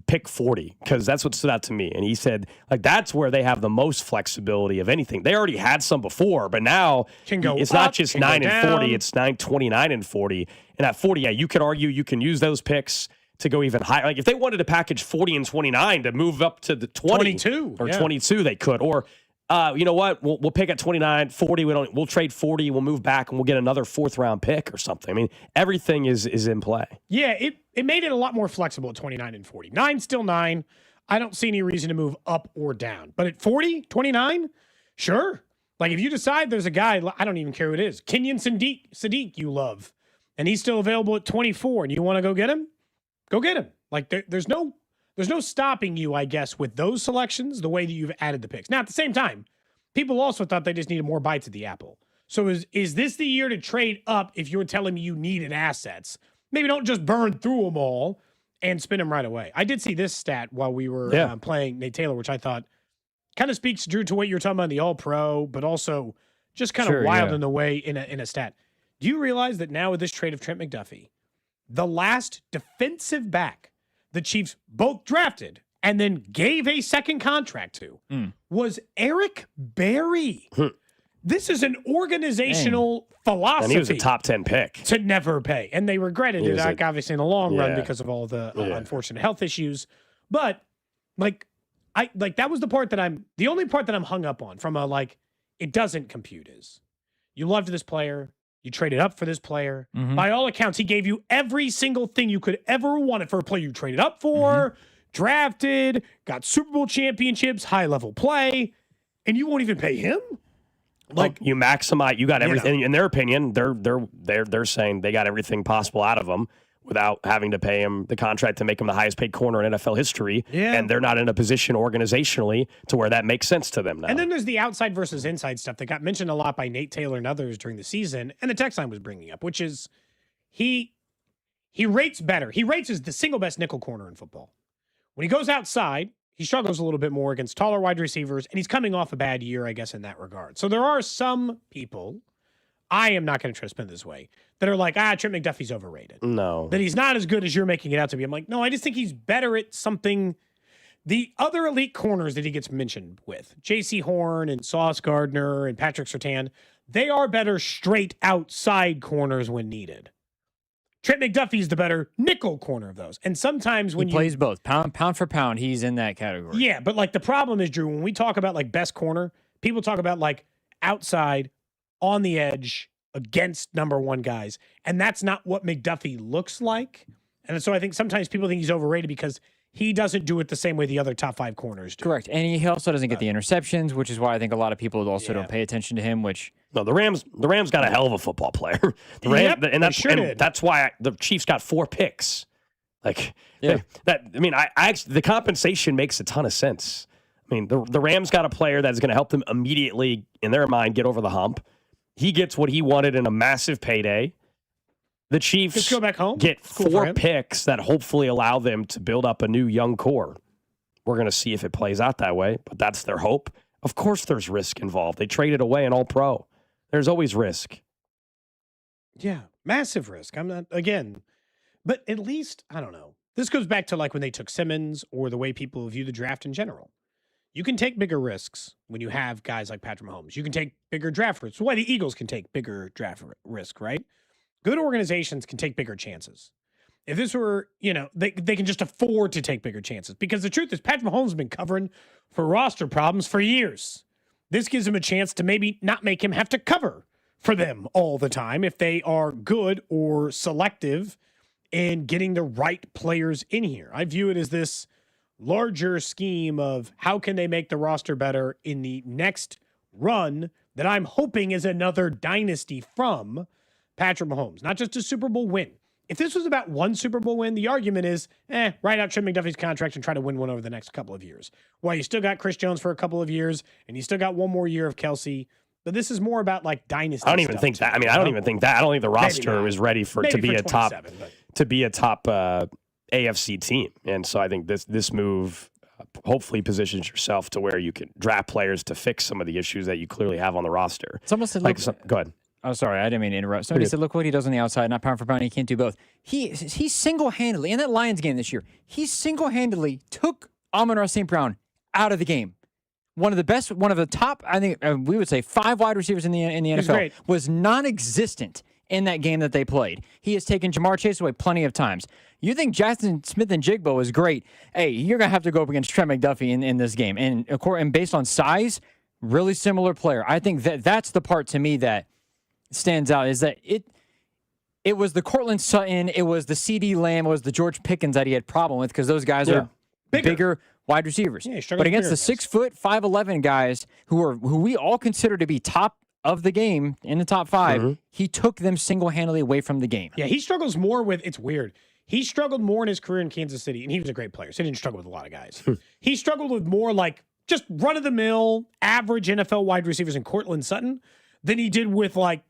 pick 40? Because that's what stood out to me. And he said, that's where they have the most flexibility of anything. They already had some before, but now it's not just 9 and 40, it's 9, 29 and 40. And at 40, you could argue you can use those picks to go even higher. If they wanted to package 40 and 29 to move up to the 22 or 22, they could. Or you know what? We'll pick at 29, 40. We'll trade 40. We'll move back and we'll get another 4th round pick or something. I mean, everything is in play. Yeah, it made it a lot more flexible at 29 and 40. 9 still 9. I don't see any reason to move up or down. But at 40, 29, sure. If you decide there's a guy, I don't even care who it is, Kenyon Sadiq you love, and he's still available at 24, and you want to go get him, go get him. There's no stopping you, I guess, with those selections, the way that you've added the picks. Now, at the same time, people also thought they just needed more bites at the apple. So is this the year to trade up if you're telling me you needed assets? Maybe don't just burn through them all and spin them right away. I did see this stat while we were playing Nate Taylor, which I thought kind of speaks, Drew, to what you're talking about in the All-Pro, but also just kind of wild in the way in a stat. Do you realize that now with this trade of Trent McDuffie, the last defensive back the Chiefs both drafted and then gave a second contract to was Eric Berry. This is an organizational philosophy. And he was a top 10 pick. To never pay. And they regretted it, obviously, in the long run because of all the unfortunate health issues. But, that was the only part that I'm hung up on from it doesn't compute is you loved this player. You traded up for this player. Mm-hmm. By all accounts, he gave you every single thing you could ever want for a player you traded up for, drafted, got Super Bowl championships, high-level play, and you won't even pay him? You maximize, you got everything. In their opinion, they're saying they got everything possible out of him without having to pay him the contract to make him the highest paid corner in NFL history. Yeah. And they're not in a position organizationally to where that makes sense to them now. And then there's the outside versus inside stuff that got mentioned a lot by Nate Taylor and others during the season, and the text line was bringing up, which is he rates better. He rates as the single best nickel corner in football. When he goes outside, he struggles a little bit more against taller wide receivers, and he's coming off a bad year, I guess, in that regard. So there are some people, I am not going to try to spin this way, that are Trent McDuffie's overrated. No. That he's not as good as you're making it out to be. I'm no, I just think he's better at something. The other elite corners that he gets mentioned with, J.C. Horn and Sauce Gardner and Patrick Surtain, they are better straight outside corners when needed. Trent McDuffie's the better nickel corner of those. And sometimes when he plays both, pound for pound, he's in that category. Yeah, but the problem is, Drew, when we talk about best corner, people talk about outside, on the edge, against number one guys. And that's not what McDuffie looks like. And so I think sometimes people think he's overrated because he doesn't do it the same way the other top 5 corners do. Correct. And he also doesn't get the interceptions, which is why I think a lot of people also don't pay attention to him, which... No, the Rams got a hell of a football player. That's why the Chiefs got 4 picks. The compensation makes a ton of sense. I mean, the Rams got a player that's going to help them immediately, in their mind, get over the hump. He gets what he wanted in a massive payday. The Chiefs just go back home. Get 4 picks that hopefully allow them to build up a new young core. We're going to see if it plays out that way, but that's their hope. Of course there's risk involved. They traded away an all-pro. There's always risk. Yeah, massive risk. I'm not, again, but at least, I don't know. This goes back to like when they took Simmons or the way people view the draft in general. You can take bigger risks when you have guys like Patrick Mahomes. You can take bigger draft risks. Why the Eagles can take bigger draft risk, right? Good organizations can take bigger chances. If this were, they can just afford to take bigger chances. Because the truth is, Patrick Mahomes has been covering for roster problems for years. This gives him a chance to maybe not make him have to cover for them all the time if they are good or selective in getting the right players in here. I view it as this larger scheme of how can they make the roster better in the next run that I'm hoping is another dynasty from Patrick Mahomes, not just a Super Bowl win. If this was about one Super Bowl win, the argument is, write out Trent McDuffie's contract and try to win one over the next couple of years. Well, you still got Chris Jones for a couple of years, and you still got one more year of Kelsey. But this is more about like dynasty. I don't even think that. I mean, I don't even think that. I don't think the roster is ready to be a top AFC team. And so I think this move hopefully positions yourself to where you can draft players to fix some of the issues that you clearly have on the roster. It's almost like go ahead. Oh, sorry, I didn't mean to interrupt. Somebody said, look what he does on the outside, not pound for pound. He can't do both. He single-handedly, in that Lions game this year, he single-handedly took Amon-Ra St. Brown out of the game. One of the top, I think we would say 5 wide receivers in the NFL was non-existent in that game that they played. He has taken Jamar Chase away plenty of times. You think Jackson Smith and Jigbo is great. Hey, you're going to have to go up against Trent McDuffie in this game. And based on size, really similar player. I think that's the part to me that stands out is that it was the Cortland Sutton, it was the CD Lamb, it was the George Pickens that he had problem with because those guys are bigger wide receivers. Yeah, but against the 6', 5'11" guys who we all consider to be top of the game in the top 5, he took them single-handedly away from the game. Yeah, he struggles more with, it's weird. He struggled more in his career in Kansas City, and he was a great player, so he didn't struggle with a lot of guys. He struggled with more like just run-of-the-mill, average NFL wide receivers in Cortland Sutton than he did with like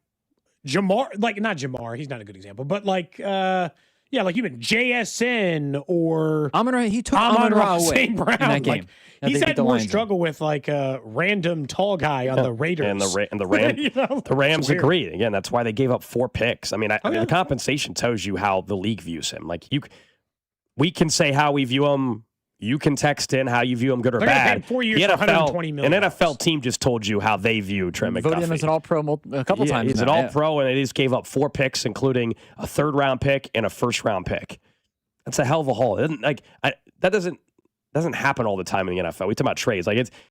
Jamar, like not Jamar, he's not a good example, but like like even JSN or Amon-Ra, he took Amon-Ra away St. Brown in that game. Like, he's had more struggle with like a random tall guy on the Raiders. And the Rams agree. Again, that's why they gave up 4 picks. I mean, the compensation tells you how the league views him. Like we can say how we view him. You can text in how you view him, good or bad. 4 years for $120 million. An NFL team just told you how they view Trent McDuffie. Voted him as an All-Pro a couple times. He's an All-Pro, and they just gave up 4 picks, including a 3rd-round pick and a 1st-round pick. That's a hell of a haul. That doesn't happen all the time in the NFL. We talk about trades. Like